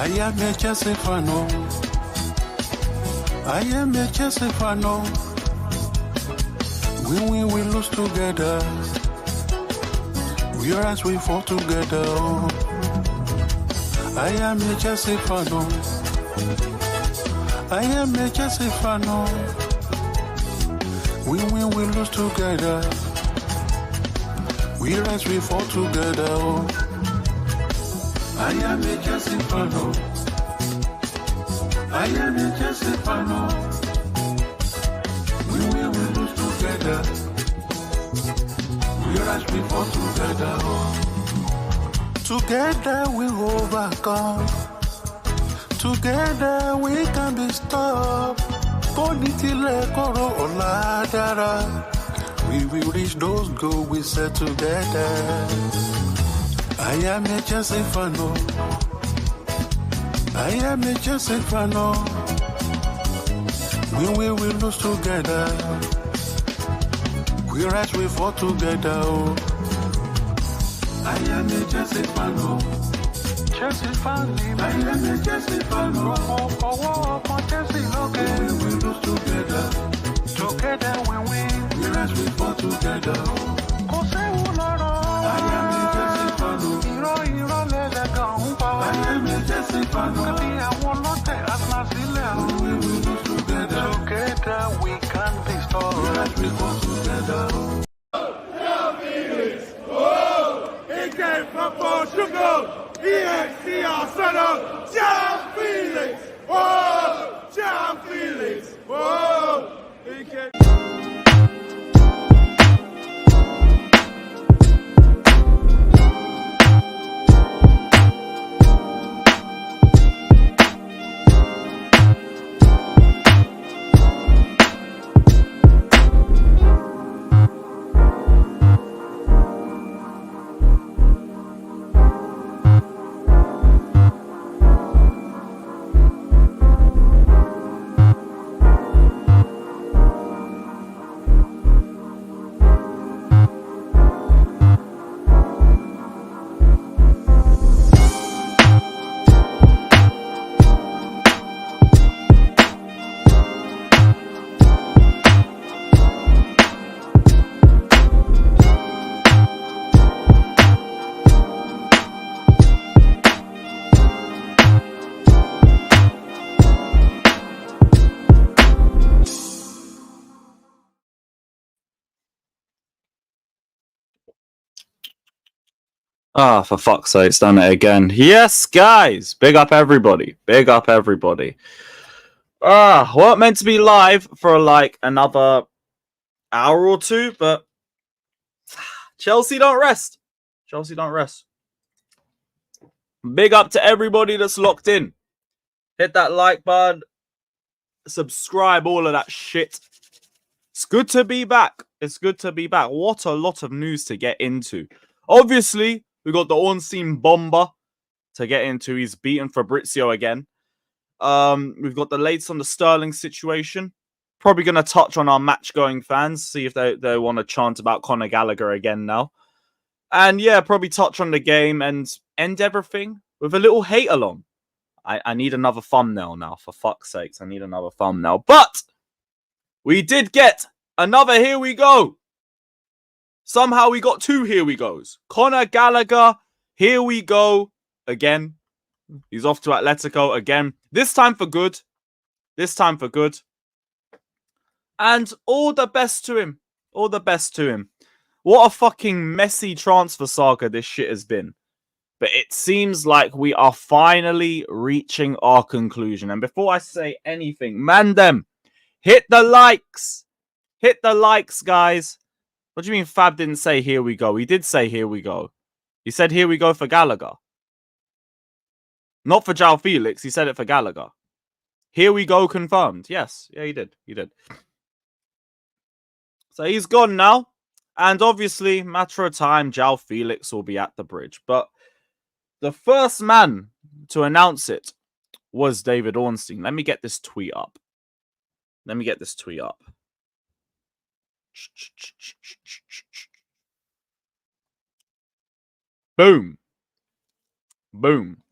I am a Chelsea fan. I am a Chelsea fan. We lose together. We rise, we fall together. I am a Chelsea fan. I am a Chelsea fan. We lose together. We rise, we fall together. I am a Chelsea fan. I am a Chelsea fan. We lose together. We rise, we fall together. Together we overcome. Together we can be stopped. Punditry koro oladara. We will reach those goals we set together. I am a Chelsea fan. I am a Chelsea fan. We will lose together. We rise, we fall together. I am a Chelsea fan. Chelsea fan. I am a Chelsea fan. We will lose together. Together we win. We rise, we fall together. I am a Chelsea fan. I am a Chelsea fan. We will lose together. Together we can be strong. We rise, we fall together. Joao Felix, oh, he came from Portugal. EXC Arsenal. Joao Felix, oh, Joao Felix, oh, he came. Ah, for fuck's sake, it's done it again. Yes, guys! Big up everybody. Big up everybody. Weren't meant to be live for like another hour or two, but Chelsea don't rest. Chelsea don't rest. Big up to everybody that's locked in. Hit that like button. Subscribe, all of that shit. It's good to be back. It's good to be back. What a lot of news to get into. Obviously, we got the on-scene bomber to get into. He's beaten Fabrizio again. We've got the latest on the Sterling situation. Probably going to touch on our match-going fans. See if they want to chant about Conor Gallagher again now. And yeah, probably touch on the game and end everything with a little hate-along. I need another thumbnail now, for fuck's sakes. I need another thumbnail. But we did get another here we go. Somehow we got two here we goes. Conor Gallagher, here we go again. He's off to Atletico again. This time for good. This time for good. And all the best to him. All the best to him. What a fucking messy transfer saga this shit has been. But it seems like we are finally reaching our conclusion. And before I say anything, man them, hit the likes. Hit the likes, guys. What do you mean Fab didn't say here we go? He did say here we go. He said here we go for Gallagher. Not for Joao Felix. He said it for Gallagher. Here we go confirmed. Yes. Yeah, he did. He did. So he's gone now. And obviously, matter of time, Joao Felix will be at the bridge. But the first man to announce it was David Ornstein. Let me get this tweet up. Let me get this tweet up. Boom. Boom.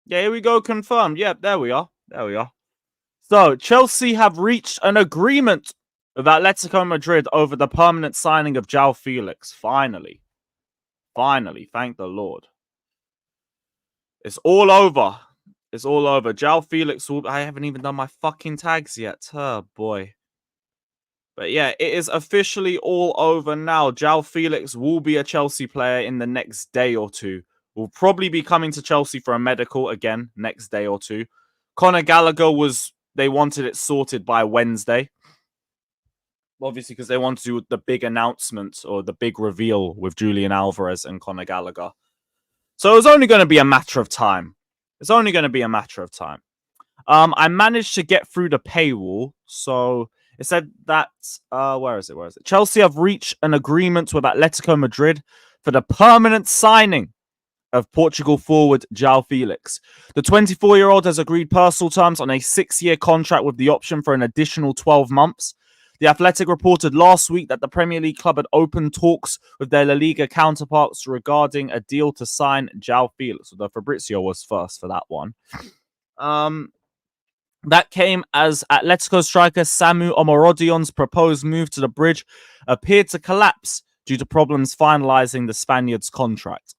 Yeah, here we go. Confirmed. Yep, there we are. There we are. So, Chelsea have reached an agreement with Atletico Madrid over the permanent signing of Joao Felix. Finally. Finally. Thank the Lord. It's all over. It's all over. Joao Felix will... I haven't even done my fucking tags yet. Oh, boy. But yeah, it is officially all over now. Joao Felix will be a Chelsea player in the next day or two. Will probably be coming to Chelsea for a medical again next day or two. Conor Gallagher they wanted it sorted by Wednesday. Obviously, because they want to do the big announcement or the big reveal with Julian Alvarez and Conor Gallagher. So it was only going to be a matter of time. It's only going to be a matter of time. I managed to get through the paywall. So it said that, where is it? Chelsea have reached an agreement with Atletico Madrid for the permanent signing of Portugal forward Joao Felix. The 24-year-old has agreed personal terms on a 6-year contract with the option for an additional 12 months. The Athletic reported last week that the Premier League club had opened talks with their La Liga counterparts regarding a deal to sign Joao Felix, although Fabrizio was first for that one. That came as Atletico striker Samu Omorodion's proposed move to the bridge appeared to collapse due to problems finalising the Spaniard's contract.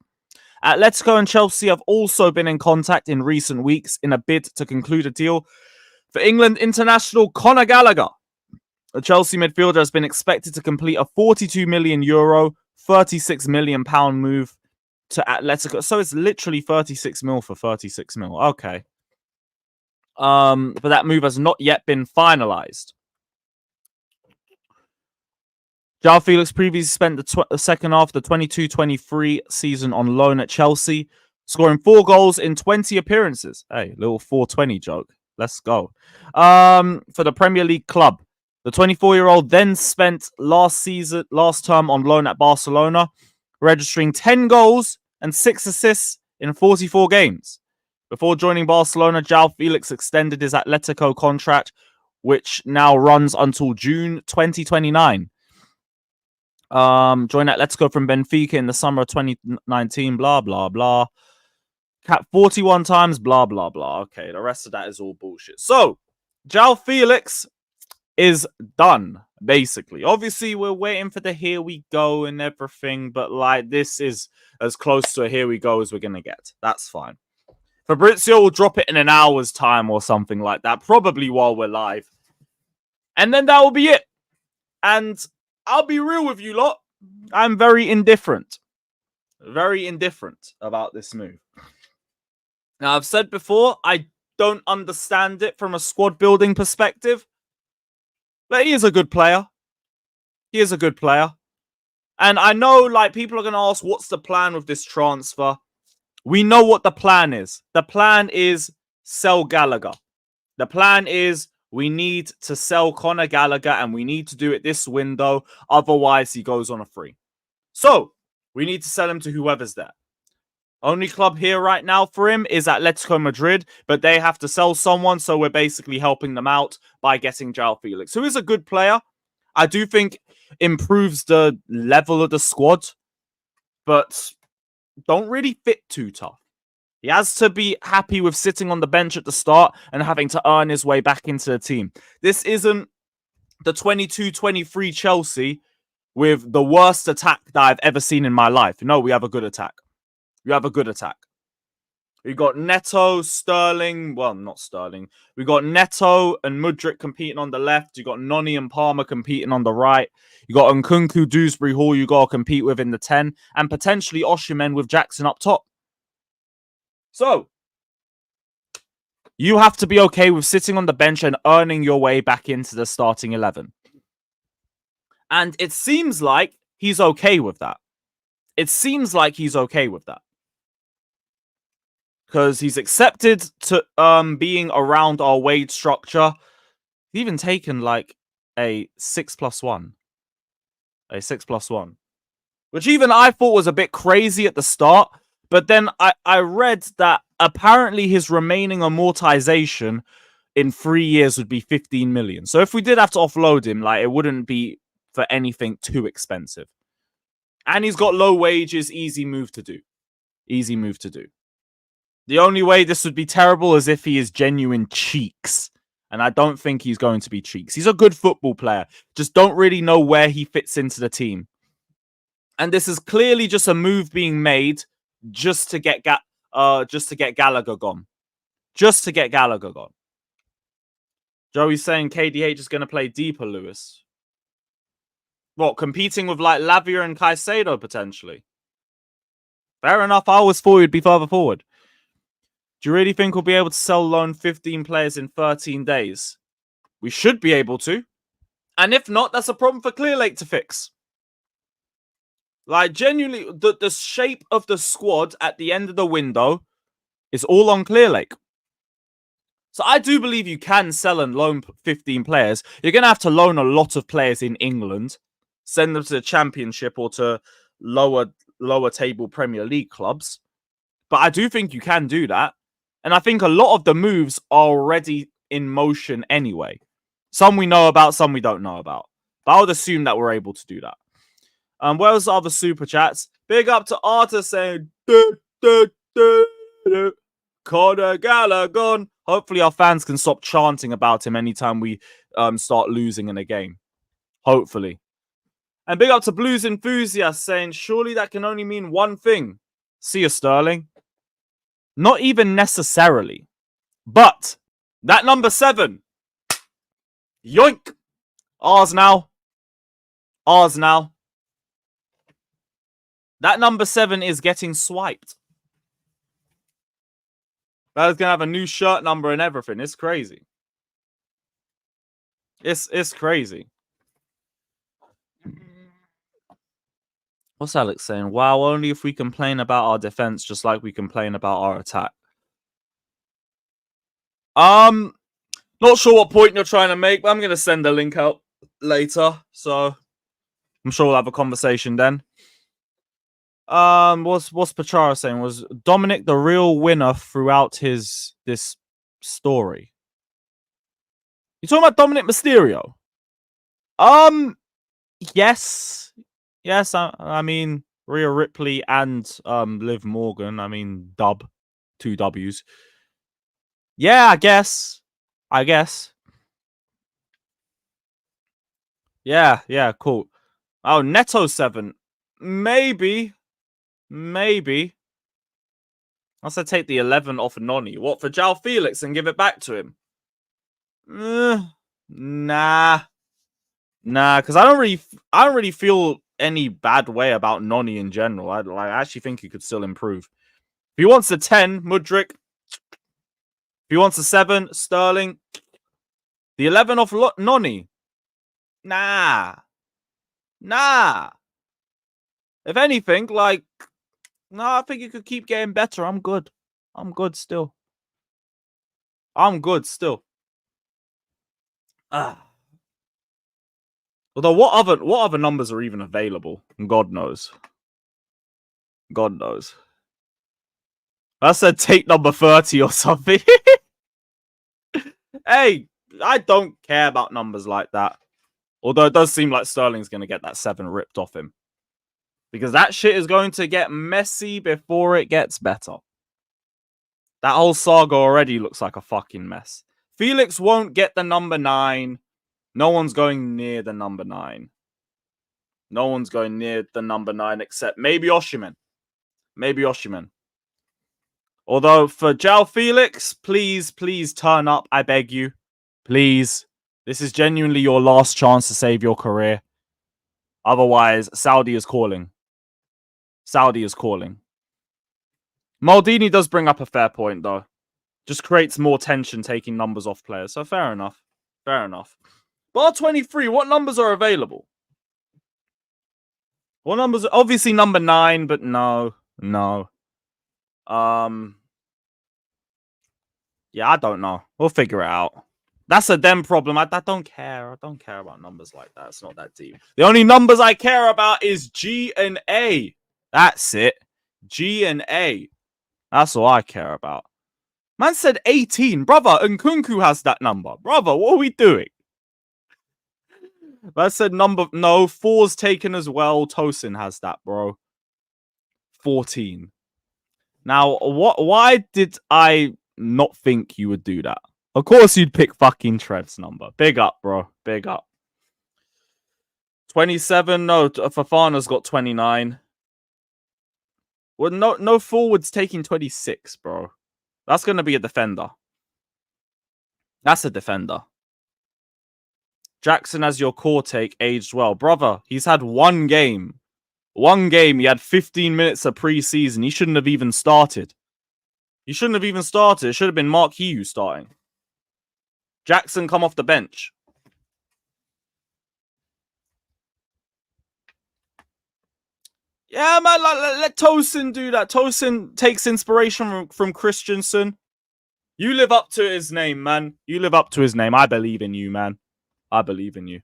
Atletico and Chelsea have also been in contact in recent weeks in a bid to conclude a deal for England international Conor Gallagher. The Chelsea midfielder has been expected to complete a €42 million, £36 million move to Atletico. So it's literally 36 mil for 36 mil. Okay. But that move has not yet been finalised. Joao Felix previously spent the second half of the 22-23 season on loan at Chelsea, scoring 4 goals in 20 appearances. Hey, little 420 joke. Let's go. For the Premier League club. The 24-year-old then spent last term on loan at Barcelona, registering 10 goals and 6 assists in 44 games. Before joining Barcelona, Joao Felix extended his Atletico contract, which now runs until June 2029. Joined Atletico from Benfica in the summer of 2019, blah, blah, blah. Capped 41 times, blah, blah, blah. Okay, the rest of that is all bullshit. So, Joao Felix is done, basically. Obviously, we're waiting for the here we go and everything, but like, this is as close to a here we go as we're going to get. That's fine. Fabrizio will drop it in an hour's time or something like that, probably while we're live. And then that will be it. And I'll be real with you lot. I'm very indifferent. Very indifferent about this move. Now, I've said before, I don't understand it from a squad building perspective. But he is a good player. He is a good player. And I know, like, people are going to ask, what's the plan with this transfer? We know what the plan is. The plan is sell Gallagher. The plan is we need to sell Conor Gallagher and we need to do it this window. Otherwise, he goes on a free. So, we need to sell him to whoever's there. Only club here right now for him is Atletico Madrid, but they have to sell someone, so we're basically helping them out by getting Joao Felix, who is a good player. I do think improves the level of the squad, but don't really fit too tough. He has to be happy with sitting on the bench at the start and having to earn his way back into the team. This isn't the 22-23 Chelsea with the worst attack that I've ever seen in my life. No, we have a good attack. You have a good attack. We got Neto, Sterling. Well, not Sterling. We got Neto and Mudryk competing on the left. You got Noni and Palmer competing on the right. You got Nkunku, Dewsbury Hall you got to compete with in the 10. And potentially Osimhen with Jackson up top. So, you have to be okay with sitting on the bench and earning your way back into the starting 11. And it seems like he's okay with that. It seems like he's okay with that. Because he's accepted to being around our wage structure. He's even taken like a 6+1. A 6+1. Which even I thought was a bit crazy at the start. But then I read that apparently his remaining amortization in 3 years would be 15 million. So if we did have to offload him, like, it wouldn't be for anything too expensive. And he's got low wages, easy move to do. Easy move to do. The only way this would be terrible is if he is genuine cheeks. And I don't think he's going to be cheeks. He's a good football player. Just don't really know where he fits into the team. And this is clearly just a move being made just to get Gallagher gone. Just to get Gallagher gone. Joey's saying KDH is going to play deeper, Lewis. What, competing with like Lavia and Caicedo potentially? Fair enough. I always thought he'd be further forward. Do you really think we'll be able to sell loan 15 players in 13 days? We should be able to. And if not, that's a problem for Clearlake to fix. Like, genuinely, the shape of the squad at the end of the window is all on Clearlake. So I do believe you can sell and loan 15 players. You're going to have to loan a lot of players in England. Send them to the Championship or to lower table Premier League clubs. But I do think you can do that. And I think a lot of the moves are already in motion anyway. Some we know about, some we don't know about. But I would assume that we're able to do that. Where's the other super chats? Big up to Arta saying, Conor Gallagher. Hopefully our fans can stop chanting about him anytime we start losing in a game. Hopefully. And big up to Blues Enthusiast saying, surely that can only mean one thing. See you, Sterling. Not even necessarily. But that number 7. Yoink. Ours now. Ours now. That number 7 is getting swiped. That is going to have a new shirt number and everything. It's crazy. It's crazy. What's Alex saying? Wow, only if we complain about our defense just like we complain about our attack. Not sure what point you're trying to make, but I'm going to send a link out later. So I'm sure we'll have a conversation then. What's Pachara saying? Was Dominic the real winner throughout this story? You talking about Dominic Mysterio? Yes. I mean Rhea Ripley and Liv Morgan. I mean 2 W's. Yeah, I guess. Yeah, cool. Oh, Neto 7. Maybe. I said take the 11 off Noni. What, for Joao Felix and give it back to him? Nah, because I don't really feel any bad way about Noni in general. I actually think he could still improve. If he wants a 10, Mudryk. If he wants a 7, Sterling. The 11 off Noni. Nah. If anything, like, no, I think you could keep getting better. I'm good still. Although, what other numbers are even available? God knows. I said take number 30 or something. Hey, I don't care about numbers like that. Although it does seem like Sterling's going to get that 7 ripped off him. Because that shit is going to get messy before it gets better. That whole saga already looks like a fucking mess. Felix won't get the number 9. No one's going near the number 9. No one's going near the number 9 except maybe Osimhen. Although for Joao Felix, please turn up. I beg you. Please. This is genuinely your last chance to save your career. Otherwise, Saudi is calling. Maldini does bring up a fair point, though. Just creates more tension taking numbers off players. So fair enough. Bar 23, what numbers are available? What numbers? Obviously number 9, but no. Yeah, I don't know. We'll figure it out. That's a them problem. I don't care. I don't care about numbers like that. It's not that deep. The only numbers I care about is G and A. That's it. G and A. That's all I care about. Man said 18. Brother, Nkunku has that number. Brother, what are we doing? Man said number... No, 4's taken as well. Tosin has that, bro. 14. Now, why did I not think you would do that? Of course you'd pick fucking Trev's number. Big up, bro. Big up. 27. No, Fafana's got 29. Well, no forwards taking 26, bro. That's going to be a defender. That's a defender. Jackson as your core take aged well. Brother, he's had one game. One game. He had 15 minutes of preseason. He shouldn't have even started. He shouldn't have even started. It should have been Mark Hughes starting. Jackson come off the bench. Yeah, man, let Tosin do that. Tosin takes inspiration from Christensen. You live up to his name, man. You live up to his name. I believe in you, man. I believe in you.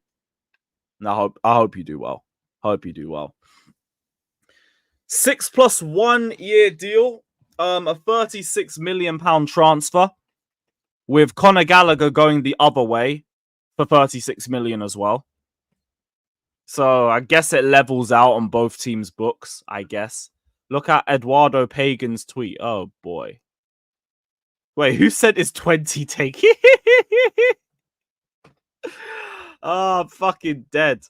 And I hope you do well. Hope you do well. 6 + 1 year deal. A £36 million transfer. With Conor Gallagher going the other way for 36 million as well. So I guess it levels out on both teams' books, I guess. Look at Eduardo Pagan's tweet. Oh, boy. Wait, who said it's 20 take? Oh, I'm fucking dead.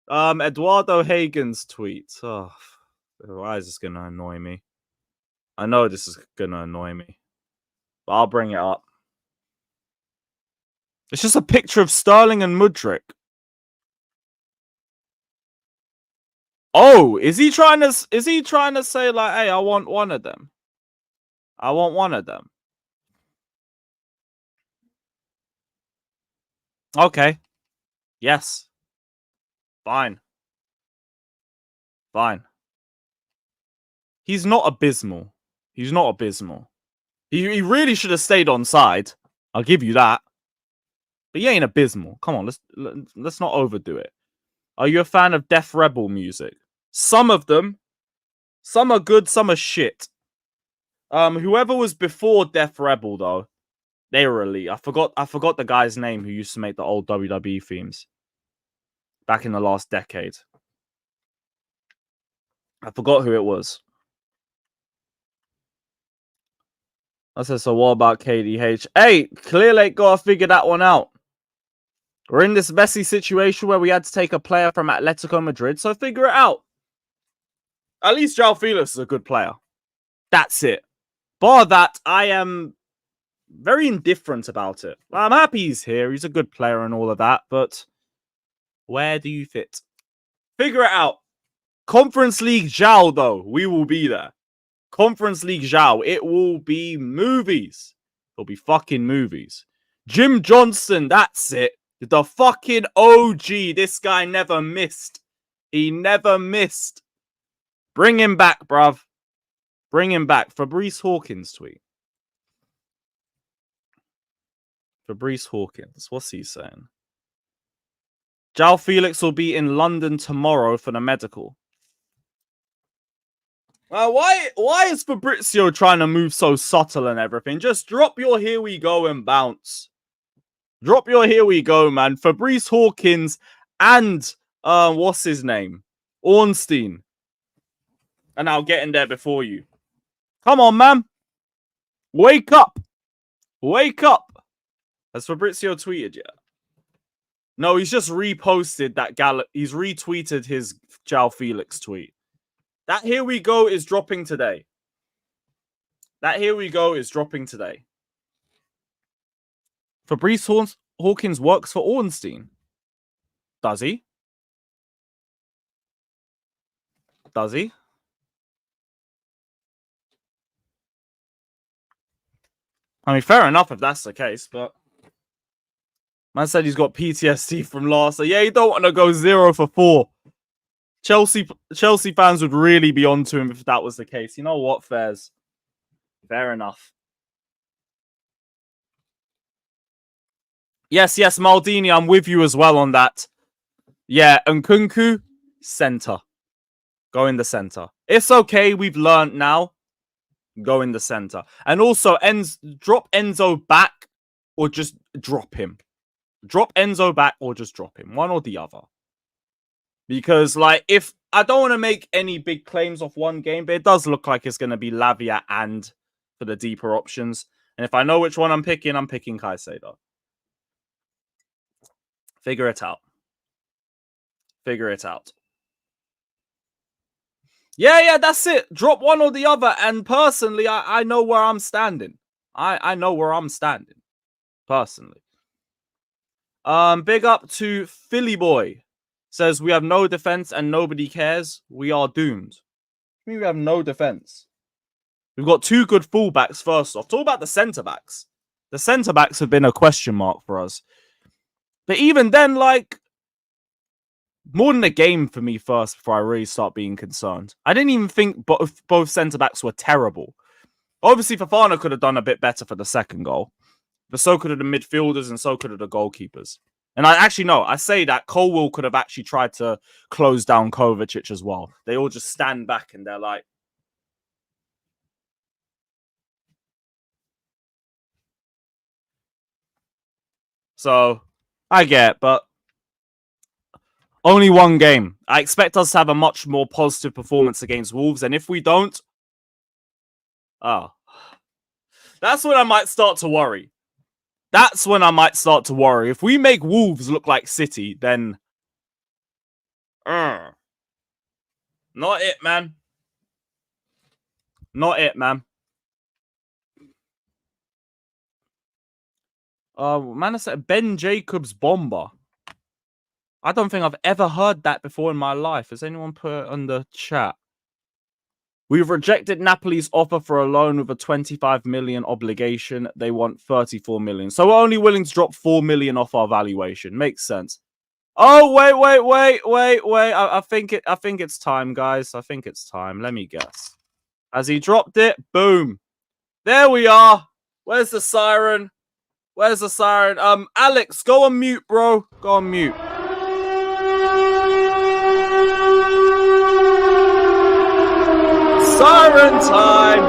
Eduardo Hagen's tweet. Oh, why is this going to annoy me? I know this is going to annoy me. But I'll bring it up. It's just a picture of Sterling and Mudryk. Oh, is he trying to say like, hey, I want one of them? I want one of them. Okay. Yes. Fine. Fine. He's not abysmal. He's not abysmal. He really should have stayed on side. I'll give you that. But he ain't abysmal. Come on, let's not overdo it. Are you a fan of Def Rebel music? Some of them. Some are good, some are shit. Whoever was before Def Rebel though, they were elite. I forgot the guy's name who used to make the old WWE themes back in the last decade. I forgot who it was. I said, so what about KDH? Hey, clearly gotta figure that one out. We're in this messy situation where we had to take a player from Atletico Madrid, so figure it out. At least Joao Felix is a good player. That's it. Bar that, I am very indifferent about it. I'm happy he's here. He's a good player and all of that, but where do you fit? Figure it out. Conference League Joao, though, we will be there. Conference League Joao, it will be movies. It'll be fucking movies. Jim Johnson, that's it. The fucking OG. This guy never missed. He never missed. Bring him back, bruv. Bring him back. Fabrice Hawkins tweet. Fabrice Hawkins. What's he saying? Joao Felix will be in London tomorrow for the medical. Why is Fabrizio trying to move so subtle and everything? Just drop your here we go and bounce. Drop your here we go, man. Fabrice Hawkins and what's his name? Ornstein. And I'll get in there before you. Come on, man. Wake up. Wake up. Has Fabrizio tweeted yet? No, he's just reposted that he's retweeted his Joao Felix tweet. That here we go is dropping today. That here we go is dropping today. Fabrice Hawkins works for Ornstein. Does he? Does he? I mean, fair enough if that's the case, but man said he's got PTSD from last. So yeah, you don't want to go 0 for 4. Chelsea fans would really be onto him if that was the case. You know what, Fairs? Fair enough. Yes, Maldini, I'm with you as well on that. Yeah, nkunku, center. Go in the center. It's okay, we've learned now. Go in the center. And also, drop Enzo back or just drop him. Drop Enzo back or just drop him. One or the other. Because, like, if I don't want to make any big claims off one game, but it does look like it's going to be Lavia and for the deeper options. And if I know which one I'm picking Caicedo. Figure it out. Figure it out. Yeah, that's it. Drop one or the other. And personally, I know where I'm standing. I know where I'm standing. Personally. Big up to Philly Boy. Says, we have no defense and nobody cares. We are doomed. I mean, we have no defense. We've got two good fullbacks first off. Talk about the centre-backs. The centre-backs have been a question mark for us. But even then, like, more than a game for me first before I really start being concerned. I didn't even think both centre-backs were terrible. Obviously, Fofana could have done a bit better for the second goal. But so could have the midfielders and so could have the goalkeepers. And I say that Colwill could have actually tried to close down Kovacic as well. They all just stand back and they're like... So, I get, but only one game. I expect us to have a much more positive performance against Wolves, and if we don't, that's when I might start to worry. That's when I might start to worry. If we make Wolves look like City, then not it, man. Not it, man. Man, I said Ben Jacobs bomber. I don't think I've ever heard that before in my life. Has anyone put it on the chat? We've rejected Napoli's offer for a loan with a 25 million obligation. They want 34 million. So we're only willing to drop 4 million off our valuation. Makes sense. Oh, wait. I think it's time, guys. I think it's time. Let me guess. Has he dropped it? Boom. There we are. Where's the siren? Where's the siren? Alex, go on mute, bro. Go on mute. Siren time!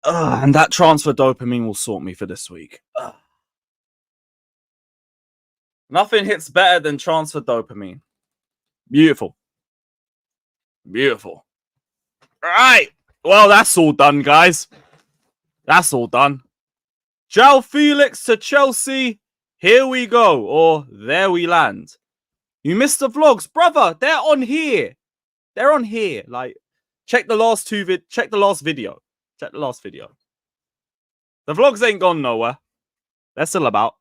And that transfer dopamine will sort me for this week. Nothing hits better than transfer dopamine. Beautiful. Beautiful. All right. Well, that's all done, guys. That's all done. Joao Felix to Chelsea. Here we go. Or there we land. You missed the vlogs. Brother, they're on here. They're on here. Like, check the last video. Check the last video. The vlogs ain't gone nowhere. They're still about.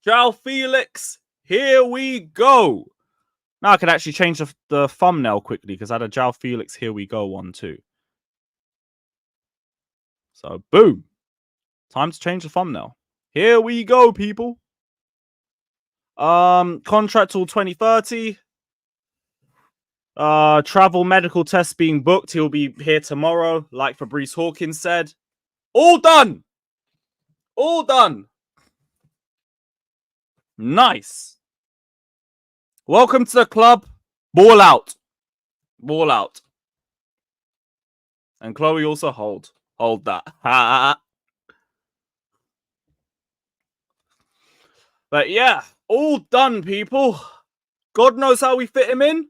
Joao Felix. Here we go. Now I can actually change the thumbnail quickly because I had a Joao Felix Here We Go one too. So, boom. Time to change the thumbnail. Here we go, people. Contract till 2030. Travel medical test being booked. He'll be here tomorrow, like Fabrice Hawkins said. All done. All done. Nice. Welcome to the club. Ball out. Ball out. And Chloe also hold. Hold that. But yeah, all done, people. God knows how we fit him in.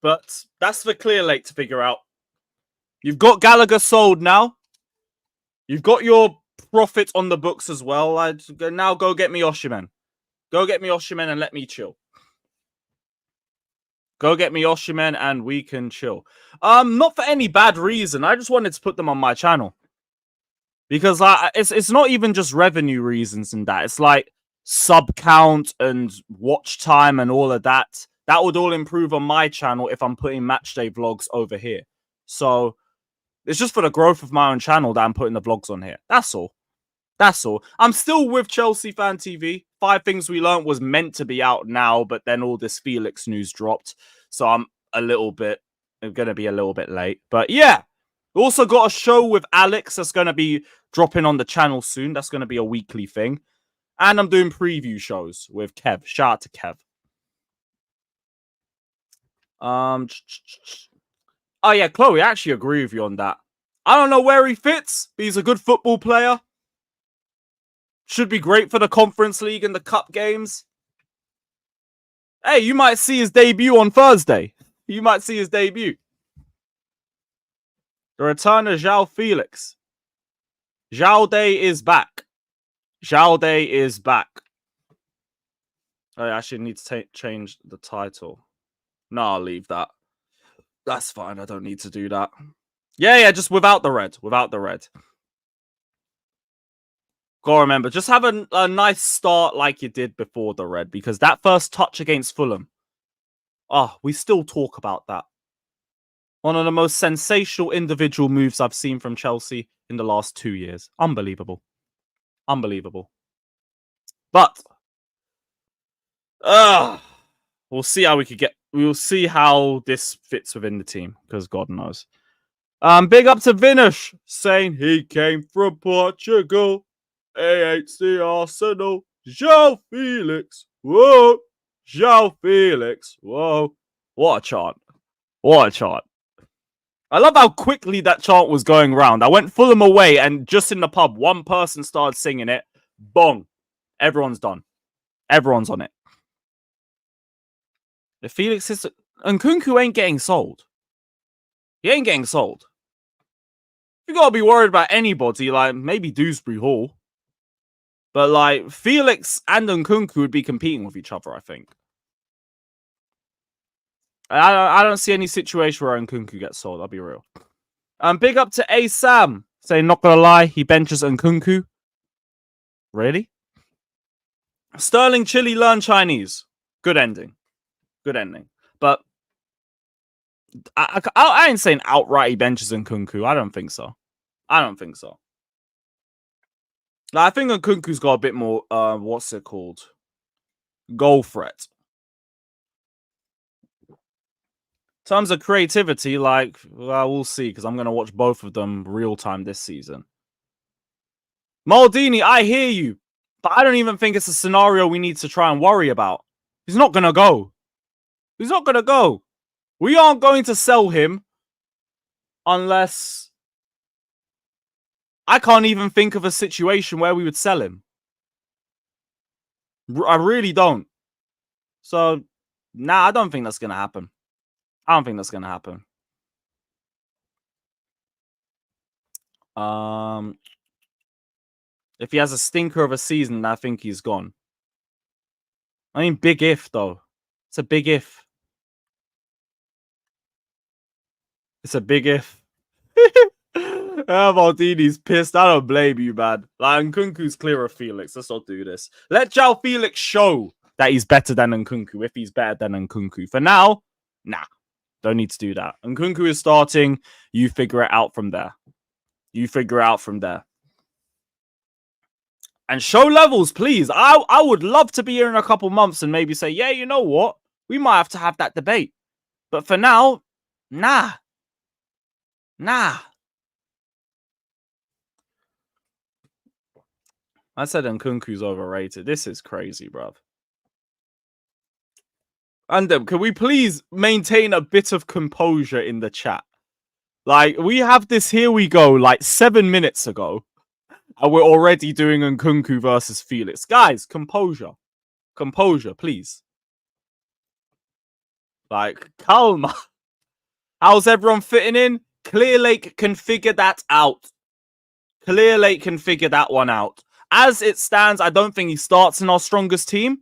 But that's for Clear Lake to figure out. You've got Gallagher sold now. You've got your profit on the books as well. Now go get me Osimhen. Go get me Osimhen and let me chill. Go get me Osimhen and we can chill. Not for any bad reason. I just wanted to put them on my channel. Because it's not even just revenue reasons and that. It's like sub count and watch time and all of that. That would all improve on my channel if I'm putting matchday vlogs over here. So it's just for the growth of my own channel that I'm putting the vlogs on here. That's all. That's all. I'm still with Chelsea Fan TV. 5 Things We Learned was meant to be out now, but then all this Felix news dropped. So I'm going to be a little bit late. But yeah, we also got a show with Alex that's going to be dropping on the channel soon. That's going to be a weekly thing. And I'm doing preview shows with Kev. Shout out to Kev. Oh, yeah, Chloe, I actually agree with you on that. I don't know where he fits, but he's a good football player. Should be great for the Conference League and the Cup games. Hey, you might see his debut on Thursday. You might see his debut. The return of Joao Felix. Joao Day is back. Joao Day is back. I actually need to change the title. No, I'll leave that. That's fine. I don't need to do that. Yeah, just without the red. Without the red. Gotta remember, just have a nice start like you did before the red, because that first touch against Fulham, we still talk about that. One of the most sensational individual moves I've seen from Chelsea in the last 2 years. Unbelievable. Unbelievable. But we'll see how we'll see how this fits within the team, because God knows. Big up to Vinish saying he came from Portugal. AHC Arsenal. Joao Felix. Whoa. Joao Felix. Whoa. What a chant. What a chant. I love how quickly that chant was going round. I went Fulham away, and just in the pub, one person started singing it. Bong. Everyone's done. Everyone's on it. If Felix is... Nkunku ain't getting sold. He ain't getting sold. You gotta be worried about anybody, like maybe Dewsbury Hall. But like Felix and Nkunku would be competing with each other, I think. I don't see any situation where Nkunku gets sold, I'll be real. Big up to A Sam saying, not gonna lie, he benches Nkunku. Really? Sterling Chile learn Chinese. Good ending. Good ending. But I ain't saying outright he benches Nkunku. I don't think so. I don't think so. I think Nkunku's got a bit more, what's it called? Goal threat. In terms of creativity, like, well, we'll see, because I'm going to watch both of them real time this season. Maldini, I hear you, but I don't even think it's a scenario we need to try and worry about. He's not going to go. He's not going to go. We aren't going to sell him unless... I can't even think of a situation where we would sell him. I really don't. So, nah, I don't think that's going to happen. I don't think that's going to happen. If he has a stinker of a season, I think he's gone. I mean, big if, though. It's a big if. It's a big if. Maldini's pissed. I don't blame you, man. Like, Nkunku's clear of Felix. Let's not do this. Let Joao Felix show that he's better than Nkunku, if he's better than Nkunku. For now, nah. Don't need to do that. Nkunku is starting. You figure it out from there. You figure it out from there. And show levels, please. I would love to be here in a couple months and maybe say, yeah, you know what? We might have to have that debate. But for now, nah. Nah. I said Nkunku's overrated. This is crazy, bruv. And can we please maintain a bit of composure in the chat? Like, we have this here we go, like 7 minutes ago. And we're already doing Nkunku versus Felix. Guys, composure. Composure, please. Like, calma. How's everyone fitting in? Clearlake can figure that out. Clearlake can figure that one out. As it stands, I don't think he starts in our strongest team.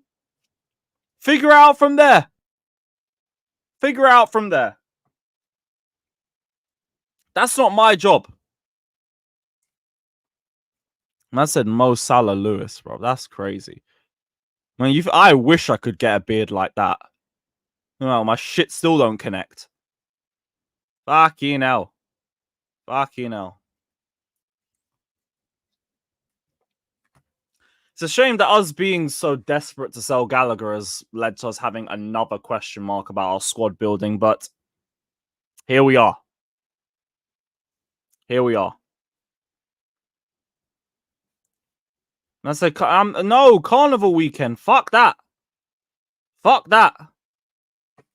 Figure out from there. Figure out from there. That's not my job. I said Mo Salah Lewis, bro. That's crazy. I wish I could get a beard like that. No, my shit still don't connect. Fucking hell. Fucking hell. It's a shame that us being so desperate to sell Gallagher has led to us having another question mark about our squad building, but here we are. Here we are. And I said, no, Carnival weekend. Fuck that. Fuck that.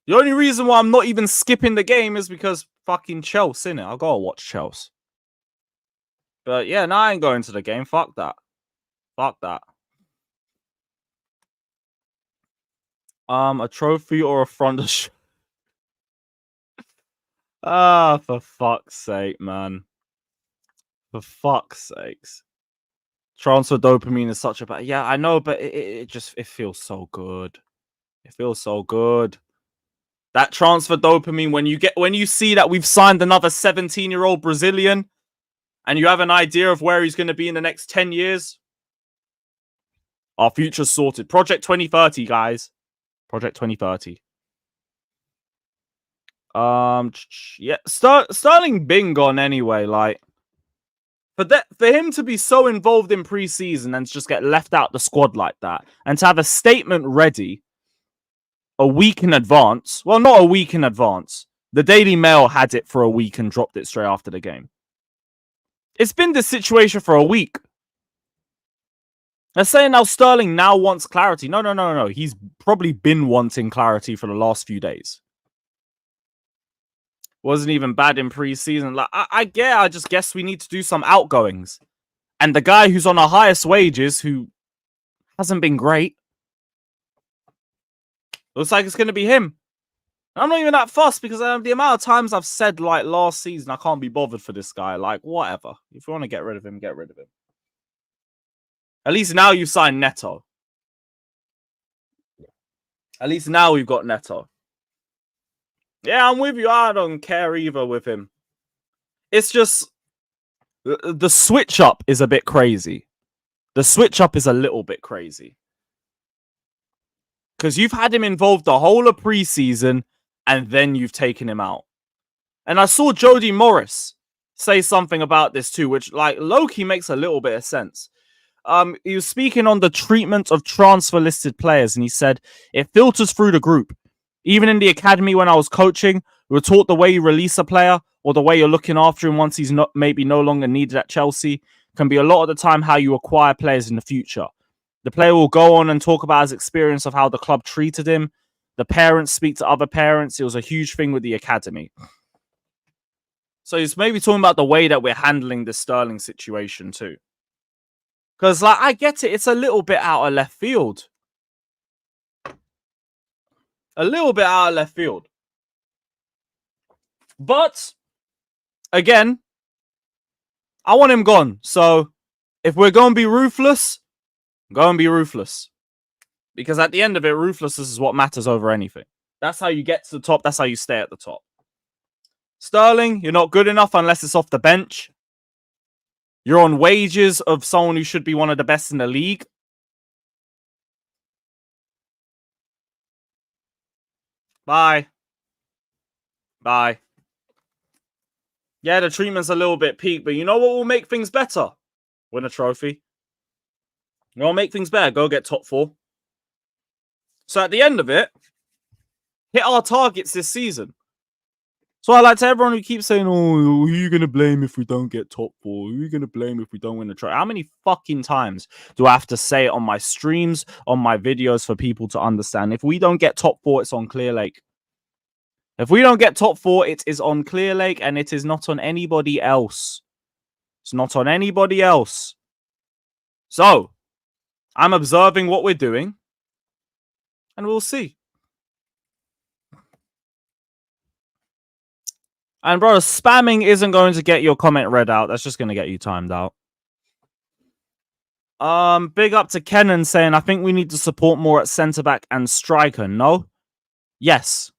The only reason why I'm not even skipping the game is because fucking Chelsea, innit? I gotta watch Chelsea. But yeah, no, I ain't going to the game. Fuck that. Fuck that. A trophy or a front of for fuck's sake, man. For fuck's sakes. Transfer dopamine is such a bad. Yeah, I know, but it just feels so good. It feels so good. That transfer dopamine when you see that we've signed another 17-year-old Brazilian and you have an idea of where he's going to be in the next 10 years. Our future's sorted. Project 2030, guys. Project 2030. Yeah, Sterling been gone anyway. Like, for him to be so involved in preseason and to just get left out the squad like that, and to have a statement ready a week in advance. Well, not a week in advance. The Daily Mail had it for a week and dropped it straight after the game. It's been this situation for a week. They're saying now Sterling now wants clarity. No. He's probably been wanting clarity for the last few days. Wasn't even bad in preseason. Like, I just guess we need to do some outgoings. And the guy who's on our highest wages, who hasn't been great, looks like it's going to be him. I'm not even that fussed because the amount of times I've said, like, last season, I can't be bothered for this guy. Like, whatever. If you want to get rid of him, get rid of him. At least now you signed Neto. At least now we've got Neto. Yeah, I'm with you. I don't care either with him. It's just the switch up is a bit crazy. The switch up is a little bit crazy. Because you've had him involved the whole of preseason and then you've taken him out. And I saw Jody Morris say something about this too, which, like, low-key makes a little bit of sense. He was speaking on the treatment of transfer listed players, and he said it filters through the group. Even in the academy when I was coaching, we were taught the way you release a player or the way you're looking after him once he's maybe no longer needed at Chelsea can be a lot of the time how you acquire players in the future. The player will go on and talk about his experience of how the club treated him. The parents speak to other parents. It was a huge thing with the academy. So he's maybe talking about the way that we're handling the Sterling situation too. Because, like, I get it. It's a little bit out of left field. A little bit out of left field. But, again, I want him gone. So, if we're going to be ruthless, go and be ruthless. Because at the end of it, ruthlessness is what matters over anything. That's how you get to the top. That's how you stay at the top. Sterling, you're not good enough unless it's off the bench. You're on wages of someone who should be one of the best in the league. Bye. Bye. Yeah, the treatment's a little bit peak, but you know what will make things better? Win a trophy. You know what will make things better? Go get top 4. So at the end of it, hit our targets this season. So I like to everyone who keeps saying, oh, who are you going to blame if we don't get top 4? Who are you going to blame if we don't win the trophy? How many fucking times do I have to say it on my streams, on my videos for people to understand? If we don't get top 4, it's on Clear Lake. If we don't get top 4, it is on Clear Lake and it is not on anybody else. It's not on anybody else. So, I'm observing what we're doing and we'll see. And, bro, spamming isn't going to get your comment read out. That's just going to get you timed out. Big up to Kenan saying, I think we need to support more at centre-back and striker. No? Yes.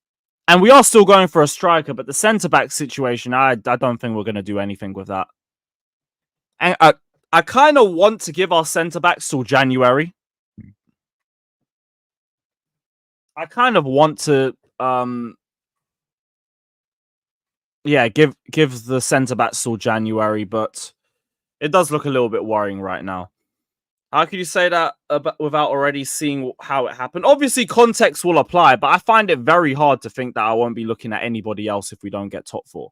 And we are still going for a striker, but the centre-back situation, I don't think we're going to do anything with that. And I kind of want to give our centre-backs till January. I kind of want to... yeah, give the centre-backs till January, but it does look a little bit worrying right now. How could you say that without already seeing how it happened? Obviously, context will apply, but I find it very hard to think that I won't be looking at anybody else if we don't get top 4.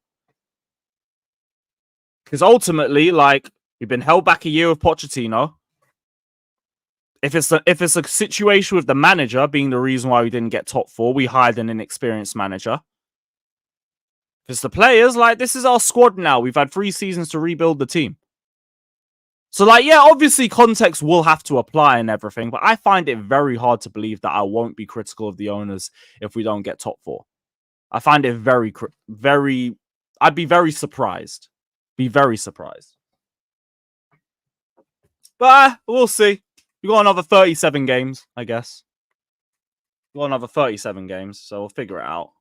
Because ultimately, like, we've been held back a year with Pochettino. If it's a situation with the manager being the reason why we didn't get top 4, we hired an inexperienced manager. If it's the players, like, this is our squad now. We've had 3 seasons to rebuild the team. So, like, yeah, obviously context will have to apply and everything, but I find it very hard to believe that I won't be critical of the owners if we don't get top 4. I find it very, I'd be very surprised. Be very surprised. But we'll see. We got another 37 games, I guess. We got another 37 games, so we'll figure it out.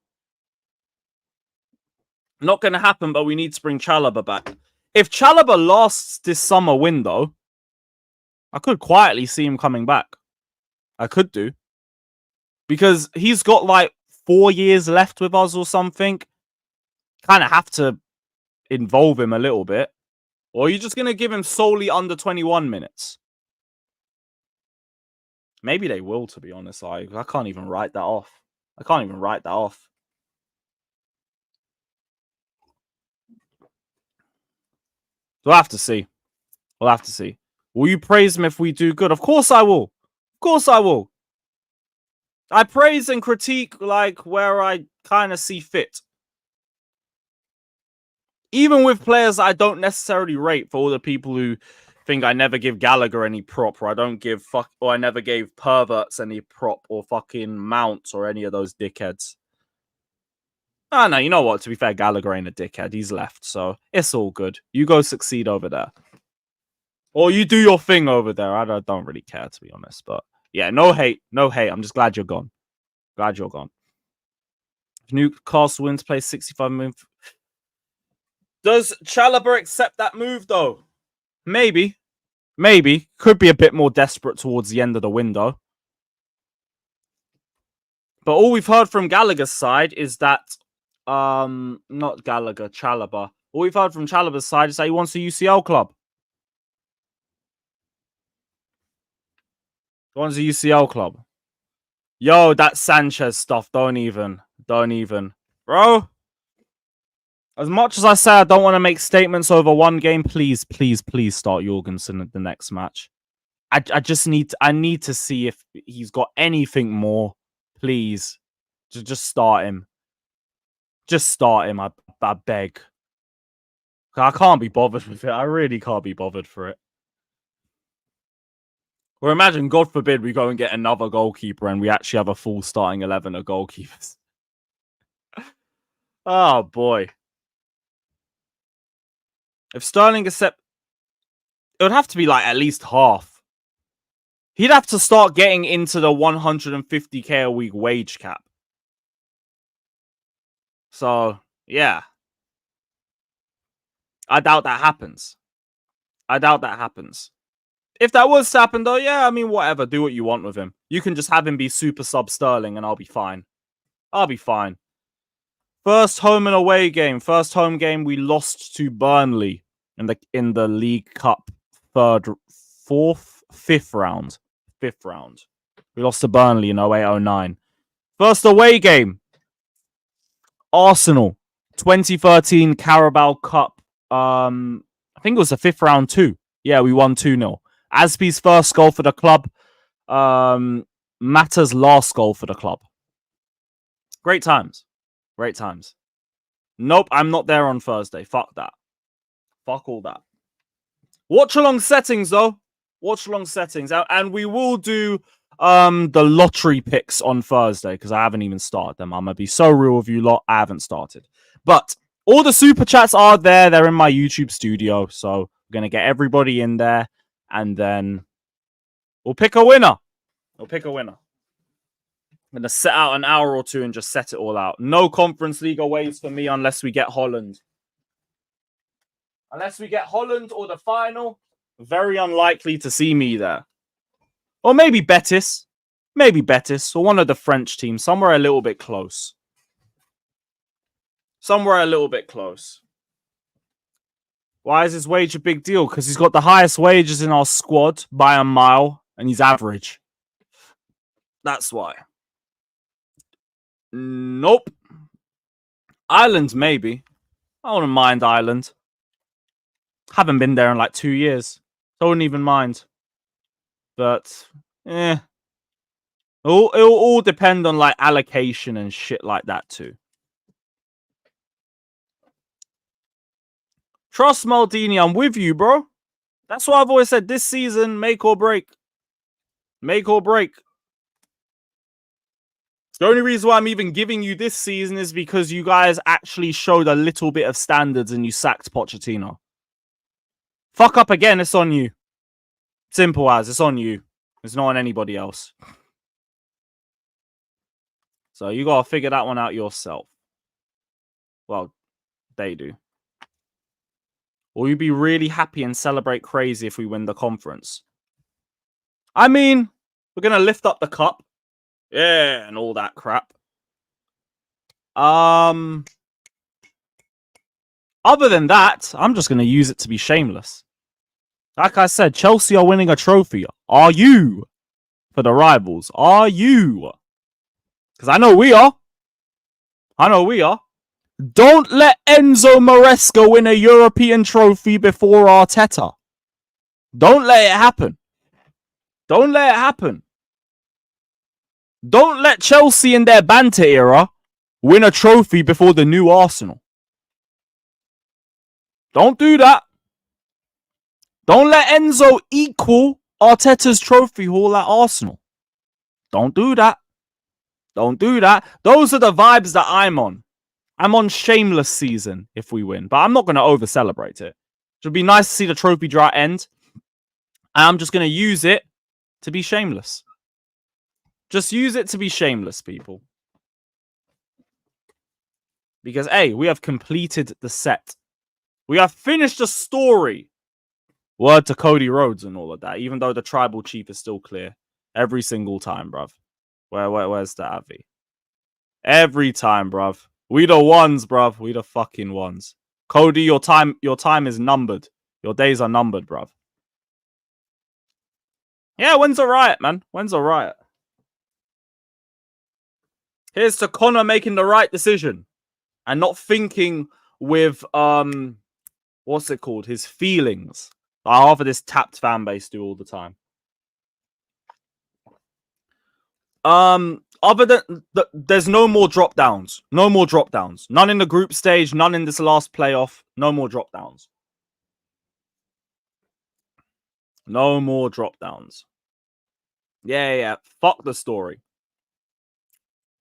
Not going to happen, but we need to bring Chalobah back. If Chalobah lasts this summer window, I could quietly see him coming back. I could do. Because he's got like 4 years left with us or something. Kind of have to involve him a little bit. Or are you just going to give him solely under 21 minutes? Maybe they will, to be honest. I can't even write that off. I can't even write that off. We'll have to see. We'll have to see. Will you praise him if we do good? Of course I will. Of course I will. I praise and critique like where I kind of see fit. Even with players I don't necessarily rate, for all the people who think I never give Gallagher any prop, or I don't give or I never gave perverts any prop, or fucking Mounts or any of those dickheads. Ah, no, you know what? To be fair, Gallagher ain't a dickhead. He's left, so it's all good. You go succeed over there. Or you do your thing over there. I don't really care, to be honest. But yeah, no hate. No hate. I'm just glad you're gone. Glad you're gone. If Newcastle wins, play 65 million. Does Chalobah accept that move, though? Maybe. Maybe. Could be a bit more desperate towards the end of the window. But all we've heard from Gallagher's side is that... not Gallagher, Chalobah. All we've heard from Chalobah's side is that he wants a UCL club. He wants a UCL club. Yo, that Sanchez stuff, don't even. Bro, as much as I say I don't want to make statements over one game, please start Jorgensen at the next match. I need to see if he's got anything more. Please. Just start him. Just start him, I beg. I can't be bothered with it. I really can't be bothered for it. Or imagine, God forbid, we go and get another goalkeeper and we actually have a full starting 11 of goalkeepers. Oh, boy. If Sterling it would have to be like at least half. He'd have to start getting into the 150k a week wage cap. So, yeah. I doubt that happens. If that was to happen, though, yeah, I mean, whatever. Do what you want with him. You can just have him be super sub Sterling and I'll be fine. First home and away game. First home game, we lost to Burnley in the League Cup fifth round. We lost to Burnley in 08-09. First away game. Arsenal. 2013 Carabao Cup. I think it was the 5th round too. Yeah, we won 2-0. Aspie's first goal for the club. Mata's last goal for the club. Great times. Nope, I'm not there on Thursday. Fuck that. Fuck all that. Watch along settings, though. And we will do the lottery picks on Thursday, because I haven't even started them. I'm going to be so real with you lot. I haven't started. But all the super chats are there. They're in my YouTube studio. So we're going to get everybody in there. And then we'll pick a winner. I'm going to set out an hour or two and just set it all out. No Conference League aways for me unless we get Haaland. Unless we get Haaland or the final, very unlikely to see me there. Or maybe Betis. Or one of the French teams. Somewhere a little bit close. Why is his wage a big deal? Because he's got the highest wages in our squad by a mile, and he's average. That's why. Nope. Ireland, maybe. I wouldn't mind Ireland. Haven't been there in like 2 years. So I wouldn't even mind. But It'll all depend on like allocation and shit like that too. Trust Maldini, I'm with you, bro. That's why I've always said this season, make or break. Make or break. The only reason why I'm even giving you this season is because you guys actually showed a little bit of standards and you sacked Pochettino. Fuck up again, it's on you. Simple as, it's on you. It's not on anybody else. So you gotta figure that one out yourself. Well, they do. Or you'd be really happy and celebrate crazy if we win the conference. I mean, we're gonna lift up the cup. Yeah, and all that crap. Other than that, I'm just gonna use it to be shameless. Like I said, Chelsea are winning a trophy. Are you? For the rivals. Are you? Because I know we are. I know we are. Don't let Enzo Maresca win a European trophy before Arteta. Don't let it happen. Don't let it happen. Don't let Chelsea in their banter era win a trophy before the new Arsenal. Don't do that. Don't let Enzo equal Arteta's trophy haul at Arsenal. Don't do that. Don't do that. Those are the vibes that I'm on. I'm on shameless season if we win, but I'm not going to over-celebrate it. It would be nice to see the trophy drought end. And I'm just going to use it to be shameless. Just use it to be shameless, people. Because, hey, we have completed the set. We have finished the story. Word to Cody Rhodes and all of that, even though the tribal chief is still clear. Every single time, bruv. Where's the Avi? Every time, bruv. We the ones, bruv. We the fucking ones. Cody, your time is numbered. Your days are numbered, bruv. Yeah, when's a riot, man? When's a riot? Here's to Connor making the right decision. And not thinking with, what's it called? His feelings. Half of this tapped fan base do all the time. Other than there's no more drop downs. No more drop downs. None in the group stage. None in this last playoff. No more drop downs. No more drop downs. Yeah. Fuck the story.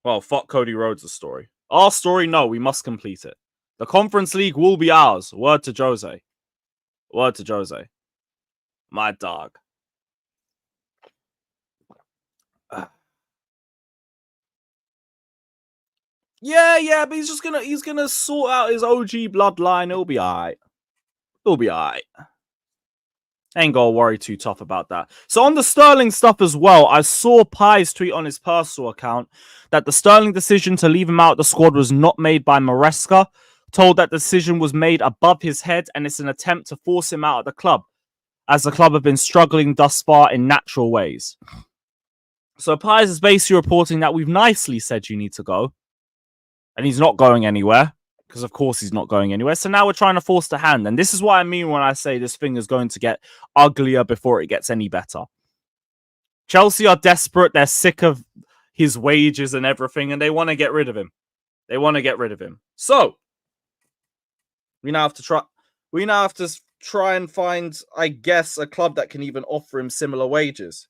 Well, fuck Cody Rhodes' story. Our story, no, we must complete it. The Conference League will be ours. Word to Jose. Word to Jose. My dog. Yeah, but he's gonna sort out his OG bloodline. It'll be alright. It'll be alright. Ain't gonna worry too tough about that. So on the Sterling stuff as well, I saw Pies tweet on his personal account that the Sterling decision to leave him out of the squad was not made by Maresca. Told that decision was made above his head and it's an attempt to force him out of the club, as the club have been struggling thus far in natural ways. So Pies is basically reporting that we've nicely said you need to go. And he's not going anywhere. Because of course he's not going anywhere. So now we're trying to force the hand. And this is what I mean when I say this thing is going to get uglier before it gets any better. Chelsea are desperate. They're sick of his wages and everything. And they want to get rid of him. They want to get rid of him. So we now have to try and find, I guess, a club that can even offer him similar wages.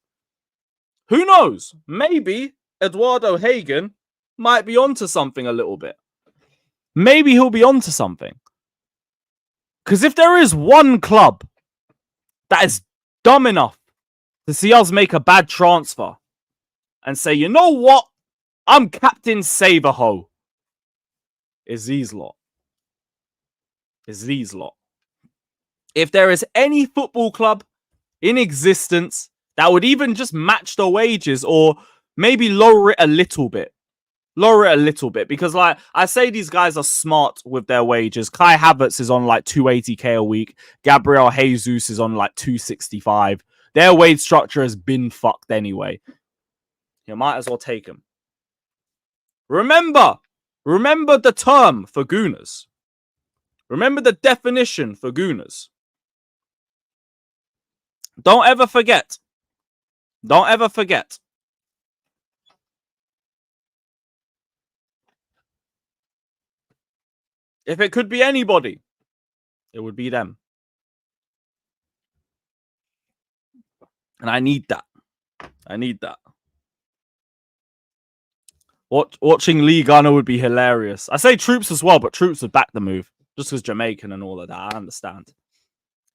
Who knows? Maybe Eduardo Hagen might be onto something a little bit. Maybe he'll be onto something. Because if there is one club that is dumb enough to see us make a bad transfer and say, you know what? I'm Captain Saberho. Is these lot. If there is any football club in existence that would even just match the wages or maybe lower it a little bit. Because, like, I say these guys are smart with their wages. Kai Havertz is on, like, 280k a week. Gabriel Jesus is on, like, 265. Their wage structure has been fucked anyway. You might as well take them. Remember the term for gooners. Remember the definition for gooners. Don't ever forget. Don't ever forget. If it could be anybody, it would be them. And I need that. I need that. Watching Lee Gunner would be hilarious. I say Troops as well, but Troops would back the move. Just because Jamaican and all of that. I understand.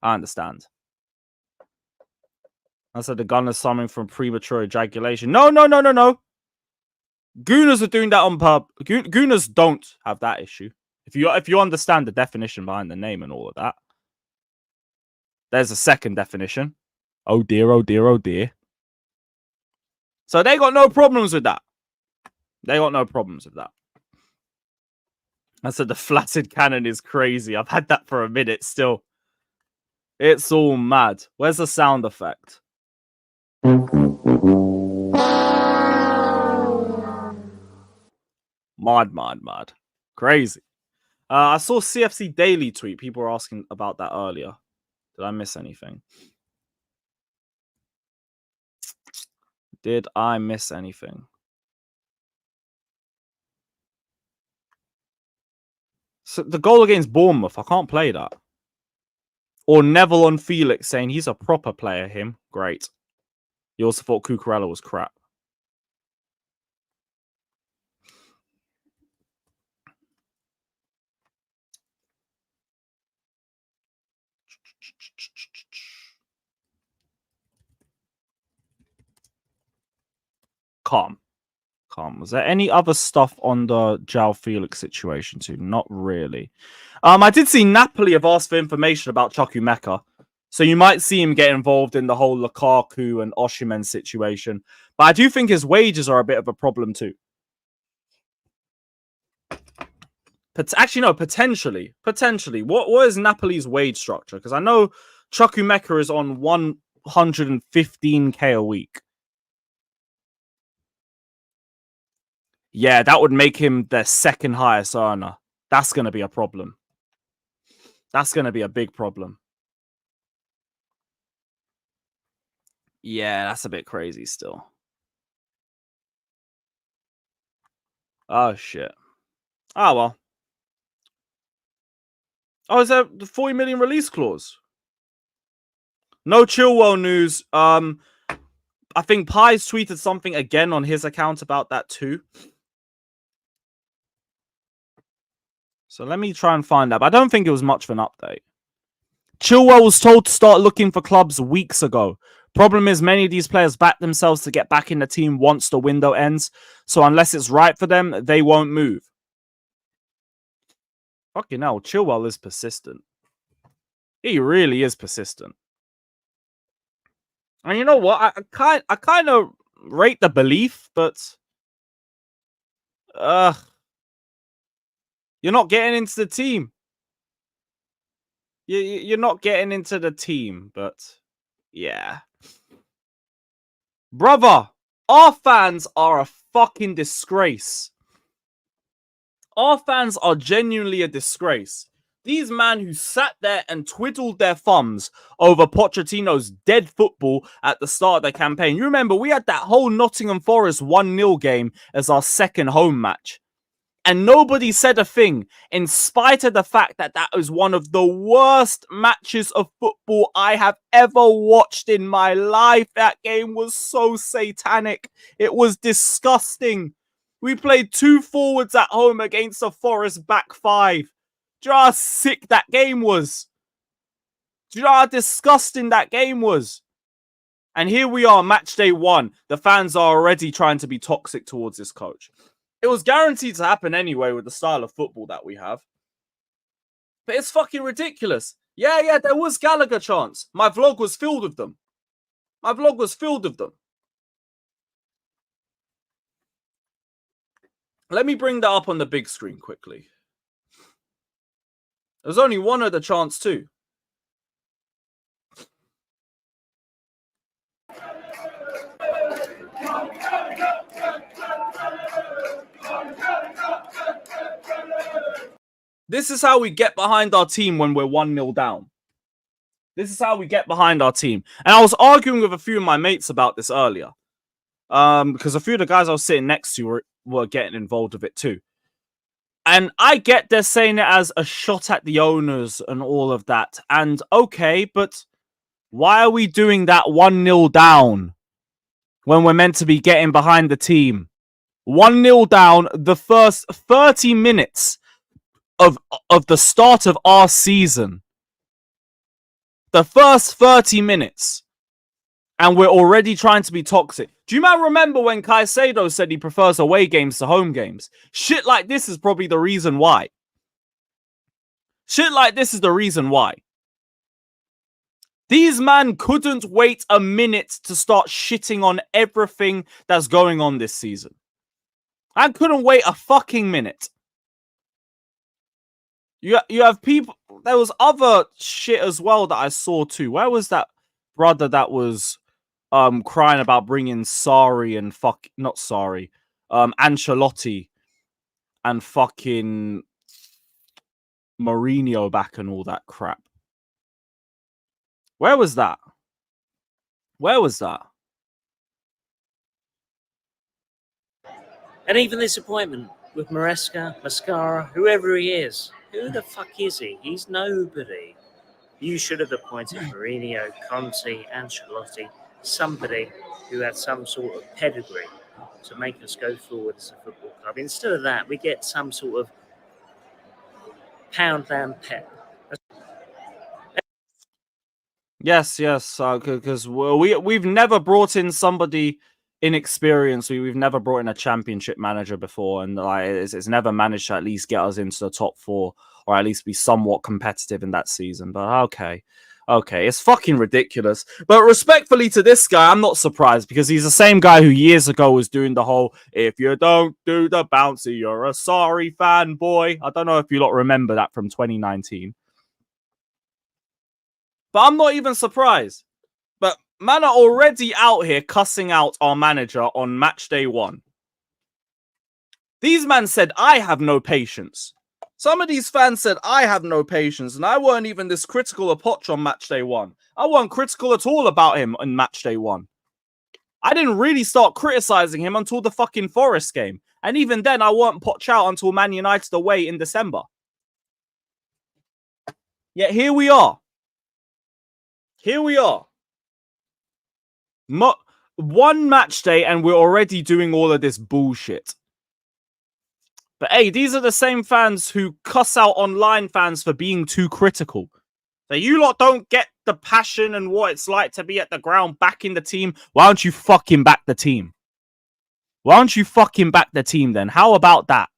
I said the Gunner's summing from premature ejaculation. No. Gooners are doing that on pub. Gooners don't have that issue. If you understand the definition behind the name and all of that. There's a second definition. Oh dear, oh dear, oh dear. So they got no problems with that. They got no problems with that. I said the flaccid cannon is crazy. I've had that for a minute still. It's all mad. Where's the sound effect? Mad. Crazy. I saw CFC Daily tweet. People were asking about that earlier. Did I miss anything? Did I miss anything? So the goal against Bournemouth, I can't play that. Or Neville on Felix saying he's a proper player, him. Great. You also thought Cucurella was crap. Calm. Was there any other stuff on the Joao Felix situation too? Not really. I did see Napoli have asked for information about Chukwuemeka. So you might see him get involved in the whole Lukaku and Osimhen situation. But I do think his wages are a bit of a problem too. Actually, no, potentially. What is Napoli's wage structure? Because I know Chukwuemeka is on 115k a week. Yeah, that would make him their second highest earner. That's going to be a problem. That's going to be a big problem. Yeah, that's a bit crazy still. Oh, shit. Oh, well. Oh, is there the 40 million release clause? No Chilwell news. I think Pies tweeted something again on his account about that too. So let me try and find out. But I don't think it was much of an update. Chilwell was told to start looking for clubs weeks ago. Problem is, many of these players back themselves to get back in the team once the window ends. So unless it's right for them, they won't move. Fucking hell, Chilwell is persistent. He really is persistent. And you know what? I kind of rate the belief, but you're not getting into the team. You're not getting into the team, but yeah. Brother, our fans are a fucking disgrace. Our fans are genuinely a disgrace. These men who sat there and twiddled their thumbs over Pochettino's dead football at the start of the campaign. You remember, we had that whole Nottingham Forest 1-0 game as our second home match. And nobody said a thing, in spite of the fact that that was one of the worst matches of football I have ever watched in my life. That game was so satanic. It was disgusting. We played 2 forwards at home against a Forest back 5. Do you know how sick that game was? Do you know how disgusting that game was? And here we are, match day 1. The fans are already trying to be toxic towards this coach. It was guaranteed to happen anyway with the style of football that we have. But it's fucking ridiculous. Yeah, there was Gallagher chants. My vlog was filled with them. Let me bring that up on the big screen quickly. There's only one other chance too. This is how we get behind our team when we're 1-0 down. This is how we get behind our team. And I was arguing with a few of my mates about this earlier. Because a few of the guys I was sitting next to were getting involved with it too. And I get they're saying it as a shot at the owners and all of that. And okay, but why are we doing that 1-0 down when we're meant to be getting behind the team? 1-0 down, the first 30 minutes of the start of our season. The first 30 minutes. And we're already trying to be toxic. Do you might remember when Caicedo said he prefers away games to home games? Shit like this is probably the reason why. Shit like this is the reason why. These men couldn't wait a minute to start shitting on everything that's going on this season. I couldn't wait a fucking minute. You have people... There was other shit as well that I saw too. Where was that brother that was... crying about bringing Sarri and Ancelotti and fucking Mourinho back and all that crap. Where was that? Where was that? And even this appointment with Maresca, Mascara, whoever he is. Who the fuck is he? He's nobody. You should have appointed Mourinho, Conte, Ancelotti, somebody who had some sort of pedigree to make us go forward as a football club. Instead of that, we get some sort of Poundland Pep. Yes, because we've never brought in somebody inexperienced. We've never brought in a championship manager before, and like it's never managed to at least get us into the top 4 or at least be somewhat competitive in that season. But okay, it's fucking ridiculous. But respectfully to this guy, I'm not surprised because he's the same guy who years ago was doing the whole "if you don't do the bouncy, you're a sorry fanboy." I don't know if you lot remember that from 2019. But I'm not even surprised. But man are already out here cussing out our manager on match day 1. These men said, I have no patience. Some of these fans said, I have no patience. And I weren't even this critical of Poch on match day 1. I weren't critical at all about him on match day 1. I didn't really start criticizing him until the fucking Forest game. And even then, I weren't Poch out until Man United away in December. Yet here we are. Here we are. One match day and we're already doing all of this bullshit. But hey, these are the same fans who cuss out online fans for being too critical. So you lot don't get the passion and what it's like to be at the ground backing the team. Why don't you fucking back the team? Why don't you fucking back the team then? How about that?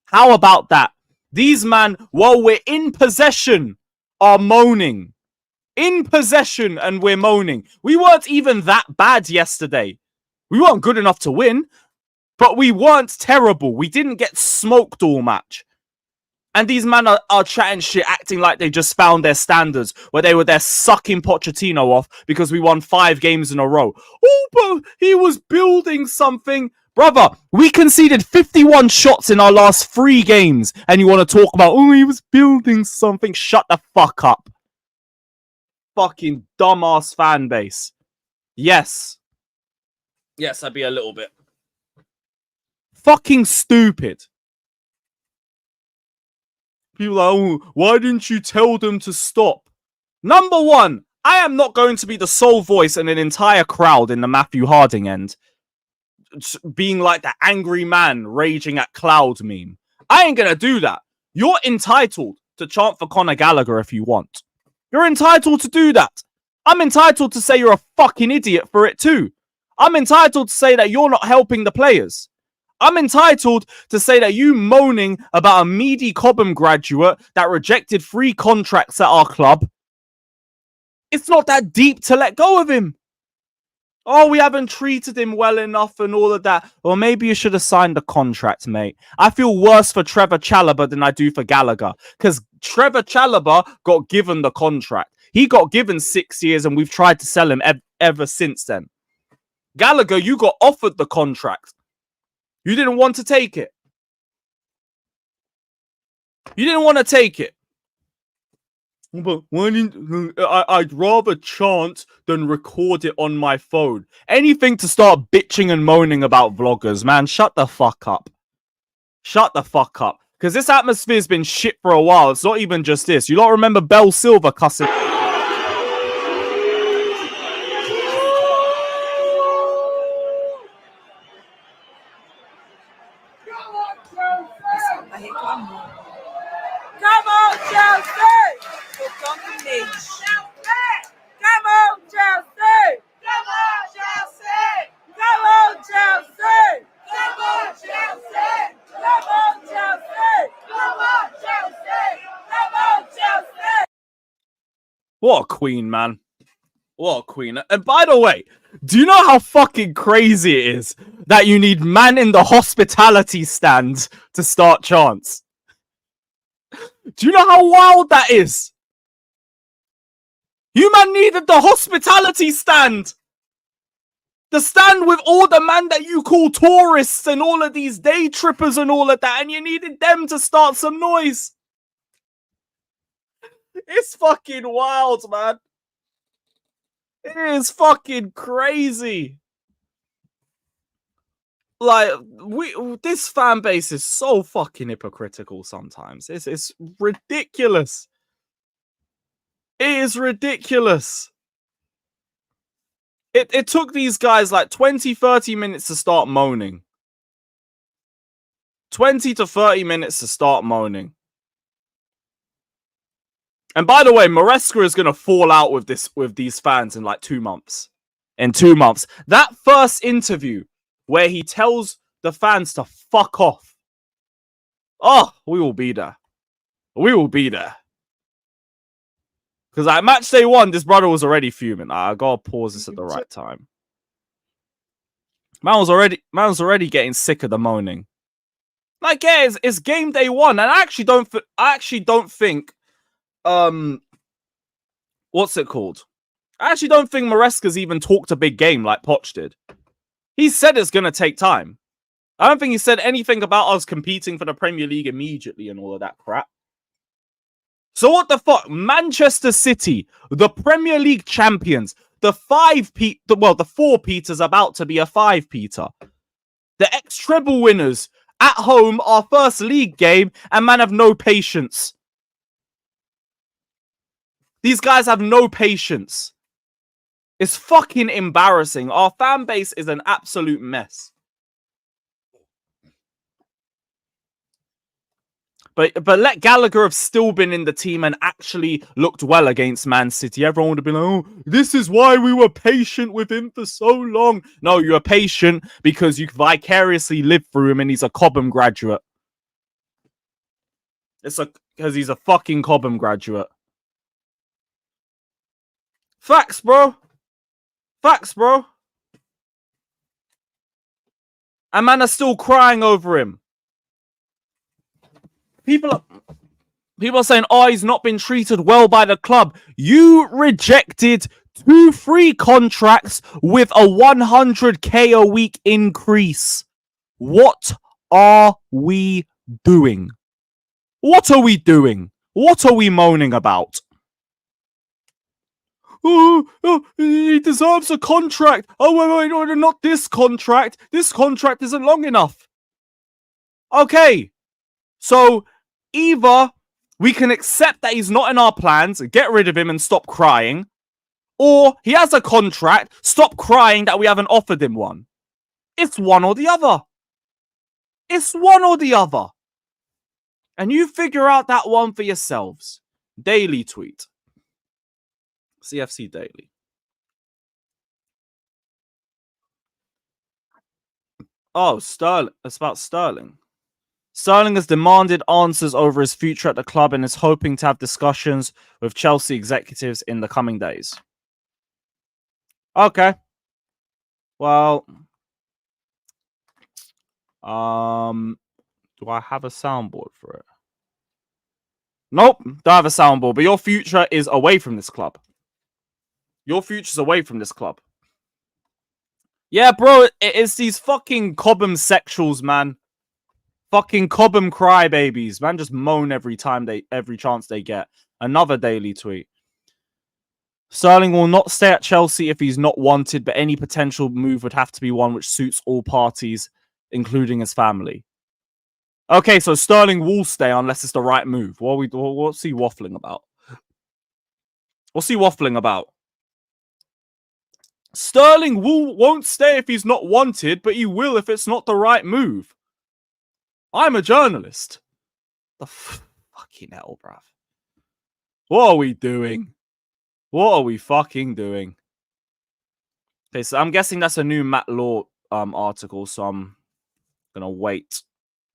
How about that? These man, while we're in possession, are moaning. In possession and we're moaning. We weren't even that bad yesterday. We weren't good enough to win, but we weren't terrible. We didn't get smoked all match. And these men are chatting shit, acting like they just found their standards, where they were there sucking Pochettino off because we won 5 games in a row. Oh, but he was building something. Brother, we conceded 51 shots in our last 3 games, and you want to talk about, oh, he was building something. Shut the fuck up. Fucking dumbass fan base. Yes. Yes, I'd be a little bit. Fucking stupid. People are, oh, why didn't you tell them to stop? Number one, I am not going to be the sole voice in an entire crowd in the Matthew Harding end, being like the angry man raging at cloud meme. I ain't gonna do that. You're entitled to chant for Conor Gallagher if you want. You're entitled to do that. I'm entitled to say you're a fucking idiot for it too. I'm entitled to say that you're not helping the players. I'm entitled to say that you moaning about a meaty Cobham graduate that rejected 3 contracts at our club. It's not that deep to let go of him. Oh, we haven't treated him well enough and all of that. Well, maybe you should have signed the contract, mate. I feel worse for Trevor Chalobah than I do for Gallagher. Because Trevor Chalobah got given the contract. He got given 6 years and we've tried to sell him ever since then. Gallagher, you got offered the contract. You didn't want to take it. You didn't want to take it. But I'd rather chant than record it on my phone. Anything to start bitching and moaning about vloggers, man. Shut the fuck up. Shut the fuck up. Because this atmosphere's been shit for a while. It's not even just this. You lot remember Bell Silver cussing? Come on, Chelsea! Come on, Chelsea! Come on, Chelsea! Come on, Chelsea! Come on, Chelsea! Come on, Chelsea! Come on, Chelsea! Come on, Chelsea! Come on, Chelsea! What a queen, man. What a queen. And by the way, do you know how fucking crazy it is that you need man in the hospitality stand to start chants? Do you know how wild that is? You man needed the hospitality stand. The stand with all the man that you call tourists and all of these day trippers and all of that, and you needed them to start some noise. It's fucking wild, man. It is fucking crazy. Like, this fan base is so fucking hypocritical sometimes. It's ridiculous. It is ridiculous. It took these guys like 20, 30 minutes to start moaning. 20 to 30 minutes to start moaning. And by the way, Maresca is going to fall out with these fans in like 2 months. In 2 months. That first interview where he tells the fans to fuck off. Oh, we will be there. We will be there. Because at match day 1, this brother was already fuming. I gotta pause this at the right time. Man was already getting sick of the moaning. Like, yeah, it's game day 1, and I actually don't think what's it called? I actually don't think Maresca's even talked a big game like Poch did. He said it's gonna take time. I don't think he said anything about us competing for the Premier League immediately and all of that crap. So what the fuck? Manchester City, the Premier League champions, the 4 Peters about to be a 5 Peter. The ex-treble winners at home, our first league game, and man have no patience. These guys have no patience. It's fucking embarrassing. Our fan base is an absolute mess. But let Gallagher have still been in the team and actually looked well against Man City. Everyone would have been like, oh, this is why we were patient with him for so long. No, you were patient because you vicariously lived through him and he's a Cobham graduate. Because he's a fucking Cobham graduate. Facts, bro. Facts, bro. And man are still crying over him. People are saying, oh, he's not been treated well by the club. You rejected 2 free contracts with a 100k a week increase. What are we doing? What are we doing? What are we moaning about? Oh, he deserves a contract. Oh, wait, no, not this contract. This contract isn't long enough. Okay. So, either we can accept that he's not in our plans, get rid of him and stop crying, or he has a contract, stop crying that we haven't offered him one. It's one or the other. It's one or the other. And you figure out that one for yourselves. Daily tweet. CFC Daily. Oh, Sterling. It's about Sterling. Sterling has demanded answers over his future at the club and is hoping to have discussions with Chelsea executives in the coming days. Okay. Well, do I have a soundboard for it? Nope, don't have a soundboard, but your future is away from this club. Your future's away from this club. Yeah, bro, it's these fucking Cobham sexuals, man. Fucking Cobham crybabies, man, just moan every chance they get. Another daily tweet. Sterling will not stay at Chelsea if he's not wanted, but any potential move would have to be one which suits all parties, including his family. Okay, so Sterling will stay unless it's the right move. What's he waffling about? What's he waffling about? Sterling won't stay if he's not wanted, but he will if it's not the right move. I'm a journalist. The fucking hell, bruv. What are we doing? What are we fucking doing? Okay, so I'm guessing that's a new Matt Law article, so I'm gonna wait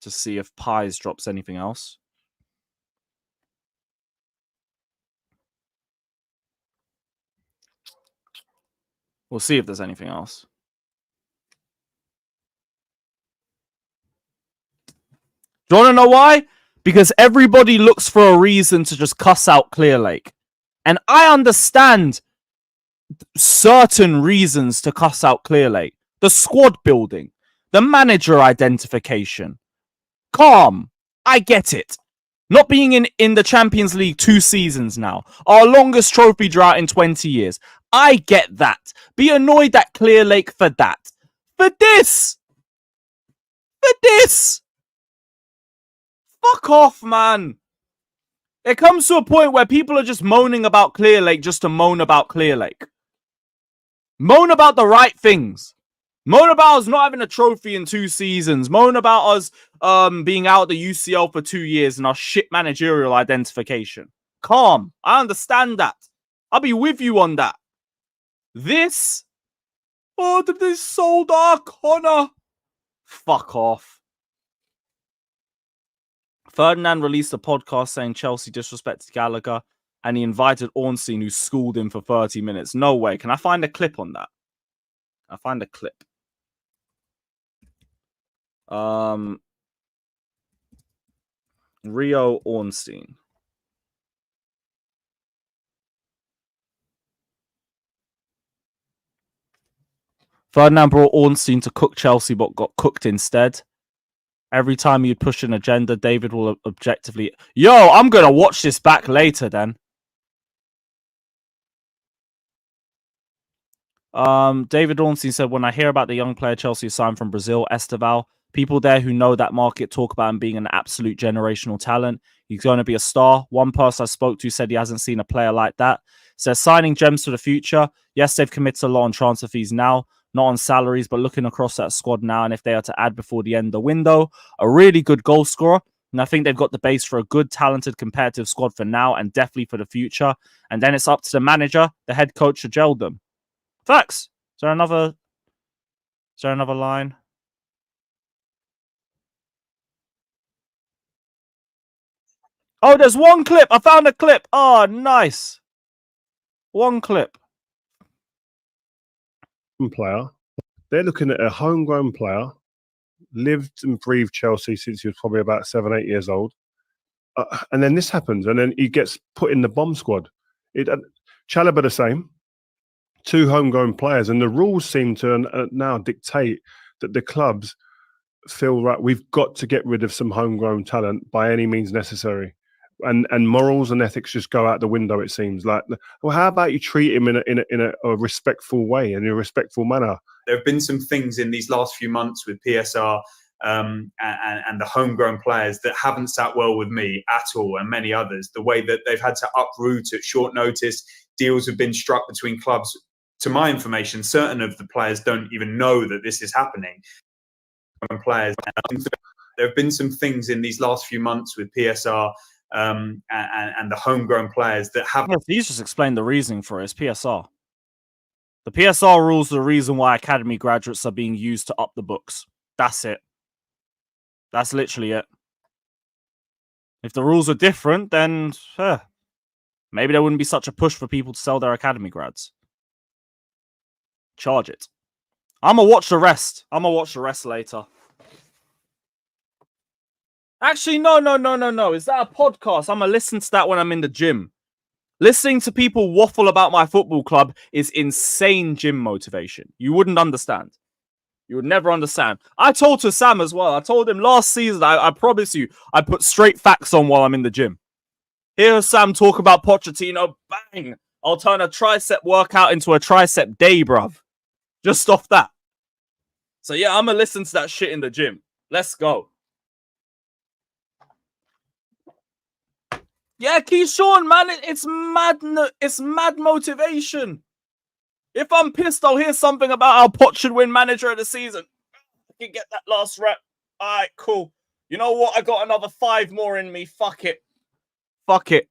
to see if Pies drops anything else. We'll see if there's anything else. Do you want to know why? Because everybody looks for a reason to just cuss out Clearlake. And I understand certain reasons to cuss out Clearlake. The squad building. The manager identification. Calm. I get it. Not being in the Champions League 2 seasons now. Our longest trophy drought in 20 years. I get that. Be annoyed at Clearlake for that. For this! For this! Fuck off, man. It comes to a point where people are just moaning about Clearlake just to moan about Clearlake. Moan about the right things. Moan about us not having a trophy in 2 seasons. Moan about us being out of the UCL for 2 years and our shit managerial identification. Calm. I understand that. I'll be with you on that. This? Oh, they sold our Connor. Fuck off. Ferdinand released a podcast saying Chelsea disrespected Gallagher and he invited Ornstein, who schooled him for 30 minutes. No way. Can I find a clip on that? I find a clip. Rio Ornstein. Ferdinand brought Ornstein to cook Chelsea but got cooked instead. Every time you'd push an agenda, David will objectively... Yo, I'm going to watch this back later then. David Ornstein said, when I hear about the young player Chelsea signed from Brazil, Esteval, people there who know that market talk about him being an absolute generational talent. He's going to be a star. One person I spoke to said he hasn't seen a player like that. Says signing gems for the future. Yes, they've committed a lot on transfer fees now. Not on salaries, but looking across that squad now, and if they are to add before the end of the window, a really good goal scorer. And I think they've got the base for a good, talented, competitive squad for now and definitely for the future. And then it's up to the manager, the head coach, to gel them. Facts. Is there another line? Oh, there's one clip. I found a clip. Oh, nice. One clip. Player. They're looking at a homegrown player, lived and breathed Chelsea since he was probably about 7, 8 years old. And then this happens, and then he gets put in the bomb squad. Chalobah the same. 2 homegrown players, and the rules seem to now dictate that the clubs feel, right, we've got to get rid of some homegrown talent by any means necessary. And morals and ethics just go out the window, it seems. Like, well, how about you treat him in a respectful way, in a respectful manner? There have been some things in these last few months with PSR and the homegrown players that haven't sat well with me at all, and many others. The way that they've had to uproot at short notice, deals have been struck between clubs. To my information, certain of the players don't even know that this is happening. Players, there have been some things in these last few months with PSR and the homegrown players that have... Yes, he's just explained the reasoning for it. It's PSR. The PSR rules are the reason why academy graduates are being used to up the books. That's it. That's literally it. If the rules are different, then maybe there wouldn't be such a push for people to sell their academy grads. Charge it. I'm going to watch the rest. I'm going to watch the rest later. Actually, no. Is that a podcast? I'm going to listen to that when I'm in the gym. Listening to people waffle about my football club is insane gym motivation. You wouldn't understand. You would never understand. I told to Sam as well. I told him last season, I promise you, I put straight facts on while I'm in the gym. Hear Sam talk about Pochettino, bang! I'll turn a tricep workout into a tricep day, bruv. Just off that. So yeah, I'm gonna listen to that shit in the gym. Let's go. Yeah, Keyshawn, man, it's mad. It's mad motivation. If I'm pissed, I'll hear something about how Poch should win manager of the season. I can get that last rep. All right, cool. You know what? I got another 5 more in me. Fuck it. Fuck it.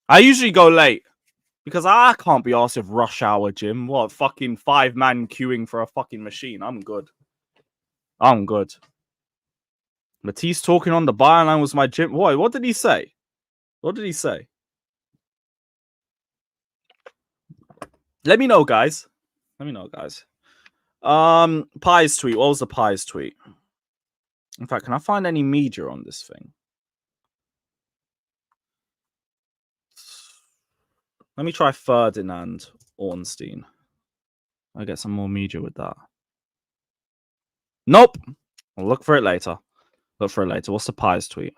I usually go late because I can't be asked if rush hour gym. What, fucking 5-man queuing for a fucking machine? I'm good. I'm good. Matisse talking on the byline was my gym. What did he say? What did he say? Let me know, guys. Let me know, guys. Pies tweet. What was the Pies tweet? In fact, can I find any media on this thing? Let me try Ferdinand Ornstein. I get some more media with that. Nope. I'll look for it later. Look for it later. What's the Pies tweet?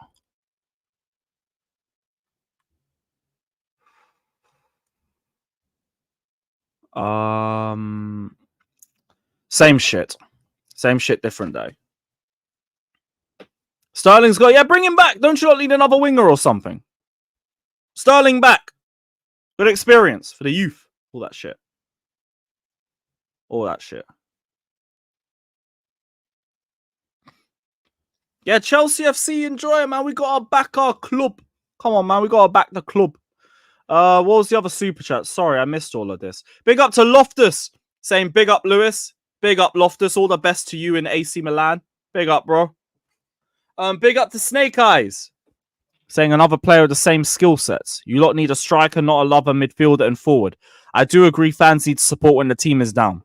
Same shit. Same shit, different day. Sterling's got, yeah, bring him back. Don't you not need another winger or something? Sterling back. Good experience for the youth. All that shit. All that shit. Yeah, Chelsea FC, enjoy it, man. We got to back our club. Come on, man. We got to back the club. What was the other super chat? Sorry, I missed all of this. Big up to Loftus. Saying big up, Lewis. Big up, Loftus. All the best to you in AC Milan. Big up, bro. Big up to Snake Eyes. Saying another player with the same skill sets. You lot need a striker, not a lover, midfielder, and forward. I do agree fans need support when the team is down.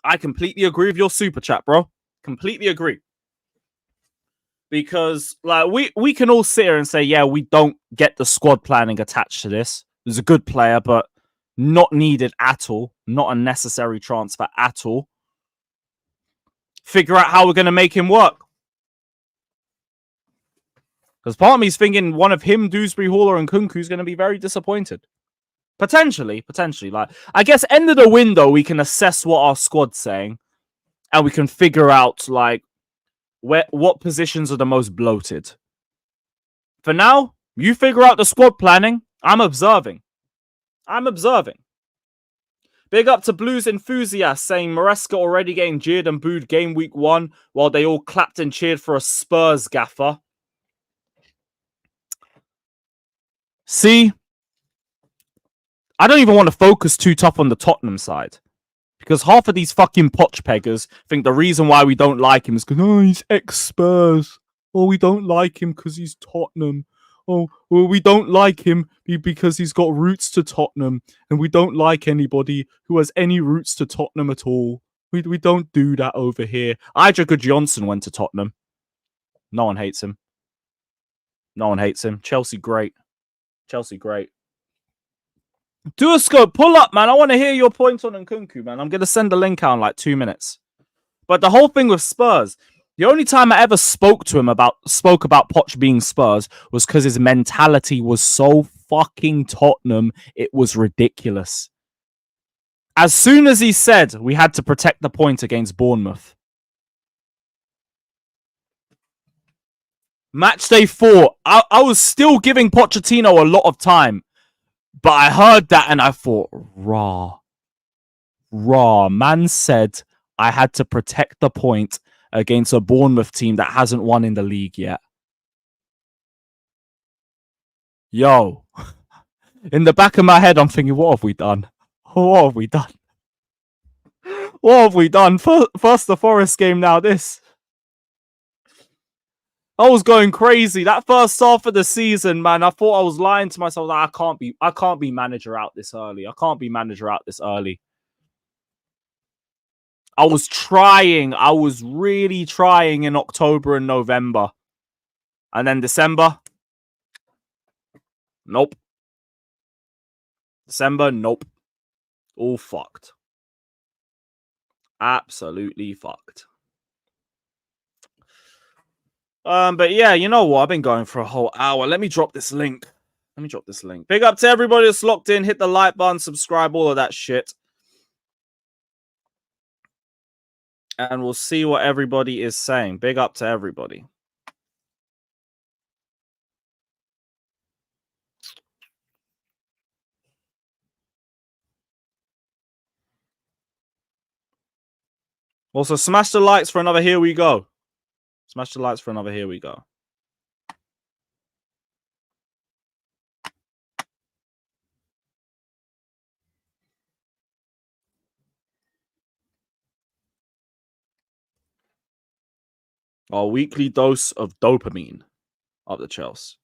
I completely agree with your super chat, bro. Completely agree. Because like we can all sit here and say, yeah, we don't get the squad planning attached to this. There's a good player, but not needed at all. Not a necessary transfer at all. Figure out how we're going to make him work. Because part of me is thinking one of him, Dewsbury Hall, or nkunku is going to be very disappointed. Potentially. Like, I guess end of the window, we can assess what our squad's saying. And we can figure out, like, what positions are the most bloated. For now, you figure out the squad planning. I'm observing. Big up to Blues enthusiasts saying Maresca already getting jeered and booed game week 1 while they all clapped and cheered for a Spurs gaffer. See, I don't even want to focus too tough on the Tottenham side. Because half of these fucking potch peggers think the reason why we don't like him is because, oh, he's ex-Spurs. Or we don't like him because he's Tottenham. Oh, well, we don't like him because he's got roots to Tottenham. And we don't like anybody who has any roots to Tottenham at all. We don't do that over here. Idrika Johnson went to Tottenham. No one hates him. Chelsea, great. Do a scope. Pull up, man. I want to hear your points on Nkunku, man. I'm going to send the link out in like 2 minutes. But the whole thing with Spurs, the only time I ever spoke about Poch being Spurs was because his mentality was so fucking Tottenham. It was ridiculous. As soon as he said we had to protect the point against Bournemouth. Match day 4, I was still giving Pochettino a lot of time. But I heard that and I thought, raw. Man said I had to protect the point against a Bournemouth team that hasn't won in the league yet. Yo. In the back of my head, I'm thinking, what have we done? First the Forest game, now this. I was going crazy. That first half of the season, man, I thought I was lying to myself. Like, I can't be manager out this early. I was trying. I was really trying in October and November. And then December. Nope. All fucked. Absolutely fucked. But yeah, you know what? I've been going for a whole hour. Let me drop this link. Big up to everybody that's locked in. Hit the like button, subscribe, all of that shit. And we'll see what everybody is saying. Big up to everybody. Also, smash the likes for another Here We Go. Smash the likes for another Here We Go. Our weekly dose of dopamine up the Chelsea.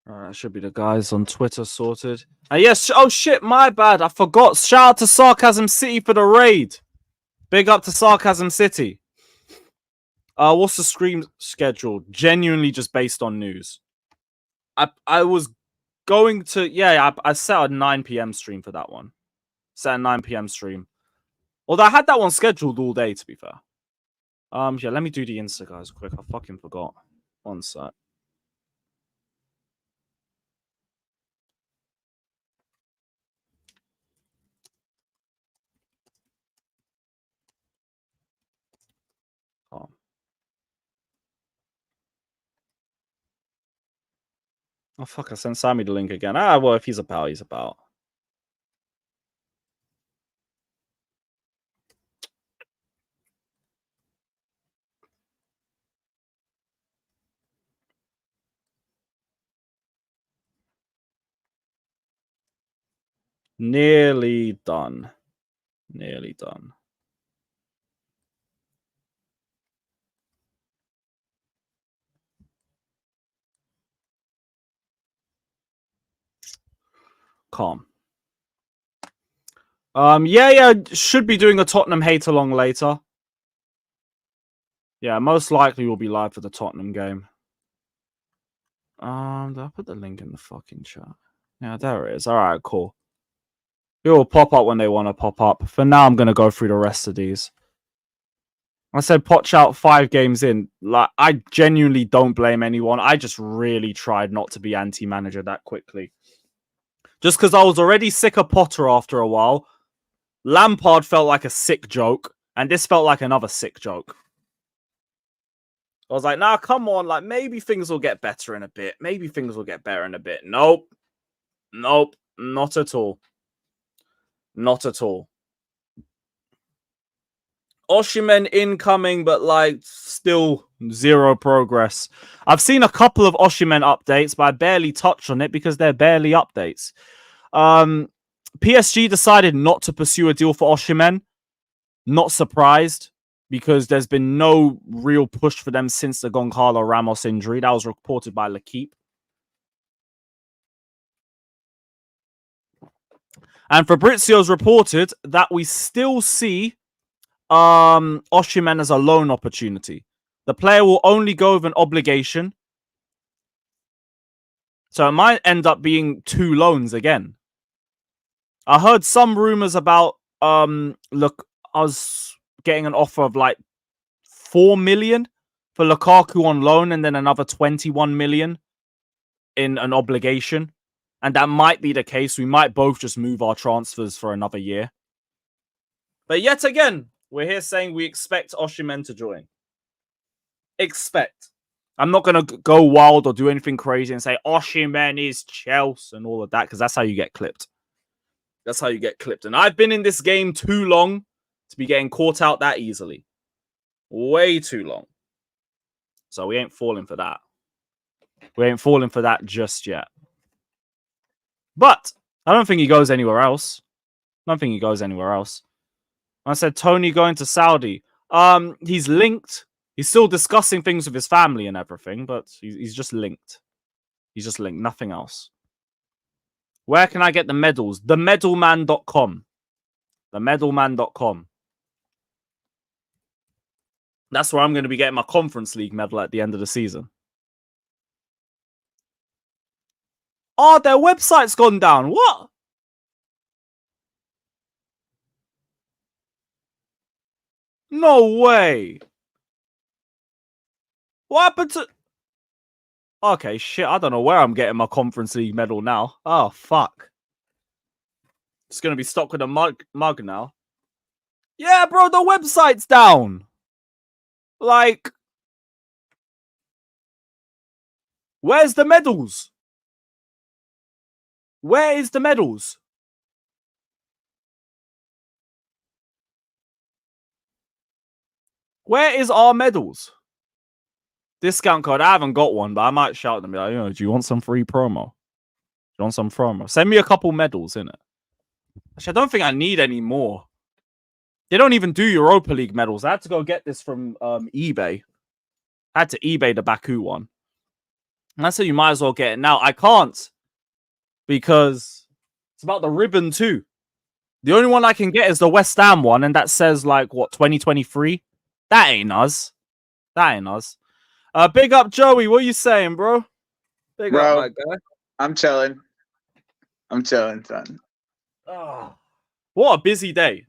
Alright, should be the guys on Twitter sorted. Yes, oh shit, my bad. I forgot. Shout out to Sarcasm City for the raid. Big up to Sarcasm City. What's the stream schedule? Genuinely just based on news. I was going to... Yeah, I set a 9 p.m. stream for that one. Set a 9 p.m. stream. Although I had that one scheduled all day, to be fair. Yeah, let me do the Insta, guys, quick. I fucking forgot. One sec. Oh, fuck, I sent Sammy the link again. Well, if he's about, he's about. Nearly done. Nearly done. Calm. Yeah, should be doing a Tottenham hate along later. Yeah, most likely we'll be live for the Tottenham game. Did I put the link in the fucking chat? Yeah, there it is. All right, cool. It will pop up when they want to pop up. For now, I'm going to go through the rest of these. I said Poch out 5 games in. Like, I genuinely don't blame anyone. I just really tried not to be anti-manager that quickly. Just because I was already sick of Potter after a while. Lampard felt like a sick joke. And this felt like another sick joke. I was like, nah, come on. Like, maybe things will get better in a bit. Maybe things will get better in a bit. Nope. Nope. Not at all. Not at all. Osimhen incoming, but like still zero progress. I've seen a couple of Osimhen updates, but I barely touched on it because they're barely updates. PSG decided not to pursue a deal for Osimhen. Not surprised, because there's been no real push for them since the Goncalo Ramos injury. That was reported by L'Equipe. And Fabrizio's reported that we still see Osimhen as a loan opportunity. The player will only go with an obligation. So it might end up being 2 loans again. I heard some rumors about us getting an offer of like 4 million for Lukaku on loan and then another 21 million in an obligation. And that might be the case. We might both just move our transfers for another year. But yet again, we're here saying we expect Osimhen to join. Expect. I'm not going to go wild or do anything crazy and say Osimhen is Chelsea and all of that, because that's how you get clipped. That's how you get clipped. And I've been in this game too long to be getting caught out that easily. Way too long. So we ain't falling for that. We ain't falling for that just yet. But I don't think he goes anywhere else. I don't think he goes anywhere else. I said Tony going to Saudi. He's linked. He's still discussing things with his family and everything, but he's just linked. He's just linked. Nothing else. Where can I get the medals? Themedalman.com. themedalman.com. That's where I'm going to be getting my Conference League medal at the end of the season. Oh, their website's gone down. What? No way. What happened to... Okay, shit. I don't know where I'm getting my Conference League medal now. Oh, fuck. It's going to be stuck with a mug now. Yeah, bro, the website's down. Like, where's the medals? Where is the medals? Where is our medals? Discount code. I haven't got one, but I might shout them. Like, do you want some free promo? Do you want some promo? Send me a couple medals, innit? Actually, I don't think I need any more. They don't even do Europa League medals. I had to go get this from eBay. I had to eBay the Baku one. And I said you might as well get it now. I can't. Because it's about the ribbon too. The only one I can get is the West Ham one. And that says like, what, 2023? That ain't us. That ain't us. Big up, Joey. What are you saying, bro? Big up, my guy. I'm chilling. I'm chilling, son. Oh, what a busy day.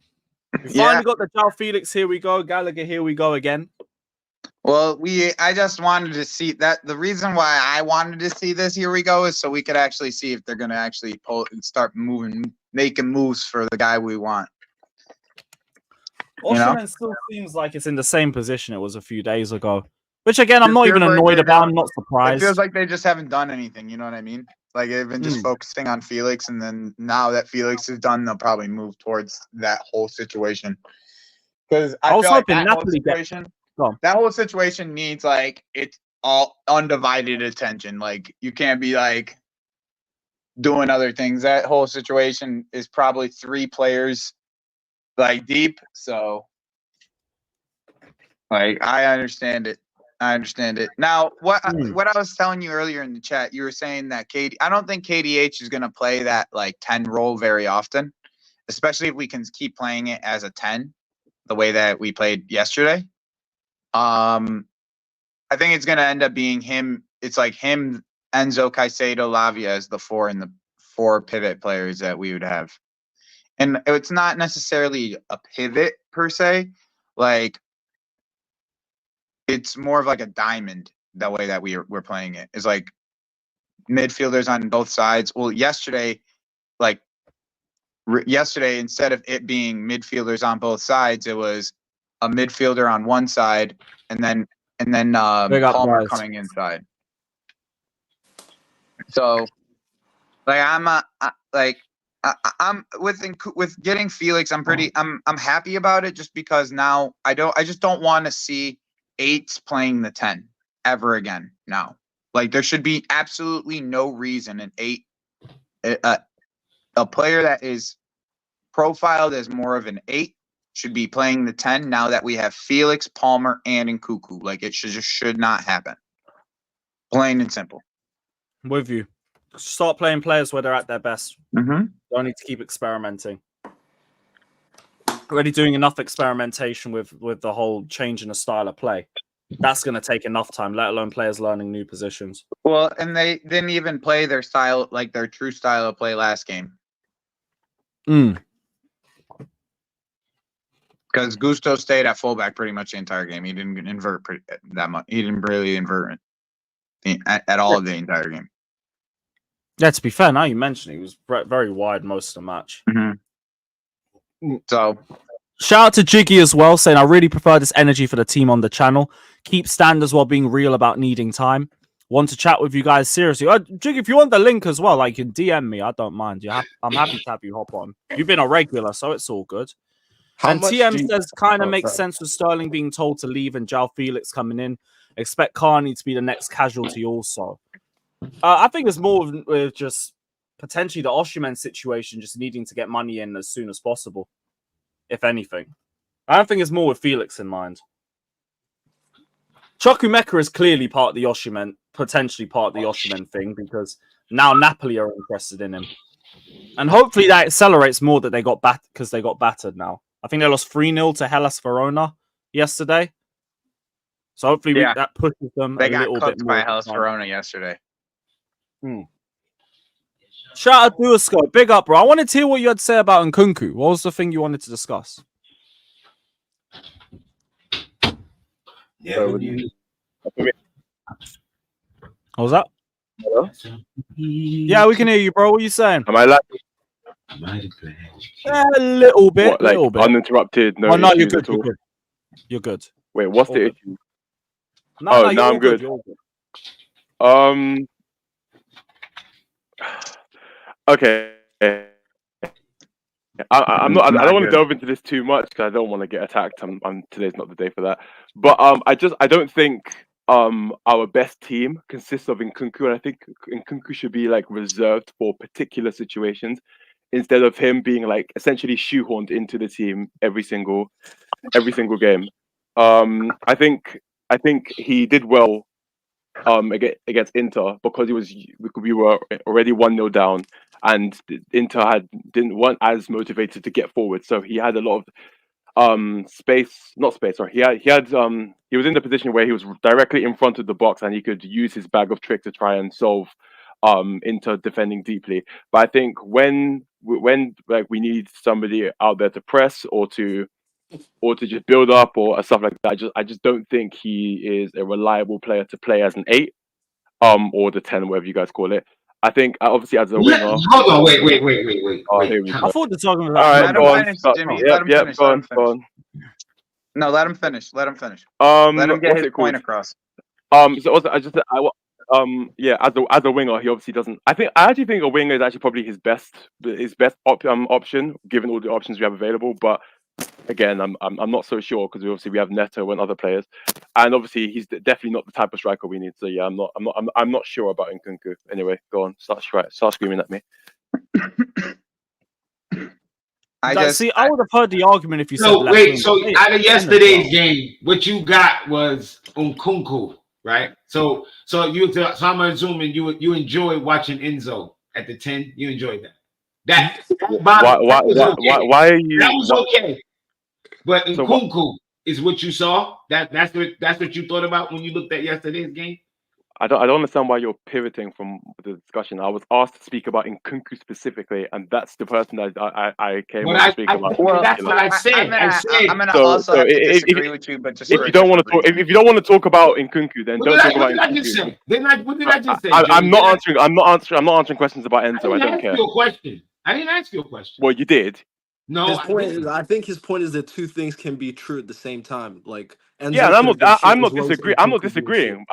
We finally got the Joao Felix. Here we go. Gallagher, here we go again. Well, I just wanted to see that. The reason why I wanted to see this, here we go, is so we could actually see if they're going to actually start making moves for the guy we want. Osimhen still seems like it's in the same position it was a few days ago. Which, again, I'm not even annoyed about. I'm not surprised. It feels like they just haven't done anything. You know what I mean? Like, they've been just focusing on Felix, and then now that Felix is done, they'll probably move towards that whole situation. Because I was hoping like that whole situation needs, like, it's all undivided attention. Like, you can't be, like, doing other things. That whole situation is probably 3 players, like, deep. So, like, I understand it. I understand it. Now, what I was telling you earlier in the chat, you were saying that I don't think KDH is going to play that like 10 role very often, especially if we can keep playing it as a 10, the way that we played yesterday. I think it's going to end up being him. It's like him, Enzo, Caicedo, Lavia as the 4 and the 4 pivot players that we would have. And it's not necessarily a pivot per se, like. It's more of like a diamond, the way that we're playing it. It's like midfielders on both sides. Well, yesterday, instead of it being midfielders on both sides, it was a midfielder on one side and then Palmer coming inside. So, like, I'm with getting Felix. I'm happy about it just because now I just don't want to see 8s playing the 10 ever again now. Like, there should be absolutely no reason an 8, a player that is profiled as more of an 8 should be playing the 10 now that we have Felix, Palmer, and Nkunku. Like, it should not happen. Plain and simple. With you. Start playing players where they're at their best. Mm-hmm. Don't need to keep experimenting. Already doing enough experimentation with the whole changing the style of play. That's going to take enough time, let alone players learning new positions. Well, and they didn't even play their style, like their true style of play last game. Because Gusto stayed at fullback pretty much the entire game. He didn't invert that much. He didn't really invert at all of the entire game. Yeah, to be fair, now you mention it, he was very wide most of the match. Mm-hmm. So, shout out to Jiggy as well, saying I really prefer this energy for the team on the channel. Keep standards while being real about needing time. Want to chat with you guys seriously. Jiggy, if you want the link as well, like, you can DM me. I don't mind. I'm happy to have you hop on. You've been a regular, so it's all good. And TM says kind of makes sense with Sterling being told to leave and Joao Felix coming in. Expect Carney to be the next casualty also. I think it's more with just potentially the Osimhen situation, just needing to get money in as soon as possible, if anything. I don't think it's more with Felix in mind. Chukwuemeka is clearly part of the Osimhen, potentially part of the Osimhen thing, because now Napoli are interested in him. And hopefully that accelerates more that they got because they got battered now. I think they lost 3-0 to Hellas Verona yesterday. So hopefully that pushes them They a got little bit cooked more. by Hellas Verona yesterday. Shout out Duosco. Big up, bro. I wanted to hear what you had to say about Nkunku. What was the thing you wanted to discuss? Yeah, What was that? Hello? Yeah, we can hear you, bro. What are you saying? Am I like A little bit. what, like uninterrupted? No, no, you're issues good. at all? You're good. Wait, what's All the good. issue? No, now I'm good. You're good. Okay. I'm not. I don't want to good. delve into this too much because I don't want to get attacked. Today's not the day for that. But I don't think our best team consists of Nkunku, and I think Nkunku should be like reserved for particular situations instead of him being like essentially shoehorned into the team every single game. I think he did well against Inter because we were already 1-0 down, and Inter weren't as motivated to get forward, so he had a lot of he was in the position where he was directly in front of the box and he could use his bag of tricks to try and solve Inter defending deeply. But I think when like we need somebody out there to press or to just build up or stuff like that, I just don't think he is a reliable player to play as an 8 or the 10, whatever you guys call it. I think obviously as a winger. Hold on, wait. Here we go. I thought the talking All about. right, go on. Finish, Start. Jimmy. Yep, Let him finish. go on. No, let him finish. Let him get What's his it point called? across. So also as a winger, he obviously doesn't. I actually think a winger is actually probably his best option given all the options we have available. But again, I'm not so sure because we have Neto and other players, and obviously he's definitely not the type of striker we need. So yeah, I'm not sure about Nkunku. Anyway, go on, start screaming at me. I would have heard the argument if you said. So out of yesterday's game, what you got was Nkunku, right? So I'm assuming you enjoyed watching Enzo at the 10. You enjoyed that. Why are you? That was okay. But Nkunku is what you saw. That's what you thought about when you looked at yesterday's game. I don't understand why you're pivoting from the discussion. I was asked to speak about Nkunku specifically, and that's the person that I came on to speak about. Well, that's what I said. I'm gonna also have to disagree with you, but just if you don't want to talk about Nkunku, then don't talk about Nkunku. What did I just say? I'm not answering questions about Enzo. I don't care. I didn't ask you a question. Well, you did. No, I think his point is that two things can be true at the same time. Like, Enzo I'm not disagreeing.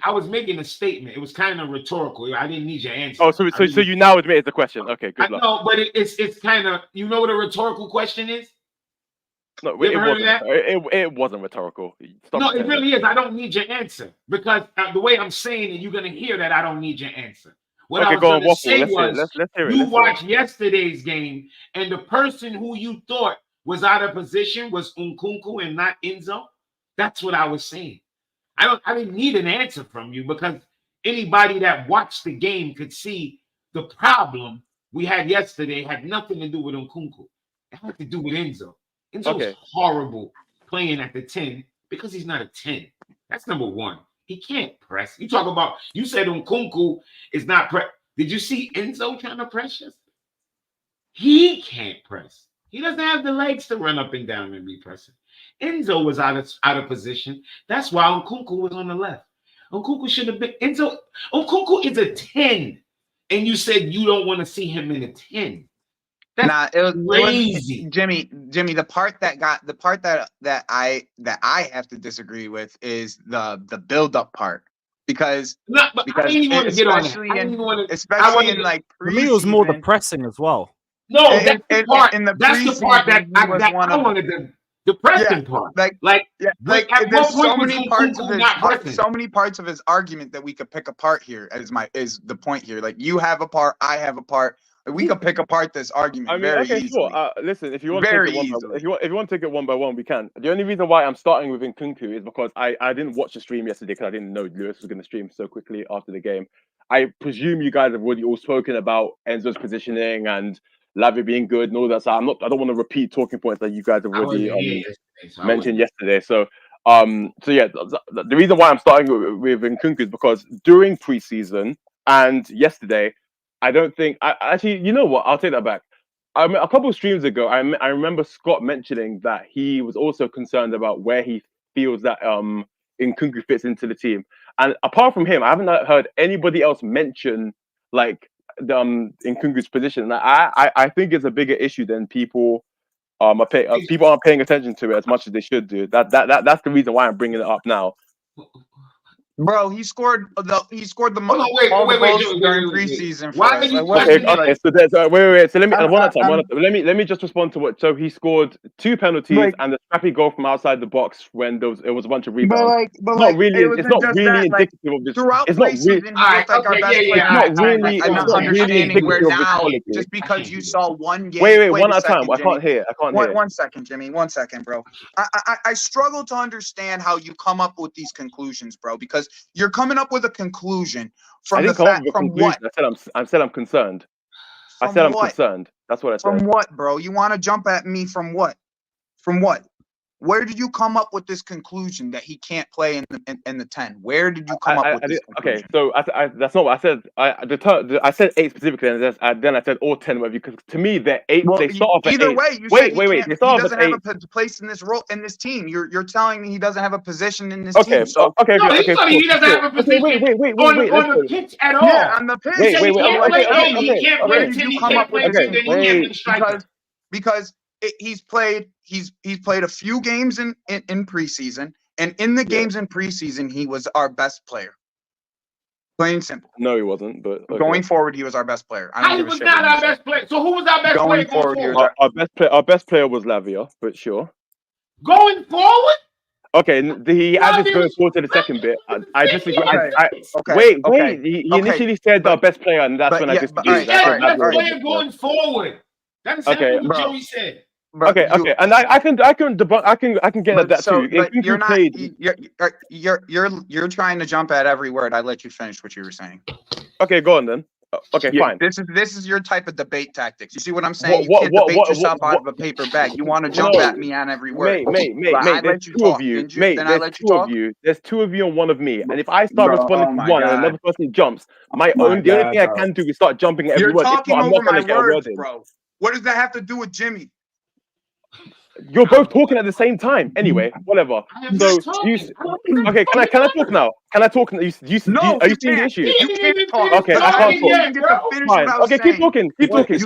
I was making a statement. It was kind of rhetorical. I didn't need your answer. Oh, so you now admit it's a question. Okay, good luck. No, but it's kind of, you know what a rhetorical question is? No, it wasn't rhetorical. No, it really is. I don't need your answer because the way I'm saying it, you're gonna hear that I don't need your answer. What I was going to say was, you watched yesterday's game, and the person who you thought was out of position was Nkunku and not Enzo. That's what I was saying. I didn't need an answer from you because anybody that watched the game could see the problem we had yesterday had nothing to do with Nkunku. It had to do with Enzo. Enzo's horrible playing at the 10 because he's not a 10. That's number one. He can't press. You said Nkunku is not press. Did you see Enzo trying to press us? He can't press. He doesn't have the legs to run up and down and be pressing. Enzo was out of position. That's why Nkunku was on the left. Nkunku should have been Enzo. Nkunku is a 10. And you said you don't want to see him in a 10. That's it was crazy. Jimmy, the part that I have to disagree with is the build-up part. Because I didn't want to get on that. Especially in like for me, it was more the pressing as well. No, that's the part that I wanted the pressing part. There's so many parts of his argument that we could pick apart here. Is the point here? Like, you have a part, I have a part. We could pick apart this argument very easily. Sure. Listen, if you want to take it one by one, we can. The only reason why I'm starting with Nkunku is because I didn't watch the stream yesterday because I didn't know Lewis was going to stream so quickly after the game, I presume you guys have already all spoken about Enzo's positioning and Lavia being good and all that. So I don't want to repeat talking points that you guys have already mentioned yesterday. So yeah, the reason why I'm starting with Nkunku is because during preseason and yesterday, I don't think actually, you know what? I'll take that back. A couple of streams ago, I remember Scott mentioning that he was also concerned about where he feels that Nkunku fits into the team. And apart from him, I haven't heard anybody else mention like the Nkunku's position. I think it's a bigger issue than people people aren't paying attention to it as much as they should do. That's the reason why I'm bringing it up now. Bro, he scored the goals during preseason. Why are you questioning? Okay, so wait. So let me just respond to what. So he scored 2 penalties and a scrappy goal from outside the box when it was a bunch of rebounds. It's not really indicative of this. Throughout it's not preseason, he looked like our best player. I'm not understanding where now, just because you saw one game. Wait, one at a time. I can't hear. 1 second, Jimmy. 1 second, bro. I struggle to understand how you come up with these conclusions, bro, because you're coming up with a conclusion from the fact from what? I said I'm concerned. I said I'm concerned. That's what I said. From what, bro? You want to jump at me from what? From what? Where did you come up with this conclusion that he can't play in the 10? Where did you come up with this conclusion? Okay, so that's not what I said. I said 8 specifically, and then I said all 10. Because to me, they're 8. Well, they start off at 8. Either way, you wait. He doesn't have a place in this role in this team. You're telling me he doesn't have a position in this team. So okay. No, he's telling you he doesn't have a position on the pitch at all. Yeah, on the pitch. He can't play 10. He can't play 10. Then he can't be striker. Because he's played a few games in preseason, and in the games in preseason, he was our best player. Plain and simple. No, he wasn't. But okay. Going forward, he was our best player. He was not our best player. So who was our best player going forward? Our best player was Lavia, but sure. Going forward? Okay, he added going forward to the second bit. I disagree. Wait. He initially said our best player, and that's when I disagreed. He said best player going forward. That's exactly what Joey said. Okay, and I can get at that too. You're trying to jump at every word. I let you finish what you were saying. Okay, go on then. Okay, fine. This is your type of debate tactics. You see what I'm saying? You can't debate yourself out of a paper bag. You want to jump at me on every word. Mate, there's 2 of you. There's 2 of you and 1 of me. And if I start responding to one and another person jumps, the only thing I can do is start jumping at every word. You're talking over my words, bro. What does that have to do with Jimmy? You're both talking at the same time. Anyway, whatever. So okay, can I talk now? Can I talk? Are you seeing the issue? You can't talk. Okay, I can't talk. Fine. Okay, keep talking. Keep talking.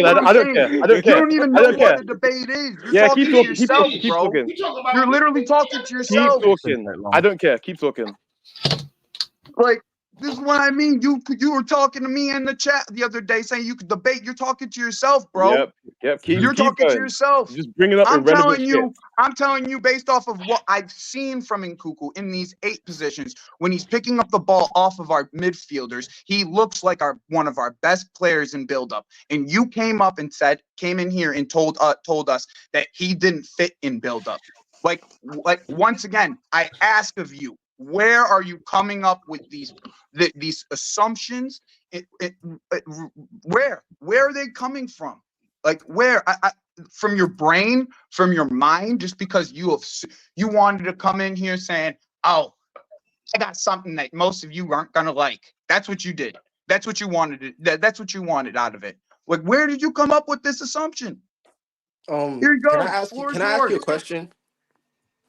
I don't care. You don't even know what the debate is. You're talking to yourself, bro. You're literally talking to yourself. Keep talking. I don't care. Keep talking. Like, this is what I mean. You were talking to me in the chat the other day saying you could debate. You're talking to yourself, bro. Yep. You're talking to yourself. Just bring it up. I'm telling you based off of what I've seen from Nkunku in these 8 positions, when he's picking up the ball off of our midfielders, he looks like one of our best players in build-up. And you came in here and told us that he didn't fit in build-up. Like once again, I ask of you, where are you coming up with these assumptions? Where are they coming from? Like where? From your brain, from your mind? Just because you wanted to come in here saying, "Oh, I got something that most of you aren't gonna like." That's what you did. That's what you wanted. That's what you wanted out of it. Like, where did you come up with this assumption? Here you go. Can I ask you a question?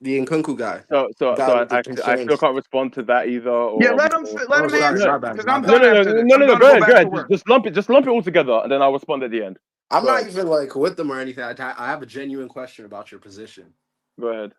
The Nkunku guy. So I still can't respond to that either. Let him answer. No. Go ahead. Just lump it all together, and then I'll respond at the end. I'm not even like with them or anything. I have a genuine question about your position. Go ahead.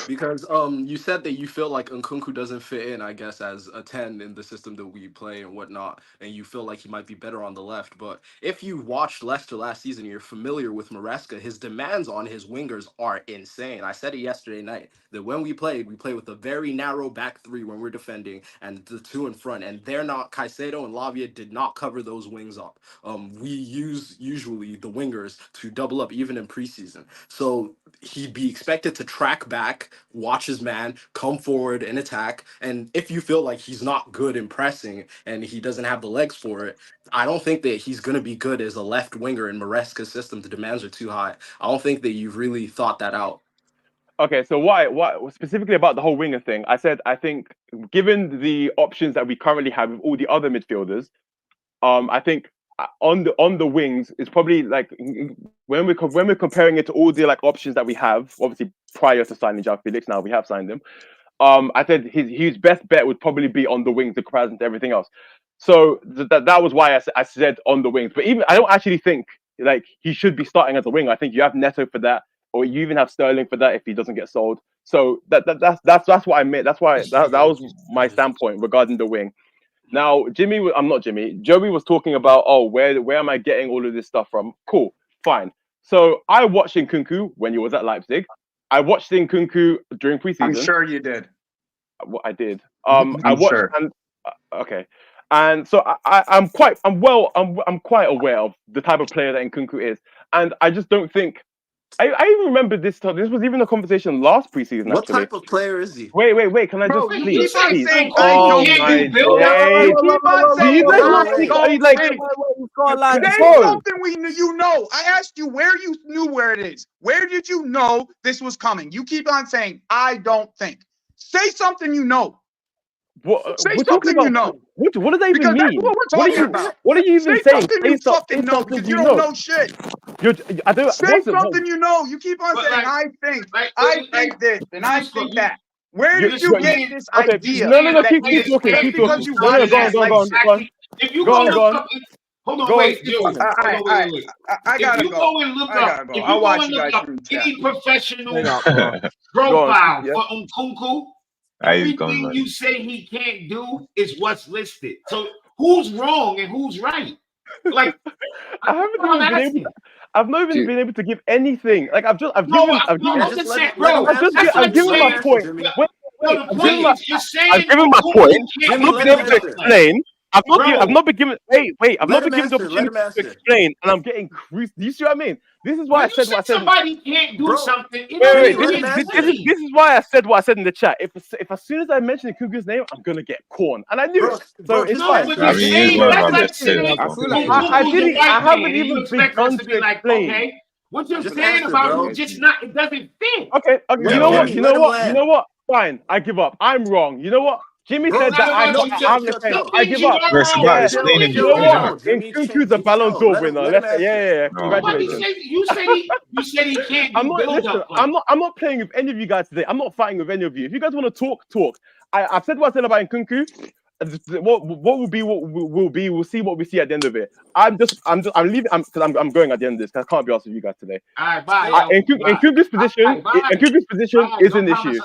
Because you said that you feel like Nkunku doesn't fit in, I guess, as a 10 in the system that we play and whatnot, and you feel like he might be better on the left. But if you watched Leicester last season, you're familiar with Maresca. His demands on his wingers are insane. I said it yesterday night that when we play with a very narrow back 3 when we're defending, and the 2 in front, and they're not. Caicedo and Lavia did not cover those wings up. We use usually the wingers to double up even in preseason, so he'd be expected to track back back, watch his man, come forward and attack. And if you feel like he's not good in pressing and he doesn't have the legs for it, I don't think that he's going to be good as a left winger in Maresca's system. The demands are too high. I don't think that you've really thought that out. Okay, so why specifically about the whole winger thing? I said I think given the options that we currently have with all the other midfielders, I think on the wings is probably like when we're comparing it to all the like options that we have, obviously prior to signing Joao Felix. Now we have signed him. I said his best bet would probably be on the wings in comparison to everything else. So that was why I said on the wings. But even I don't actually think like he should be starting as a winger. I think you have Neto for that. Or you even have Sterling for that if he doesn't get sold. So that's what I meant. That's why that was my standpoint regarding the wing. Now, Joey was talking about, where am I getting all of this stuff from? Cool, fine. So I watched Nkunku when he was at Leipzig. I watched Nkunku during preseason. I'm sure you did. I did. I watched. Sure. Okay. And so I'm quite aware of the type of player that Nkunku is, and I just don't think. I even remember this time. This was even a conversation last preseason. What type of player is he? Wait. Can I just please? Oh my God! Say something you know. I asked you where you knew where it is. Where did you know this was coming? You keep on saying I don't think. Say something you know. Say something you know. What does that even mean? That's what we're talking about. What are you even saying? Something you fucking know because you don't know shit. Say something you know. You keep on saying I think this and I think that. Where did you get this idea? No. Keep talking. Because you wanted that. Go on. If you go on. Hold on, wait. I gotta go. And look up, if you go and look up any professional profile for Nkunku, everything you say he can't do is what's listed. So who's wrong and who's right? Like I've not even been able to give anything. Like I've given my point. I've given my point. I'm not been able to explain. I've not been given. I've not been given the opportunity to explain, and I'm getting cruised. Do you see what I mean? This is why I said what I said. Somebody can't do something. This is why I said what I said in the chat. If as soon as I mention Nkunku's name, I'm gonna get corn, and I knew it. So it's fine. I haven't even begun to explain. Okay, what you're saying about just not, it doesn't fit. Okay. You know what? Fine, I give up. I'm wrong. You know what? Jimmy said that I give up. Nkunku's a Ballon d'Or winner. Congratulations. You said he can't. I'm not playing with any of you guys today. I'm not fighting with any of you. If you guys want to talk. I've said what I said about Nkunku. What will be will be. We'll see what we see at the end of it. I'm leaving. Because I'm going at the end of this. I can't be honest with you guys today. All right, bye. Nkunku's position is an issue.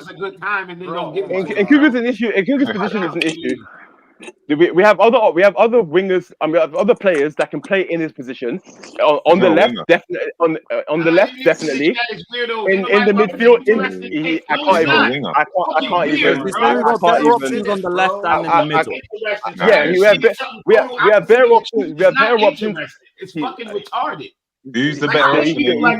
Nkunku's an issue. Nkunku's position is an issue. We have other wingers. We have other players that can play in his position. On the left, definitely. On the left, definitely. In the midfield, I can't even. On the left and in the middle. Yeah, we have better options. We have better options. It's fucking retarded. Who's the better option? I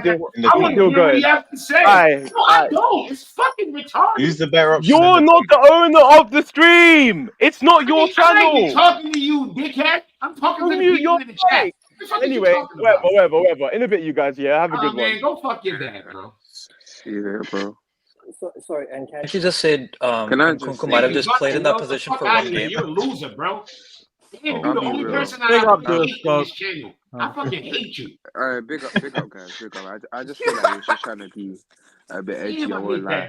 want to hear what you have to say. I don't. It's fucking retarded. Who's the better option? You're not the owner of the stream. It's not your channel. I'm talking to you, dickhead. I'm talking to the people in the chat. Anyway, whatever. In a bit, you guys. Yeah, have a good one. Go fuck your dad, bro. See you there, bro. Sorry, and she just said Nkunku might have just played in that position for one game. You're a loser, bro. You're the only person I hate on this channel. I fucking hate you. All right, big up, guys. Big up. I just feel like you're just trying to be a bit edgy. I won't lie.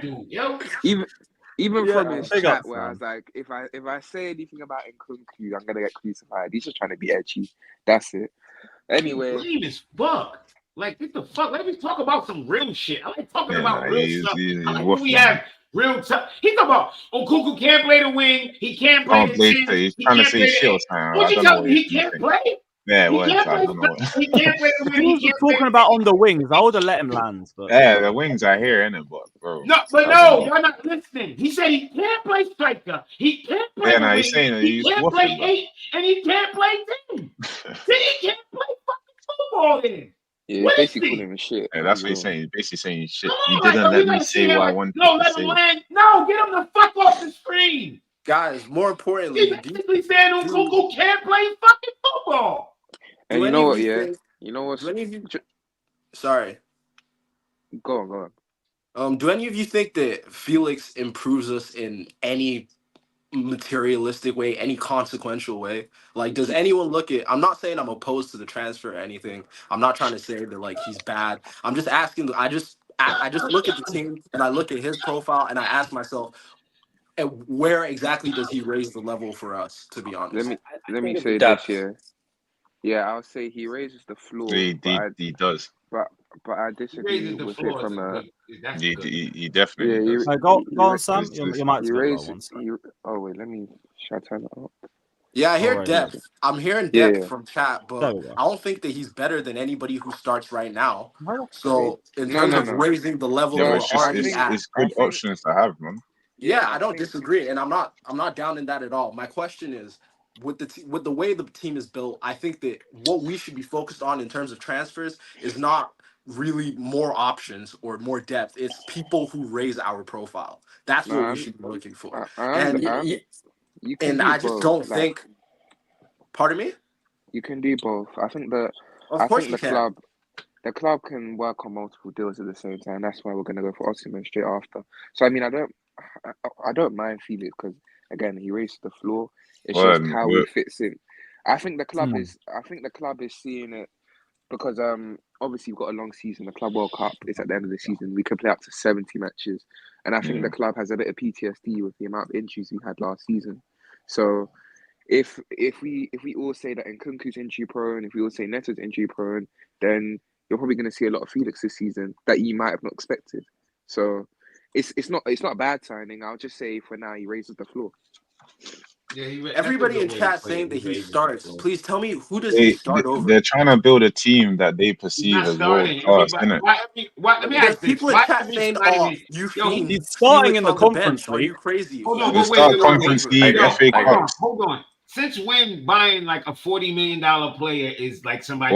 Even from his chat, where I was like, if I say anything about Nkunku, I'm gonna get crucified. He's just trying to be edgy. That's it. Anyway, lame as fuck. Like, what the fuck? Let me talk about some real shit. I like talking about real stuff. I like when we have real tough. He's talking about Nkunku can't play the wing. He can't play the 10. He's trying to say shit. What you telling me? He can't play? Yeah, he can't play the wing. He was talking about on the wings. I would have let him land. But yeah, the wings are here, innit, bro? No, you're not listening. He said he can't play striker. He can't play. Yeah, he's saying he can't play 8 and he can't play 10. Then he can't play fucking football then. Yeah, basically calling him shit. Yeah, that's what he's saying. He's basically saying shit. You Like, didn't let me say what I wanted no, to let say. him land. No, get him the fuck off the screen. Guys, more importantly, He's basically saying Nkunku can't play fucking football. And you know what? Yeah, you know what? Sorry. Go on. Do any of you think that Felix improves us in any materialistic way, any consequential way? Like, does anyone look at? I'm not saying I'm opposed to the transfer or anything. I'm not trying to say that like he's bad. I'm just asking. I just look at the team and I look at his profile and I ask myself, where exactly does he raise the level for us? To be honest, let me say this here. Yeah, I'll say he raises the floor. He does. But I disagree with it from a. He definitely does. Go on, Sam. You might oh wait, should I turn it up? Yeah, I hear depth. I'm hearing depth from chat, but I don't think that he's better than anybody who starts right now. So in terms of raising the level we're already at, it's good options to have, man. Yeah, I don't disagree, and I'm not down in that at all. My question is, with the way the team is built, I think that what we should be focused on in terms of transfers is not really more options or more depth. It's people who raise our profile. That's what we should be looking for. And I just don't think. Pardon me? You can do both. I think the club can work on multiple deals at the same time. That's why we're going to go for Osimhen straight after. So I mean, I don't mind Felix because again he raised the floor. It's just how he fits in. I think the club is seeing it because obviously we've got a long season. The Club World Cup is at the end of the season. We can play up to 70 matches, and I think the club has a bit of PTSD with the amount of injuries we had last season. So if we all say that Nkunku's injury prone, if we all say Neto's injury prone, then you're probably going to see a lot of Felix this season that you might have not expected. So it's not a bad signing. I'll just say for now he raises the floor. Yeah, everybody in chat saying that he starts. Please tell me, who does he start over? They're trying to build a team that they perceive as world class, isn't it? Let me ask people in chat saying, he's starting in the conference league. Are you crazy? Hold on, wait, conference league, FA Cup. Hold on. Since when buying like a $40 million player is like somebody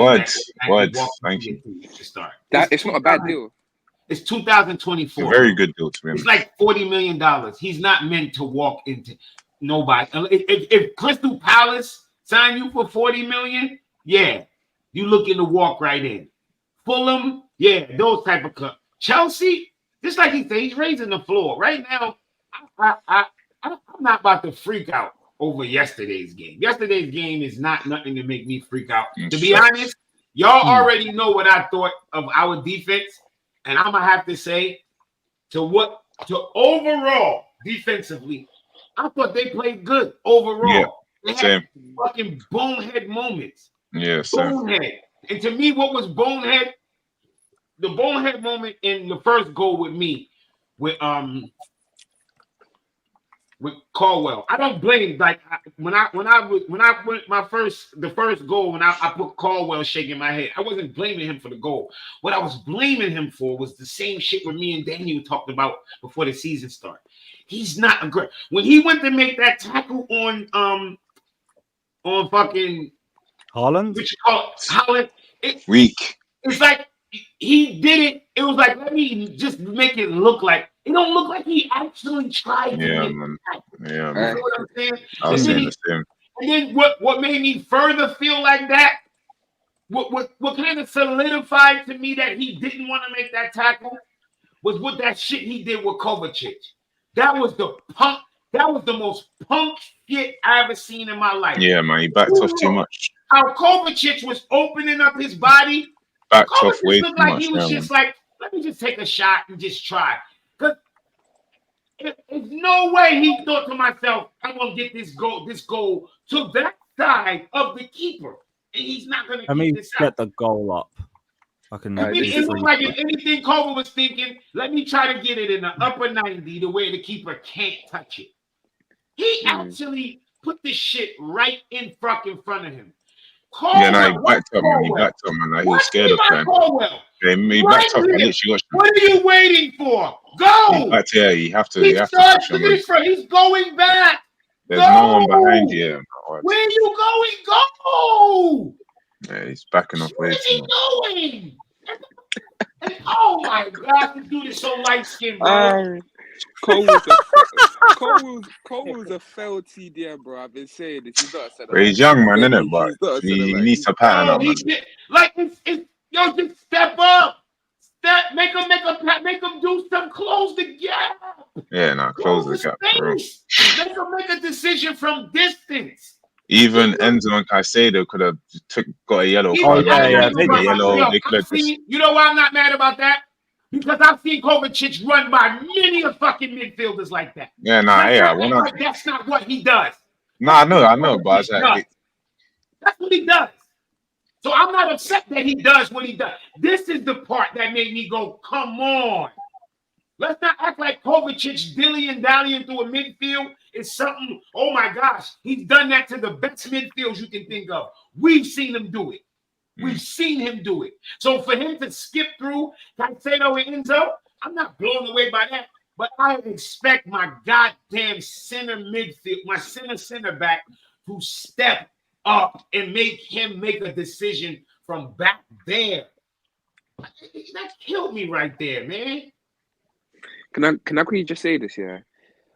Thank you to start? It's not a bad deal. It's 2024. It's a very good deal to me. It's like $40 million. He's not meant to walk into nobody. If Crystal Palace sign you for $40 million, yeah, you looking to walk right in. Fulham, yeah, those type of clubs. Chelsea, just like he said, he's raising the floor. Right now, I'm not about to freak out over yesterday's game. Yesterday's game is nothing to make me freak out. To be honest, y'all already know what I thought of our defense, and I'm gonna have to say to overall defensively, I thought they played good overall. They had fucking bonehead moments. Yeah, bonehead. And to me, what was bonehead? The bonehead moment in the first goal with me, with Caldwell. I don't blame when I went the first goal when I put Caldwell shaking my head. I wasn't blaming him for the goal. What I was blaming him for was the same shit with me and Daniel talked about before the season started. He's not a great. When he went to make that tackle on fucking Haaland, Haaland, weak. It's like he did it. It was like, let me just make it look like it don't look like he actually tried to get man. You know what I'm saying? I was saying the same. And then what made me further feel like that? What kind of solidified to me that he didn't want to make that tackle was what that shit he did with Kovacic. That was the punk. That was the most punk shit I ever seen in my life. Yeah, man, he backed off too much. How Kovacic was opening up his body. Backed off way too much. He was just like, let me just take a shot and just try. Because there's no way he thought to myself, I'm gonna get this goal to that side of the keeper, and he's not gonna get this out. Get the goal up. It looked like if anything Kovac was thinking, let me try to get it in the upper 90 the way the keeper can't touch it. He actually put this shit right in front of him. He backed up, man. He backed up, man. Like, he was scared of him. Yeah, he backed up. What are you waiting for? Go! You have to. He's going back. There's no one behind you. Where are you going? Go! Yeah, he's backing off way What is too he much. doing? And, oh my God, this dude is so light skinned, bro. Cole was a failed TDM, bro. I've been saying this. He's not a centre But he's young, man, isn't it? But he needs to pattern up, man. Like yo, just step up. Make him do some. Close the gap. Yeah, no, close the gap, bro. Make him make a decision from distance. Even Enzo and Caicedo could have got a yellow card. You know why I'm not mad about that? Because I've seen Kovacic run by many of fucking midfielders like that. Yeah, That's not what he does. No, I know, but that's what he does. So I'm not upset that he does what he does. This is the part that made me go, come on. Let's not act like Kovacic dilly-dallying through a midfield is something, oh my gosh, he's done that to the best midfields you can think of. We've seen him do it. We've seen him do it. So for him to skip through Caicedo and Enzo, I'm not blown away by that. But I expect my goddamn center midfield, my center back to step up and make him make a decision from back there. That killed me right there, man. Can I quickly just say this, yeah?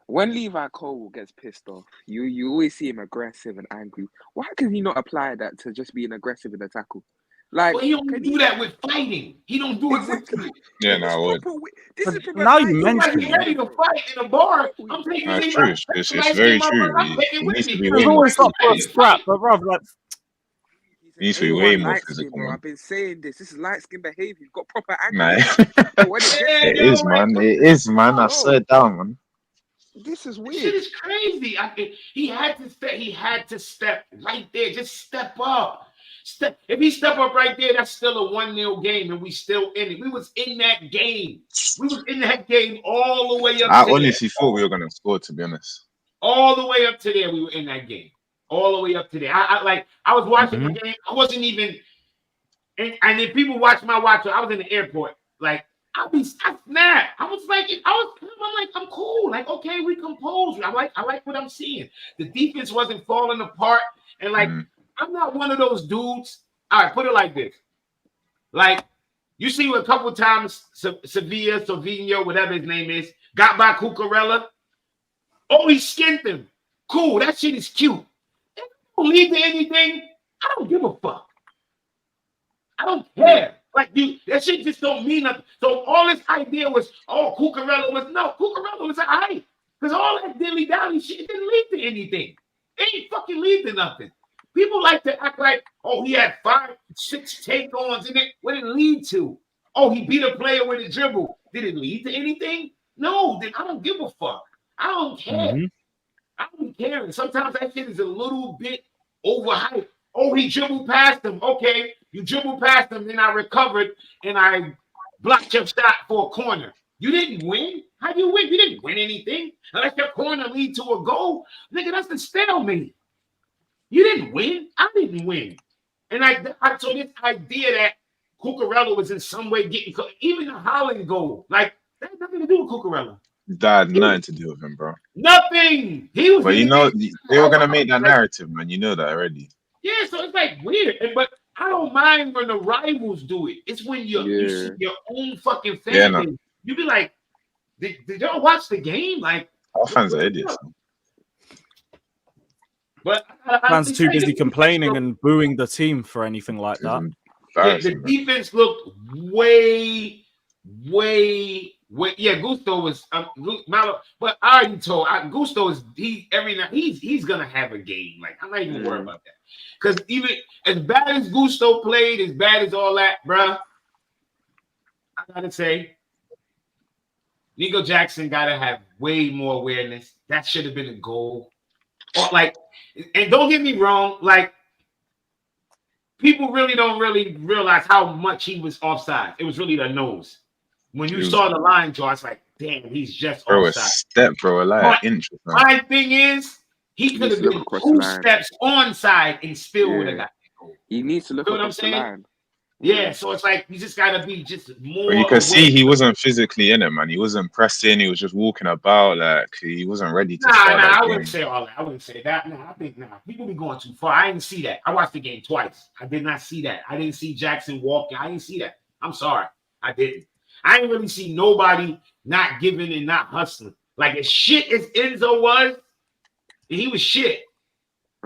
When Levi Cole gets pissed off, you always see him aggressive and angry. Why can he not apply that to just being aggressive in the tackle? Like, well, he don't do that with fighting. He don't do it with yeah, no, I would. Now you mentioned it. Ready to fight in a bar. I'm taking that's true. It's very true. He needs to be way more physical. Scrap, but rather like he needs to be way more physical. Bro. I've been saying this. This is light skin behavior. He's got proper anger. Nah. It is, man. It is, man. I swear down, man. This is weird. This shit is crazy. He had to step right there. Just step up. If he step up right there, that's still a 1-0 game, and we still in it. We was in that game. We was in that game all the way up. I honestly thought we were gonna score, to be honest. All the way up to there, we were in that game. All the way up to there. I was watching the game. I wasn't even. And then people watch my watch. I was in the airport. Like I snapped. I'm like, I'm cool. Like, okay, we composed. I like what I'm seeing. The defense wasn't falling apart, and like. I'm not one of those dudes. All right, put it like this. Like, you see a couple of times Savić, whatever his name is, got by Cucurella. Oh, he skinned him. Cool, that shit is cute. If it don't lead to anything, I don't give a fuck. I don't care. Like, that shit just don't mean nothing. So all this idea was, Cucurella was all right. Because all that dilly-dally shit didn't lead to anything. It ain't fucking lead to nothing. People like to act like, he had 5-6 take-ons in it. What did it lead to? He beat a player with a dribble. Did it lead to anything? No, then I don't give a fuck. I don't care. I don't care. And sometimes that shit is a little bit overhyped. He dribbled past him. Okay, you dribbled past him, then I recovered, and I blocked your shot for a corner. You didn't win? How do you win? You didn't win anything. Unless your corner lead to a goal. Nigga, that's the stalemate. You didn't win. I didn't win. And so this idea that Cucurella was in some way getting even a Haaland goal, like that had nothing to do with Cucurella. That had nothing to do with him, bro. Nothing. He was. But they were gonna make that narrative, man. You know that already. Yeah, so it's like weird. But I don't mind when the rivals do it. It's when you see your own fucking fan base. You be like, did y'all watch the game? Like, our fans are idiots. But fans too busy complaining and booing the team for anything like that. Yeah, the defense looked way. Yeah, Gusto was but I already told Gusto is every night he's gonna have a game. Like I'm not even worried about that because even as bad as Gusto played, as bad as all that, bruh, I gotta say, Nico Jackson gotta have way more awareness. That should have been a goal. Or like, and don't get me wrong, like people really don't realize how much he was offside. It was really the nose. When you saw the line draw, it's like, damn, he's just offside. A step, bro, like an inch. My thing is, he could have been 2 steps onside and still would have got the goal. He needs to look across the line. Yeah, so it's like you just gotta be just more. But you can see he wasn't physically in it, man. He wasn't pressing. He was just walking about like he wasn't ready to start that I game. wouldn't say all that. I wouldn't say that. No, I think people be going too far. I didn't see that. I watched the game twice. I did not see that. I didn't see Jackson walking. I didn't see that. I'm sorry, I didn't. I didn't really see nobody not giving and not hustling. Like as shit as Enzo was, he was shit.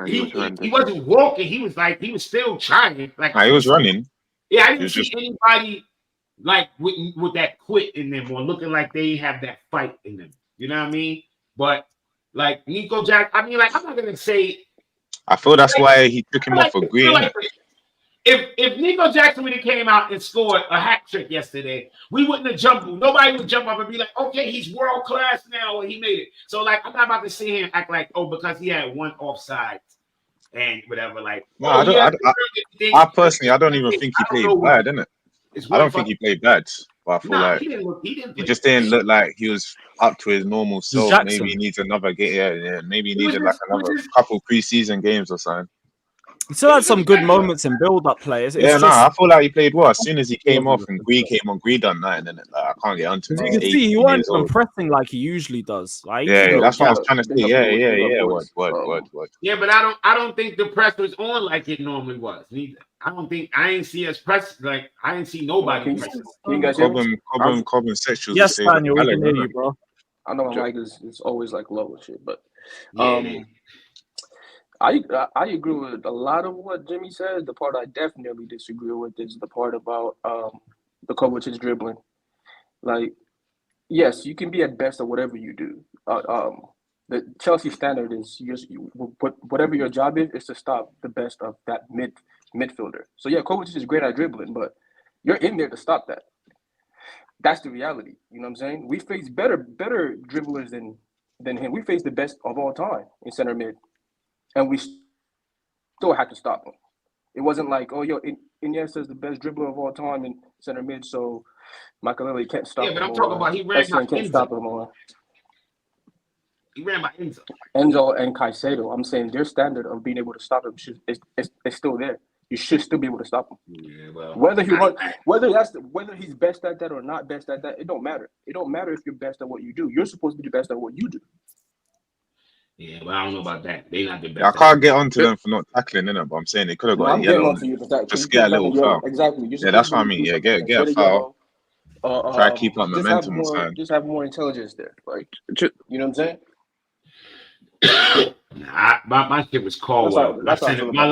He wasn't walking. He was still trying. Like he was running. Yeah, I didn't see anybody like with that quit in them or looking like they have that fight in them. You know what I mean? But like Nico Jack, I mean, like I'm not gonna say. I feel that's why he took him off for green. Like, if Nico Jackson would have came out and scored a hat trick yesterday, we wouldn't have jumped. Nobody would jump up and be like, "Okay, he's world class now," or he made it. So like, I'm not about to sit here and act like, oh, because he had one offside and whatever. Like, no, I personally, I don't even think he played bad, innit? I don't think he played bad, but I feel like he just didn't look like he was up to his normal self. Jackson. Maybe he needs another game. Yeah, maybe he needed like another couple preseason games or something. He still had some good moments in build-up plays. I feel like he played well. As soon as he came off and Gree came on, Gree done that, and then like, I can't get onto it. You can see he wasn't even pressing like he usually does. Like, that's what I was trying to say. Yeah. Word. Yeah, but I don't think the press was on like it normally was. Neither. I ain't see us press like I didn't see nobody press. You guys hear me? Cobham sexuals. Yes, Daniel, we can hear you, bro. I know my mic is always like low and shit, but I agree with a lot of what Jimmy says. The part I definitely disagree with is the part about the Kovacic's dribbling. Like, yes, you can be at best at whatever you do. The Chelsea standard is whatever your job is to stop the best of that midfielder. So yeah, Kovacic is great at dribbling, but you're in there to stop that. That's the reality. You know what I'm saying? We face better dribblers than him. We face the best of all time in center mid. And we still had to stop him. It wasn't like, oh, Iniesta is the best dribbler of all time in center mid, so Makelele can't stop him. Yeah, but I'm talking about he ran by can't stop him. Or he ran by Enzo. Enzo and Caicedo. I'm saying their standard of being able to stop him is still there. You should still be able to stop him. Yeah, well, whether he's best at that or not best at that, it don't matter. It don't matter if you're best at what you do. You're supposed to be the best at what you do. Yeah, but I don't know about that. They not the best. I can't get onto them for not tackling, innit? But I'm saying they could have got a yellow. Just get a little foul. Exactly. Yeah, that's what I mean. Yeah, get a foul. Try to keep up momentum. Just have more intelligence there. Like, you know what I'm saying? My shit was Caldwell. My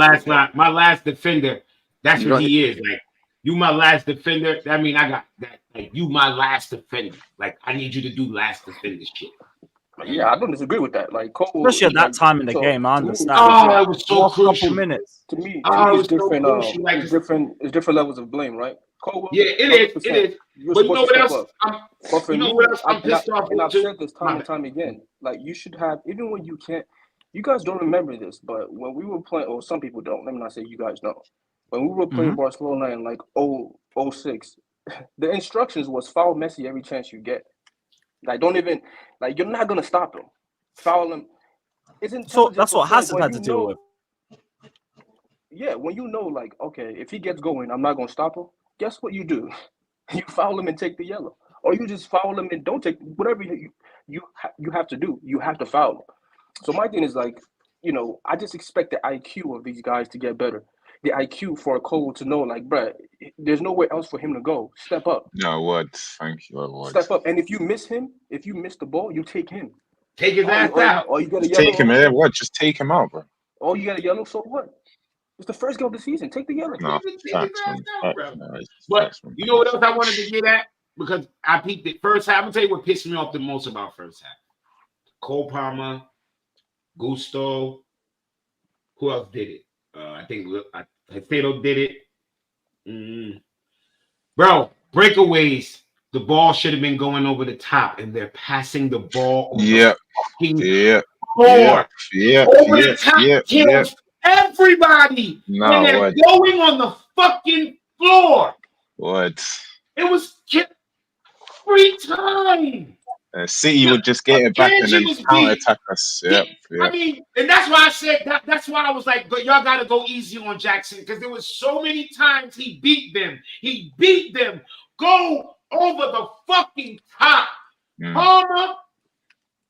last defender. That's what he is. Like, you my last defender. That mean I got that. Like, you my last defender. Like, I need you to do last defender shit. Yeah, I don't disagree with that. Like, Cole, especially at that time in the game, I understand. It was so crucial. Couple minutes. To me, it's different. It's different levels of blame, right? Cole, yeah, it is. But you know what else? I'm pissed off. And I've said this time and time again. Like, you should have, even when you can't. You guys don't remember this, but when we were playing, or some people don't. Let me not say you guys know. When we were playing Barcelona in like 06, the instructions was foul Messi every chance you get. Like, don't even, like, you're not gonna stop him. Foul him. So that's what Hazard had to deal with. Yeah, when you know, like, okay, if he gets going, I'm not gonna stop him. Guess what you do? You foul him and take the yellow, or you just foul him and don't take whatever you have to do. You have to foul him. So my thing is like, I just expect the IQ of these guys to get better. The IQ for a Cole to know, like, bruh, there's nowhere else for him to go. Step up. No, what? Thank you. Step up. And if you miss the ball, you take him. Take his ass out. Or you get a yellow. Take him in. What? Just take him out, bro. Oh, you got a yellow, so what? It's the first game of the season. Take the yellow. No, but you know what else I wanted to get at? Because I peeped it first half. I'm going to tell you what pissed me off the most about first half. Cole Palmer, Gusto. Who else did it? I think Caicedo did it. Bro, breakaways. The ball should have been going over the top, and they're passing the ball over the floor. Over the top kills everybody. And they're going on the fucking floor. What? It was every time. City would just get it back and then counter attack us. Yep. I mean, and that's why I said that. That's why I was like, but y'all got to go easy on Jackson because there was so many times he beat them. He beat them. Go over the fucking top. Palmer,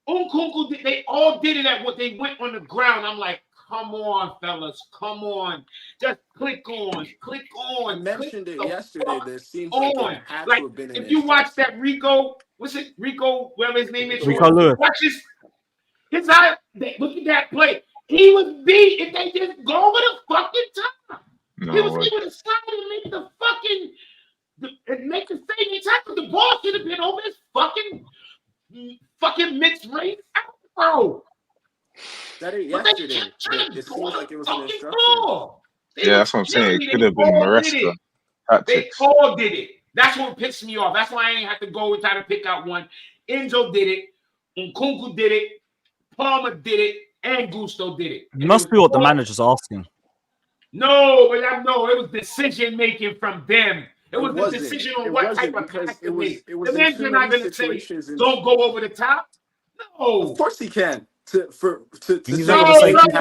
nkunku, they all did it at what they went on the ground. I'm like, come on, fellas, come on. Just click on. I mentioned it yesterday. There seems like it had to have been an if you watch that Rico, what's it? Rico, whatever his name is. Rico Lewis. Watch his eye. Look at that play. He was beat if they just go over the fucking top. He was able to slide and make the saving tackle. The ball should have been over his fucking mid-range bro. That it yesterday. It seems like it was an instruction. Yeah, that's what I'm saying. It could have been Maresca. They all did it. That's what pissed me off. That's why I ain't have to go and try to pick out one. Enzo did it. Nkunku did it. Palmer did it. And Gusto did it. It must be what the manager's asking. No, but it was decision making from them. It was the decision on what type of pass to make. The manager's not going to say, don't go over the top. No. Of course he can. No, we're not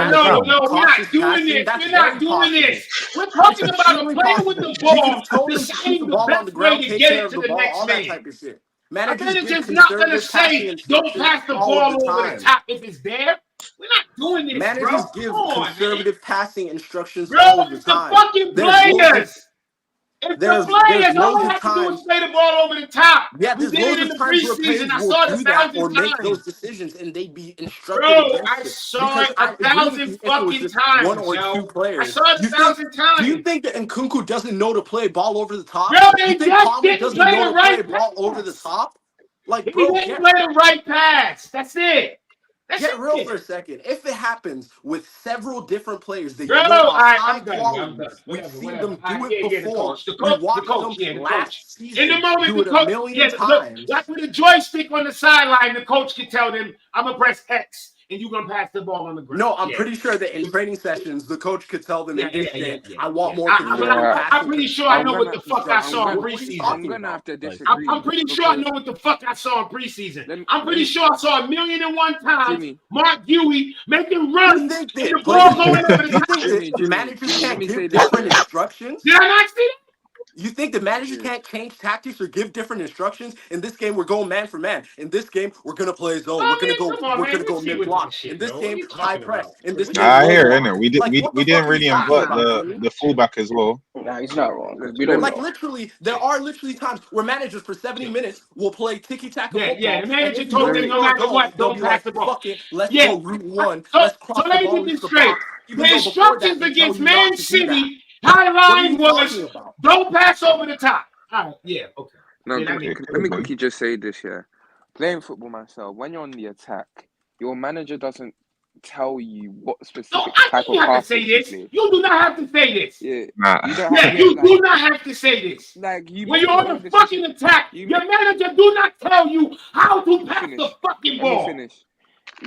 doing this. We're not doing this. We're talking about a player with the ball, deciding the best way to get it to the next man. Manager's not going to say, don't pass the ball over the top if it's there. We're not doing this, Managers give conservative passing instructions all the time. It's the fucking players. It's the players. All they have to do is play the ball over the top. Yeah, we did it in the preseason. I saw it 1,000 times. Make those decisions, and they'd be instructed. Bro, I saw it 1,000 fucking times. One or two players. I saw it 1,000 times. Do you think that Nkunku doesn't know to play ball over the top? Bro, they just didn't play the right ball over the top. Like, bro, he didn't play the right pass. That's it. Get real for a second. If it happens with several different players that you know are high quality, we've seen them do it before. We watched them last season in the moment, do it a million times. Like with a joystick on the sideline, the coach can tell them, I'm going to press X. And you're going to pass the ball on the ground. No, I'm pretty sure that in training sessions, the coach could tell them in this game, I want more I'm pretty sure I know what the fuck I saw in preseason. I'm going to have to disagree. I'm pretty sure I know what the fuck I saw in preseason. I'm pretty sure I saw 1,000,001 times Mark Huey making runs and the ball going over the top. The managers can't give different instructions? Did I not see that? You think the manager can't change tactics or give different instructions? In this game, we're going man for man. In this game, we're gonna play zone. We're gonna go mid block. In this game, high press. In this game, I hear it, innit? We didn't really invert the fullback as well. Nah, he's not wrong. Literally, there are literally times where managers for 70 minutes will play tiki-taka football. Yeah, the manager told them no matter what, don't pass the ball. Let's go route one. Let's cross the ball. So let me get this straight. The instructions against Man City. High line was don't pass over the top. All right, yeah, okay. No, let me quickly just say this here. Playing football myself, when you're on the attack, your manager doesn't tell you what specific type of pass to say this. You do not have to say this. Yeah, you do not have to say this. Like when you're on the fucking attack, your manager do not tell you how to pass the fucking ball. Let me finish.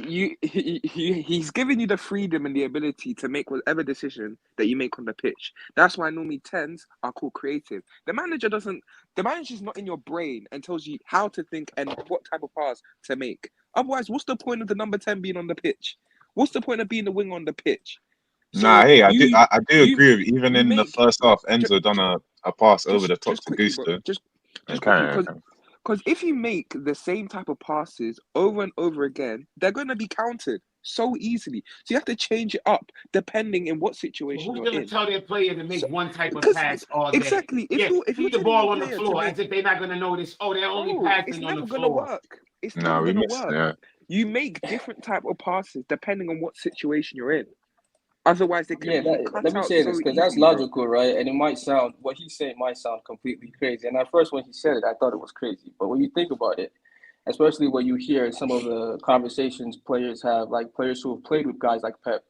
He's giving you the freedom and the ability to make whatever decision that you make on the pitch. That's why normally 10s are called creative. The manager's not in your brain and tells you how to think and what type of pass to make. Otherwise, what's the point of the number 10 being on the pitch? What's the point of being the wing on the pitch? So I do agree with you. Even in the first half, Enzo done a pass over the top to Gusto. Because if you make the same type of passes over and over again, they're going to be countered so easily. So you have to change it up depending in what situation you're in. Who's going to tell their player to make one type of pass all day? Exactly. If you the ball on the floor, as if they're not going to notice, they're only passing on the floor. It's never going to work. You make different type of passes depending on what situation you're in. Otherwise, they can let me say this, because that's logical, right? And it might sound, what he's saying might sound completely crazy. And at first, when he said it, I thought it was crazy. But when you think about it, especially when you hear some of the conversations players have, like players who have played with guys like Pep,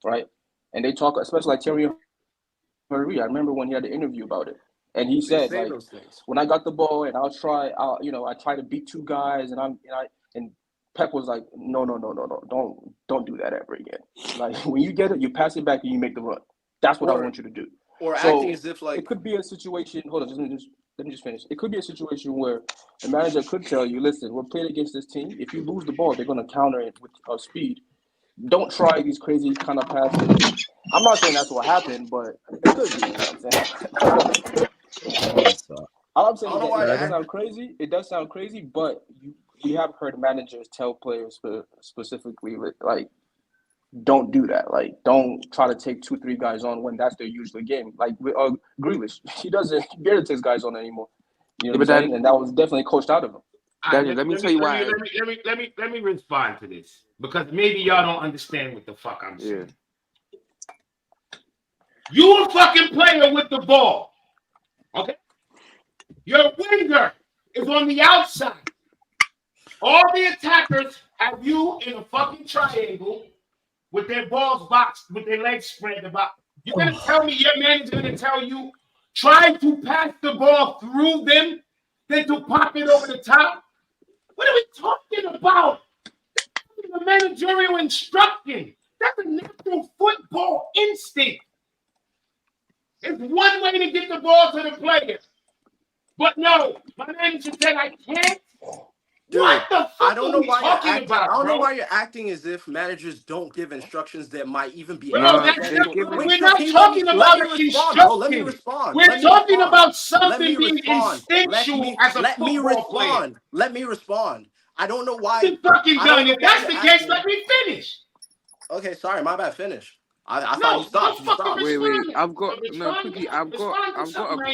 right? And they talk, especially like Thierry Henry. I remember when he had an interview about it. And he said, like, when I got the ball and I try to beat two guys and Pep was like, no, don't do that ever again. Like, when you get it, you pass it back and you make the run. That's what I want you to do. Or acting as if, like, it could be a situation. Hold on, just let me just finish. It could be a situation where the manager could tell you, listen, we're playing against this team. If you lose the ball, they're going to counter it with speed. Don't try these crazy kind of passes. I'm not saying that's what happened, but it could be. You know what I'm saying? All I'm saying is that it does sound crazy. It does sound crazy, but we have heard managers tell players specifically, like, don't do that. Like, don't try to take 2-3 guys on when that's their usual game. Like with Grealish, he barely takes guys on anymore. You know what I'm saying? And that was definitely coached out of him. Daniel, let me tell you why. Let me respond to this because maybe y'all don't understand what the fuck I'm saying. You a fucking player with the ball, okay? Your winger is on the outside. All the attackers have you in a fucking triangle with their balls boxed, with their legs spread about. You're gonna tell me your man is gonna tell you try to pass the ball through them, then to pop it over the top? What are we talking about? That's a managerial instruction. That's a natural football instinct. It's one way to get the ball to the player. But no, my manager said I can't. Dude, what the fuck I don't know why talking you're acting. about, I don't know bro? why you're acting as if managers don't give instructions that might even be. Bro, we're not talking about an instruction. Let me respond. We're talking about something being instinctual as a let me football player. respond. Let me respond. I don't know why. I'm fucking done. If that's the case, let me finish. Okay, sorry, my bad. Finish. I thought you stopped. You stopped. Wait. I've got a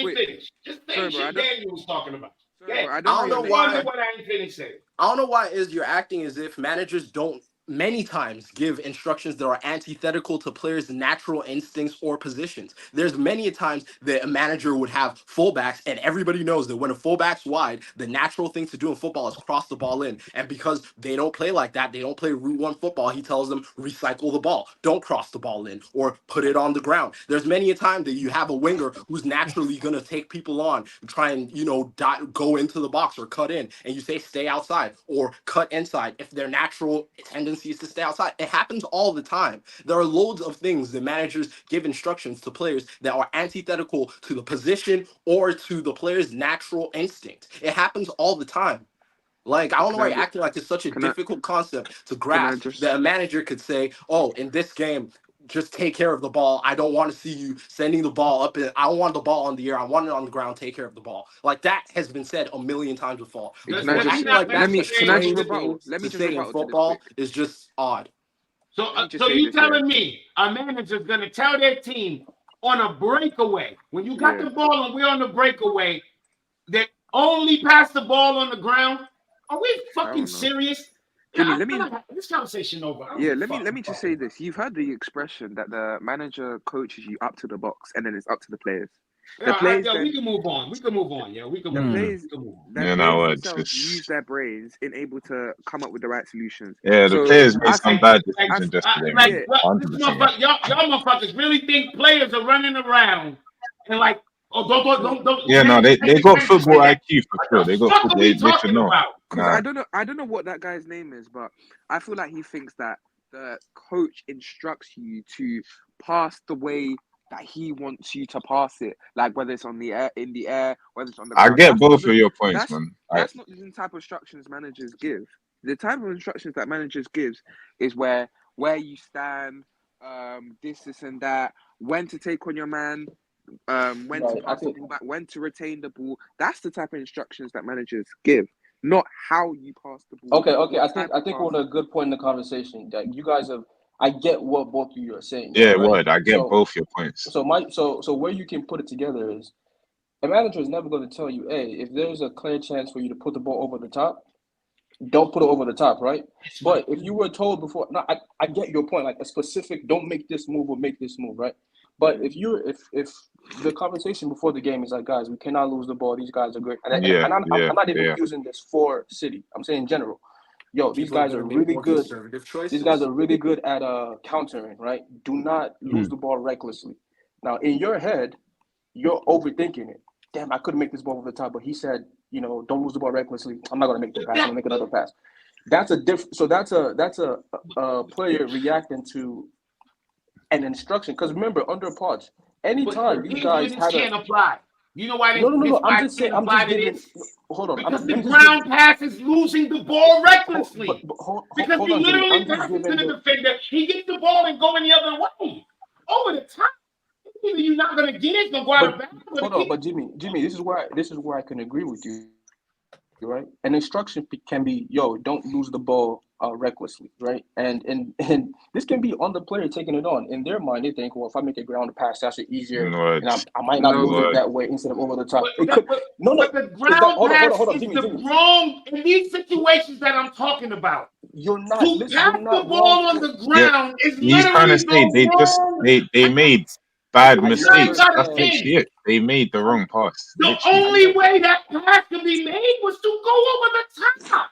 quick. Just finish what Daniel was talking about. I don't know why. What I ain't finished saying. I don't know why you're acting as if managers don't many times give instructions that are antithetical to players' natural instincts or positions. There's many times that a manager would have fullbacks, and everybody knows that when a fullback's wide, the natural thing to do in football is cross the ball in. And because they don't play like that, they don't play Route 1 football, he tells them, recycle the ball. Don't cross the ball in or put it on the ground. There's many a time that you have a winger who's naturally going to take people on, try and, go into the box or cut in, and you say stay outside or cut inside if their natural tendency is to stay outside. It happens all the time. There are loads of things that managers give instructions to players that are antithetical to the position or to the player's natural instinct. It happens all the time. Like, I don't know why you're acting like it's such a difficult concept to grasp that a manager could say, oh, in this game, just take care of the ball. I don't want to see you sending the ball up. I don't want the ball on the air. I want it on the ground. Take care of the ball. Like, that has been said a million times before. Let me just rebuttal football is just odd. So you telling me a manager's going to tell their team on a breakaway, when you got the ball and we're on the breakaway, that only pass the ball on the ground? Are we fucking serious? Jimmy, this conversation over. Let me just say this. You've heard the expression that the manager coaches you up to the box, and then it's up to the players. We can move on. We can move on. Players themselves use their brains in able to come up with the right solutions. Yeah, the players made some bad decisions yesterday. Y'all motherfuckers really think players are running around and like, don't. Yeah, no, they got football IQ for sure. They got football. They should know. I don't know what that guy's name is, but I feel like he thinks that the coach instructs you to pass the way that he wants you to pass it, like whether it's in the air, whether it's on the ground. I get both of your points, man. That's not the type of instructions managers give. The type of instructions that managers gives is where you stand, this and that, when to take on your man, when to pass the ball back, when to retain the ball. That's the type of instructions that managers give, not how you pass the ball. Okay. I think we're at a good point in the conversation. That you guys have. I get what both of you are saying. Yeah, right? I get both your points. So where you can put it together is a manager is never going to tell you, hey, if there's a clear chance for you to put the ball over the top, don't put it over the top, right? But if you were told before, I get your point, like a specific, don't make this move or make this move, right? But if the conversation before the game is like, guys, we cannot lose the ball. These guys are great. I'm not even using this for City. I'm saying in general. Yo, these guys are really good. These guys are really good at countering, right? Do not lose the ball recklessly. Now, in your head, you're overthinking it. Damn, I couldn't make this ball over the top, but he said, don't lose the ball recklessly. I'm not going to make the pass. I'm going to make another pass. That's a player reacting to an instruction. Because remember, under Poch, anytime these guys can't apply. You know why? No. I'm just saying. Hold on. Because the ground pass is losing the ball recklessly. Because he literally passes to the defender. He gets the ball and going the other way. Over the top. Either you're not going to get it, it's going to go out of bounds. Hold on, but Jimmy, this is where I can agree with you. Right? An instruction can be, don't lose the ball recklessly, right? And this can be on the player taking it on. In their mind, they think, well, if I make a ground pass, that's easier, and I might not lose it that way instead of over the top. But the ground pass is the wrong in these situations that I'm talking about. You're not. To pass the ball on the ground is literally He's trying to say they made bad mistakes. That's literally it. They made the wrong pass. The only way that pass could be made was to go over the top.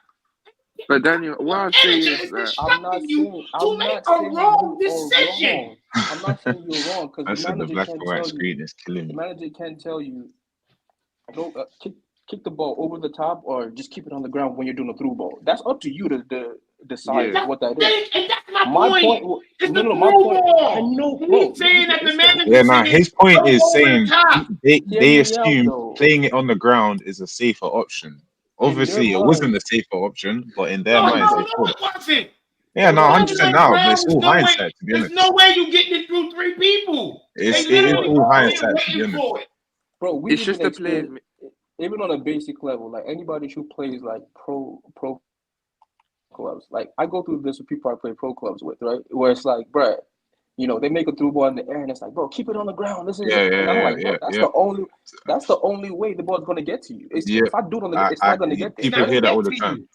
But Daniel, what I'm saying is that I'm not saying a wrong decision. I'm not saying you're wrong because the manager black can't and white tell screen you. is killing me. The manager can't tell you, don't kick the ball over the top or just keep it on the ground when you're doing a through ball. That's up to you to decide what that is. And that's my point. It's the my point. I know, bro. He's saying that the manager his point is saying they assume playing it on the ground is a safer option. Obviously, it wasn't the safer option, but in their minds, they thought. Yeah, no, 100% now. But it's all hindsight, to be honest. There's no way you getting it through three people. It is all hindsight, to be honest. Bro, it's just a play. Even on a basic level, like anybody who plays like pro clubs, like I go through this with people I play pro clubs with, right? Where it's like, bro, they make a through ball in the air, and it's like, bro, keep it on the ground. Listen, and I'm like, bro, that's the only way the ball's gonna get to you. If I do it on the, it's not gonna get there. People hear that all the time.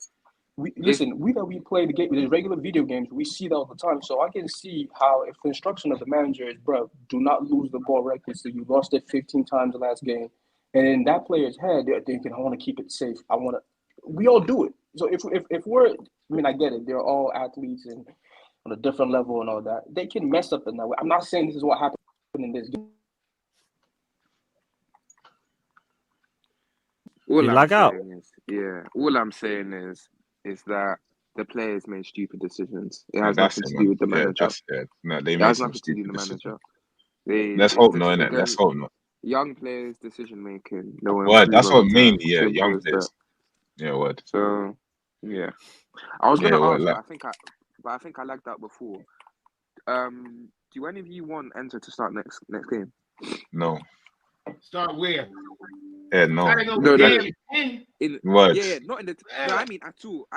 We play the game, the regular video games. We see that all the time, so I can see how if the instruction of the manager is, bro, do not lose the ball recklessly. You lost it 15 times the last game, and in that player's head, they're thinking, I want to keep it safe. We all do it. So if we're, I get it. They're all athletes and on a different level and all that. They can mess up in that way. I'm not saying this is what happened in this game. All I'm saying is that the players made stupid decisions. It has nothing to do with the manager. They it made has some nothing to do with the manager. Let's hope not, innit? Let's hope not. Young players' decision making. That's what mainly, young players. Yeah, word. So, yeah. I was going to ask, I think I lagged out before. Do any of you want Enzo to start next game? No. Start where? Yeah, no. Word. Yeah, not in the. No, I mean at all.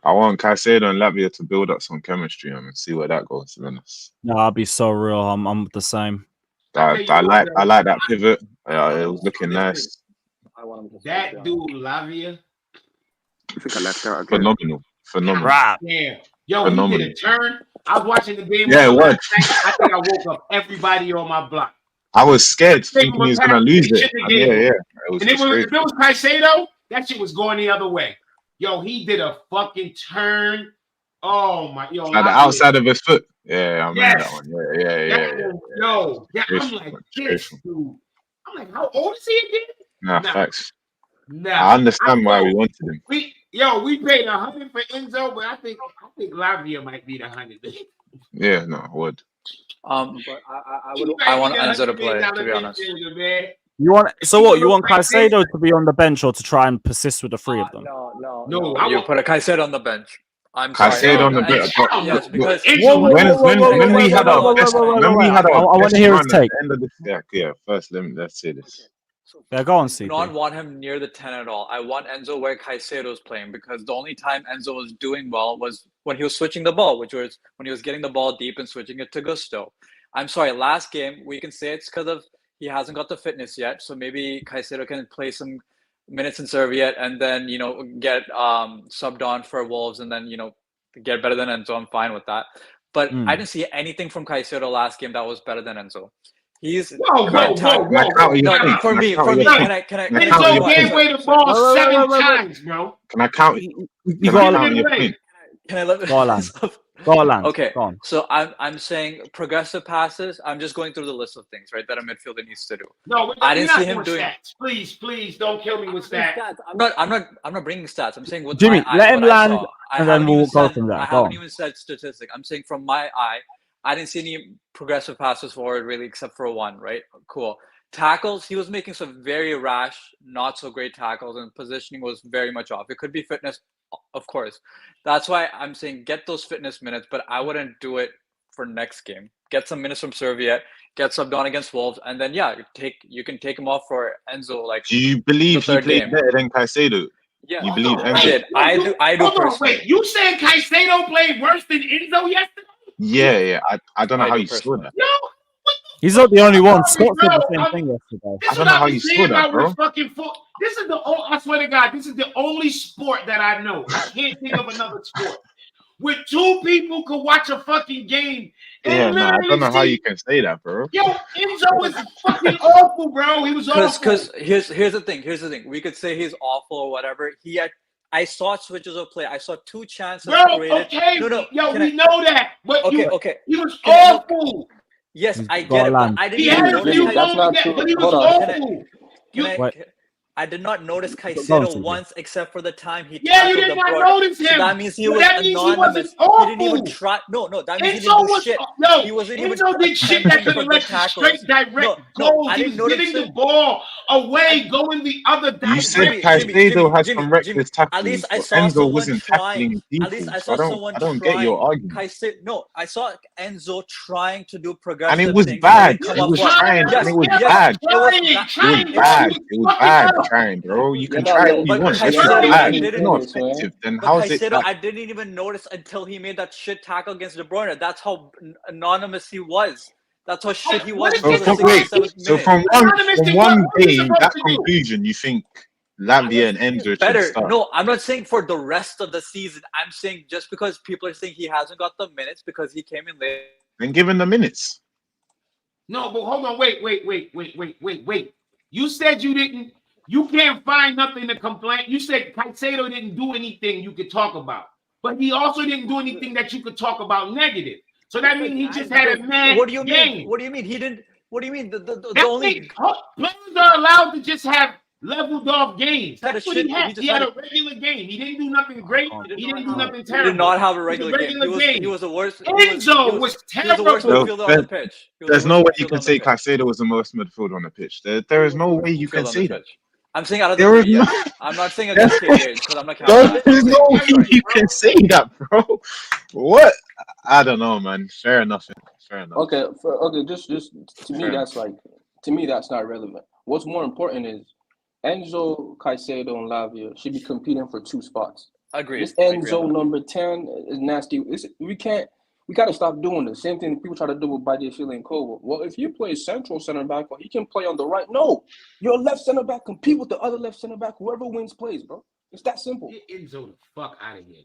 I want Caicedo and Latvia to build up some chemistry and see where that goes. To be honest. No, I'll be so real. I'm the same. I like that pivot. It was looking nice. That dude, Lavia. I think I left out again. Phenomenal. Right. Yeah. Yo, he did a turn. I was watching the game. Yeah, what? I think I woke up everybody on my block. I was scared, thinking he was gonna lose it. Yeah. If it was Caicedo, that shit was going the other way. Yo, he did a fucking turn. Oh my, yo, at the outside of his foot. Yeah, I remember that one. Yeah. Yo, I'm like, this dude. I'm like, how old is he again? Nah, facts. I understand why we wanted him. We paid 100 for Enzo, but I think Lavia might be the 100. Yeah, no, I would. But I want Enzo to play, to be honest. You want You want Caicedo to be on the bench or to try and persist with the three of them? No. You put a Caicedo on the bench. I'm Caicedo on the bench. Yes, because when we had our best, I want to hear his take. First, let's say this. Yeah, go on, CP. I don't want him near the 10 at all. I want Enzo where Caicedo's playing because the only time Enzo was doing well was when he was switching the ball, which was when he was getting the ball deep and switching it to Gusto. I'm sorry, last game, we can say it's because of he hasn't got the fitness yet, so maybe Caicedo can play some minutes in Serviette and then, get subbed on for Wolves and then, get better than Enzo. I'm fine with that. But I didn't see anything from Caicedo last game that was better than Enzo. He's whoa. For me, can I Enzo gave away the ball 7 times, bro. Can I count? You got your point. Can I let Go on. Okay. Go on. So I'm saying progressive passes. I'm just going through the list of things, right, that a midfielder needs to do. No, I didn't see him doing stats. Please don't kill me with stats. I'm not bringing stats. I'm saying what Jimmy, let him land, and then we'll go from there. I haven't even said statistic. I'm saying from my eye, I didn't see any progressive passes forward really, except for one. Right? Cool. Tackles, he was making some very rash, not so great tackles, and positioning was very much off. It could be fitness, of course. That's why I'm saying get those fitness minutes, but I wouldn't do it for next game. Get some minutes from Serviette, get subbed on against Wolves, and then you can take him off for Enzo. Like, do you believe he played game. better than Caicedo? Yeah, you believe Enzo did. I do. Hold on, wait. You saying Caicedo played worse than Enzo yesterday? Yeah. I don't know how you saw that. No. He's not the only one. Scott said the same thing yesterday. This is what I was saying about with fucking foot. This is I swear to God, this is the only sport that I know. I can't think of another sport where two people could watch a fucking game. Yeah, no, I don't know how you can say that, bro. Yo, Enzo is fucking awful, bro. He was awful. Because here's the thing. We could say he's awful or whatever. I saw switches of play. I saw 2 chances created. Okay. No. Yo, we know that. But okay. He was awful. Yes, I get it. But I didn't even notice. That's not true. But he was awful. I did not notice Caicedo once, except for the time he you did not notice him. So that means he was anonymous. He didn't even try. No, that means he didn't do shit. He wasn't even. Enzo did shit that could have led to straight direct goals. He was getting the ball away, going the other direction. You said Caicedo had some reckless tackling. At least I saw Enzo someone wasn't trying. tackling At least people. I saw someone I don't trying. get your argument. I saw Enzo trying to do progressive. And it was things. bad. It was trying. And it was bad. It was bad trying, bro. You can try all you want. If it's bad, it's not effective, then how is it? I didn't even notice until he made that shit tackle against De Bruyne. That's how anonymous he was. That's how shit he was. So from one game, that conclusion, you think Lavia and Enzo better? should start? No, I'm not saying for the rest of the season. I'm saying just because people are saying he hasn't got the minutes because he came in late. Then give him the minutes. No, but hold on. Wait. You said you can't find nothing to complain. You said Caicedo didn't do anything you could talk about. But he also didn't do anything that you could talk about negative. So that means he just had a mad What do you game. mean? What do you mean? He didn't. What do you mean? The only players are allowed to just have leveled off games. That's what he had. He had a regular game. He didn't do nothing great. He didn't do nothing terrible. He did not have a regular game. He was the worst. Enzo was terrible. He was the worst midfielder on the pitch. There's no way you can say Caicedo was the most midfielder on the pitch. There is no way you can say that. I'm saying out of the three, I'm not saying against KDH because I'm not counting. There's no way you can say that, bro. What? I don't know, man. Fair enough. Okay, just to me that's not relevant. What's more important is Enzo, Caicedo, and Lavia should be competing for 2 spots. Agreed. This Enzo number 10 is nasty. We got to stop doing the same thing people try to do with Badiashile and Kovo. Well, if you play central center back, well, he can play on the right. No, your left center back compete with the other left center back. Whoever wins plays, bro. It's that simple. Get Enzo the fuck out of here.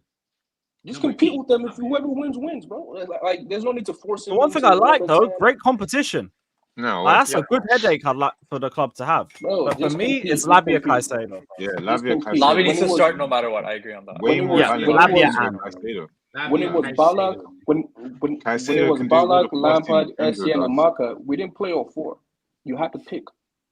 Just compete with them. If whoever wins, bro. Like there's no need to force him. The one thing I like though, great competition. No, that's a good headache I'd like for the club to have. Bro, but for me, it's Lavia Caicedo. Yeah, Lavia Caicedo. Lavia needs to start no matter what. I agree on that. Way more Lavia and Caicedo. When it was Balak, when it was Balak, Lampard, Essien, and Maka, we didn't play all 4. You had to pick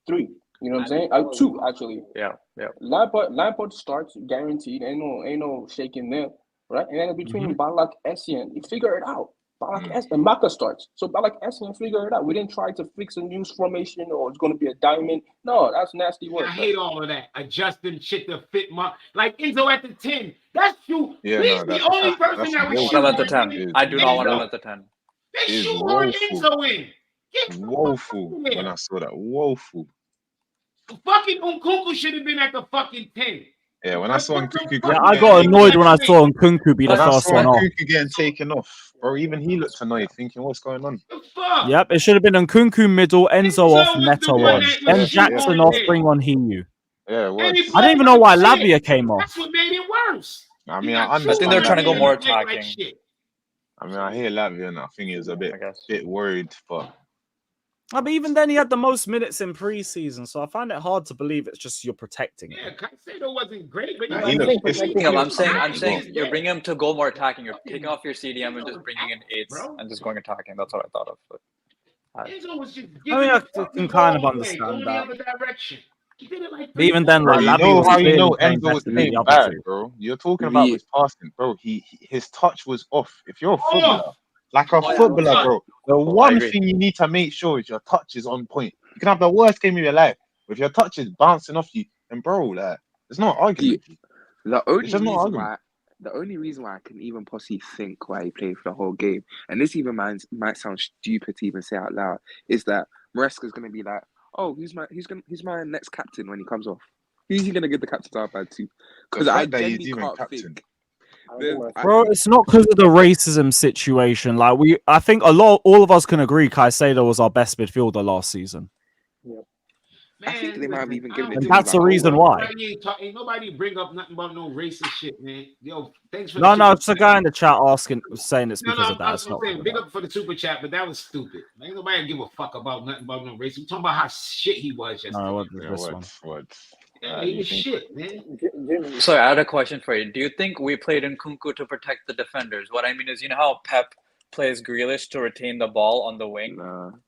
3. You know what I'm saying? 2 actually. Yeah. Lampard starts guaranteed. Ain't no shaking there, right? And then between Balak, Essien, you figure it out. Balak and Maka starts. So Balak Essien figure it out. We didn't try to fix a new formation or it's going to be a diamond. No, that's nasty work. I hate all of that. Adjusting shit to fit like Enzo at the 10. That's true. Yeah, he's the only person that was shooting at the 10. I do not want him at the 10. They shoot Enzo in. Woeful when I saw that. Woeful. Fucking nkunku should have been at the fucking 10. Yeah, when I saw Nkunku, I got annoyed when I saw Nkunku be the first one off. Nkunku getting taken off, bro. Even he looked annoyed, thinking, "What's going on?" Yep, it should have been Nkunku middle, Enzo off, Neto on, then Jackson off, bring on Hinu. Yeah, it was. I don't even know why Lavia came off. That's what made it worse. I mean, I understand. I think they're trying to go more attacking. I mean, I hear Lavia, and I think he was a bit worried, but. But even then, he had the most minutes in pre-season, so I find it hard to believe it's just you're protecting him. Yeah, Caicedo wasn't great, but I'm saying you're bringing him to go more attacking. You're taking off your CDM and just bringing in 8s and just going attacking. That's what I thought of. But I can kind of understand that. But even then, like, how you know Enzo was playing bad, bro? You're talking about his passing, bro. His touch was off. If you're a footballer. Like a footballer, bro. The one thing you need to make sure is your touch is on point. You can have the worst game of your life. If your touch is bouncing off you, and bro, like, there's no argument. The only It's just no reason argument. why. The only reason why I can even possibly think why he played for the whole game, and this even might sound stupid to even say out loud, is that Maresca's going to be like, oh, he's my next captain when he comes off. Who's he going to get the captain's iPad to? Because I genuinely can't think. Bro, it's not because of the racism situation. Like I think all of us can agree Caicedo was our best midfielder last season. Yeah. I think they might have even given it And to that's the reason why. Ain't nobody bring up nothing about no racist shit, man. Yo, thanks for No, the it's a guy in the chat saying it's because of that. I'm saying big up for the super chat, but that was stupid. Ain't nobody give a fuck about nothing about no racism. We talking about how shit he was yesterday. No, this one. Yeah, he was shit, man. So I had a question for you. Do you think we played nkunku to protect the defenders? What I mean is, you know how Pep plays Grealish to retain the ball on the wing?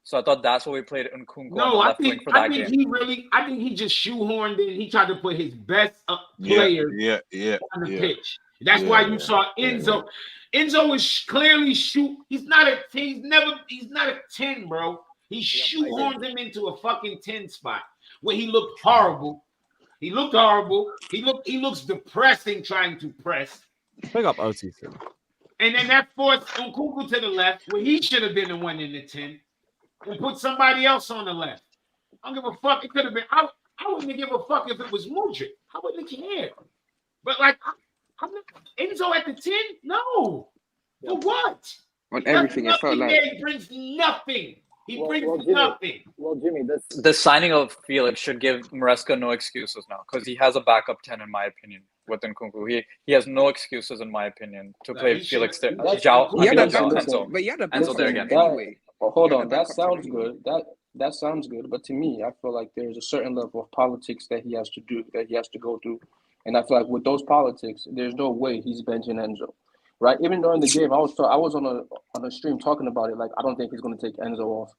So I thought that's what we played nkunku on the left wing for that game. I think he just shoehorned in. He tried to put his best players on the pitch. That's why you saw Enzo. Enzo is clearly He's not a 10, bro. He shoehorned him into a fucking 10 spot where he looked horrible. He looks depressing trying to press. Pick up OTC. And then that forced Nkunku to the left, where he should have been the one in the 10, and put somebody else on the left. I don't give a fuck. It could have been. I wouldn't give a fuck if it was Mudryk. I wouldn't care. But like, Enzo at the 10? No. For what? On everything, it felt like he brings nothing. He brings nothing. Well, Jimmy, The signing of Felix should give Maresca no excuses now, because he has a backup 10, in my opinion, with Nkunku. He has no excuses, in my opinion, to play Felix there. Enzo there again. Hold on, that sounds good. That sounds good, but to me, I feel like there's a certain level of politics that he has to do, that he has to go through, and I feel like with those politics, there's no way he's benching Enzo, right? Even during the game, I was on a stream talking about it. Like, I don't think he's going to take Enzo off.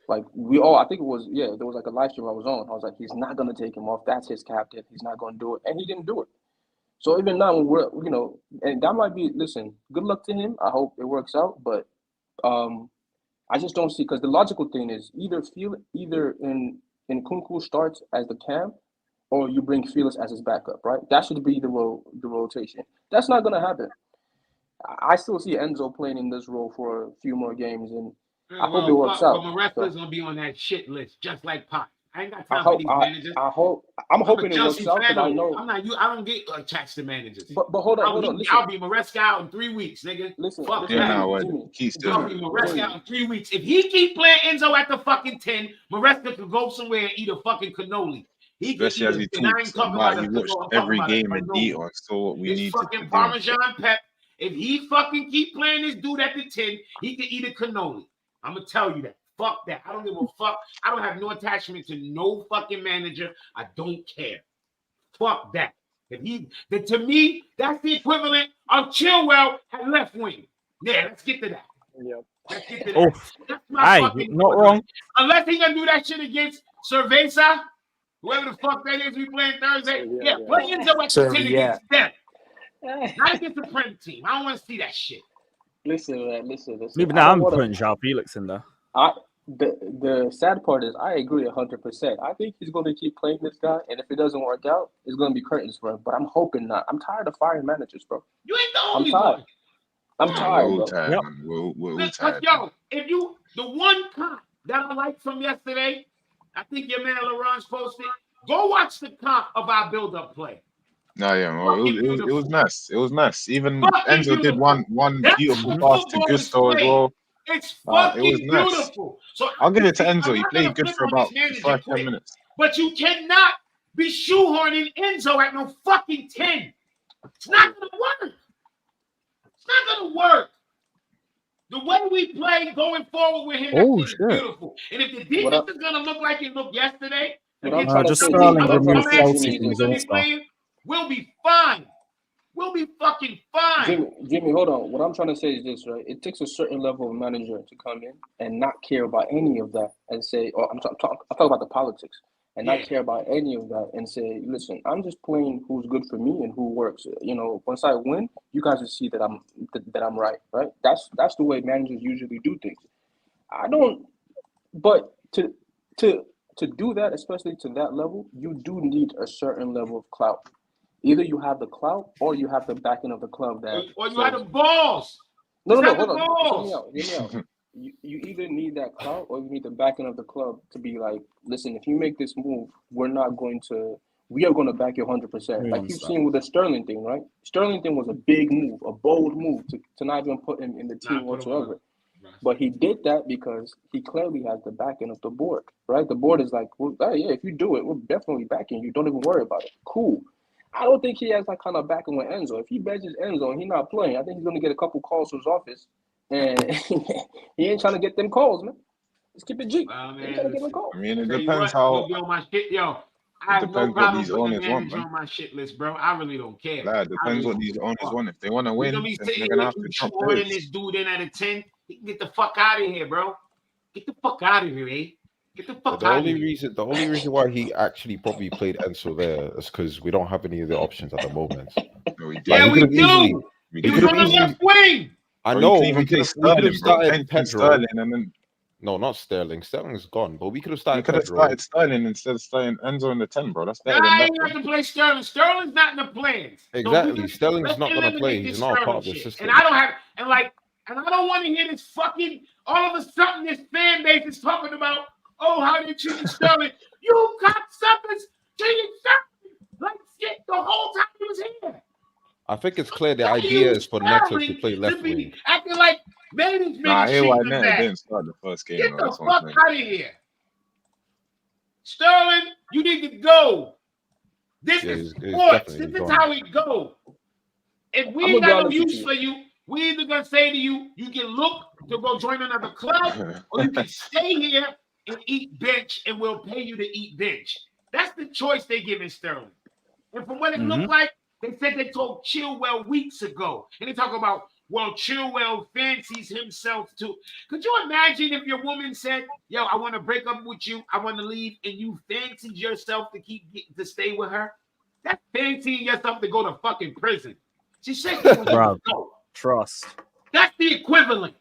Like, I think it was, there was like a live stream I was on. I was like, he's not going to take him off. That's his captain. He's not going to do it. And he didn't do it. So even now, when we're, and that might be, listen, good luck to him. I hope it works out. But I just don't see, because the logical thing is either Nkunku starts as the cam, or you bring Felix as his backup, right? That should be the rotation. That's not going to happen. I still see Enzo playing in this role for a few more games, and I hope it works out. But Maresca's going to be on that shit list, just like Pop. I ain't got time for these managers. I'm hoping it works out, because I know. I don't get attached to managers. But hold on. Listen. I'll be Maresca out in 3 weeks, nigga. Listen. Fuck Jimmy, that. I'll be Maresca out in 3 weeks. If he keep playing Enzo at the fucking 10, Maresca could go somewhere and eat a fucking cannoli. Especially as he talks about, he watched every game in detail. So what we need to fucking Parmesan Pep. If he fucking keep playing this dude at the 10, he can eat a cannoli. I'm gonna tell you that. Fuck that. I don't give a fuck. I don't have no attachment to no fucking manager. I don't care. Fuck that. To me, that's the equivalent of Chilwell at left wing. Yeah, let's get to that. Yep. Let's get to that. That's my fucking not wrong. Unless he gonna do that shit against Cerveza, whoever the fuck that is we playing Thursday. Yeah, play Enzo at the 10 against them. Not against the Prem team. I don't want to see that shit. Listen, man. Maybe now I'm putting Joao Felix in there. The sad part is I agree 100%. I think he's going to keep playing this guy, and if it doesn't work out, it's going to be curtains for him. But I'm hoping not. I'm tired of firing managers, bro. You ain't the only one. I'm tired, bro. We're tired. Yo, the one comp that I liked from yesterday, I think your man Laurent's posted. Go watch the comp of our build-up play. No, it was nice. It was nice. Even Enzo did one beautiful pass to Gusto as well. It's fucking it was nice. beautiful. So I'll give it to Enzo. He played good for about 5-10 minutes. But you cannot be shoehorning Enzo at no fucking 10. It's not gonna work. It's not gonna work. The way we play going forward with him is beautiful. And if the defense is gonna look like it looked yesterday, just Sterling removed Chelsea from his Insta. We'll be fine. We'll be fucking fine. Jimmy, hold on. What I'm trying to say is this, right? It takes a certain level of manager to come in and not care about any of that and say, I'm talking about the politics, and not care about any of that and say, listen, I'm just playing who's good for me and who works. Once I win, you guys will see that I'm right? That's the way managers usually do things. I don't. But to to do that, especially to that level, you do need a certain level of clout. Either you have the clout or you have the backing of the club that. Or you had the balls. No, Just hold have the on. Hear balls. me out. You either need that clout or you need the backing of the club to be like, listen, if you make this move, we are going to back you 100%. Like you've seen with the Sterling thing, right? Sterling thing was a big move, a bold move to not even put him in the team whatsoever. But he did that because he clearly has the backing of the board, right? The board is like, well, yeah, if you do it, we're definitely backing you. Don't even worry about it. Cool. I don't think he has that kind of backing with Enzo. If he benches Enzo and he's not playing, I think he's going to get a couple calls to his office. And he ain't trying to get them calls, man. Let's keep it G. Well, man, he ain't trying to get them calls. I mean, it Tell you depends what, how. be on my shit, yo. I It have no depends what problem these putting the owners want, manager man. on my shit list, bro. I really don't care. Like, it depends what these owners want. If they want to We're win, gonna be then sitting they're gonna here have to keep drop shoehorning players. this dude in at a 10. He can get the fuck out of here, bro. Get the fuck out of here, eh? Get the fuck The out of only here. reason why he actually probably played Enzo there is because we don't have any of the options at the moment. No, we Yeah, he we could have easily. do. He He could was have on the easily. left wing. I Bro, know. you can even play we could Sterling, have bro. started Bench Pedro. Sterling, and then No, not Sterling. Sterling's gone, but we could have you started could have Pedro. started Sterling instead of starting Enzo in the 10, bro. That's better Nah, than I that, ain't bro. have to play Sterling. Sterling's not in the plans. So Exactly. Sterling's let's not gonna play. eliminate He's this not a part Sterling of the shit. system. And I don't have and I don't want to hear this fucking all of a sudden this fan base is talking about, oh, how they treated Sterling. You cocksuckers treated Sterling like shit the whole time he was here. I think it's clear the Why idea you is for Neto to Sterling play to left be wing. acting like management Nah, I is hear why treating him Neto bad? didn't start the first game, Get though. the That's what I'm fuck saying. out of here. Sterling, you need to go. This Yeah, is he's sports. definitely This is gone. how it go. If we I'm ain't gonna be got no honest with use you. for you, we either gonna say to you, you can look to go join another club, or you can stay here and eat bench, and we'll pay you to eat bench. That's the choice they giving Sterling. And from what it looked like, they said they told Chilwell weeks ago, and they talk about, well, Chilwell fancies himself too. Could you imagine if your woman said, "Yo, I want to break up with you, I want to leave," and you fancied yourself to stay with her? That's fancying yourself to go to fucking prison. She said she was going to go. Trust. That's the equivalent.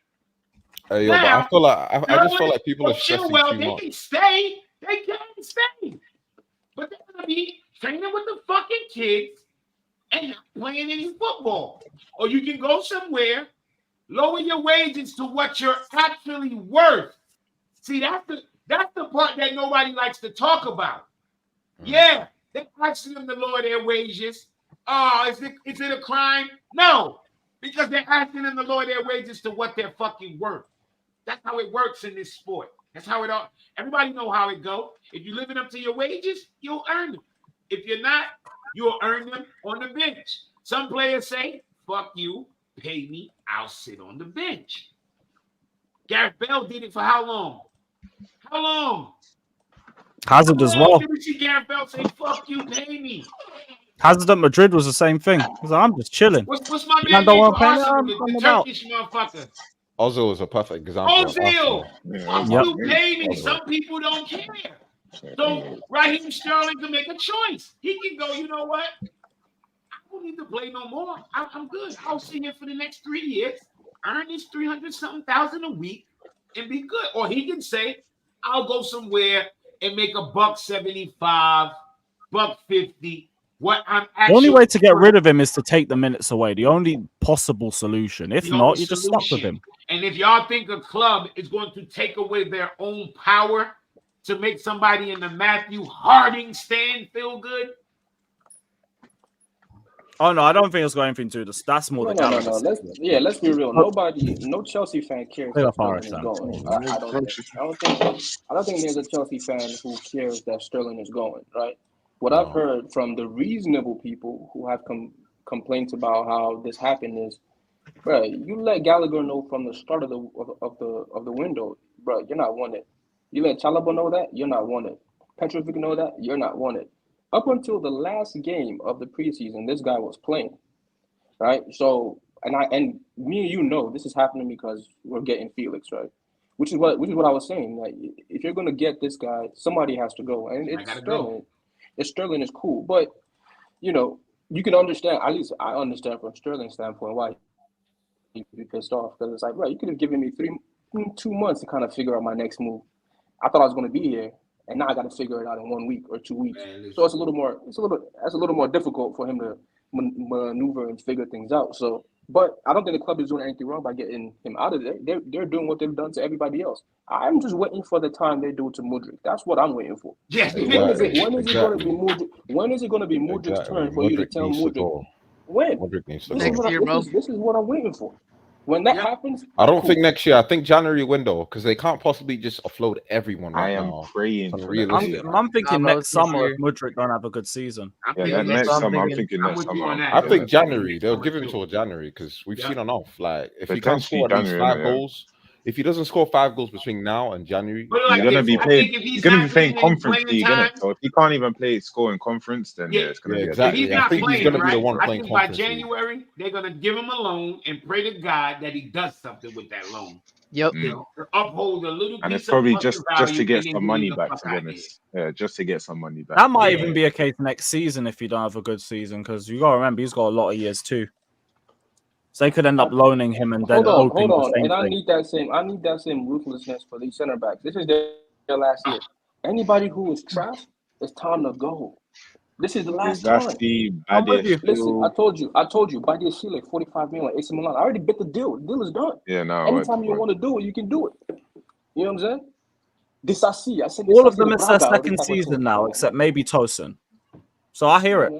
Yo, but I Now, feel like I just feel like people or are stressing Chilwell, too they much. can stay. They can stay. But they're going to be training with the fucking kids and not playing any football. Or you can go somewhere, lower your wages to what you're actually worth. See, that's the part that nobody likes to talk about. Yeah, they're asking them to lower their wages. Oh, is it a crime? No, because they're asking them to lower their wages to what they're fucking worth. That's how it works in this sport. That's how it all. Everybody know how it go. If you're living up to your wages, you'll earn them. If you're not, you'll earn them on the bench. Some players say, "Fuck you, pay me, I'll sit on the bench." Gareth Bale did it for how long? How long? Hazard as well. Did we see Gareth Bale say, "Fuck you, pay me"? Hazard at Madrid was the same thing. He's like, I'm just chilling. What's my You man don't name want for to pay me? Arsenal? The I'm about. Turkish motherfucker. Ozil is a perfect example of Ozil. Arsenal. Fuck you, pay me. Some people don't care. So Raheem Sterling can make a choice. He can go, you know what? I don't need to play no more. I'm good. I'll sit here for the next 3 years, earn this 300-something thousand a week, and be good. Or he can say, I'll go somewhere and make $1.75, $1.50. What I'm The only actually way to get rid of him is to take the minutes away. The only possible solution. If the not, only you're just stuck with solution. him. And if y'all think a club is going to take away their own power to make somebody in the Matthew Harding stand feel good, Oh no, I don't think it's got anything to do with this. That's more No. the Gallagher. Let's be real. No Chelsea fan cares They that are Sterling Forest is fans. going. I don't think there's a Chelsea fan who cares that Sterling is going. Right. What I've heard from the reasonable people who have complaints about how this happened is, bro, you let Gallagher know from the start of the window, bro, you're not wanted. You let Chalobah know that you're not wanted. Petrovic know that you're not wanted. Up until the last game of the preseason, this guy was playing, right? So, and me and you know this is happening because we're getting Felix, right? Which is what I was saying. Like, if you're gonna get this guy, somebody has to go, and it's Sterling. Sterling is cool, but you know you can understand. At least I understand from Sterling's standpoint why he'd be pissed off, because it's like, right, you could have given me 2 months to kind of figure out my next move. I thought I was going to be here, and now I got to figure it out in 1 week or 2 weeks. So that's a little more difficult for him to maneuver and figure things out. So, but I don't think the club is doing anything wrong by getting him out of there. They're doing what they've done to everybody else. I'm just waiting for the time they do to Mudryk. That's what I'm waiting for. Yes, When is it going to be Mudryk? When is it going to be Mudryk's turn for you to tell Mudryk? When? This is what I'm waiting for. When that happens, I don't think next year. I think January window, because they can't possibly just offload everyone right I am now. praying. I'm thinking next summer if Mudryk don't have a good season. Yeah, next summer. I'm thinking next summer. I think January. They'll give him till January because we've seen enough. Like if he can't score at least 5 goals, if he doesn't score 5 goals between now and January, he's gonna be playing. He's gonna be playing conference league, innit? So if he can't even score in conference, then it's gonna be exactly. If he's not playing, right? I think by January they're gonna give him a loan and pray to God that he does something with that loan. Yep. To uphold a little. And piece it's probably of just value to get and some then money leave back. the To fuck be out honest, yeah, just to get some money back. That might even be a case next season if you don't have a good season, because you gotta remember he's got a lot of years too. So they could end up loaning him and then hoping hold on. the same And I thing. need that same ruthlessness for these center backs. This is their last year. Anybody who is trash, it's time to go. This is the last time. I'm with you. Listen, I told you, Badia Chile, 45 million, AC Milan. I already bit the deal. The deal is done. Yeah, no. Anytime you want to do it, you can do it. You know what I'm saying? Disassi. I said All of Disassi them to it's their Braga, second season now, except maybe Tosin. So I hear it.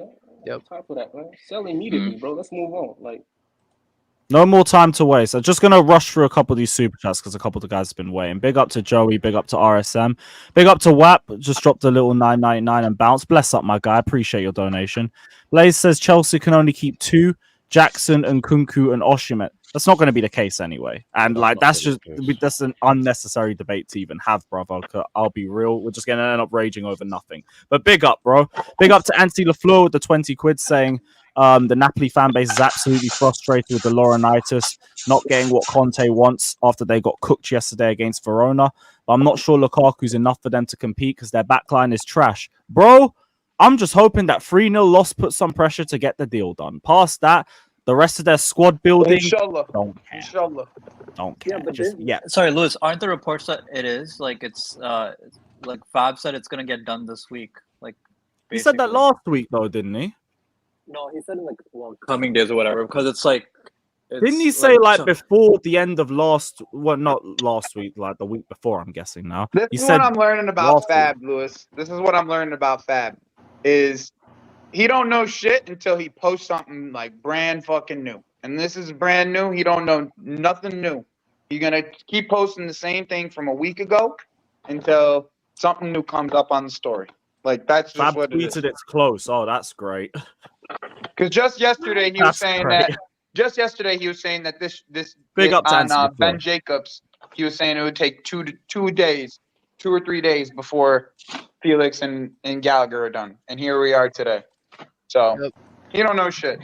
Yep. Time for that, man. Sell immediately, bro. Let's move on. Like, No more time to waste. I'm just gonna rush through a couple of these super chats because a couple of the guys have been waiting. Big up to Joey, big up to RSM, big up to WAP. Just dropped a little 9.99 and bounce. Bless up, my guy. Appreciate your donation. Blaze says Chelsea can only keep 2: Jackson and Nkunku and Osimhen. That's not going to be the case anyway. And that's an unnecessary debate to even have, brother. I'll be real. We're just going to end up raging over nothing. But big up, bro. Big up to Anthony LaFleur with the 20 quid saying the Napoli fan base is absolutely frustrated with the Laurinaitis not getting what Conte wants after they got cooked yesterday against Verona. But I'm not sure Lukaku's enough for them to compete because their backline is trash. Bro, I'm just hoping that 3-0 loss puts some pressure to get the deal done. Past that, the rest of their squad building, Inshallah. don't care. Inshallah. Don't care. Yeah, Sorry, Lewis. Aren't the reports that it is like it's like Fab said it's gonna get done this week? Like He said that last week though, didn't he? No, he said in like coming days or whatever because it's like. Didn't he say before the end of not last week, like the week before? I'm guessing now. This He is said what I'm learning about Fab, Lewis. This is what I'm learning about Fab. Is he don't know shit until he posts something like brand fucking new. And this is brand new. He don't know nothing new. You're gonna keep posting the same thing from a week ago until something new comes up on the story. Like that's just Fab what it is. tweeted it's close. Oh, that's great. Because just yesterday he was saying great. that this Big up to on Anthony Ben Flo. Jacobs. He was saying it would take 2 or 3 days before Felix and Gallagher are done. And here we are today. So he don't know shit.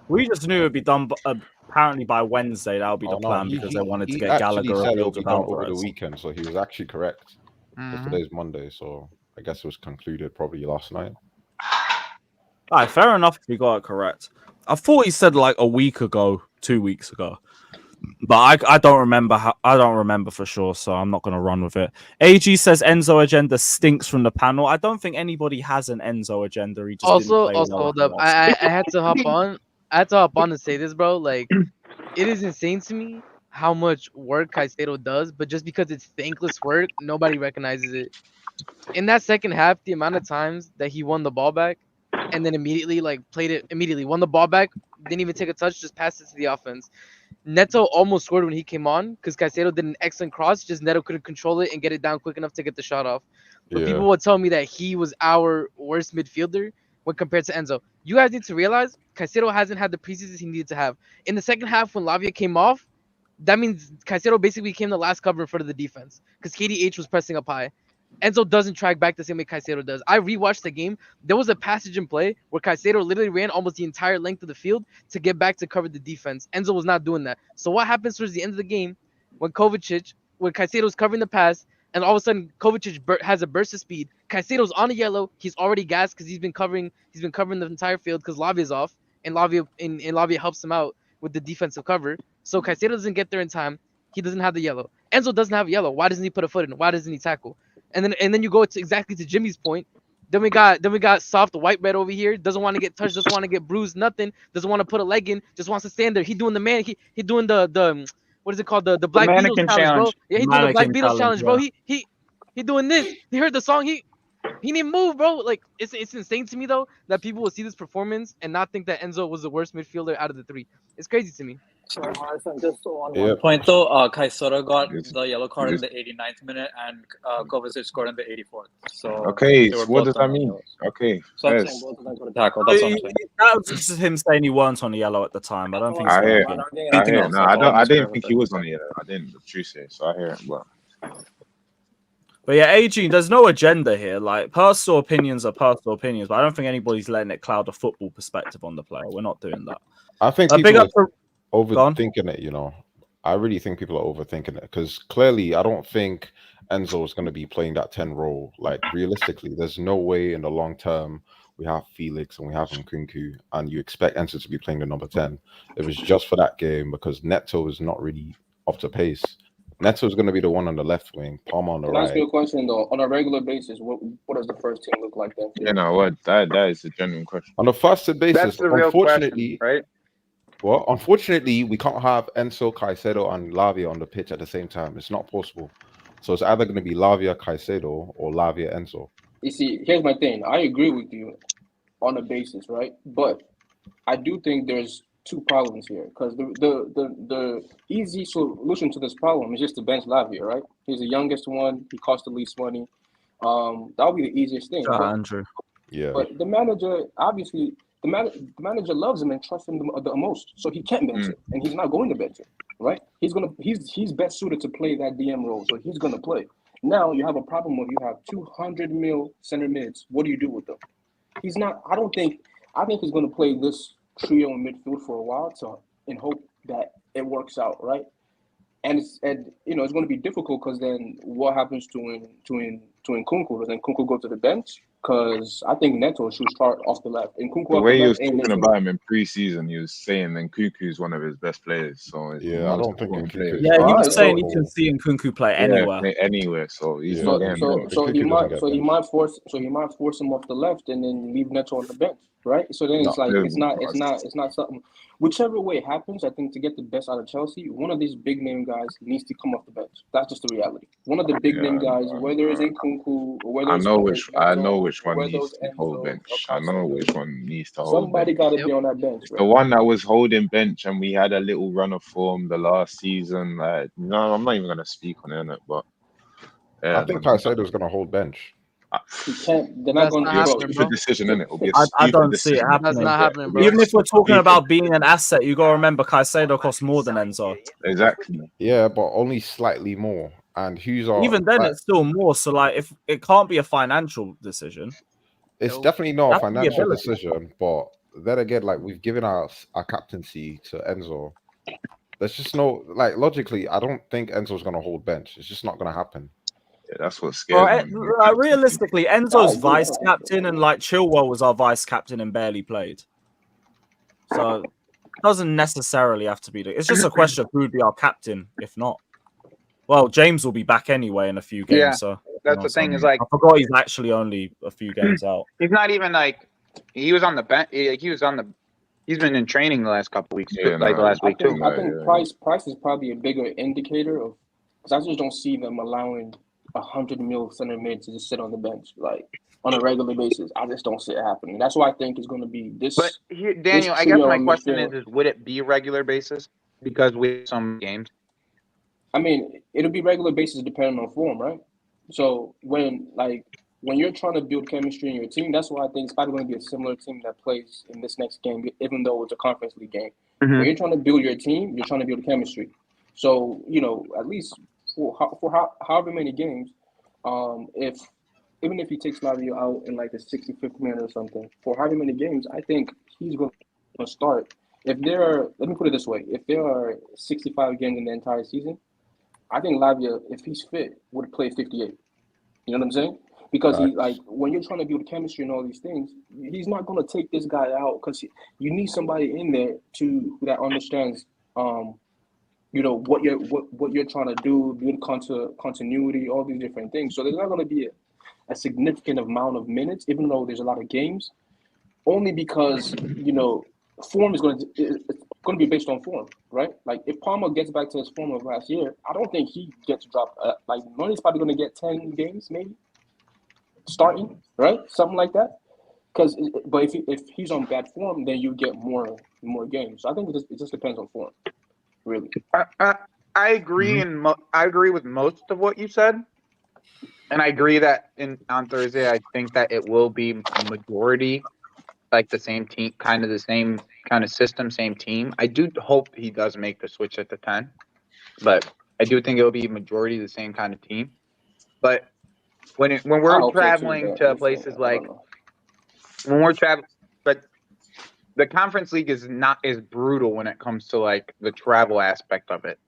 We just knew it'd be done apparently by Wednesday. That would be the plan because they wanted to get Gallagher said it'll built be with done over the Alvarez. weekend, so he was actually correct. So today's Monday, so I guess it was concluded probably last night. All right, fair enough if he got it correct. I thought he said like a week ago, 2 weeks ago. But I don't remember I don't remember for sure, so I'm not going to run with it. AG says Enzo agenda stinks from the panel. I don't think anybody has an Enzo agenda. He just Also, didn't play well hold up. I had to hop on. I had to hop on to say this, bro. Like, it is insane to me how much work Caicedo does, but just because it's thankless work, nobody recognizes it. In that second half, the amount of times that he won the ball back and then immediately played it immediately, won the ball back, didn't even take a touch, just passed it to the offense. Neto almost scored when he came on because Caicedo did an excellent cross. Just Neto couldn't control it and get it down quick enough to get the shot off. But people would tell me that he was our worst midfielder when compared to Enzo. You guys need to realize Caicedo hasn't had the preseason he needed to have. In the second half, when Lavia came off, that means Caicedo basically became the last cover in front of the defense because KDH was pressing up high. Enzo doesn't track back the same way Caicedo does. I rewatched the game. There was a passage in play where Caicedo literally ran almost the entire length of the field to get back to cover the defense. Enzo was not doing that. So what happens towards the end of the game when Caicedo's covering the pass and all of a sudden Kovacic has a burst of speed. Caicedo's on a yellow. He's already gassed because he's been covering the entire field because Lavia's off and Lavia helps him out with the defensive cover. So Caicedo doesn't get there in time. He doesn't have the yellow. Enzo doesn't have a yellow. Why doesn't he put a foot in? Why doesn't he tackle? And then you go to exactly to Jimmy's point. Then we got soft white bread over here. Doesn't want to get touched. Doesn't want to get bruised. Nothing. Doesn't want to put a leg in. Just wants to stand there. He doing the man. He doing the what is it called? The Black Beatles challenge, bro. Yeah, he doing the Black Beatles challenge, bro. He doing this. He heard the song. He didn't move, bro. Like it's insane to me though that people will see this performance and not think that Enzo was the worst midfielder out of the three. It's crazy to me. So just on one point though, Caicedo got the yellow card in the 89th minute and Kovacic scored in the 84th. So okay, so what does that mean? Okay, so I'm saying both of them got a tackle. That's what I'm saying. That was just him saying he weren't on the yellow at the time. I don't think. I hear it. No, I didn't think he was on the yellow. I didn't. The truth is, so I hear it. But yeah, Adrian, there's no agenda here. Like personal opinions are personal opinions, but I don't think anybody's letting it cloud a football perspective on the player. We're not doing that. I think people are overthinking it. You know, I really think people are overthinking it because clearly, I don't think Enzo is going to be playing that 10 role. Like realistically, there's no way in the long term we have Felix and we have Nkunku, and you expect Enzo to be playing the number 10. It was just for that game because Neto is not really up to pace. Neto is going to be the one on the left wing, Palmer on the right. Ask me a question though. On a regular basis, what does the first team look like then? You know what? That is a genuine question. On a fasted basis, That's the real unfortunately, question, right? Well, unfortunately, we can't have Enzo, Caicedo, and Lavia on the pitch at the same time. It's not possible. So it's either going to be Lavia, Caicedo, or Lavia, Enzo. You see, here's my thing. I agree with you on a basis, right? But I do think there's two problems here because the easy solution to this problem is just to bench Lavia, right? He's the youngest one. He costs the least money. That'll be the easiest thing. Andrew. Yeah. But the manager, obviously, the manager loves him and trusts him the most, so he can't bench it, and he's not going to bench it, right? He's best suited to play that DM role, so he's gonna play. Now you have a problem where you have 200 mil center mids. What do you do with them? He's not. I think he's gonna play this trio in midfield for a while and hope that it works out, right? And it's going to be difficult because then what happens to Nkunku? Does Nkunku go to the bench? Because I think Neto should start off the left. Nkunku the way he was talking about him in pre-season, he was saying Nkunku is one of his best players. So yeah, I don't think Nkunku. Yeah, he was saying he can see Nkunku play anywhere. Play anywhere. So he's so he might force him off the left and then leave Neto on the bench, right? So then it's not something. Whichever way it happens, I think to get the best out of Chelsea, one of these big name guys needs to come off the bench. That's just the reality. One of the big name guys, whether it's Nkunku or whether I know which one needs to hold bench. I know which one needs to hold. Somebody got to be on that bench. The one that was holding bench, and we had a little run of form the last season. No, I'm not even gonna speak on it, but I think Caicedo is gonna hold bench. He can't. They're not going to be a stupid decision, isn't it? I don't see it happening. That's not happening, bro. Even if we're talking about being an asset, you gotta remember Caicedo costs more than Enzo. Exactly. Yeah, but only slightly more. And even then, it's still more. So, like, if it can't be a financial decision, it's definitely not a financial decision. But then again, like we've given our captaincy to Enzo. There's just no logically. I don't think Enzo's gonna hold bench. It's just not gonna happen. Yeah, that's what's scary. Realistically, Enzo's vice captain and Chilwell was our vice captain and barely played. So it doesn't necessarily have to be. It's just a question of who would be our captain if not. Well, James will be back anyway in a few games. Yeah, so that's the thing. Is I forgot he's actually only a few games out. He's not even he was on the bench. He's been in training the last couple of weeks. Yeah, last week too. I think Price is probably a bigger indicator of because I just don't see them allowing 100 mil center mid to just sit on the bench on a regular basis. I just don't see it happening. That's why I think it's going to be this. But here, Daniel, I guess my question is would it be regular basis because we have some games? I mean, it'll be regular basis depending on form, right? So when you're trying to build chemistry in your team, that's why I think it's probably going to be a similar team that plays in this next game, even though it's a conference league game. When you're trying to build your team, you're trying to build chemistry. So at least for however many games, even if he takes Lavia out in the 65th minute or something, for however many games, I think he's going to start. Let me put it this way: if there are 65 games in the entire season, I think Lavia, if he's fit, would play 58. You know what I'm saying? Because when you're trying to build chemistry and all these things, he's not going to take this guy out because you need somebody in there that understands what you're trying to do, build continuity, all these different things. So there's not going to be a significant amount of minutes, even though there's a lot of games, only because form is going to be based on form, right? Like if Palmer gets back to his form of last year, I don't think he gets dropped. Like Noni's probably going to get 10 games, maybe starting, right? Something like that. But if he's on bad form, then you get more games. So I think it just depends on form, really. I agree, I agree with most of what you said, and I agree that on Thursday, I think that it will be majority like the same team, kind of the same kind of system, same team. I do hope he does make the switch at the 10, but I do think it will be majority the same kind of team. But when we're traveling to places like when we're traveling, but the conference league is not as brutal when it comes to like the travel aspect of it.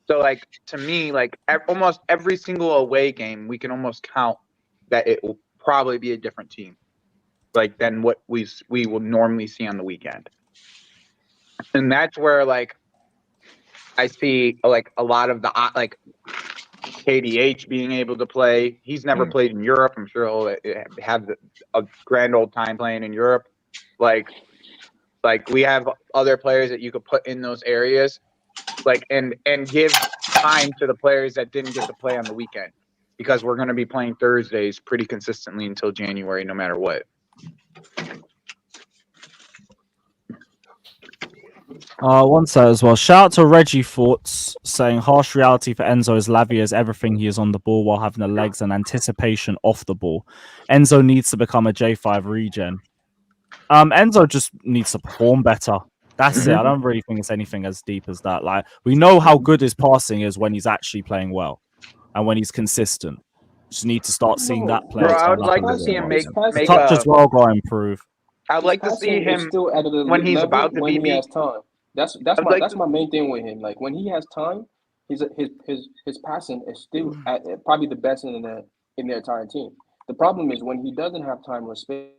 So like to me, like almost every single away game, we can almost count that it will probably be a different team, like than what we will normally see on the weekend. And that's where like I see like a lot of the like KDH being able to play. He's never played in Europe. I'm sure he'll have a grand old time playing in Europe. Like we have other players that you could put in those areas, like and give time to the players that didn't get to play on the weekend, because we're going to be playing Thursdays pretty consistently until January, no matter what. One set as well. Shout out to Reggie Thoughts saying harsh reality for Enzo is Lavia's everything. He is on the ball while having the legs and anticipation off the ball. Enzo needs to become a J5 regen. Enzo just needs to perform better. That's it. I don't really think it's anything as deep as that. Like we know how good his passing is when he's actually playing well and when he's consistent. Just need to start seeing that player. Bro, I would like to see him make touch as well. Got to improve. I'd like to see him still at a when he's level about to when be. he has time. That's my main thing with him. Like when he has time, his passing is still at probably the best in the entire team. The problem is when he doesn't have time or space,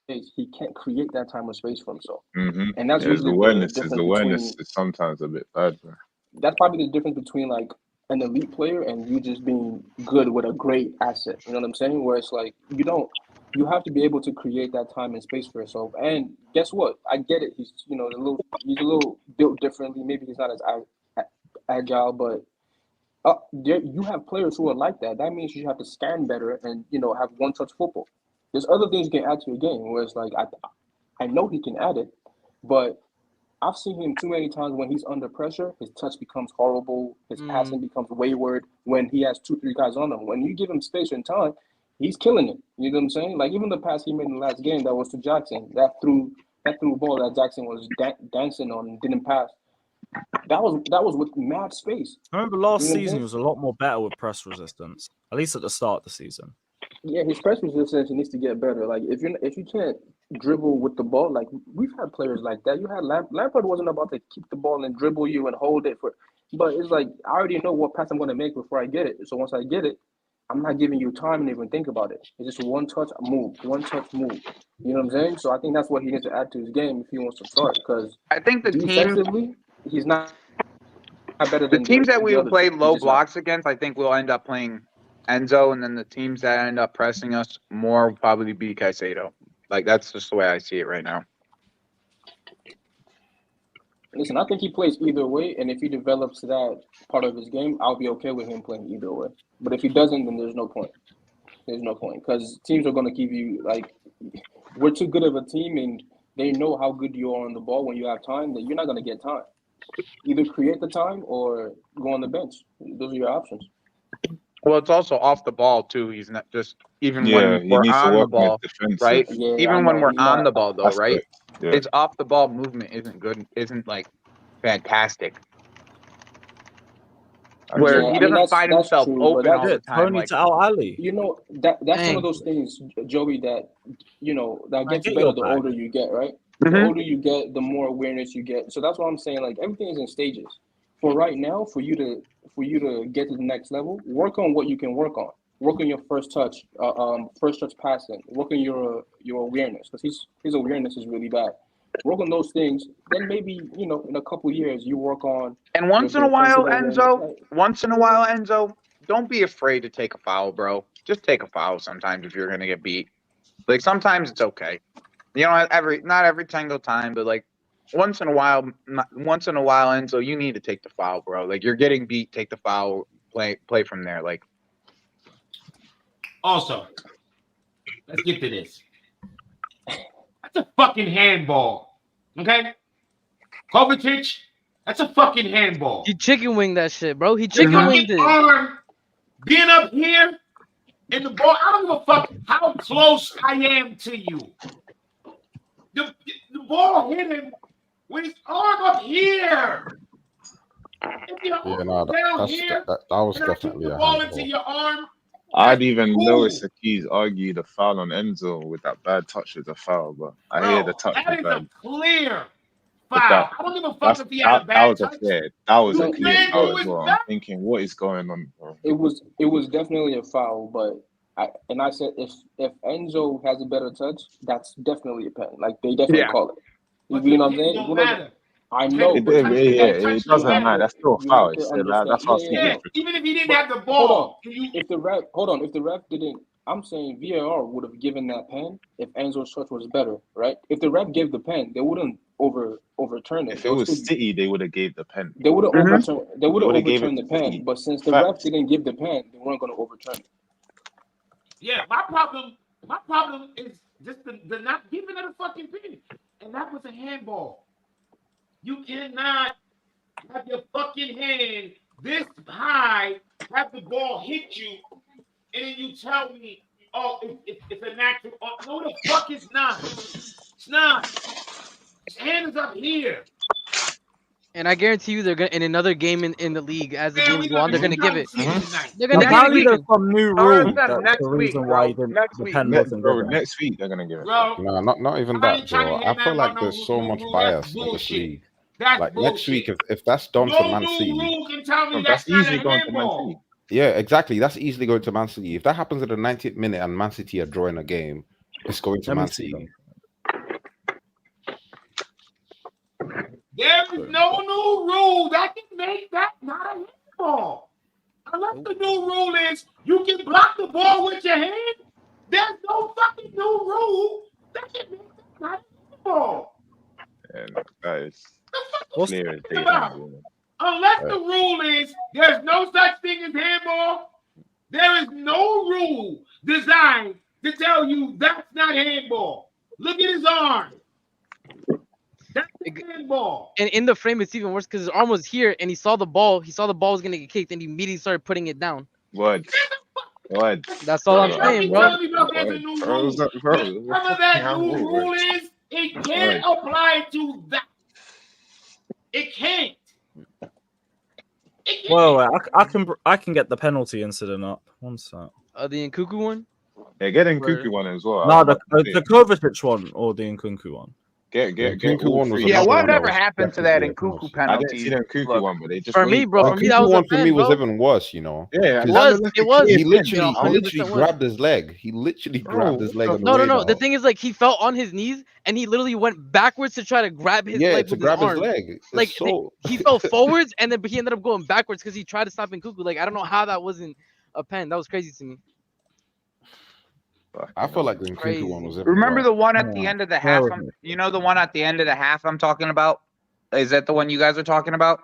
he can't create that time or space for himself. And that's his usually awareness. the His difference awareness between, is sometimes a bit bad, bro. that's probably the difference between like an elite player and you just being good with a great asset. You know what I'm saying? Where it's like you have to be able to create that time and space for yourself. And guess what? I get it. He's a little built differently. Maybe he's not as agile, but you have players who are like that. That means you have to scan better and have one-touch football. There's other things you can add to your game where it's like I know he can add it, but I've seen him too many times when he's under pressure, his touch becomes horrible, his passing becomes wayward when he has 2-3 guys on him. When you give him space and time, he's killing it. You know what I'm saying? Like even the pass he made in the last game that was to Jackson, that threw ball that Jackson was dancing on and didn't pass. That was with mad space. I remember last season he was a lot more better with press resistance, at least at the start of the season. Yeah, his press resistance needs to get better. Like if you can't dribble with the ball, like we've had players like that. You had Lampard wasn't about to keep the ball and dribble you and hold it but it's like I already know what pass I'm going to make before I get it. So once I get it, I'm not giving you time to even think about it. It's just one touch move. You know what I'm saying? So I think that's what he needs to add to his game if he wants to start. Because I think the defensively, he's not better the than teams that we will play teams. low blocks against. I think we'll end up playing Enzo, and then the teams that end up pressing us more will probably be Caicedo. Like that's just the way I see it right now. Listen, I think he plays either way, and if he develops that part of his game, I'll be okay with him playing either way. But if he doesn't, then there's no point. There's no point because teams are going to give you we're too good of a team, and they know how good you are on the ball when you have time. That you're not going to get time. Either create the time or go on the bench. Those are your options. Well, it's also off the ball too. He's not just when he we're needs to on the work more ball, defensive. right? Yeah, even when we're on the ball, though, That's right? it. Yeah. His off the ball movement isn't good. Isn't like fantastic. Where he doesn't find himself open all the time. Tony to Al Ali. That's one of those things, Joey, that that gets better the older you get, right? The older you get, the more awareness you get. So that's what I'm saying. Like everything is in stages. For right now, for you to get to the next level, work on what you can work on. Work on your first touch passing. Work on your awareness because his awareness is really bad. work on those things. Then maybe in a couple years you work on. And once in a while, Enzo, Enzo, don't be afraid to take a foul, bro. Just take a foul sometimes if you're gonna get beat. Like sometimes it's okay. Not every single time, but like once in a while, Enzo, you need to take the foul, bro. Like you're getting beat, take the foul, play from there. Like also, let's get to this. That's a fucking handball. Okay? Kovacic, that's a fucking handball. He chicken winged that shit, bro. He chicken winged it. Arm being up here in the ball. I don't give a fuck how close I am to you. The ball hit him with his arm up here. Yeah, no, that was definitely a ball handball. into your arm. I'd even Lewis Akis argue the foul on Enzo with that bad touch is a foul, but I hear the touch That is is bad. a clear foul. I don't give a fuck if he had a That bad was touch. that was a You clear ran foul through as his well. I'm back. thinking, what is going on, bro? it was definitely a foul, but I said if Enzo has a better touch, that's definitely a pen. Like they definitely call it. You know what I'm saying? Don't matter. I know. It doesn't matter. That's still a foul. It's still, that's why I think Even if he didn't have the ball. If the ref didn't, I'm saying VAR would have given that pen if Enzo's touch was better, right? If the ref gave the pen, they wouldn't overturn it. if it was City, they would have gave the pen. They would have overturned. They would have overturned the to pen, City. but since the ref didn't give the pen, they weren't going to overturn it. Yeah, my problem is just the not giving it a fucking pen. And that was a handball. You cannot have your fucking hand this high, have the ball hit you, and then you tell me, oh, it's a natural. Oh, no, the fuck it's not. It's not. His hand is up here. And I guarantee you, they're gonna in another game in the league as the games go on, they're gonna give it. They're gonna Apparently give there's it. some new rule that's the reason why the pen wasn't given. Next week they're gonna give it. No, not even that, Joe. I feel like there's so much bias in this league. Like next week, if that's done to Man City, that's easily going to Man City. yeah, exactly. That's easily going to Man City. If that happens at the 90th minute and Man City are drawing a game, it's going to Man City. There is no new rule that can make that not a handball. Unless the new rule is you can block the ball with your hand, there's no fucking new rule that can make that not a handball. And that is clear as day. Unless the rule is there's no such thing as handball, there is no rule designed to tell you that's not handball. Look at his arm. That's a handball. And in the frame, it's even worse because his arm was here, and he saw the ball. He saw the ball was gonna get kicked, and he immediately started putting it down. What? That's all I'm saying, bro. Some of that new rule is it can't apply to that. It can't. Well, I can get the penalty incident up. One sec. The Nkunku one. Yeah, get Nkunku one as well. No, the Kovacic one or the Nkunku one. Get Nkunku one was yeah, whatever happened to that Nkunku penalty? I didn't see the Nkunku one, but they just for me, bro. For me, that was one for me was even worse. You know. Yeah, it was. He literally grabbed his leg. He literally grabbed his leg. No. The thing is, like, he fell on his knees and he literally went backwards to try to grab his leg with his arm. Like he fell forwards and then he ended up going backwards because he tried to stop Nkunku. Like, I don't know how that wasn't a pen. That was crazy to me. I feel like the Nkunku one was. Remember the one at the end of the half? You know the one at the end of the half I'm talking about? Is that the one you guys are talking about?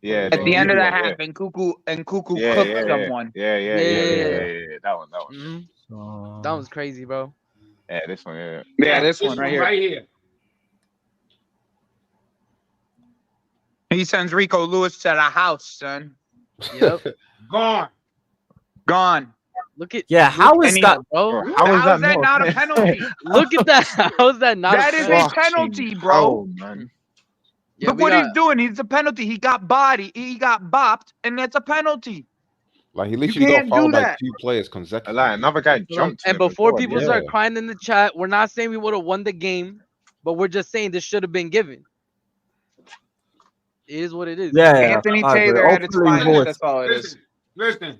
Yeah. At the end of the half, Nkunku cooked someone. Yeah. That one. Mm-hmm. That was crazy, bro. Yeah, this one. Yeah, this one right here. He sends Rico Lewis to the house, son. Yep. Gone. Look at how is that, bro? How is that not a penalty? Look at that. How is that not? That is a penalty, bro. Man. Yeah, look what he's doing. He's a penalty. He got bopped, and that's a penalty. Like he literally got fouled by 2 players consecutively. Like another guy jumped. And before people start crying in the chat, we're not saying we would have won the game, but we're just saying this should have been given. It is what it is. Yeah. Anthony Taylor at its finest. That's all it is. Listen.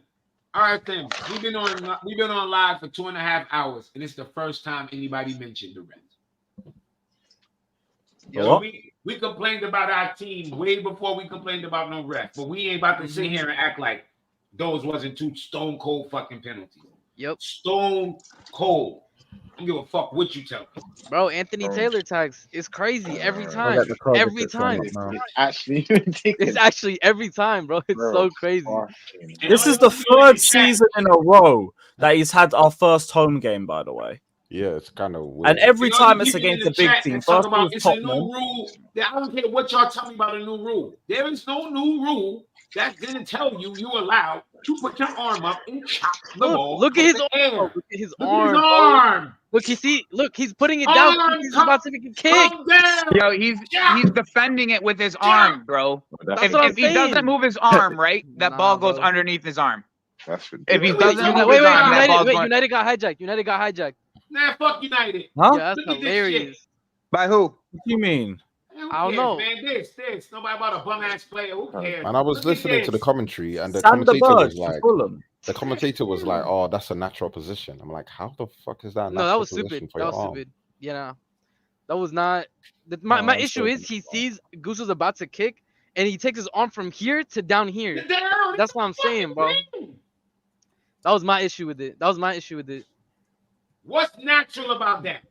All right, then. We've been on live for 2.5 hours, and it's the first time anybody mentioned the rest. What? We complained about our team way before we complained about no ref, but we ain't about to sit here and act like those wasn't two stone cold fucking penalties. Yep. Stone cold. I don't give a fuck what you tell me. Bro, Anthony Taylor tax is crazy every time. Every time. It's actually ridiculous. It's actually every time, bro. It's so crazy. This is the third season in a row that he's had our first home game, by the way. Yeah, it's kind of weird. And every time it's against a big team. First About, it's a new rule. I don't care what y'all tell me about a new rule. There is no new rule that didn't tell you allowed to put your arm up and chop the ball. Look at his arm. Look at his arm. Look, he's putting it down. He's about to make a kick. Yo, he's defending it with his arm, bro. If he doesn't move his arm, right, that ball goes underneath his arm. If he doesn't move his arm, that ball's going. United got hijacked. Nah, fuck United. Huh? Yeah, that's hilarious. By who? What do you mean? I don't know. Man, this. Nobody about a bum ass player. Who cares? And I was listening to the commentary, and the commentator was like, "Oh, that's a natural position." I'm like, "How the fuck is that?" No, that was stupid. That was stupid. Yeah, that was not. My issue is he sees Guso's about to kick, and he takes his arm from here to down here. That's what I'm saying, bro. That was my issue with it. What's natural about that?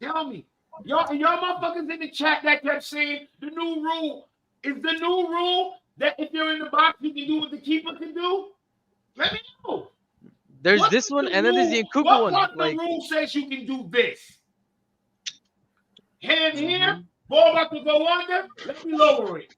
Tell me. Y'all motherfuckers in the chat that kept saying the new rule is the new rule that if you're in the box, you can do what the keeper can do. Let me know. There's this one, and then there's the nkunku one. What the rule says you can do this? Hand here, ball about to go under. Let me lower it.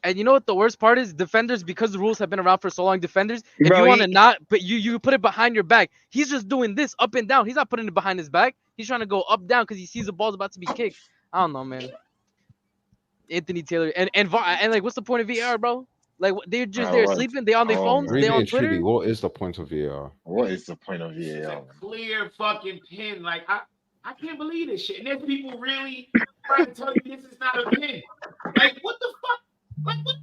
And you know what the worst part is? Defenders, because the rules have been around for so long, defenders, if you want to not, but you put it behind your back. He's just doing this up and down. He's not putting it behind his back. He's trying to go up, down because he sees the ball's about to be kicked. I don't know, man. Anthony Taylor. And like, what's the point of VAR, bro? Like, they're sleeping. They on their phones. Really they on and Twitter. truly, what is the point of VAR? What is the point of VAR? It's a clear fucking pin. Like, I can't believe this shit. And there's people really trying to tell you this is not a pin. Like, what the fuck? Like, what am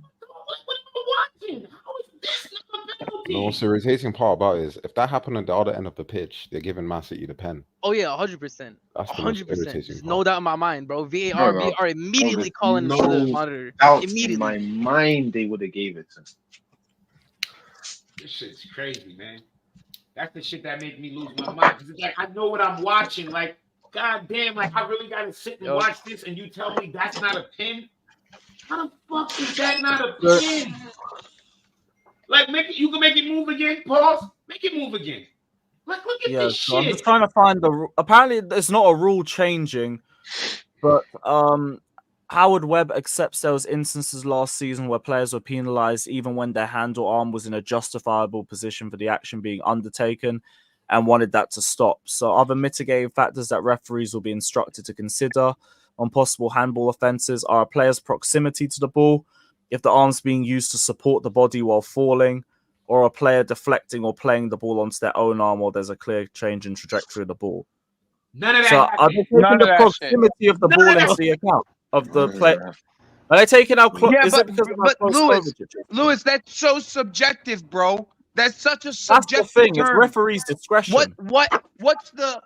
I watching? How is this not a penalty? No, what's the irritating part about it is if that happened at the other end of the pitch, they're giving Man City the pen. Oh yeah, 100%. That's the most irritating There's part. no doubt in my mind, bro. VAR immediately calling no to the monitor. In my mind, they would have gave it to him. This shit's crazy, man. That's the shit that make me lose my mind. Cause it's like I know what I'm watching. Like, goddamn, like I really gotta sit and watch this, and you tell me that's not a pin. How the fuck is that not a pin? Like, you can make it move again. Pause. Make it move again. Like, look at this so shit. I'm just trying to find apparently it's not a rule changing, but Howard Webb accepts there was instances last season where players were penalized even when their hand or arm was in a justifiable position for the action being undertaken, and wanted that to stop. So other mitigating factors that referees will be instructed to consider on possible handball offences are a player's proximity to the ball, if the arm's being used to support the body while falling, or a player deflecting or playing the ball onto their own arm, or there's a clear change in trajectory of the ball. None of that. So are they taking the proximity of the ball into the account of the play? Are they taking out? Lewis, that's so subjective, bro. That's such a subjective That's the thing. term. It's referee's discretion. What's the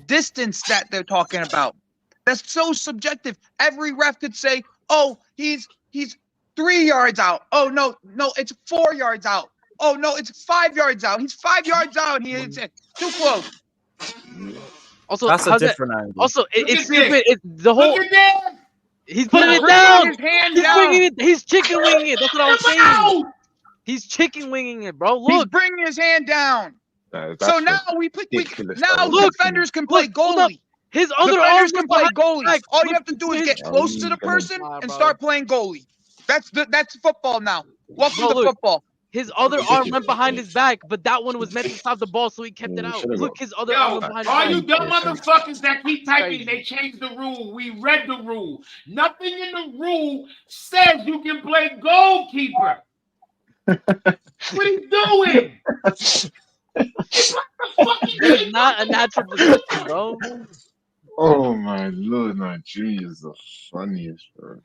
distance that they're talking about? That's so subjective. Every ref could say, "Oh, he's 3 yards out. Oh no, it's 4 yards out. Oh no, it's 5 yards out. He's 5 yards out. He hits it too close." Also, that's a different angle. Also, it's stupid. It's the whole. He's putting it down. He's chicken winging it. That's what I was saying. He's chicken winging it, bro. Look, he's bringing his hand down. So now defenders can play goalie. His other defenders can play goalie. All you have to do is get close to the person and start playing goalie. That's football now. Welcome to football. His other arm went behind his back, but that one was meant to stop the ball, so he kept it out. Look, his other arm went behind his back. All you dumb motherfuckers that keep typing, they changed the rule. We read the rule. Nothing in the rule says you can play goalkeeper. What are you doing? It's not a natural position, bro. Oh my Lord, Nigeria is the funniest, bro.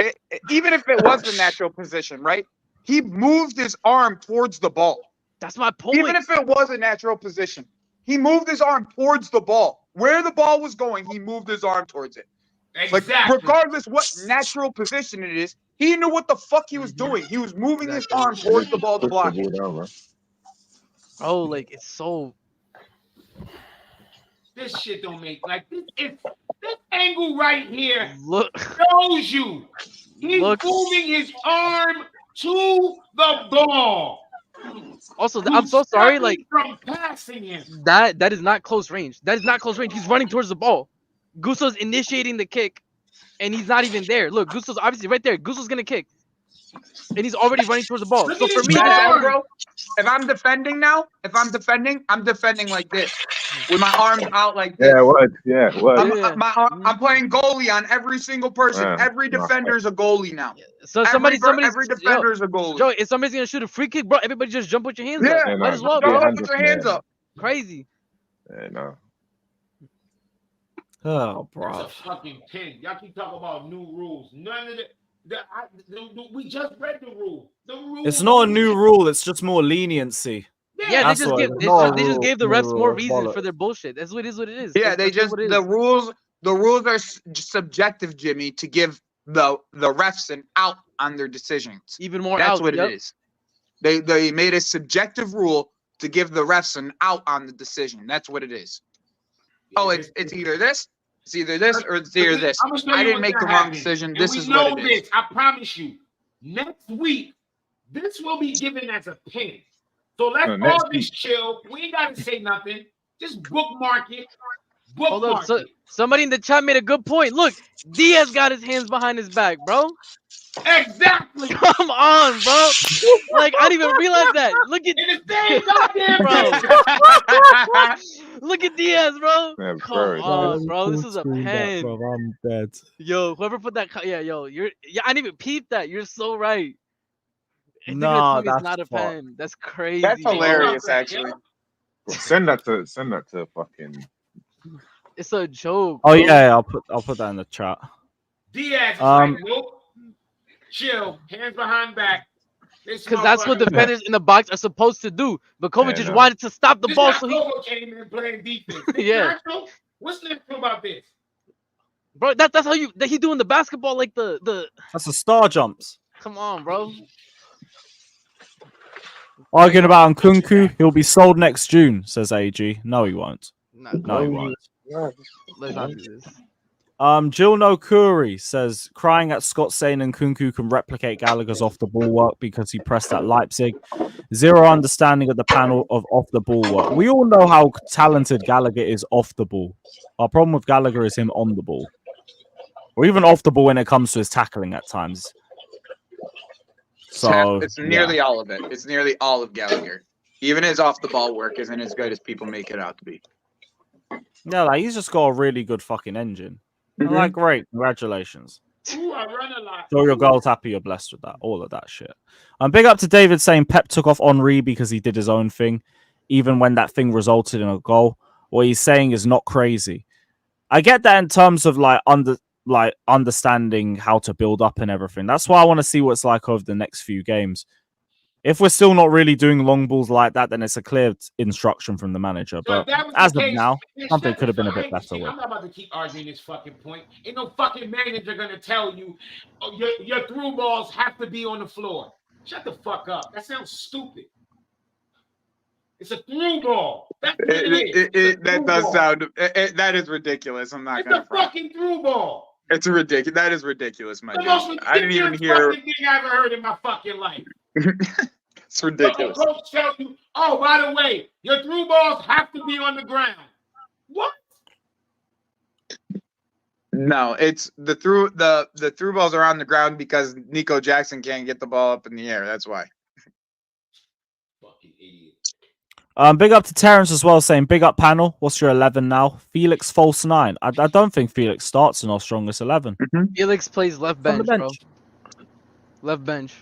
Even if it was a natural position, right? He moved his arm towards the ball. That's my point. Even if it was a natural position, He moved his arm towards the ball. Where the ball was going, he moved his arm towards it. Exactly. Like, regardless what natural position it is, he knew what the fuck he was doing. He was moving his arm towards the ball to block it. Oh, like it's so. This shit don't make like this. This angle right here Look, shows you he's moving his arm to the ball. Also, I'm so sorry. Like from passing him. That is not close range. That is not close range. He's running towards the ball. Gusso's initiating the kick, and he's not even there. Look, Gusso's obviously right there. Gusso's gonna kick, and he's already running towards the ball. So for me, bro, if I'm defending now, I'm defending like this, with my arms out like this. I'm playing goalie on every single person. Every defender's a goalie now. So every defender's a goalie. Joe, if somebody's gonna shoot a free kick, bro, everybody just jump with your hands Yeah, up. Might as well, bro. bro. Put your hands up. Crazy. Yeah, no. Oh, That's bro. a fucking pin. Y'all keep talking about new rules. None of we just read the rule. The rule. It's not a new rule. It's just more leniency. Yeah, That's they just what- give it's they not a just rule, gave the refs more it's reason bollocks. for their bullshit. That's what it is. What it is. Yeah, That's what it is. the rules are subjective, Jimmy, to give the refs an out on their decisions. Even more That's outs, what yep. it is. They made a subjective rule to give the refs an out on the decision. That's what it is. Oh, it's either this, or it's either this. I'ma show I you didn't what make that the wrong happened. decision. And This we is know what it is. this. I promise you. Next week, this will be given as a pin. So let's No, next all just chill. We ain't gotta say nothing. Just bookmark it. Hold up, Bookmark it. somebody in the chat made a good point. Look, Diaz got his hands behind his back, bro. Exactly. Come on, bro. Like I didn't even realize that. Look at In the same goddamn bro. Look at Diaz, bro. Yeah, Come on, bro. This is a pen. I'm dead. Yo, whoever put that, yeah, I didn't even peep that. You're so right. I think Nah, it's not a that's fucked. pen. That's crazy. That's bro. hilarious, actually. Send that to fucking. It's a joke. Oh bro. yeah, I'll put that in the chat. Diaz is like, nope. Chill. Hands behind back. Because that's what defenders in the box are supposed to do. But Kovac just no. wanted to stop the This ball, guy so he. Kovac came in playing defense. Yeah. Natural? What's natural about this? Bro, that's how he doing the basketball like the. That's the star jumps. Come on, bro. Arguing about Nkunku, he'll be sold next June, says AG. No, he won't. No, he won't. Let's not do this. Jill Nokuri says, crying at Scott saying Nkunku can replicate Gallagher's off the ball work because he pressed at Leipzig. Zero understanding of the panel of off the ball work. We all know how talented Gallagher is off the ball. Our problem with Gallagher is him on the ball, or even off the ball when it comes to his tackling at times. So it's nearly all of it. It's nearly all of Gallagher. Even his off the ball work isn't as good as people make it out to be. Yeah, like he's just got a really good fucking engine. Mhm. Like, great, congratulations. Ooh, I run a lot. Show your goals happy, you're blessed with that. All of that shit. Big up to David saying Pep took off Henry because he did his own thing, even when that thing resulted in a goal. What he's saying is not crazy. I get that in terms of understanding how to build up and everything. That's why I want to see what it's like over the next few games. If we're still not really doing long balls like that, then it's a clear instruction from the manager. So if But that was as the of case, now, then something shut could have the been a bit fuck- better See, with. I'm not about to keep arguing this fucking point. Ain't no fucking manager gonna tell you oh, your through balls have to be on the floor. Shut the fuck up. That sounds stupid. It's a through ball. That's what it is. That does sound. That is ridiculous. I'm not It's gonna a front. fucking through ball. It's ridiculous. That is ridiculous, my The dude. most I didn't even ridiculous hear. fucking thing I ever heard in my fucking life. It's ridiculous. The coach tell you, oh, by the way, your through balls have to be on the ground. What? No, it's the through balls are on the ground because Nico Jackson can't get the ball up in the air. That's why. Fucking idiot. Big up to Terrence as well, saying big up panel. What's your 11 now? Felix false 9. I don't think Felix starts in our strongest 11. Felix plays left On the bench, bro. bench. Left bench.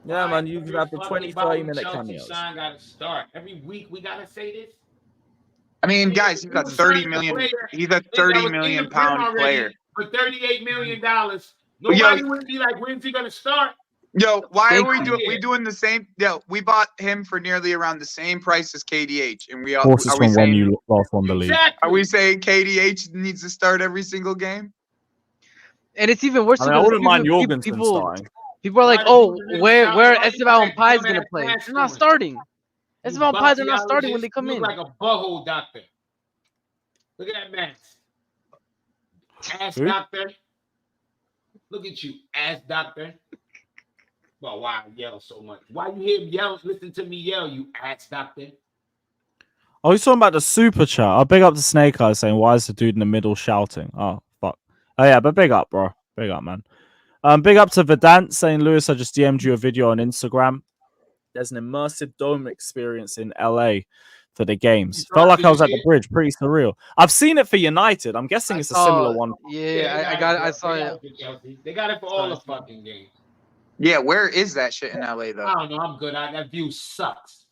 Yeah, man, you could have the 20, 30-minute cameos. Sign gotta start. Every week we gotta say this. I mean, guys, he's a 30 million. He's a 30 million pound player. For $38 million. Nobody would be like, when's he gonna start? Yo, why are we doing the same? Yo, we bought him for nearly around the same price as KDH, and we Of course, it's are we from when saying you last won the league. are we saying KDH needs to start every single game? And it's even worse I mean, I because wouldn't mind Jorgensen people starting. are like, oh, where Esteban and Pai's gonna play? They're not starting. Esteban and Pai's are not starting when they come you in. look like a butthole doctor. Look at that man. Ass doctor. Look at you, ass doctor. Well, why I yell so much? Why you hear him yell? Listen to me yell, you ass doctor. Oh, he's talking about the super chat. I'll big up to Snake Eyes saying, why is the dude in the middle shouting? Oh, fuck. Oh, yeah, but big up, bro. Big up, man. Big up to Vedant saying, Lewis, I just DM'd you a video on Instagram. There's an immersive dome experience in LA for the games. Felt like I was at the bridge. Pretty surreal. I've seen it for United. I'm guessing it's a similar one. Yeah, I saw it. They got it for all the fucking games. Yeah, where is that shit in LA though? I don't know. I'm good. That view sucks.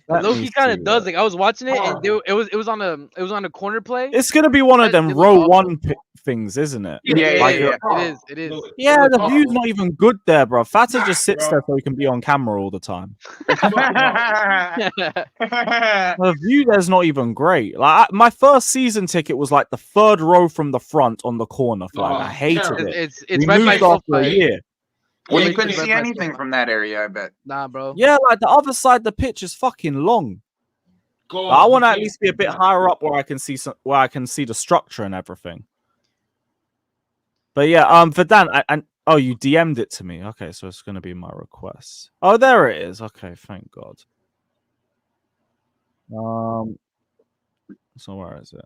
Loki kind of does. Like I was watching it, and it was on a corner play. It's gonna be one of them row one things, isn't it? Yeah. It is. Yeah, the view's not even good there, bro. Fata just sits there so he can be on camera all the time. The view there's not even great. Like my first season ticket was like the third row from the front on the corner flag. I hated it. It's we right moved by after a year. Well, you couldn't see anything from that area, I bet. Nah, bro. Yeah, like the other side of the pitch is fucking long. I want to at least be a bit higher up where I can see the structure and everything. But yeah, Vedant, oh, you DM'd it to me. Okay, so it's gonna be my request. Oh, there it is. Okay, thank God. So where is it?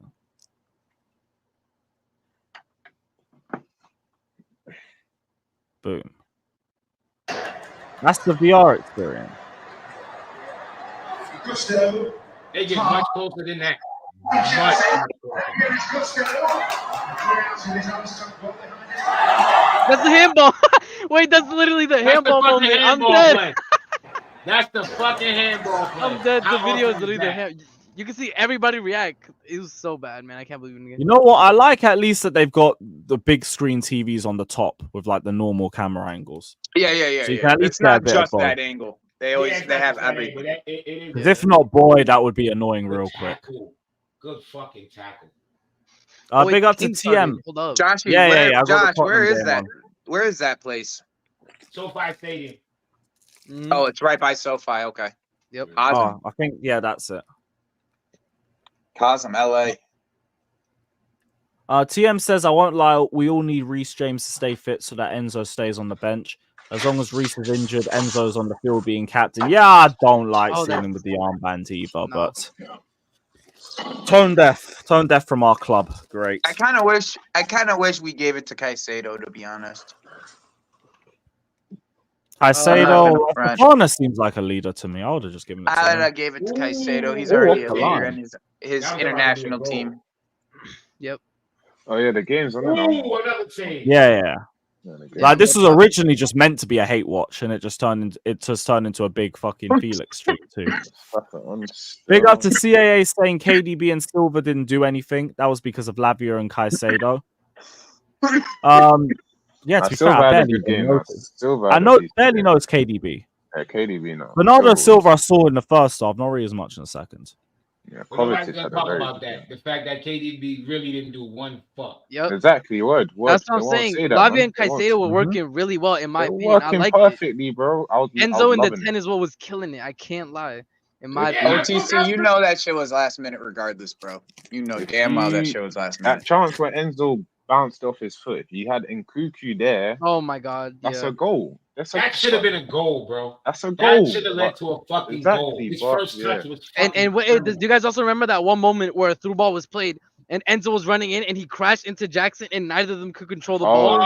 Boom. That's the VR experience. They get much closer than that. That's the handball. Wait, that's literally the handball moment. I'm dead. That's the fucking handball play. I'm dead. The video is literally the hand. You can see everybody react. It was so bad, man. I can't believe it. You know what? I like at least that they've got the big screen TVs on the top with like the normal camera angles. Yeah. So you can at least It's not get a bit of just that angle. They have everything. Because if not, boy, that would be annoying real quick. Good fucking tackle. Big up to TM. Josh, yeah. Josh, where is that? Where is that place? SoFi Stadium. Oh, it's right by SoFi. Okay. Yep. Awesome. I think that's it. Cosm, LA. TM says, I won't lie, we all need Reece James to stay fit so that Enzo stays on the bench. As long as Reece is injured, Enzo's on the field being captain. Yeah, I don't like seeing him with the armband either, but tone deaf from our club. Great. I kind of wish we gave it to Caicedo, to be honest. Caicedo, Fofana seems like a leader to me. I would have just given it to him. I gave it to Caicedo. He's already a leader in his international team. Yep. Oh yeah, the game's on. Another team. Yeah. Like this was originally just meant to be a hate watch, and it just turned into a big fucking Felix streak too. Big up to CAA saying KDB and Silva didn't do anything. That was because of Lavia and Caicedo. Yeah, to be fair, I barely knows KDB. Yeah, KDB no. Bernardo Silva I saw in the first half, not really as much in the second. Yeah, nobody's gonna talk about that. The fact that KDB really didn't do one fuck. Yep. Exactly. What? That's what I'm saying. Lavia and Caicedo were working really well, in my opinion. I like perfectly, bro. Enzo in the 10 is what was killing it. I can't lie. In my opinion. OTC, you know that shit was last minute regardless, bro. You know damn well that shit was last minute. That chance where Enzo bounced off his foot, if you had Nkunku there. Oh my God. That's a goal. That should have been a goal, bro. That's a goal. That should have led to a fucking goal. His first touch was and do you guys also remember that one moment where a through ball was played and Enzo was running in and he crashed into Jackson and neither of them could control the ball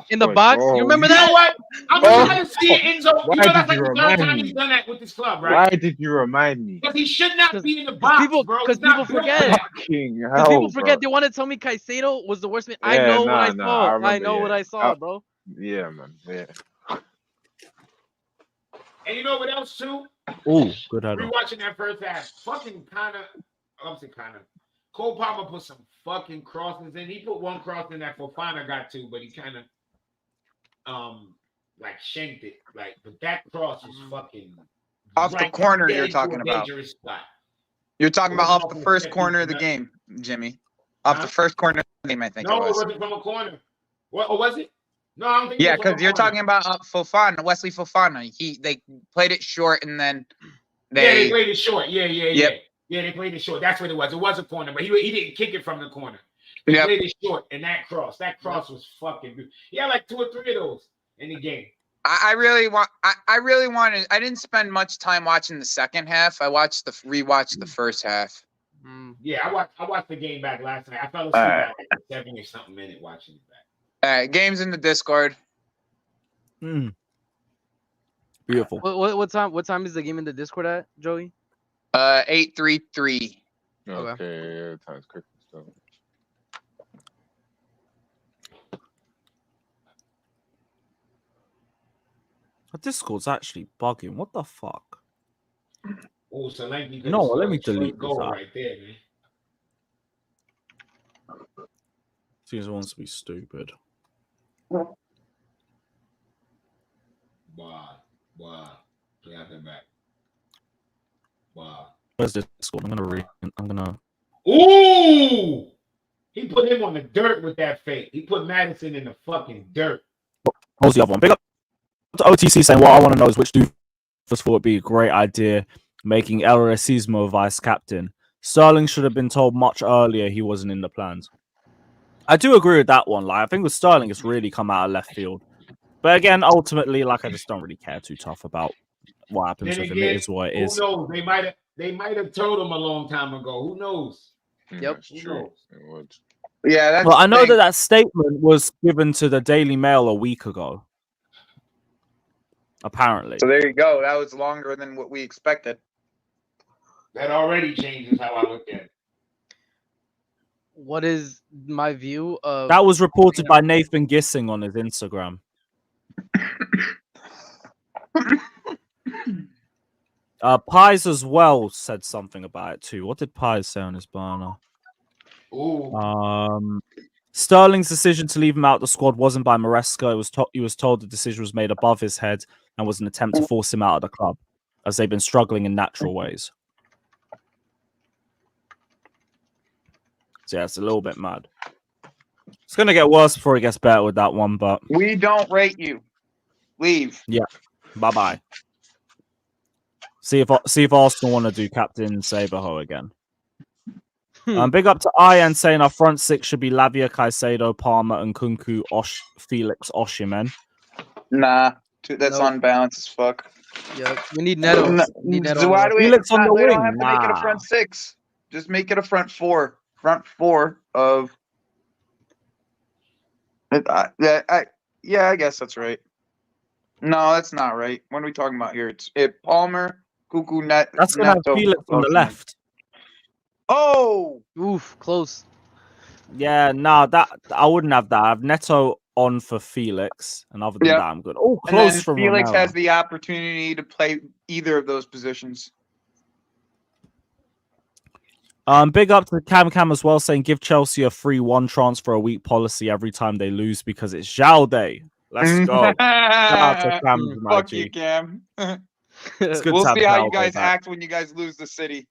in the box? You remember that? You know what? I'm trying to see Enzo. You know that's like the third time he's done that with this club, right? Why did you remind me? Because he should not be in the box, bro. Because people forget. Because people forget. They want to tell me Caicedo was the worst man. I know what I saw. I know what I saw, bro. Yeah, man. Yeah. And you know what else too? Oh, good header. Rewatching that first half, fucking Cole Palmer put some fucking crosses in. He put one cross in that Fofana got to, but he kind of like shanked it. Like, but that cross was fucking Off the corner you're talking about. Dangerous spot. You're talking about off the first corner of the game, Jimmy. Off the first corner of the game, I think it was. No, it wasn't from a corner. What? Or was it? No, I don't think. Yeah, because you're talking about Fofana, Wesley Fofana. They played it short and then they played it short. Yeah, they played it short. That's what it was. It was a corner, but he didn't kick it from the corner. They played it short, and that cross was fucking good. He had like 2 or 3 of those in the game. I really wanted. I didn't spend much time watching the second half. I rewatched the first half. Yeah, I watched the game back last night. I fell asleep at like 7 or something minute watching it back. All right, game's in the Discord. Beautiful. What time is the game in the Discord at, Joey? 8:33. Okay, time's quick. So. The Discord's actually bugging. What the fuck? Oh, so no, let me delete this right there, man. Seems it wants to be stupid. Wow. Play out that back. Wow. Where's the Discord? I'm gonna. Ooh! He put him on the dirt with that fake. He put Madison in the fucking dirt. What was the other one? Big up to OTC saying, what I want to know is which doofus thought would be a great idea making El Racismo vice captain. Sterling should have been told much earlier he wasn't in the plans. I do agree with that one. Like, I think with Sterling, it's really come out of left field. But again, ultimately, like, I just don't really care too tough about what happens with him. It is what it is. Who knows? They might have told him a long time ago. Who knows? Yep. Who knows? Yeah, that's well, I know that statement was given to the Daily Mail a week ago. Apparently. So there you go. That was longer than what we expected. That already changes how I look at it. What is my view of that? Was reported by Nathan Gissing on his Instagram. Pies as well said something about it too. What did Pies say on his banner? Ooh. Sterling's decision to leave him out of the squad wasn't by Maresca. He was told the decision was made above his head and was an attempt to force him out of the club, as they've been struggling in natural ways. So yeah, it's a little bit mad. It's going to get worse before it gets better with that one, but... We don't rate you. Leave. Yeah. Bye-bye. See if Arsenal want to do Captain Saberho again. Big up to Ian saying our front six should be Lavia, Caicedo, Palmer, nkunku, Felix, Osimhen. Nah, that's unbalanced as fuck. Yeah, we need Neto. Why do we? Felix on the wing. Don't have to make it a front six. Just make it a front four. Front four of. Yeah, I guess that's right. No, that's not right. What are we talking about here? It's Palmer, Cuckoo, Net. That's gonna have Felix on the left. Oh, oof, close. Yeah, no, that I wouldn't have that. I have Neto on for Felix, and other than that, I'm good. Oh, close from Felix Romero. has the opportunity to play either of those positions. Big up to Cam as well, saying give Chelsea a free one transfer a week policy every time they lose because it's Joao Day. Let's go. Shout out to Cam, Fuck you, Cam. It's good we'll to have see how Joao you guys back. act when you guys lose the city.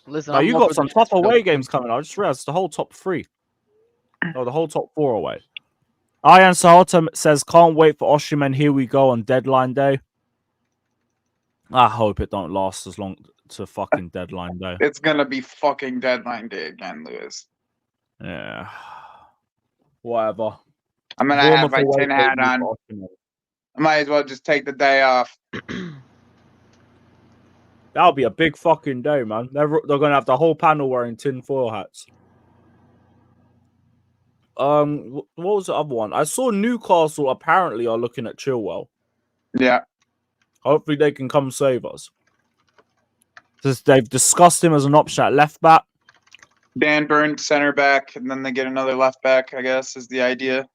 Listen, now you got some top away games coming. I just realized the whole top 3. Oh, the whole top 4 away. Ian Sahota says, can't wait for Osimhen. Here we go on deadline day. I hope it don't last as long to fucking deadline day. It's gonna be fucking deadline day again, Lewis. Yeah. Whatever. I'm gonna have my tin hat on. I might as well just take the day off. That'll be a big fucking day, man. They're gonna have the whole panel wearing tinfoil hats. What was the other one? I saw Newcastle apparently are looking at Chilwell. Yeah. Hopefully they can come save us. They've discussed him as an option at left back. Dan Burn center back, and then they get another left back, I guess, is the idea.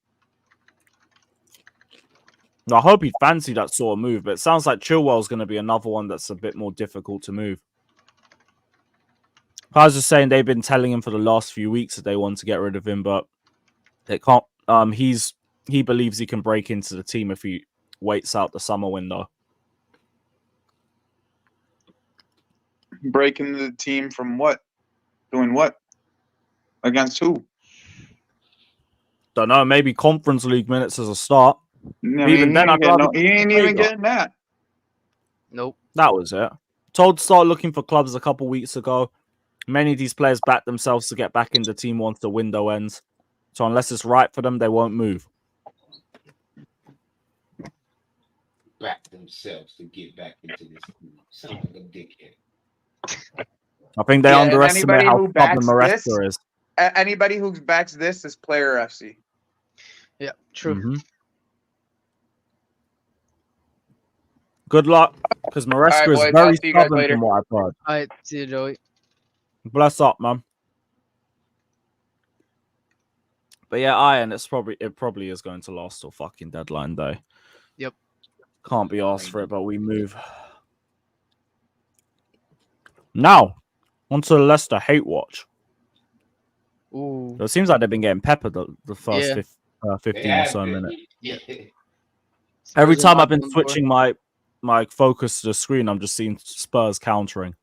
I hope he'd fancy that sort of move, but it sounds like Chilwell's going to be another one that's a bit more difficult to move. I was just saying they've been telling him for the last few weeks that they want to get rid of him, but they can't. he believes he can break into the team if he waits out the summer window. Break into the team from what? Doing what? Against who? Don't know. Maybe Conference League minutes as a start. I mean, Then, he ain't even getting that. Nope. That was it. Told to start looking for clubs a couple weeks ago. Many of these players back themselves to get back in the team once the window ends. So unless it's right for them, they won't move. Back themselves to get back into this team. Sound like a dickhead. I think they underestimate how stubborn Maresca is. Anybody who backs this is player FC. Yeah, true. Good luck, because Maresca is very stubborn from what I've heard. All right, see you, Joey. Bless up, man. But yeah, Iron, it probably is going to last till fucking deadline day. Yep. Can't be asked for it, but we move. Now, onto the Leicester hate watch. Ooh. So it seems like they've been getting peppered the first 15 or so been. minutes. Yeah. Every time I've been switching my focus to the screen, I'm just seeing Spurs countering.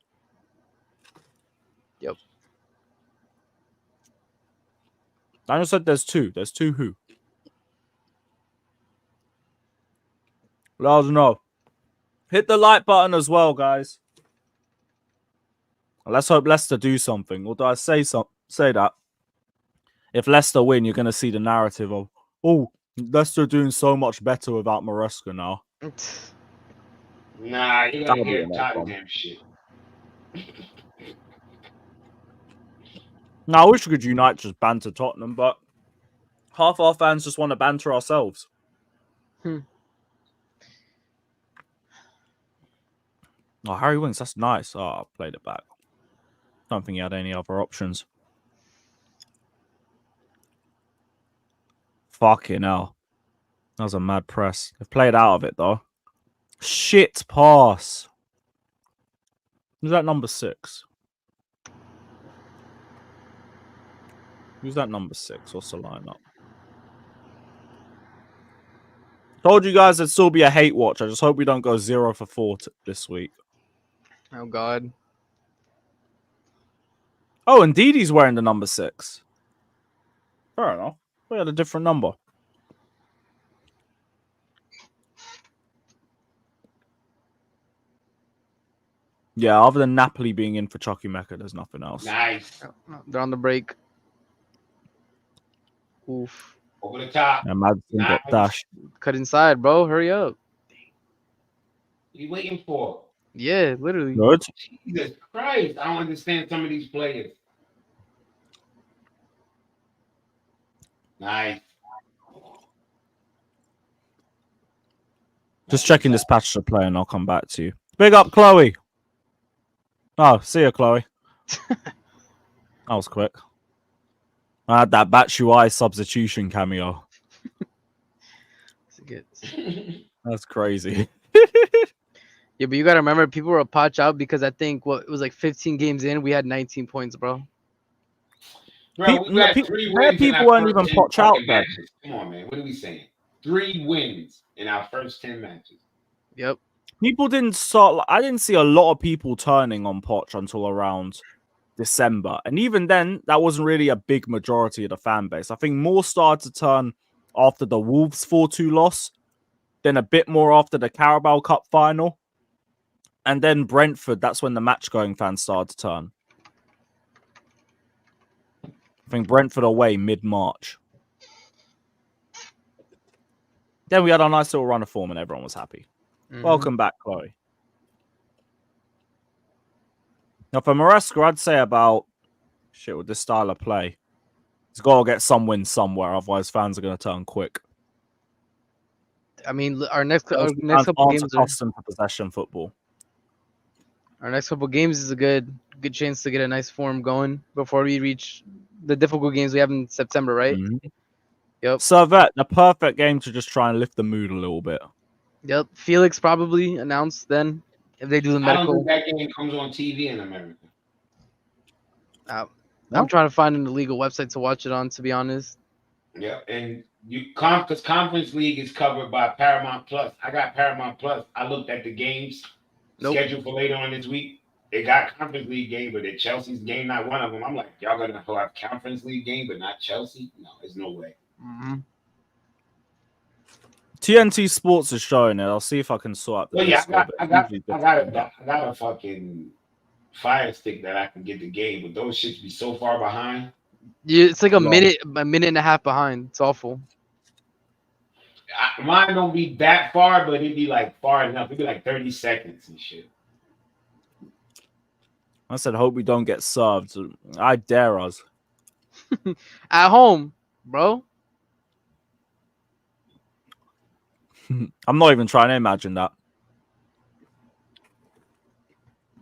Yep. Daniel said there's two. There's two who? Let us know. Hit the like button as well, guys. Let's hope Leicester do something. Although I say that if Leicester win, you're going to see the narrative of, oh, Leicester doing so much better without Maresca now. Nah, you're going to hear goddamn shit. Now, I wish we could unite just banter Tottenham, but half our fans just want to banter ourselves. Oh, Harry Winks, that's nice. Oh, I played it back. Don't think he had any other options. Fucking hell. That was a mad press. They've played out of it, though. Shit pass. Who's that number 6? Who's that number 6? What's the lineup? Told you guys it'd still be a hate watch. I just hope we don't go 0 for 4 this week. Oh, God. Oh, indeed he's wearing the number 6. Fair enough. We had a different number. Yeah, other than Napoli being in for Chucky Mecca, there's nothing else. Nice. They're on the break. Oof. Over the top. Yeah, Madison got dashed. Cut inside, bro. Hurry up. What are you waiting for? Yeah, literally. Good. Jesus Christ. I don't understand some of these players. Nice. Just checking this patch to play and I'll come back to you. Big up, Chloe. Oh, see ya, Chloe. That was quick. I had that Batshuayi substitution cameo. That's crazy. Yeah, but you gotta remember, people were patch out because I think it was like 15 games in, we had 19 points, bro. Bro, we got 3 wins. People weren't even potch out there. Come on, man. What are we saying? 3 wins in our first 10 matches. Yep. People didn't start. I didn't see a lot of people turning on Poch until around December. And even then, that wasn't really a big majority of the fan base. I think more started to turn after the Wolves 4-2 loss, then a bit more after the Carabao Cup final. And then Brentford, that's when the match-going fans started to turn. I think Brentford away mid-March. Then we had a nice little run of form and everyone was happy. Welcome back, Chloe. Now, for Maresca, I'd say about with this style of play, he's got to get some wins somewhere, otherwise fans are going to turn quick. I mean, our next couple games are accustomed to possession football. Our next couple games is a good chance to get a nice form going before we reach the difficult games we have in September, right? Yep. Servette, the perfect game to just try and lift the mood a little bit. Yep. Felix probably announced then if they do the medical. I don't think that game comes on TV in America. I'm trying to find an illegal website to watch it on, to be honest. Yeah, and Because Conference League is covered by Paramount Plus. I got Paramount Plus. I looked at the games scheduled for later on this week. They got Conference League game, but the Chelsea's game not one of them. I'm like, y'all gonna have Conference League game, but not Chelsea? No, there's no way. Mm-hmm. TNT Sports is showing it. I'll see if I can sort out the Well, yeah, Discord, I got a fucking Fire Stick that I can get the game, but those shits be so far behind. Yeah, it's like a minute and a half behind. It's awful. Mine don't be that far, but it'd be like far enough. It'd be like 30 seconds and shit. I said, hope we don't get served. I dare us. At home, bro. I'm not even trying to imagine that.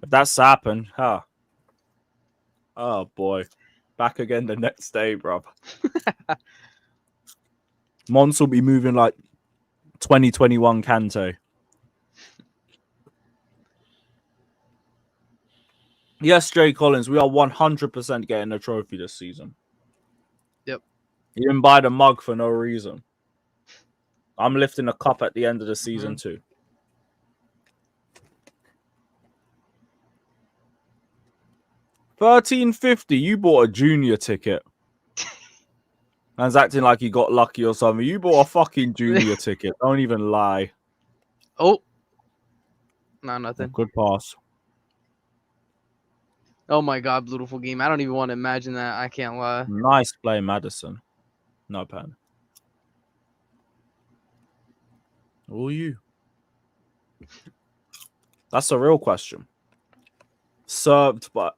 If that's happened, huh? Oh boy. Back again the next day, bro. Mons will be moving like 2021 Kante. Yes, Jay Collins, we are 100% getting a trophy this season. Yep. You didn't buy the mug for no reason. I'm lifting a cup at the end of the season too. $13.50. You bought a junior ticket. Man's acting like he got lucky or something. You bought a fucking junior ticket. Don't even lie. Oh. No, nothing. Good pass. Oh my god, beautiful game. I don't even want to imagine that. I can't lie. Nice play, Madison. No pen. All you. That's a real question. Served, but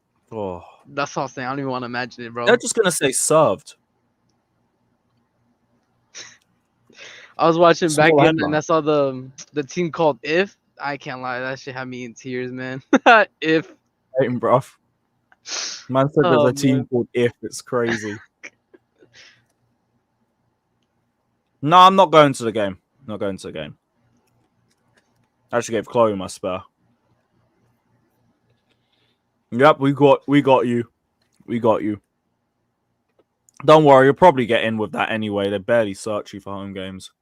that's all I'm saying. I don't even want to imagine it, bro. They're just gonna say served. I was watching Small back in headline. and I saw the team called If. I can't lie, that shit had me in tears, man. If. Hating, bro. Man said there's Oh, a team man. called If. It's crazy. No, I'm not going to the game. Not going to the game. I actually gave Chloe my spare. Yep, we got you. We got you. Don't worry, you'll probably get in with that anyway. They barely search you for home games.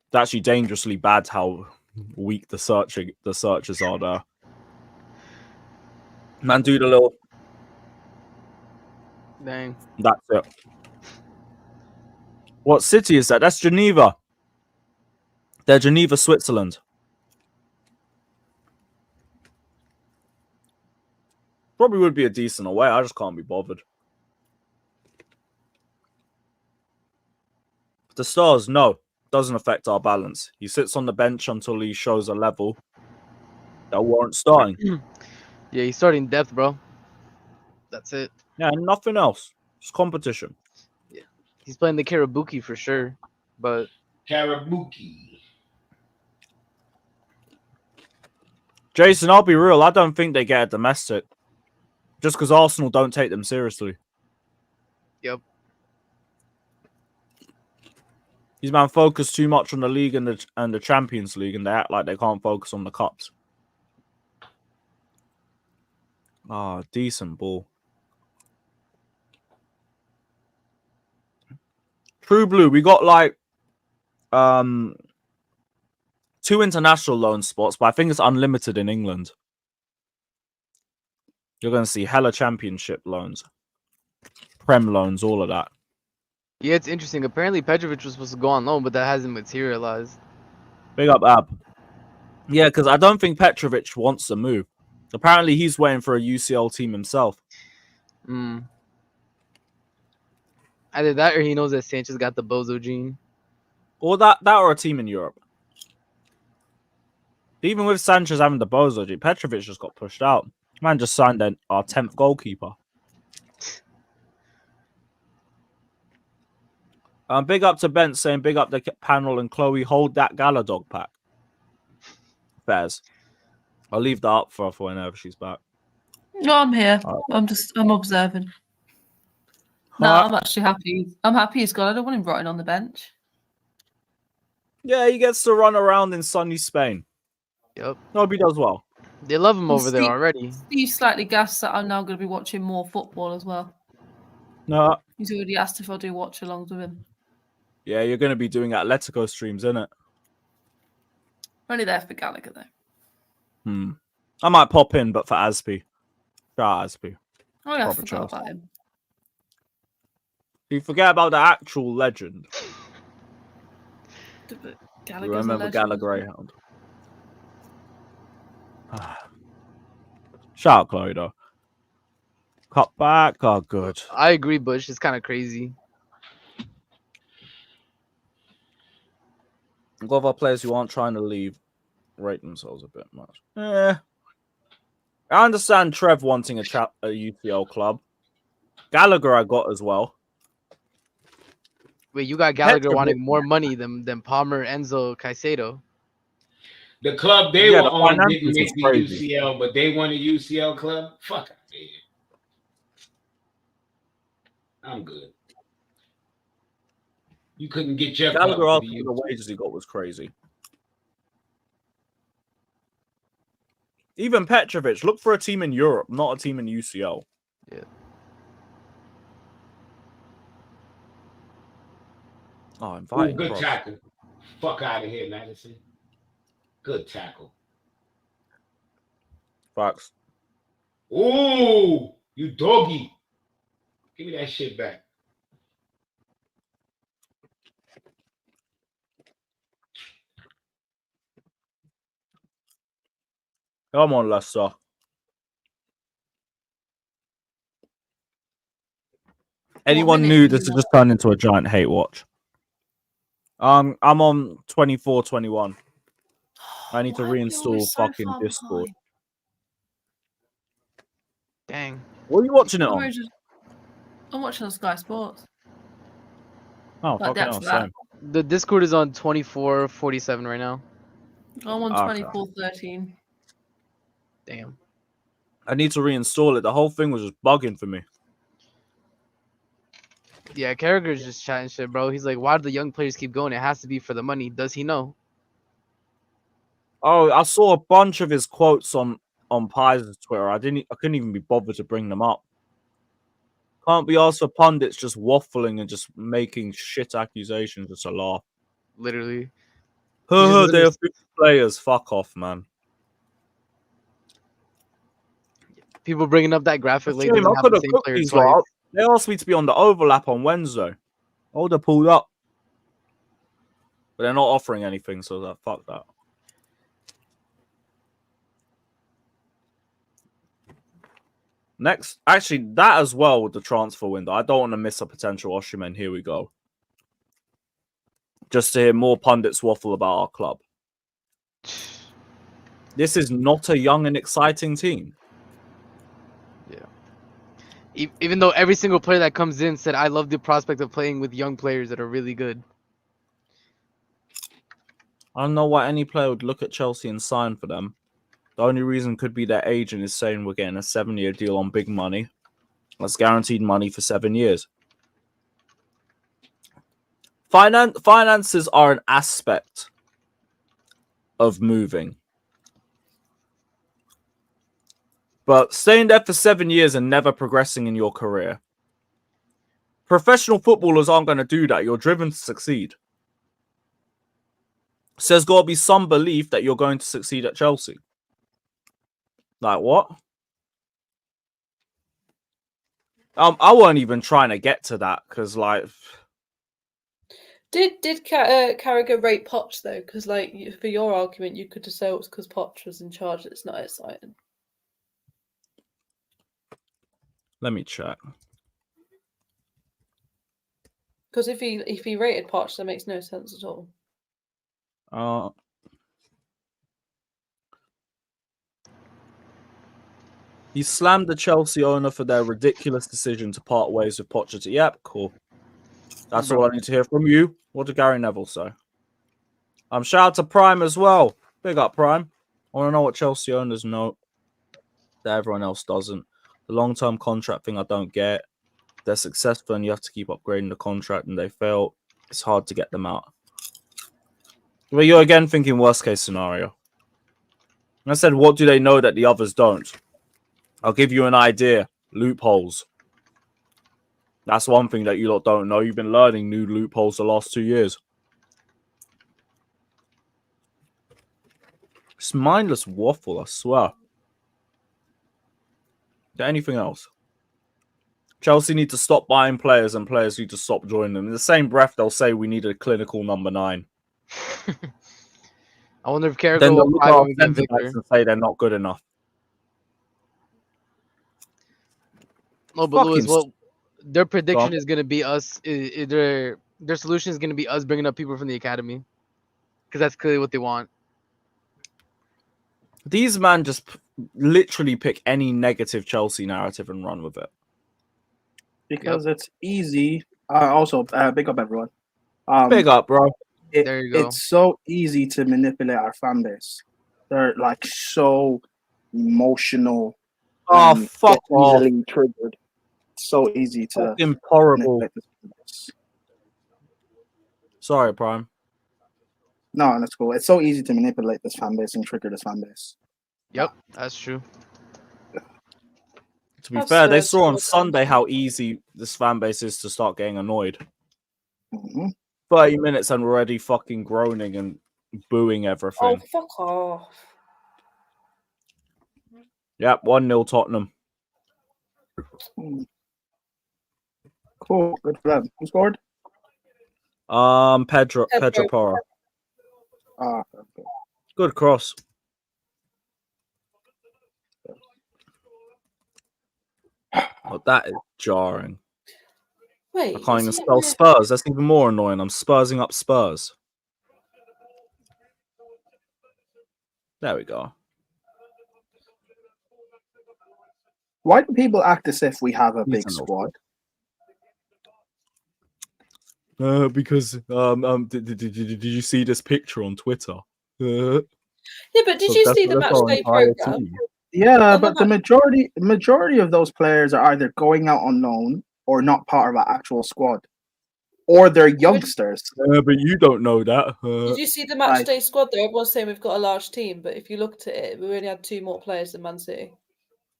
It's actually dangerously bad how weak the searches are there. Man, do the little. Dang. That's it. What city is that? That's Geneva. They're Geneva, Switzerland. Probably would be a decent away. I just can't be bothered. The Stars, no. Doesn't affect our balance. He sits on the bench until he shows a level that warrants starting. Yeah, he's starting depth, bro. That's it. Yeah, nothing else. Just competition. Yeah. He's playing the Karabuki for sure. But Karabuki. Jason, I'll be real. I don't think they get a domestic. Just because Arsenal don't take them seriously. Yep. These man focus too much on the league and the Champions League, and they act like they can't focus on the cups. Ah, decent ball. True Blue, we got like 2 international loan spots, but I think it's unlimited in England. You're going to see hella championship loans, Prem loans, all of that. yeah, it's interesting. Apparently Petrovic was supposed to go on loan, but that hasn't materialized. Big up, Ab. Yeah, because I don't think Petrovic wants to move. Apparently, he's waiting for a UCL team himself. Either that or he knows that Sanchez got the bozo gene. Or that or a team in Europe. Even with Sanchez having the bozo gene, Petrovic just got pushed out. Man just signed our 10th goalkeeper. Big up to Bent saying big up the panel and Chloe, hold that Gala dog pack. Fairs. I'll leave that up for whenever she's back. No, I'm here. I'm observing. No, I'm actually happy. I'm happy he's gone. I don't want him rotting on the bench. Yeah, he gets to run around in sunny Spain. Yep. Hope he does well. They love him over there Steve- already. Steve's slightly gassed that I'm now going to be watching more football as well. No. He's already asked if I'll do watch alongs with him. Yeah, you're going to be doing Atletico streams, innit? Only there for Gallagher, though. I might pop in, but for Aspie. Shout out Aspie. Oh, yeah, I Proper forgot Chelsea. about him. You forget about the actual legend. But Gallagher's a Remember legend. Gallagher Greyhound. Shout out Chloe, though. Cut back. Oh, good. I agree, Bush. It's kind of crazy. A lot of our players who aren't trying to leave rate themselves a bit much. I understand Trev wanting a UCL club. Gallagher I got as well. Wait, you got Gallagher wanting more money than Palmer, Enzo, Caicedo. The club they were on didn't make the UCL, but they want a UCL club? Fuck out here. I'm good. You couldn't get your Gallagher club after for the wages he got was crazy. Even Petrovic, look for a team in Europe, not a team in UCL. Yeah. Oh, inviting. Good tackle. Fuck out of here, Madison. Good tackle. Facts. Ooh, you doggy. Give me that shit back. Come on, Leicester. Anyone knew this has just turned into a giant hate watch? I'm on 24-21. I need to reinstall fucking Discord. Dang. What are you watching it on? I'm watching on Sky Sports. Oh, Like, fucking that's hell, that. same. The Discord is on 24:47 right now. I'm on Okay. 24:13. Damn. I need to reinstall it. The whole thing was just bugging for me. Yeah, Carragher's just chatting shit, bro. He's like, why do the young players keep going? It has to be for the money. Does he know? Oh, I saw a bunch of his quotes on Pies' Twitter. I couldn't even be bothered to bring them up. Can't be asked for pundits just waffling and just making shit accusations just to laugh. Literally. They're players. Fuck off, man. People bringing up that graphic like Shame, doesn't I have could the have same cooked player these twice. lot. They asked me to be on the overlap on Wednesday. I would have pulled up. But they're not offering anything, so that fuck that. Next, actually, that as well with the transfer window. I don't want to miss a potential Osimhen. Here we go. Just to hear more pundits waffle about our club. This is not a young and exciting team. Yeah. Even though every single player that comes in said, I love the prospect of playing with young players that are really good. I don't know why any player would look at Chelsea and sign for them. The only reason could be their agent is saying we're getting a 7-year deal on big money. That's guaranteed money for 7 years. Finances are an aspect of moving. But staying there for 7 years and never progressing in your career. Professional footballers aren't going to do that. You're driven to succeed. So there's got to be some belief that you're going to succeed at Chelsea. Like what? I weren't even trying to get to that because, like, Did Carragher rate Poch though? Because like for your argument, you could just say it's because Poch was in charge. It's not exciting. let me check. Because if he rated Poch, that makes no sense at all. He slammed the Chelsea owner for their ridiculous decision to part ways with Pochettino. Yep, cool. That's all I need to hear from you. What did Gary Neville say? Shout out to Prime as well. Big up, Prime. I want to know what Chelsea owners know that everyone else doesn't. The long-term contract thing I don't get. They're successful and you have to keep upgrading the contract and they fail. It's hard to get them out. But you're again thinking worst-case scenario. I said, what do they know that the others don't? I'll give you an idea. Loopholes. That's one thing that you lot don't know. You've been learning new loopholes the last 2 years. It's mindless waffle, I swear. Is there anything else? Chelsea need to stop buying players and players need to stop joining them. In the same breath, they'll say we need a clinical number 9. I wonder if Carragher Then they'll will look cry at when our we get centre Victor. backs and say they're not good enough. No, but Lewis, Fucking what their prediction on. is going to be us. Their solution is going to be us bringing up people from the academy, because that's clearly what they want. These man just literally pick any negative Chelsea narrative and run with it. Because it's easy. Also, big up everyone. Big up, bro. There you go. It's so easy to manipulate our fan base. They're like so emotional. Oh, fuck off. Easily triggered. It's so easy to fucking horrible. manipulate this fan base. Sorry, Prime. No, that's cool. It's so easy to manipulate this fan base and trigger this fan base. Yep, that's true. To be fair, they saw on Sunday how easy this fan base is to start getting annoyed. 30 minutes and we're already fucking groaning and booing everything. Oh, fuck off. Yep, 1-0 Tottenham. Cool, good for them. Who scored? Pedro Porro. Okay. Good cross. Oh, that is jarring. Wait, I can't even spell Spurs. That's even more annoying. I'm spursing up Spurs. There we go. Why do people act as if we have a big squad? Because did you see this picture on Twitter? Yeah, but did you see the matchday program? Yeah, but the majority of those players are either going out on loan or not part of our actual squad, or they're youngsters. But you don't know that. Did you see the matchday squad there? Everyone's saying we've got a large team, but if you looked at it, we only had 2 more players than Man City.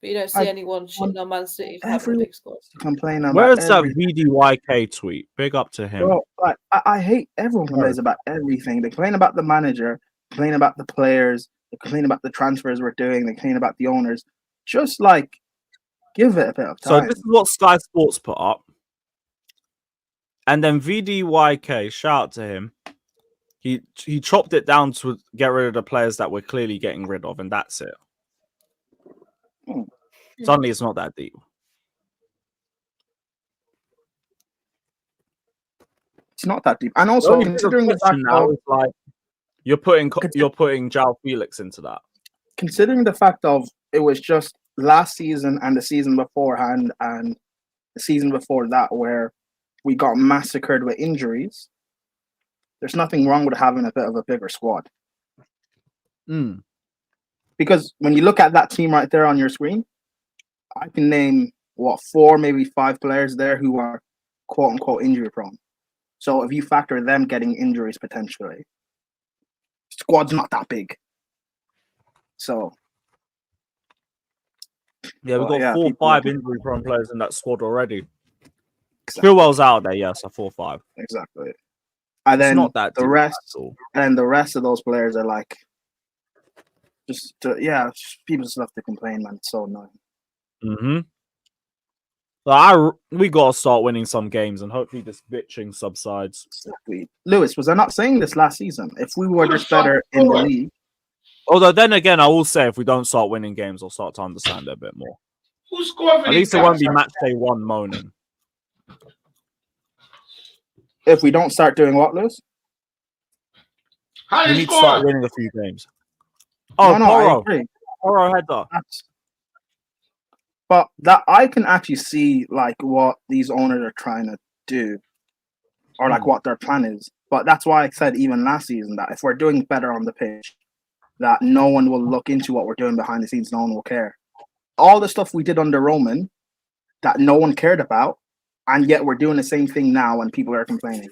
But you don't see anyone shitting on Man City for having a big squad. Complain about Where's that VDYK tweet? Big up to him. Bro, like, I hate everyone complains about everything. They complain about the manager, complain about the players, they complain about the transfers we're doing, they complain about the owners. Just like give it a bit of time. So this is what Sky Sports put up. And then VDYK, shout out to him. He chopped it down to get rid of the players that we're clearly getting rid of, and that's it. Suddenly it's not that deep. It's not that deep. And also considering the fact now of, is like you're putting Joao Felix into that. Considering the fact of it was just last season and the season beforehand and the season before that where we got massacred with injuries, there's nothing wrong with having a bit of a bigger squad. Because when you look at that team right there on your screen, I can name 4, maybe 5 players there who are quote unquote injury prone. So if you factor them getting injuries potentially, squad's not that big. So yeah, we've got 4 or 5 injury prone players in that squad already. Spillwell's out there, yes, a 4 or 5. Exactly. And then it's not that the rest of those players are like people just love to complain, man. It's so annoying. We gotta start winning some games and hopefully this bitching subsides. Exactly. Lewis, was I not saying this last season? If we were just better in the league. Although then again, I will say if we don't start winning games, I'll start to understand it a bit more. Who scored for At least it won't be match day 1 moaning. If we don't start doing what, Lewis? We need to start winning a few games. Oh, no, I agree. Porro header. But that I can actually see like what these owners are trying to do, or like what their plan is. But that's why I said even last season that if we're doing better on the pitch, that no one will look into what we're doing behind the scenes. No one will care. All the stuff we did under Roman that no one cared about, and yet we're doing the same thing now and people are complaining.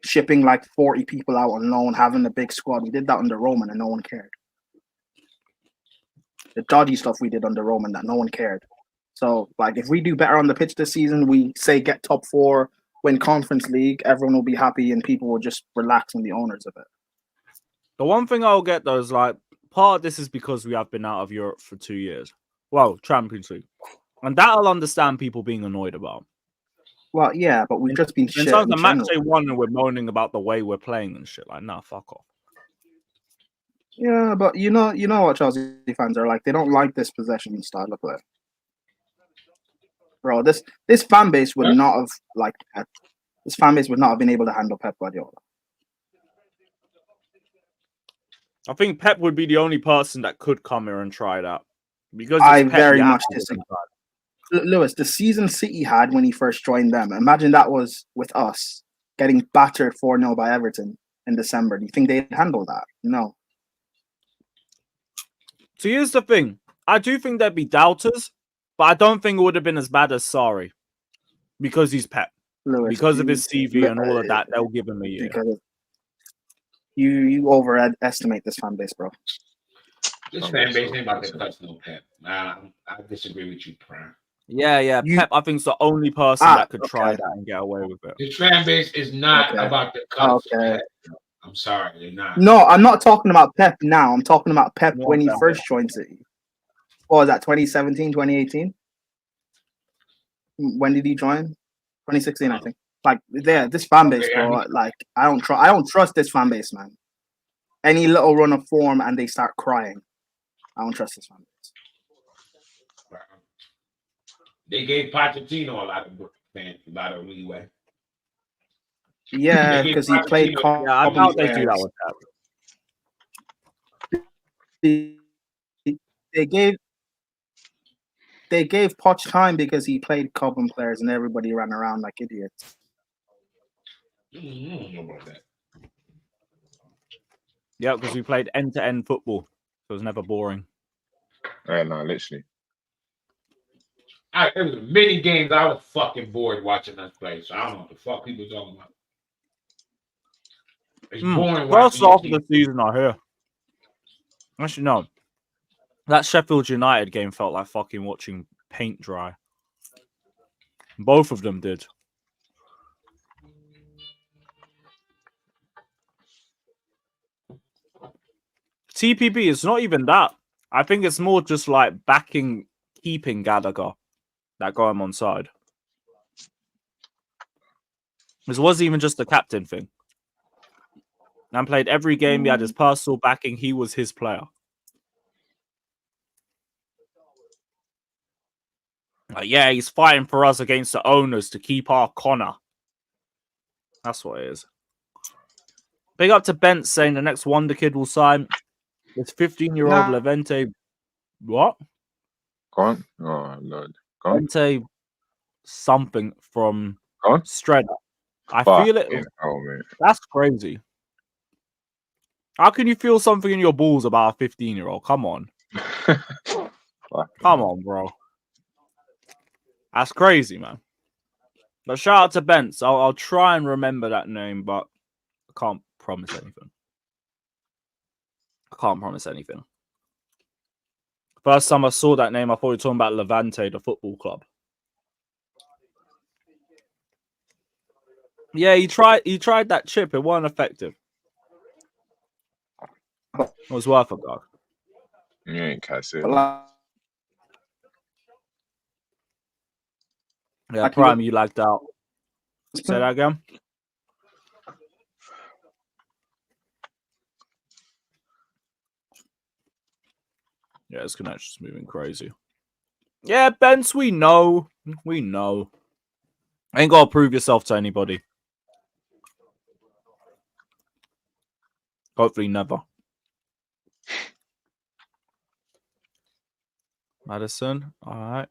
Shipping like 40 people out on loan, having a big squad. We did that under Roman and no one cared. The dodgy stuff we did under Roman that no one cared. So, like, if we do better on the pitch this season, we say get top 4, win Conference League, everyone will be happy and people will just relax on the owners of it. The one thing I'll get though is like part of this is because we have been out of Europe for 2 years. Well, Champions League, and that I'll understand people being annoyed about. Well, yeah, but we've just been shit. In terms of match day 1, and we're moaning about the way we're playing and shit. Like, nah, fuck off. Yeah, but you know what Chelsea fans are like. They don't like this possession style of play. Bro, this fan base would not have liked Pep. This fan base would not have been able to handle Pep Guardiola. I think Pep would be the only person that could come here and try it out. Because I very much disagree. Lewis, the season City had when he first joined them, imagine that was with us getting battered 4-0 by Everton in December. Do you think they'd handle that? No. So here's the thing. I do think there'd be doubters, but I don't think it would have been as bad as Sarri. Because he's Pep. Lewis, because of his CV and all of that, they'll give him a year. You overestimate this fan base, bro. This fan base ain't about to touch no Pep. I disagree with you, Prime. Yeah. Pep, I think, is the only person that could try that and get away with it. This fan base is not about the cuts. Pep. I'm sorry, they're not. No, I'm not talking about Pep now. I'm talking about Pep when he first joined City. What was that, 2017, 2018? When did he join? 2016, I think. Like, this fan base, bro. Like, I don't trust this fan base, man. Any little run of form and they start crying. I don't trust this fan base. They gave Pochettino a lot of leeway. Yeah, because he played. I doubt they do that with Pep. They gave Poch time because he played Cobham players and everybody ran around like idiots. I don't know about that. Yeah, because we played end-to-end football. So it was never boring. No, literally. There was many games I was fucking bored watching us play. So I don't know what the fuck people talking about. It's boring. First half of the season, I hear. Actually, no. That Sheffield United game felt like fucking watching paint dry. Both of them did. TPB is not even that. I think it's more just like keeping Gallagher that got him on side. This wasn't even just the captain thing. Man played every game. He had his personal backing. He was his player. Yeah, he's fighting for us against the owners to keep our Connor. That's what it is. Big up to Bent saying the next wonder kid will sign. This 15-year-old Levante. What? Gone? Oh, Lord. Gone? Levante something from Stredder. I feel it. That's crazy. How can you feel something in your balls about a 15-year-old? Come on. Come on, bro. That's crazy, man. But shout out to Bents. I'll try and remember that name, but I can't promise anything. First time I saw that name, I thought you were talking about Levante, the football club. Yeah, he tried that chip. It wasn't effective. It was worth a go. You ain't Cassie. Yeah, Prime, you lagged out. Say that again. Yeah, this connection's moving crazy. Yeah, Bence, we know. Ain't got to prove yourself to anybody. Hopefully never. Madison, all right.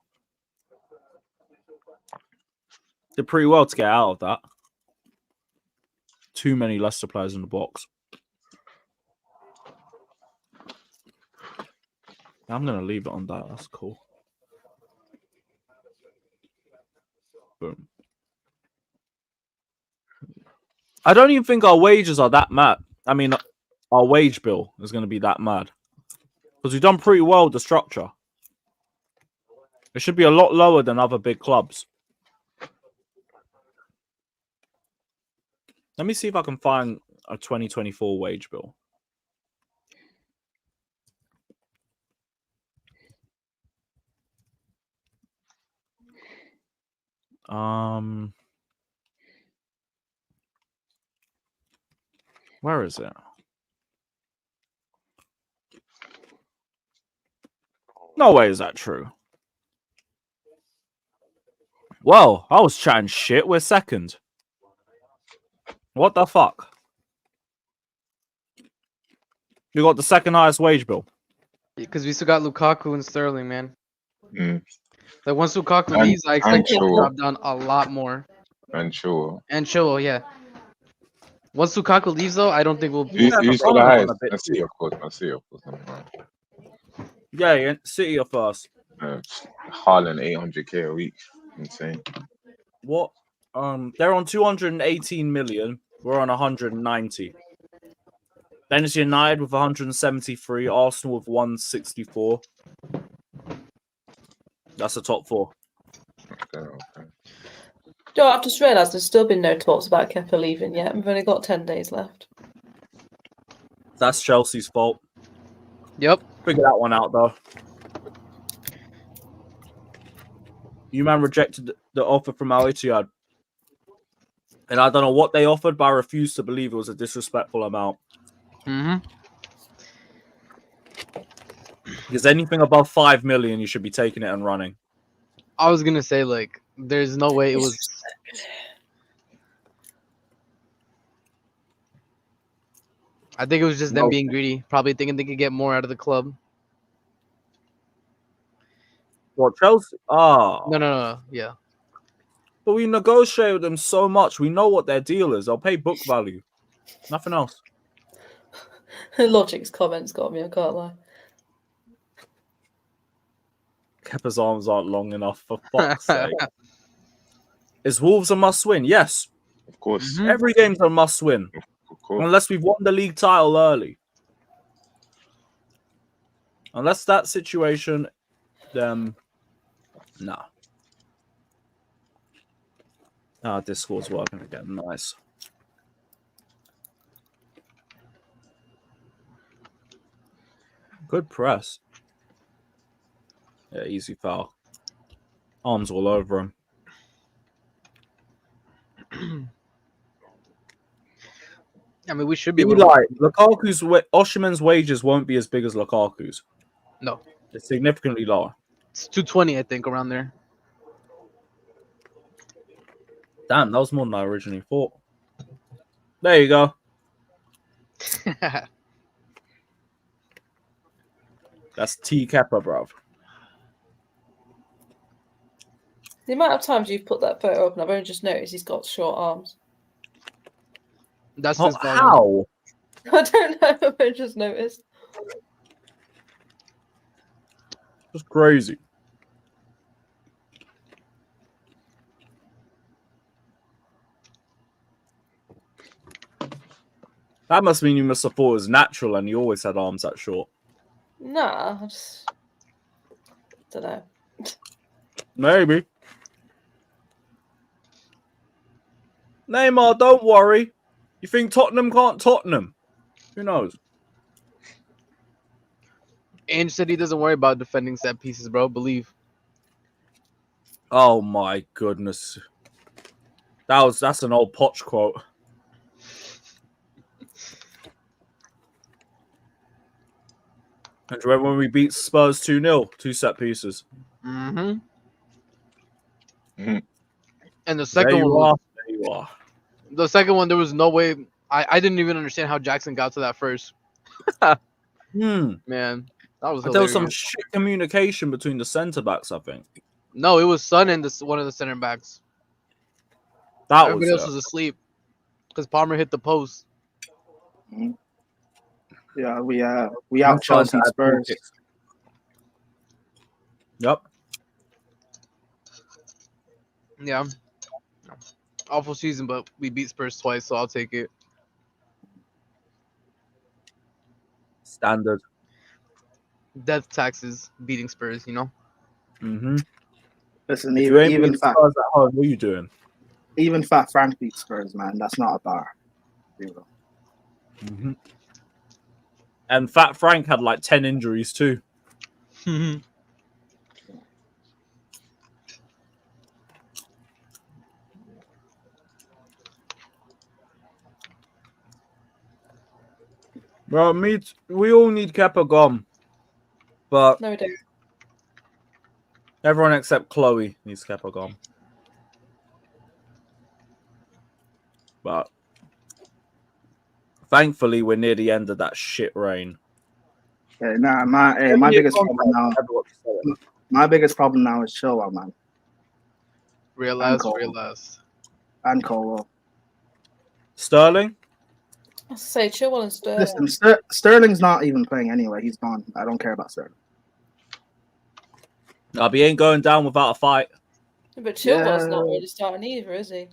Did pretty well to get out of that. Too many Leicester players in the box. I'm going to leave it on that. That's cool. Boom. I don't even think our wages are that mad. I mean, our wage bill is going to be that mad. Because we've done pretty well with the structure. It should be a lot lower than other big clubs. Let me see if I can find a 2024 wage bill. Where is it? No way is that true. Well, I was chatting shit. We're second. What the fuck? You got the second highest wage bill. Because we still got Lukaku and Sterling, man. Mm. Like once Lukaku leaves, I expect it to drop down a lot more. And sure. And Chilwell, yeah. Once Lukaku leaves, though, I don't think we'll. Who's got the highest? I see, of course. I see, of course. Yeah, City are first. Haaland 800k a week. Insane. What? They're on 218 million. We're on 190. Then it's United with 173. Arsenal with 164. That's the top four. Okay. Joe, I've just realised there's still been no talks about Kepa leaving yet. We've only got 10 days left. That's Chelsea's fault. Yep. Figure that one out, though. You man rejected the offer from Al Ittihad. And I don't know what they offered, but I refuse to believe it was a disrespectful amount. Because anything above 5 million, you should be taking it and running. I was gonna say, like, there's no way it was. I think it was just them being greedy, probably thinking they could get more out of the club. What, Chelsea? No, yeah. But we negotiate with them so much. We know what their deal is. They'll pay book value. Nothing else. Logic's comments got me, I can't lie. Kepa's arms aren't long enough, for fuck's sake. Is Wolves a must-win? Yes. Of course. Every game's a must-win. Of course. Unless we've won the league title early. Unless that situation, then nah. Discord's working again. Nice. Good press. Yeah, easy foul. Arms all over him. I mean, we should be able to... Lukaku's Osimhen's wages won't be as big as Lukaku's. No. It's significantly lower. It's 220, I think, around there. Damn, that was more than I originally thought. There you go. That's T Kepa, bruv. The amount of times you've put that photo up, and I've only just noticed he's got short arms. That's how? I don't know. I just noticed. Just crazy. That must mean you must have thought it was natural and you always had arms that short. Nah, I just don't know. Maybe. Neymar, don't worry. You think Tottenham can't Tottenham? Who knows? Ange said he doesn't worry about defending set pieces, bro. Believe. Oh my goodness. That's an old Poch quote. And do you remember when we beat Spurs 2-0? 2 set pieces. Mm-hmm. Mm-hmm. And the second one, there you are. The second one, there was no way. I didn't even understand how Jackson got to that first. Man, that was hilarious. There was some shit communication between the centre backs, I think. No, it was Son and one of the center backs. Everybody else was asleep because Palmer hit the post. Mm-hmm. Yeah, we out Chelsea Spurs. Yep. Yeah. Awful season, but we beat Spurs twice, so I'll take it. Standard. Death taxes beating Spurs, you know? Mm-hmm. Listen, if you ain't even beating Spurs at home, what are you doing? Even Fat Frank beat Spurs, man. That's not a bar. Mm-hmm. And Fat Frank had like 10 injuries too. Well, we all need Kepa gone. But no, we don't. Everyone except Chloe needs Kepa gone. But thankfully, we're near the end of that shit rain. Yeah, nah, my biggest problem now. My biggest problem now is Chilwell, man. Realize. And Cole. Sterling? I say Chilwell and Sterling. Listen, Sterling's not even playing anyway. He's gone. I don't care about Sterling. He ain't going down without a fight. But Chilwell's not really starting either, is he?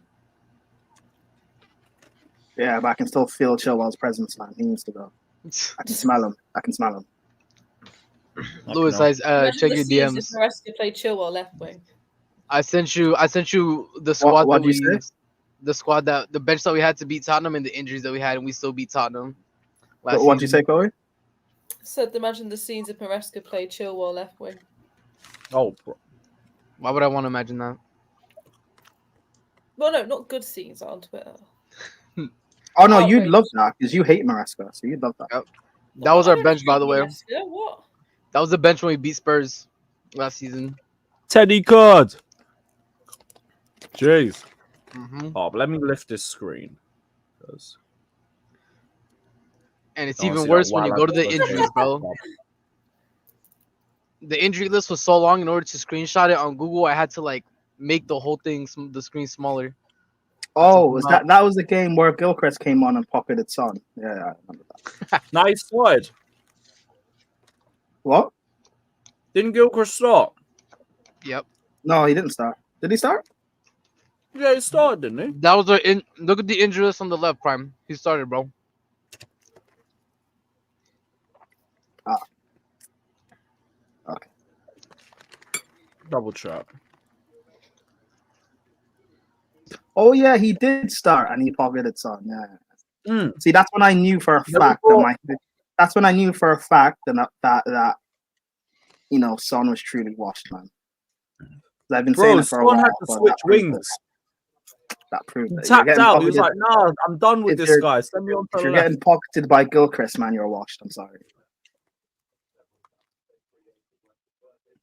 Yeah, but I can still feel Chilwell's presence, man. He needs to go. I can smell him. Lewis, check your DMs. If Maresca played Chilwell left wing. I sent you the squad what did you say? The squad the bench that we had to beat Tottenham and the injuries that we had, and we still beat Tottenham. What did you say, Chloe? I said, imagine the scenes if Maresca played Chilwell left wing. Oh, bro. Why would I want to imagine that? Well, no, not good scenes on Twitter. Oh no, you'd love that because you hate Maresca, so you'd love that. Yep. That was our bench, by the way. What? That was the bench when we beat Spurs last season. Teddy card. Jeez. Mm-hmm. Oh, but let me lift this screen. And it's even worse when you go to the injuries, bro. The injury list was so long. In order to screenshot it on Google, I had to make the whole thing, the screen smaller. Oh, was that was the game where Gilchrist came on and pocketed Son? Yeah, I remember that. Nice slide. What? Didn't Gilchrist start? Yep. No, he didn't start. Did he start? Yeah, he started, didn't he? That was look at the injury list on the left, Prime. He started, bro. Okay. Double check. Oh yeah, he did start and he pocketed Son. Yeah. Mm. See, that's when I knew for a fact that's when I knew for a fact that Son was truly washed, man. I've been saying it for a while. Son had to switch wings. That proved it. He tapped out. He was like, "Nah, I'm done with this guy. Send me on to If the you're left." getting pocketed by Gilchrist, man, you're washed. I'm sorry.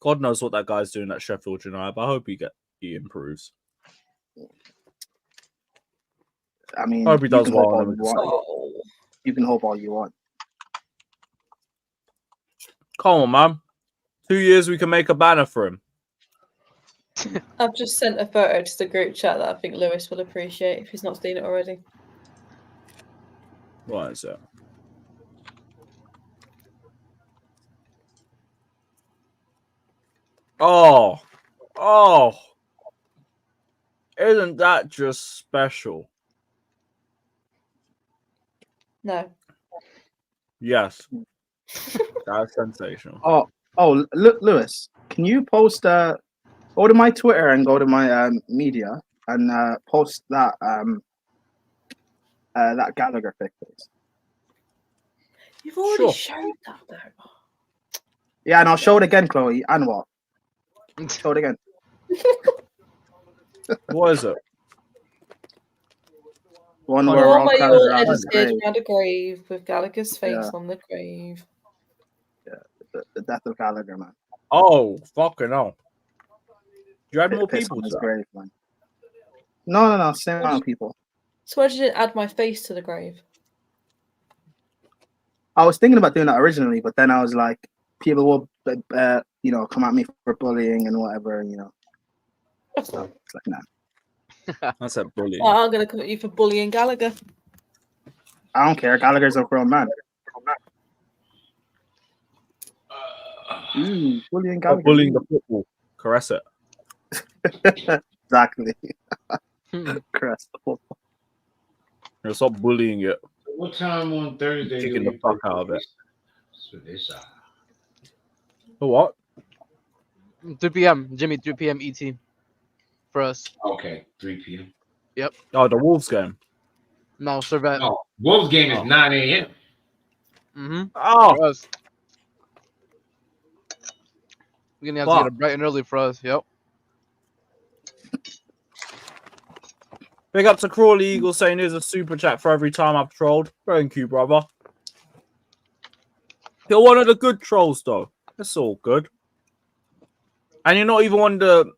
God knows what that guy's doing at Sheffield United, but I hope he improves. I mean, I hope he does well. You can hope all you want. Come on, man. 2 years we can make a banner for him. I've just sent a photo to the group chat that I think Lewis will appreciate if he's not seen it already. What is it? Oh. Isn't that just special? No. Yes. That's sensational. Oh, Lewis, can you post go to my Twitter and go to my media and post that that Gallagher pic, please? You've already showed that though. Yeah, and I'll show it again, Chloe. And what? Show it again. What is it? One where you're edited around a grave with Gallagher's face on the grave. Yeah, the death of Gallagher, man. Oh, fucking hell. You had more people to grave, man. No, same amount of people. So why did you add my face to the grave? I was thinking about doing that originally, but then I was like, people will, come at me for bullying and whatever, So it's like, nah. That's a bullying. Well, I'm going to come at you for bullying Gallagher. I don't care. Gallagher's a grown man. Bullying Gallagher. Bullying the football. Caress it. Exactly. Caress the football. Stop bullying it. What time on Thursday? Kicking the fuck out of it. For what? 3 p.m. Jimmy, 3 p.m. ET. for us. Okay, 3 p.m. Yep. Oh, the Wolves game. No, Servette. No, Wolves game is 9 a.m. Mm-hmm. Oh, For us. We're gonna have to get it bright and early for us. Yep. big up to Crawley Eagle saying there's a super chat for every time I've trolled. Thank you, brother. You're one of the good trolls, though. That's all good. And you're not even one of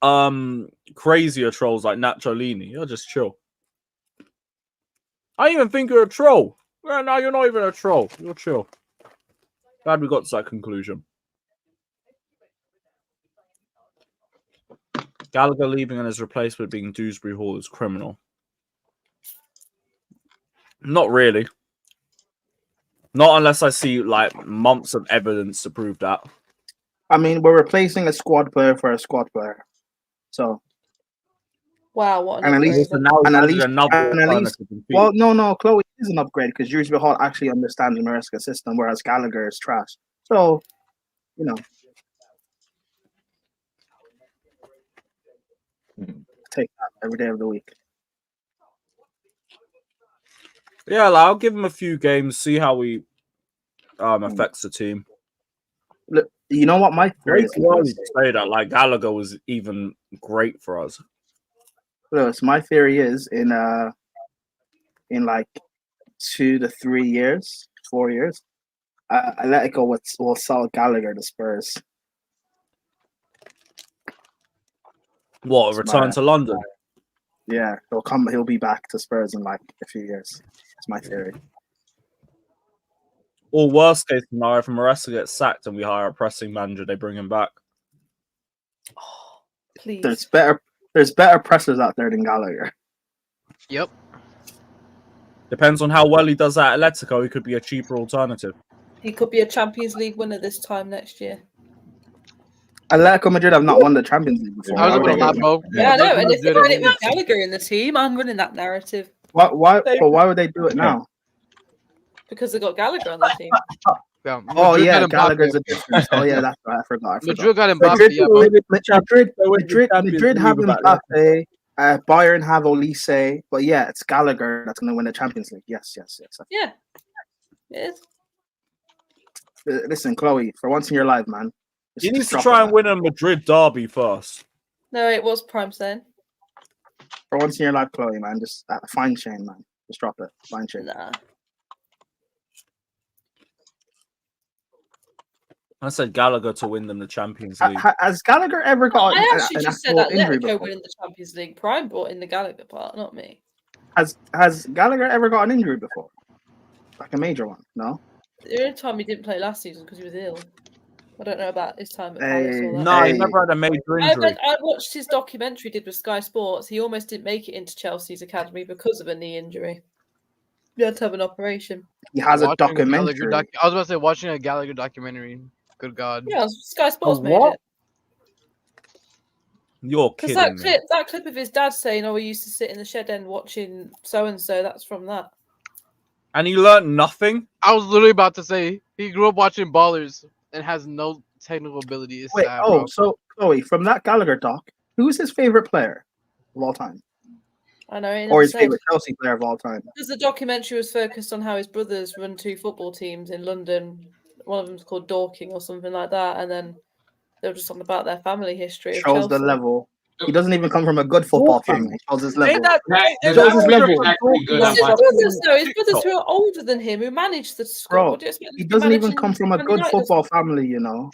the crazier trolls like Nacholini. You're just chill. I even think you're a troll. Well, no, you're not even a troll. You're chill. Glad we got to that conclusion. Gallagher leaving and his replacement being Dewsbury Hall is criminal. Not really. Not unless I see like months of evidence to prove that. I mean, we're replacing a squad player for a squad player. So. Wow, what And an at least, upgrade. Well, no, Chloe is an upgrade because Dewsbury Hall actually understands the Maresca system, whereas Gallagher is trash. So, you know, take that every day of the week. Yeah, like, I'll give him a few games, see how he affects the team. Look, you know what my theory is? To say that like Gallagher was even great for us. Lewis, my theory is in like 2 to 3 years, 4 years, Atletico will sell Gallagher to Spurs. What, return to London? Yeah, he'll be back to Spurs in like a few years. That's my theory. Or worst case scenario, if Maresca gets sacked and we hire a pressing manager, they bring him back. Please. There's better pressers out there than Gallagher. Yep. Depends on how well he does at Atletico. He could be a cheaper alternative. He could be a Champions League winner this time next year. Atletico Madrid have not won the Champions League before. I was about to laugh, bro. Yeah, I know. And if they run it with Gallagher in the team, I'm running that narrative. Why would they do it now? Because they got Gallagher on the team. Yeah. Oh yeah, Gallagher's a difference. Oh yeah, that's right. I forgot. Madrid got Mbappe. Madrid have Mbappe. Bayern have Olise, but yeah, it's Gallagher that's going to win the Champions League. Yes. Yeah, it is. Listen, Chloe, for once in your life, man. He needs to try and win a Madrid derby first. No, it was Prime saying. For once in your life, Chloe, man, just fine chain, man. Just drop it. Fine chain. Nah. I said Gallagher to win them the Champions League. Has Gallagher ever got I actually just said that injury Atletico before? winning the Champions League. Prime brought in the Gallagher part, not me. Has Gallagher ever got an injury before? Like a major one? No? The only time he didn't play last season because he was ill. I don't know about his time at Palace or that. No, he never had a major injury. I watched his documentary he did with Sky Sports. He almost didn't make it into Chelsea's academy because of a knee injury. He had to have an operation. He has a documentary. I was about to say watching a Gallagher documentary. Good God. Yeah, Sky Sports made it. You're Because kidding me. that clip of his dad saying, "Oh, we used to sit in the shed end watching so and so." That's from that. And he learned nothing? I was literally about to say he grew up watching Ballers and has no technical ability. It's Wait, sad, bro. so Chloe, from that Gallagher doc, who's his favorite player of all time? I know. Or his favorite Chelsea player of all time? Because the documentary was focused on how his brothers run 2 football teams in London. One of them's called Dorking or something like that, and then they were just talking about their family history. Shows the level. He doesn't even come from a good football family. Shows his level. His Shows his level. brothers who are older than him who manage the squad. Bro, What do you expect he them to doesn't manage even in come from a Man good United? football family, you know.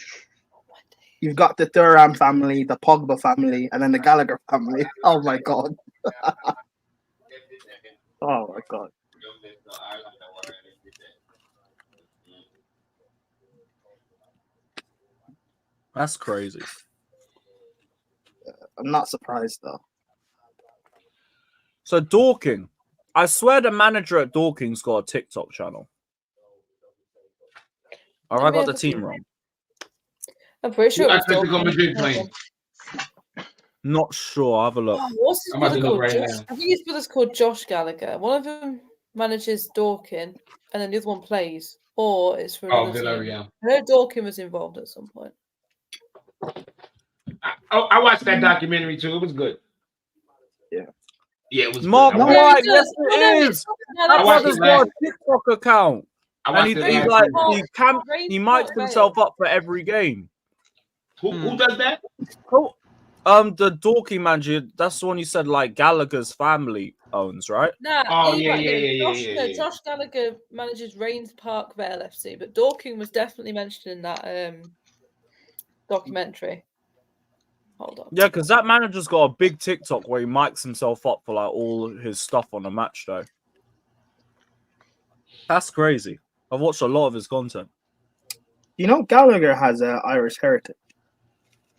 You've got the Thuram family, the Pogba family, and then the Gallagher family. Oh my god. Oh my god. That's crazy. I'm not surprised though. So Dorking. I swear the manager at Dorking's got a TikTok channel. Or I got the team wrong. I'm pretty sure. Atletico Madrid playing. Not sure. I'll have a look. Oh, what's his I'm about brother to look called? right Josh? now. I think his brother's called Josh Gallagher. One of them manages Dorking, and then the other one plays, or it's for Oh, another team. Villarreal. I heard Dorking was involved at some point. I watched that documentary too. It was good. Yeah. Yeah, it was Mark good. White, yes it is. That brother's got a TikTok account. And he mics himself up for every game. Who does that? Cool. The Dorking manager, that's the one you said like Gallagher's family owns, right? Nah, Josh Gallagher manages Rains Park Vale FC, but Dorking was definitely mentioned in that documentary. Hold on. Yeah, because that manager's got a big TikTok where he mics himself up for like all his stuff on a match day. That's crazy. I've watched a lot of his content. You know, Gallagher has an Irish heritage.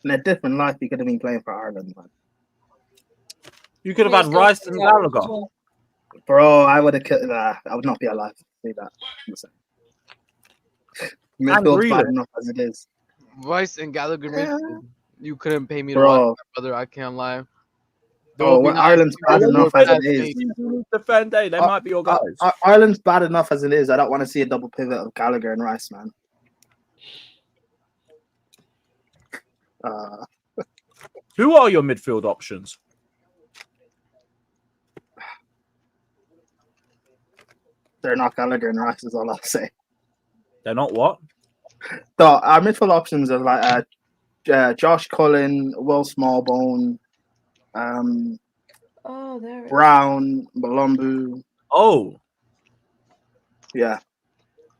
In a different life, he could have been playing for Ireland, man. You could have had Rice and Gallagher. Bro, I would have killed that. I would not be alive to see that. Midfield's bad enough as it is. Rice and Gallagher midfield. You couldn't pay me to Bro. watch that, brother. I can't lie. Oh, Ireland's bad enough as it is. Defend, they might be your guys. Ireland's bad enough as it is. I don't want to see a double pivot of Gallagher and Rice, man. Who are your midfield options? They're not Gallagher and Rice, is all I'll say. They're not what? So our midfield options are like Josh Cullen, Will Smallbone, Brown, Malumbu. Oh. Yeah.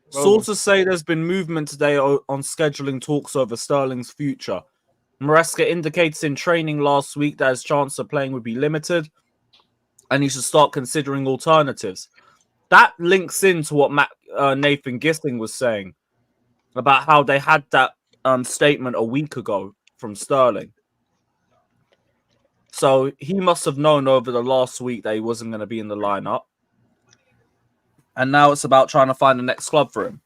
Sources say there's been movement today on scheduling talks over Sterling's future. Maresca indicates in training last week that his chance of playing would be limited and he should start considering alternatives. That links into what Nathan Gissing was saying about how they had that statement a week ago from Sterling. So he must have known over the last week that he wasn't going to be in the lineup. And now it's about trying to find the next club for him.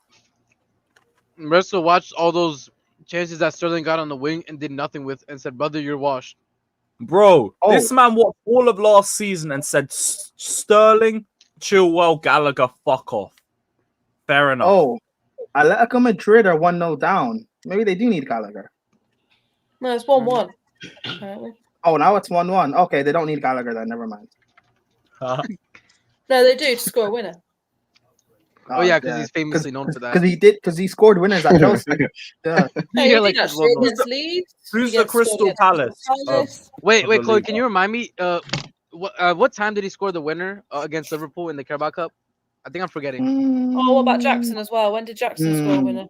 Russell watched all those chances that Sterling got on the wing and did nothing with and said, brother, you're washed. Bro, this man watched all of last season and said, Sterling, Chilwell, Gallagher, fuck off. Fair enough. Oh, Atletico Madrid are 1-0 down. Maybe they do need Gallagher. No, it's 1-1. Apparently. Oh, now it's 1-1. Okay, they don't need Gallagher then. Never mind. No, they do to score a winner. Oh yeah, because he's famously known for that. Because he scored winners at Chelsea. Yeah. Hey, like who's the Crystal Palace? Wait, Chloe, can you remind me? What time did he score the winner against Liverpool in the Carabao Cup? I think I'm forgetting. Oh, what about Jackson as well? When did Jackson score a winner?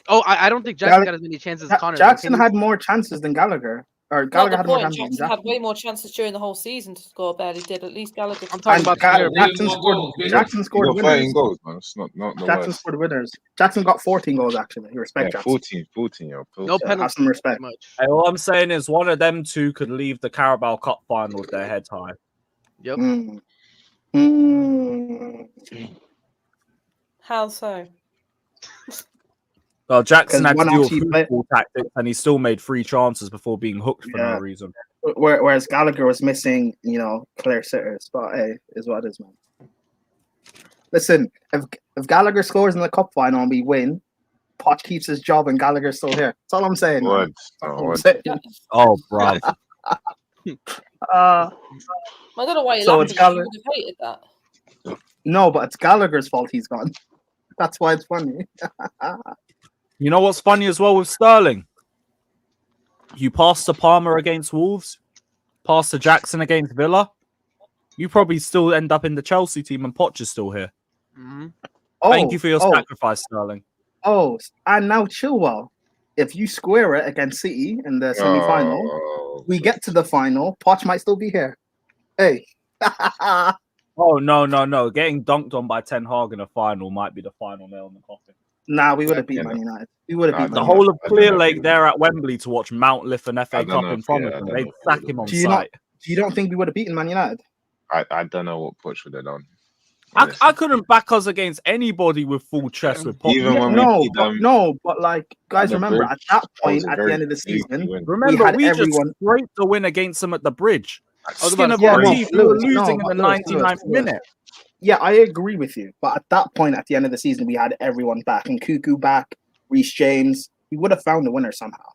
Oh, I don't think Jackson got as many chances as Connor. Jackson had more chances than Gallagher. Or Gallagher had more chances. Jackson had way more chances during the whole season to score. Barely did. At least Gallagher. I'm talking about Jackson scored winners. 13 goals, man. It's not Jackson scored winners. Jackson got 14 goals actually. You respect Jackson. 14, yo. No penalty. Have some respect. Hey, all I'm saying is one of them two could leave the Carabao Cup final with their heads high. Yep. How so? Well, Jackson had to do a football tactics, and he still made 3 chances before being hooked for no reason. Whereas Gallagher was missing, clear sitters. But hey, is what it is, man. Listen, if Gallagher scores in the cup final and we win, Poch keeps his job and Gallagher's still here. That's all I'm saying. Oh, bro. I don't know why you're laughing. You would have hated that. No, but it's Gallagher's fault he's gone. That's why it's funny. You know what's funny as well with Sterling? You pass to Palmer against Wolves, pass to Jackson against Villa. You probably still end up in the Chelsea team and Poch is still here. Mm-hmm. Thank you for your sacrifice, Sterling. Oh, and now Chilwell. If you square it against City in the semi-final, we get to the final, Poch might still be here. Hey. Oh, no. Getting dunked on by Ten Hag in a final might be the final nail in the coffin. Nah, we would have beat Man United. We would have beat the whole of Clear Lake there at Wembley to watch Mount lift an FA Cup in front of them. They'd sack him on site. You don't think we would have beaten Man United? I don't know what Poch would have done. I couldn't back us against anybody with full chest with Poch. Even when but like, guys, remember at that point, at the end of the season, we just scraped the win against them at the bridge. Skin of our teeth, we were losing in the 99th minute. Yeah, I agree with you. But at that point, at the end of the season, we had everyone back. Nkunku back, Reece James. We would have found the winner somehow.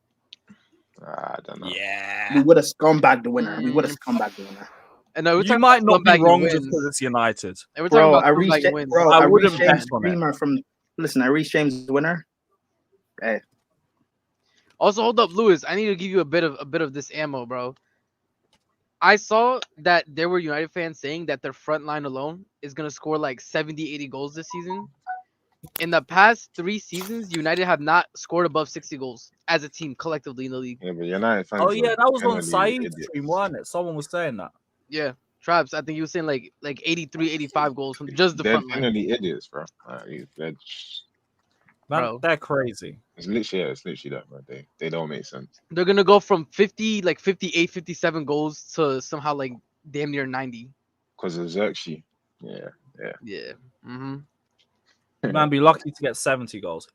I don't know. Yeah. We would have scumbagged the winner. We would have scumbagged the winner. And no, You might not be wrong just because it's United. And we're talking Bro, about I reached scumbag wins. bro, I I wouldn't reached bet James on it. Creamer from listen, I reached James winner. Hey. Also, hold up, Lewis. I need to give you a bit of this ammo, bro. I saw that there were United fans saying that their front line alone is gonna score like 70, 80 goals this season. In the past 3 seasons, United have not scored above 60 goals as a team collectively in the league. Yeah, but United fans. Oh yeah, that was on generally Said's idiots. stream, wasn't it? Someone was saying that. Yeah, Traps. I think he was saying like 83, 85 goals from just the They're front line. generally idiots, bro. They're Man, Bro. they're crazy. It's literally that, bro. They don't make sense. They're gonna go from 50, like 58, 57 goals to somehow like damn near 90. Because of Xerxes. Yeah. Yeah. Mm-hmm. Man, be lucky to get 70 goals.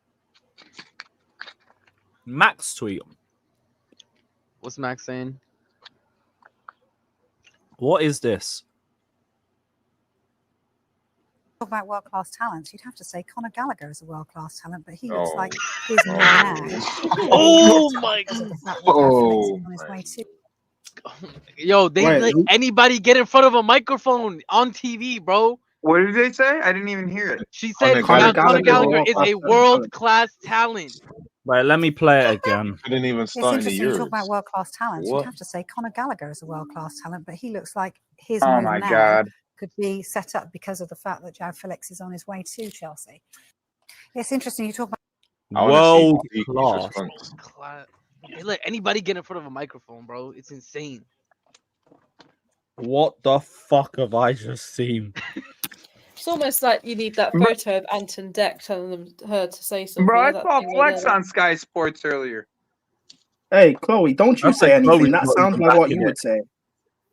Max tweet. What's Max saying? What is this? Talk about world-class talents, you'd have to say Conor Gallagher is a world-class talent, but he looks Oh. like his new man. Oh my Because of the fact that Oh, Joao Felix is on his way too. Yo, they Wait, let who- anybody get in front of a microphone on TV, bro. What did they say? I didn't even hear it. She said Conor Conor Gallagher Gallagher is a world-class talent. Wait, let me play it again. Couldn't even It's start in the interesting you talk Euros. about world-class talents. What? You'd have to say Conor Gallagher is a world-class talent, but he looks like his Oh move my now God. could be set up because of the fact that Joao Felix is on his way to Chelsea. It's interesting you talk about I wanna see World Viki's class. response. They let anybody get in front of a microphone, bro. It's insane. What the fuck have I just seen? It's almost like you need that photo of Anton Deck telling her to say something. Bro, you I know, that saw thing where Flex they're like- on Sky Sports earlier. Hey, Chloe, don't you I say said Chloe's anything. That not sounds even like what backing you it. would say.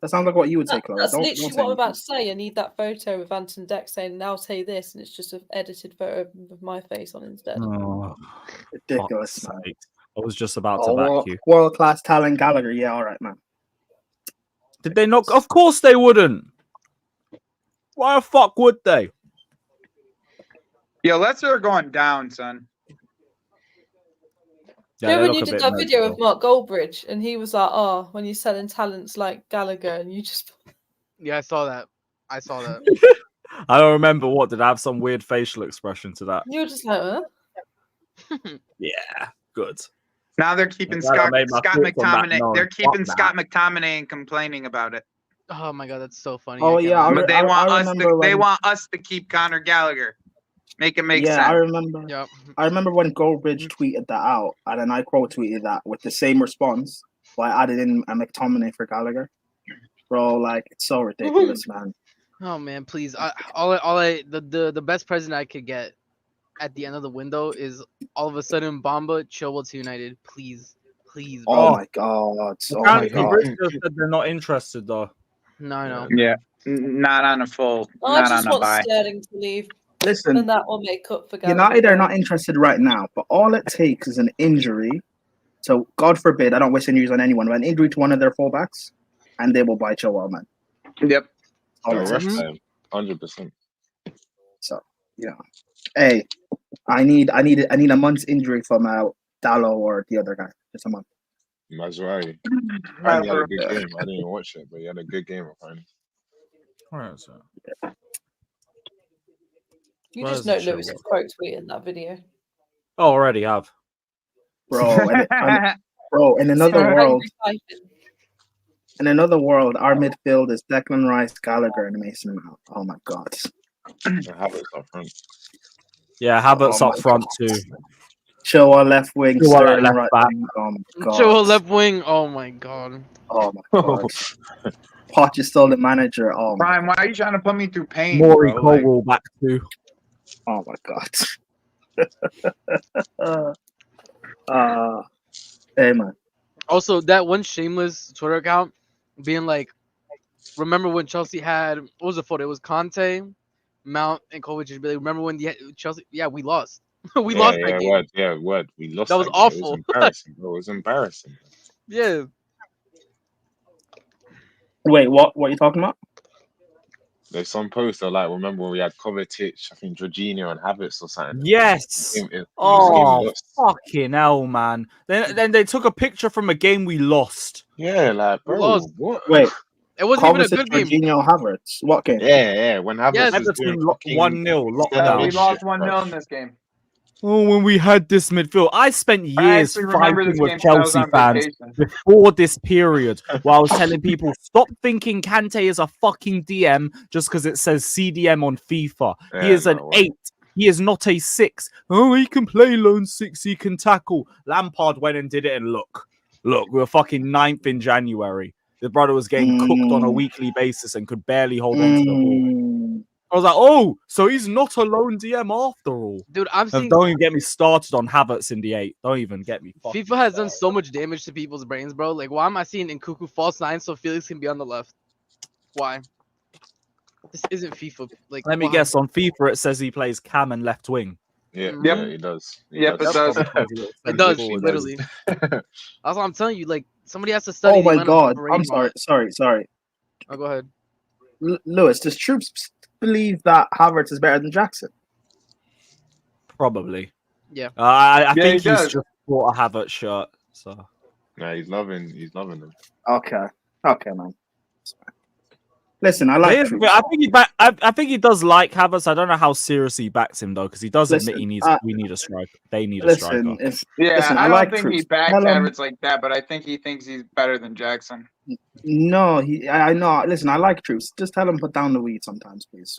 That sounds like what you would say, Chloe. That's Don't literally say what I'm anything. about to say. I need that photo of Anton Deck saying, "Now say this," and it's just an edited photo of my face on instead. Oh, Ridiculous, fuck's man. sake. I was just about to Oh, back you. world-class talent Gallagher. Yeah, all right, man. Did they not? Of course they wouldn't. Why the fuck would they? Yo, Leicester are going down, son. Yeah, you know they when look you a did bit that video mental. of Mark Goldbridge and he was like, "Oh, when you're selling talents like Gallagher," and you just Yeah, I saw that. I saw that. I don't remember what. Did I have some weird facial expression to that? you were just like, "Huh?" Yeah, good. Now they're keeping I'm glad I Scott made my Scott thoughts on that McTominay. known. They're keeping Fuck Scott McTominay and complaining about it. Oh my god, that's so funny. Oh I can't yeah, lie. But they want I us to. remember They when. want us to keep Conor Gallagher. Make it make Yeah, I sense. remember. Yep. I remember when Goldbridge tweeted that out, and then I quote tweeted that with the same response, but I added in a McTominay for Gallagher. Bro, like it's so ridiculous, man. Oh man, please. The best present I could get at the end of the window is all of a sudden Bamba Chilwell to United. Please, please, bro. Oh my god. Oh my Apparently, god. Briscoe said they're not interested though. No, I know. Yeah, not on a full. I Not just on a want buy. Sterling to leave, Listen, and that will make up for Gallagher. United are not interested right now, but all it takes is an injury. So God forbid, I don't wish injuries on anyone, but an injury to one of their fullbacks, and they will buy Chilwell, man. Yep. All No, it rest takes. time. 100%. So yeah. Hey, I need a month's injury from Dallo or the other guy. Just a month. Mazraoui. And he had a good game. I didn't even watch it, but he had a good game apparently. Where is it? You Where's just know the Lewis Chilwell? is quote tweeting that video. Oh, already have. Bro, bro, in another Sorry, world, angry our midfield is Declan Rice, Gallagher, and Mason Mount. Oh my god. Havertz up front. Yeah, Havertz Oh up my front too. Chilwell left wing, Chilwell at Sterling left right back. wing. Oh my god. Chilwell left wing. Oh my god. Oh my god. Poch is still the manager. Oh my. Brian, why are you trying to put me through pain, Maury bro? Like, Colwell back too. Oh my god. Hey man. Also, that one shameless Twitter account being like, remember when Chelsea had, what was the photo? It was Conte, Mount, and Kovacic. Be like, remember when Chelsea? Yeah, we lost. we lost that game. Word. We lost That was game. It was awful. embarrassing, bro. It was embarrassing. Yeah. Wait, what are you talking about? There's some poster like remember when we had Kovacic, I think Jorginho and Havertz or something. Yes. Oh, fucking hell, man. Then they took a picture from a game we lost. Yeah, like bro, lost. what? Wait, it wasn't even a good game. Jorginho, Havertz. What game? Yeah. When Havertz Yes. was doing 1-0 lockdown. We lost 1-0 in this game. Oh, when we had this midfield, I spent years actually remember fighting this with game 'cause I was Chelsea on fans vacation. before this period, where I was telling people stop thinking Kante is a fucking DM just because it says CDM on FIFA. He is an 8. He is not a 6. Oh, he can play lone 6. He can tackle. Lampard went and did it, and look, we were fucking 9th in January. The brother was getting cooked on a weekly basis and could barely hold on to the ball. I was like, oh, so he's not a lone DM after all. Dude, I'm seeing... Don't even get me started on Havertz in the 8. Don't even get me fucking FIFA has done so much damage to people's brains, bro. Like, why am I seeing Nkunku false 9 so Felix can be on the left? Why? This isn't FIFA. Like, let me guess. On FIFA, it says he plays cam and left wing. Yeah, Yep. yeah, he does. Yep, it does. It does, literally. That's what I'm telling you. Like, somebody has to study. Oh my god! Brain I'm sorry. Oh, go ahead. Lewis, does Troops believe that Havertz is better than Jackson? Probably. Yeah. I think he he's does. just bought a Havertz shirt. So. Nah, he's loving them. Okay, man. Listen, I like. Troops. I think he does like Havertz. I don't know how seriously he backs him though, because he does admit he needs. We need a striker. They need a striker. I don't think he backs Havertz like that, but I think he thinks he's better than Jackson. No, I know. Listen, I like Troops. Just tell him put down the weed sometimes, please.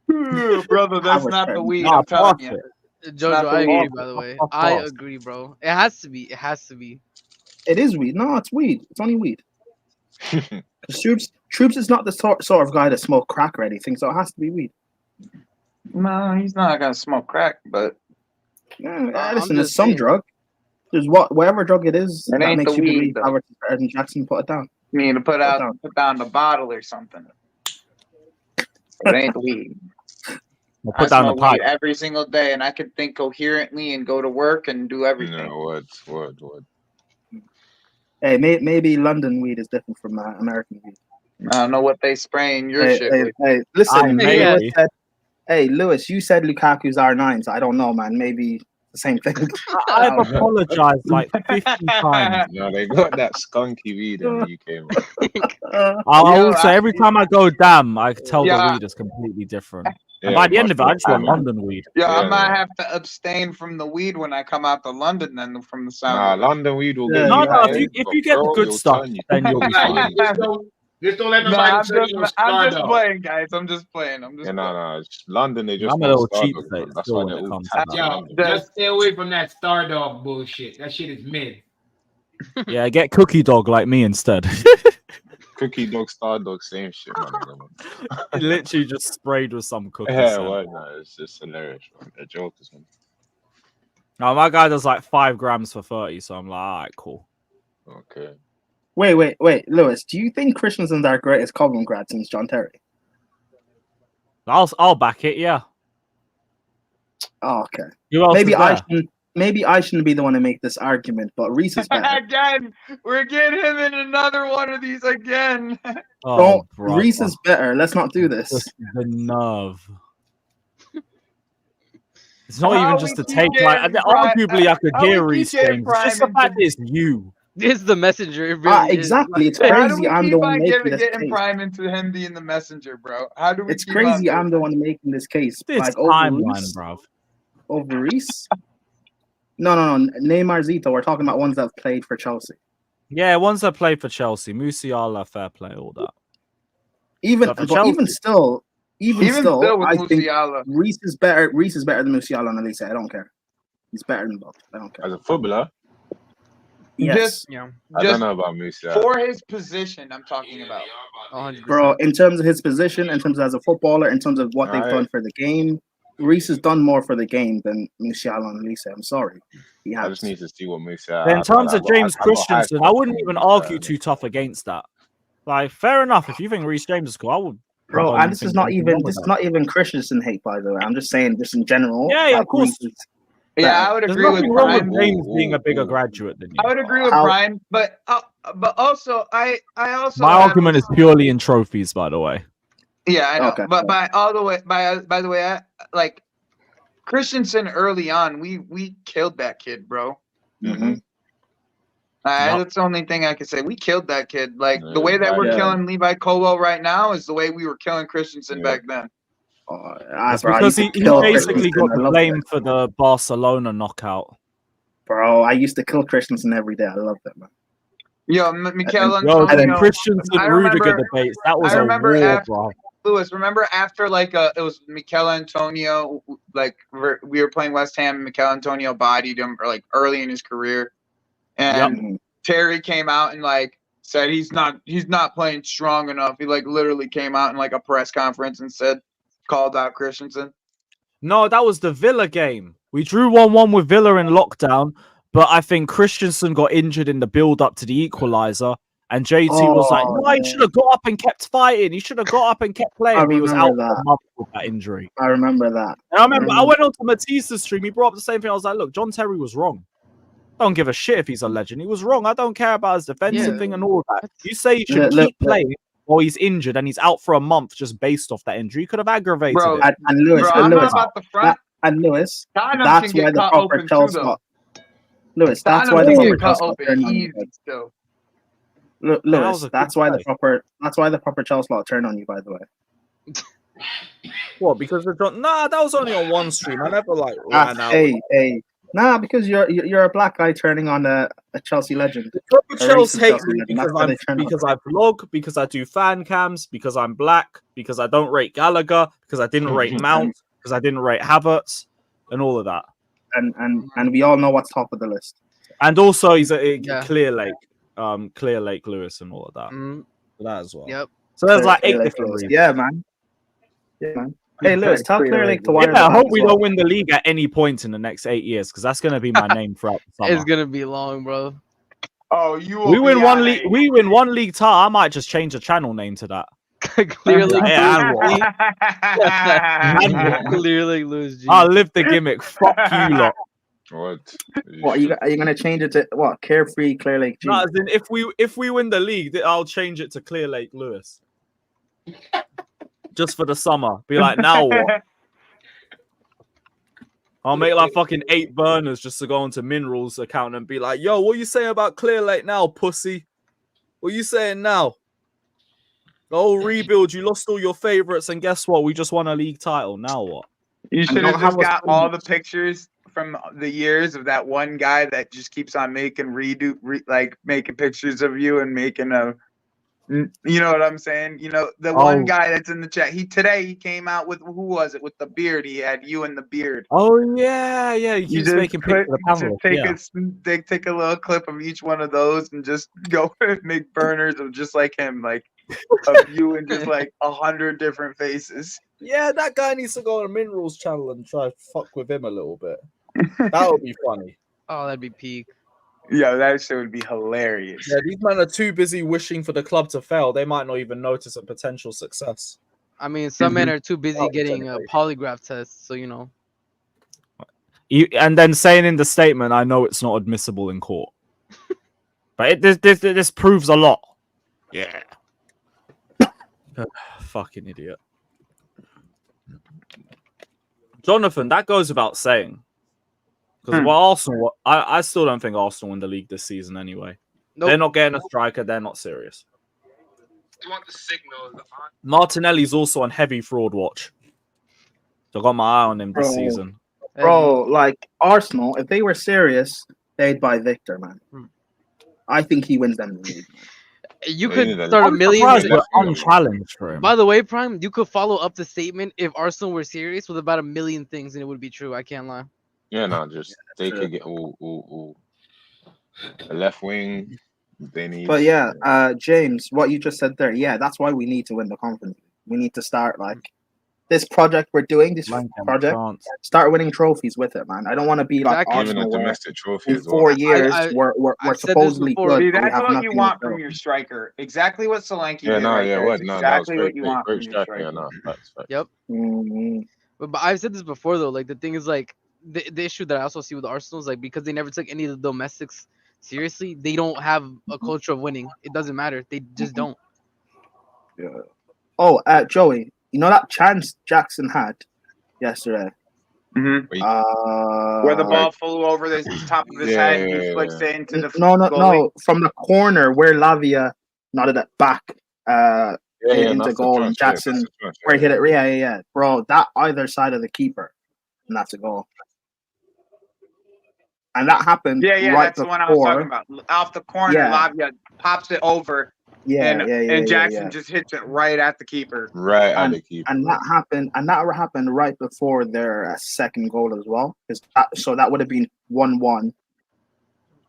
Brother, that's not the weed. I'm telling you. Jojo, I agree. By the way, I agree, bro. It has to be. It has to be. It is weed. No, it's weed. It's only weed. Troops is not the sort of guy that smoke crack or anything, so it has to be weed. No, he's not gonna smoke crack, but listen, it's some drug. There's whatever drug it is it that makes you weed, believe Havertz is better than Jackson. Put it down. You mean to put down the bottle or something? It ain't the weed. We'll put down the pipe every single day, and I can think coherently and go to work and do everything. No, what? Hey, maybe London weed is different from American weed. I don't know what they spray in your shit with. Hey, listen. Lewis, you said Lukaku's R9, so I don't know, man. Maybe the same thing. I've apologized like 50 times. No, they got that skunky weed in the UK, man. Also, every time I go damn, I tell the weed is completely different. And by the end of it, I just want London weed. I might have to abstain from the weed when I come out to London then from the sound. Nah, London weed will get if you get the good stuff, then you'll be fine. Just don't let nobody I'm just playing, guys. I'm just playing. No. London, they just I'm a little cheap. That's why they're all just stay away from that Star Dog bullshit. That shit is mid. Yeah, get Cookie Dog like me instead. Cookie Dog, Star Dog, same shit, man. Literally just sprayed with some cookies. Yeah, why not? It's just hilarious, man. They're jokers, man. Now my guy does like 5 grams for 30, so I'm like, all right, cool. Okay. Wait, Lewis, do you think Christensen's our greatest Cobham grad since John Terry? I'll back it, yeah. Oh, okay. Who else Maybe I shouldn't be the one to make this argument, but Reese is better. Again, we're getting him in another one of these again. Reese is better. Let's not do this. The nerve. It's not even just a take. Arguably, I could hear Reese James. It's just the fact it's you. This is the messenger. It really exactly. is. It's crazy. I'm the one making this getting case. Prime into him being the messenger, bro. How do we? It's crazy. I'm the one making this case. This like timeline, bro. Over Reese? No. Neymar, Zito. We're talking about ones that have played for Chelsea. Yeah, ones that played for Chelsea. Musiala, fair play, all that. Even still, I think Musiala. Reese is better. Reese is better than Musiala and Elise. I don't care. He's better than both. I don't care. As a footballer. Yes. I don't know about Musiala. For his position, I'm talking about. 100%. Bro, in terms of his position, in terms of as a footballer, in terms of what they've done for the game, Reese has done more for the game than Musiala and Elise. I'm sorry. I just need to see what Musiala. In terms of James Christensen, I wouldn't even argue too tough against that. Like, fair enough. If you think Reece James is cool, I would. Bro, and this is not even Christensen hate, by the way. I'm just saying, just in general. Yeah, of course. Yeah, I would agree with James being a bigger graduate than you. I would agree with Brian, but but also I also My have argument is purely in trophies, by the way. Yeah, I know. Okay. But by the way, like Christensen early on, we killed that kid, bro. Mm-hmm. That's the only thing I can say. We killed that kid. Like the way that we're killing Levi Colwell right now is the way we were killing Christensen back then. It's because he basically got the blame for the Barcelona knockout. Bro, I used to kill Christensen every day. I love that, man. Yo, Mikel Antonio. Christensen Rudiger debates. That was a war, bro. Lewis, remember after it was Mikel Antonio, like we were playing West Ham, and Mikel Antonio bodied him early in his career, and Terry came out and said he's not playing strong enough. He literally came out in a press conference and called out Christensen. No, that was the Villa game. We drew 1-1 with Villa in lockdown, but I think Christensen got injured in the build-up to the equaliser, and JT was like, no, he should have got up and kept fighting. He should have got up and kept playing. He was out for a month with that injury. I remember that. And I went on to Matisse's stream. He brought up the same thing. I was like, look, John Terry was wrong. I don't give a shit if he's a legend. He was wrong. I don't care about his defensive thing and all that. You say he should keep playing while he's injured and he's out for a month just based off that injury. You could have aggravated it. And Lewis, that's why the proper Chelsea slot. Lewis, that's why the proper Chelsea slot turned on you. Lewis, that's why the proper Chelsea slot turned on you. By the way. What? Because they're nah, that was only on one stream. I never ran out. Hey. Nah, because you're a black guy turning on a Chelsea legend. Chelsea hate me because I vlog, because I do fan cams, because I'm black, because I don't rate Gallagher, because I didn't rate Mount, because I didn't rate Havertz, and all of that. And we all know what's top of the list. And also he's a Clear Lake Lewis and all of that. For that as well. Yep. So there's 8 different reasons. Yeah, man. Hey, Lewis, tell Clear Lake to water. I hope we don't win the league at any point in the next 8 years, because that's going to be my name throughout the summer. It's going to be long, bro. Oh, we win one league. We win one league title. I might just change the channel name to that. Clearly, Clearly lose. I'll live the gimmick. Fuck you lot. What? What are you gonna change it to? What? Carefree Clear Lake G? No, as in if we win the league, I'll change it to Clear Lake Lewis. Just for the summer. Be like, now what? I'll make fucking 8 burners just to go into Minerals account and be like, yo, what you saying about Clear Lake now, pussy? What you saying now? Oh, rebuild, you lost all your favorites, and guess what? We just won a league title. Now what? You should have just got all the pictures from the years of that one guy that just keeps on making making pictures of you and making you know what I'm saying? You know, the one guy that's in the chat. Today he came out with, who was it? With the beard. He had you and the beard. Oh yeah. He keeps making pictures of the panel. Take a little clip of each one of those and just go make burners of just like him, of you and just 100 different faces. Yeah, that guy needs to go on a Minerals channel and try to fuck with him a little bit. That would be funny. Oh, that'd be peak. Yeah, that shit would be hilarious. Yeah, these men are too busy wishing for the club to fail. They might not even notice a potential success. I mean, some men are too busy getting a polygraph test, so you know. And then saying in the statement, I know it's not admissible in court. But this proves a lot. Yeah. Fucking idiot. Jonathan, that goes without saying. Because Arsenal, I still don't think Arsenal win the league this season anyway. Nope. They're not getting a striker. They're not serious. You want the signal? Martinelli's also on heavy fraud watch. So I got my eye on him this season. Bro, Arsenal, if they were serious, they'd buy Victor, man. I think he wins them the league. You could start a million. Unchallenged for him. By the way, Prime, you could follow up the statement if Arsenal were serious with about 1 million things, and it would be true. I can't lie. Yeah, no, they could get all a left wing. They need. But yeah, James, what you just said there, that's why we need to win the conference. We need to start this project we're doing. Start winning trophies with it, man. I don't want to be like Arsenal, even a domestic trophy. In 4 years, we're supposedly good. See, that's what you want from your striker. Exactly what Solanke did. Exactly what you want from your striker. Yep. But I've said this before though. The thing is the issue that I also see with Arsenal is because they never took any of the domestics seriously, they don't have a culture of winning. It doesn't matter. They just don't. Yeah. Oh, Joey, you know that chance Jackson had yesterday? Where the ball flew over the top of his head, he flicks it into the goalie. No, from the corner where Lavia nodded it back into goal, and Jackson where he hit it. Yeah. Bro, that either side of the keeper, and that's a goal. And that happened right that's before. the one I was talking about. Off the corner, Lavia pops it over, and Jackson just hits it right at the keeper. Right at the keeper. And that happened right before their second goal as well. So that would have been 1-1.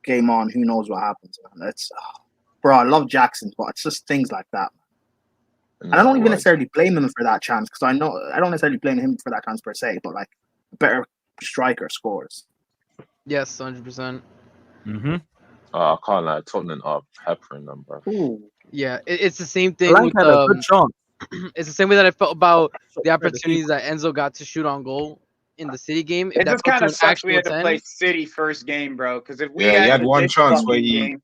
Game on. Who knows what happens? Man. Bro, I love Jackson, but it's just things like that. And I don't even necessarily blame him for that chance, because I don't necessarily blame him for that chance per se, but like a better striker scores. Yes, 100%. I can't lie. Tottenham are peppering them, bro. Yeah, it's the same thing Blank with had a good chance. It's the same way that I felt about the opportunities that Enzo got to shoot on goal in the City game. It just kind of sucks we had to play City first game, bro. Because if we he had one chance where he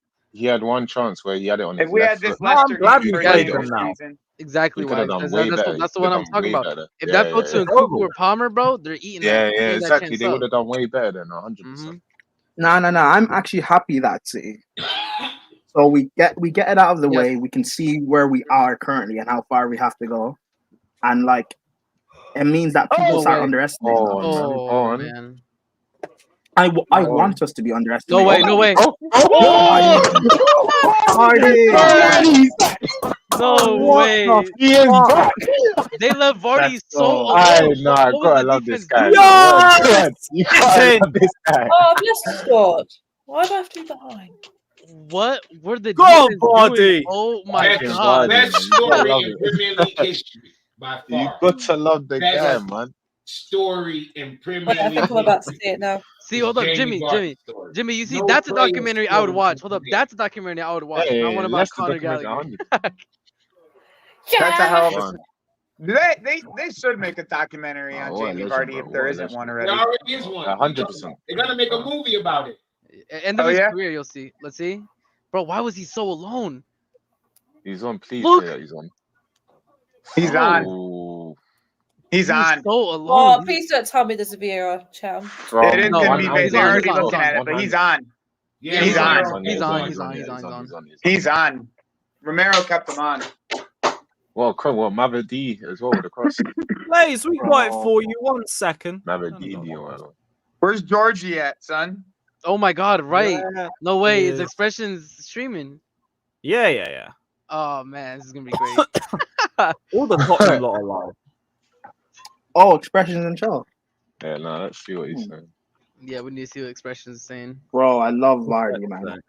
had one chance where he had it on his if we left had this foot. Leicester glad game we first played game them this now. season, Exactly He why. could have done way better. That's the He one could I'm have done talking way about. better. If that goes to Nkunku or Palmer, bro, they're eating that. Yeah, That exactly. chance They would up. have done way better than 100%. No. I'm actually happy that City. So we get it out of the way. We can see where we are currently and how far we have to go, and like it means that people start underestimating us. Man. I want us to be underestimated. No way. No way. He is back. They left Vardy so alone. I gotta love this guy. You gotta love this guy. Oh, I've just scored. Why do I have to be behind? What were the Go on, defense Vardy. doing? Oh my god. Best story in Premier League history by far. You got to love the Best guy, man. Story in Premier Wait, I League. think I'm about to see it now. See, hold up, Jimmy. You see, that's a documentary I would watch. Hold up, that's a documentary I would watch. Hey, I want about let's Conor document Gallagher. that's a hell of a. They should make a documentary on Jamie Vardy if there isn't one already. There already is one. 100%. They're gonna make a movie about it. End of his career, you'll see. Let's see. Bro, why was he so alone? He's on, please. Look. He's on. He's on. He's on. So Oh, alone. please don't tell me there's a Vieira channel. It is gonna be based. They're already looking at it, but he's on. Yeah, He's on. He's on. Romero kept him on. Well, Mavadi as well with the cross. Blaze, we got it for you. 1 second. Mavadi. Where's Georgie at, son? Oh my god, right. Yeah. No way, his Yeah. expressions streaming. Yeah. Oh man, this is gonna be great. All the Tottenham lot are live. Oh, expressions and chalk. Yeah, no, let's see what he's saying. Yeah, we need to see what expressions is saying. Bro, I love Vardy, man.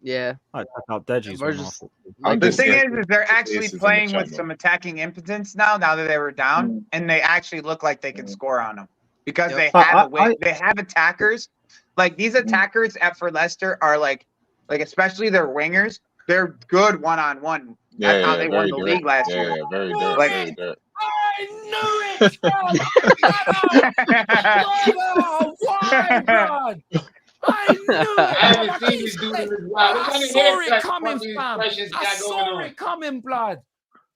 Yeah. I check out Deji's one Versus- after. The thing is they're actually playing with some attacking impotence now that they were down, and they actually look like they can score on them because they have they have attackers. Like these attackers for Leicester are like especially their wingers. They're good one-on-one. That's how they won the league last year. Yeah, very direct. I knew it, Why, God? I knew it. I haven't seen this dude in his while. I saw it coming, fam. I saw it coming, blood.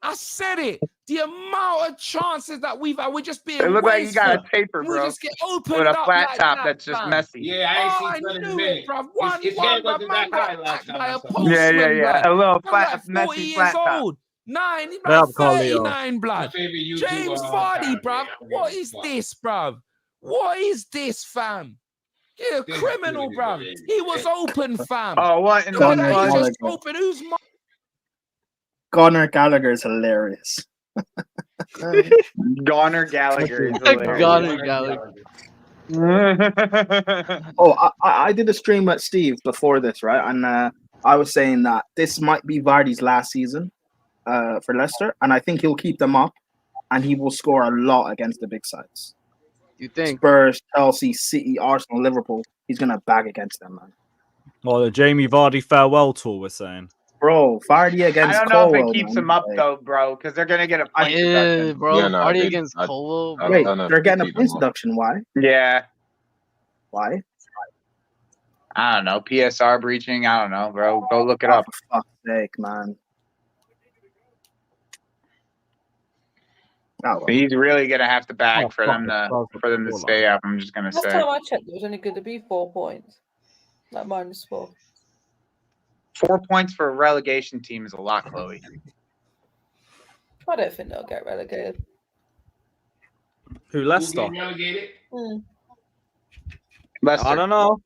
I said it. The amount of chances that we've had, we're just being. It looked like you got a taper, We bro, just get opened with a up flat like top that, that's just fam. messy. Yeah, I ain't seen I in a knew minute. it, bruv. His head wasn't that high last time. By a I saw him. postman, Yeah. blood. A little I'm flat, like 40 messy years flat top. old. 9, he They about have Carlito. 39, blood. My favorite YouTuber James of all Vardy, time, bruv. yeah, What is this, bruv? What is this, fam? You're a This criminal, dude bruv. is He was open, fam. Oh, what in the Look at that, fuck? he's just open. Who's my Conor Gallagher is hilarious. Garner Gallagher is hilarious. Conor Gallagher. Oh, I did a stream at Steve before this, right? And I was saying that this might be Vardy's last season for Leicester, and I think he'll keep them up, and he will score a lot against the big sides. You think? Spurs, Chelsea, City, Arsenal, Liverpool. He's gonna bag against them, man. Well, the Jamie Vardy farewell tour, we're saying. Bro, Vardy against I don't know Colwell, if it keeps man. them up though, bro, because they're gonna get a point Yeah, deduction. bro. Yeah, no, Vardy they- against Colwell. I Wait, don't know if they're they getting a keep points them up. deduction. Why? Yeah, Why? I don't know. PSR breaching. I don't know, bro. Go look it up. For fuck's sake, man. Oh, well. He's really gonna have to back for them to stay up. I'm just gonna Last say. time I checked, it was only going to be 4 points. Like -4. 4 points for a relegation team is a lot, Chloe. I don't think they'll get relegated. Who, Leicester? Who get relegated? Leicester. I don't know.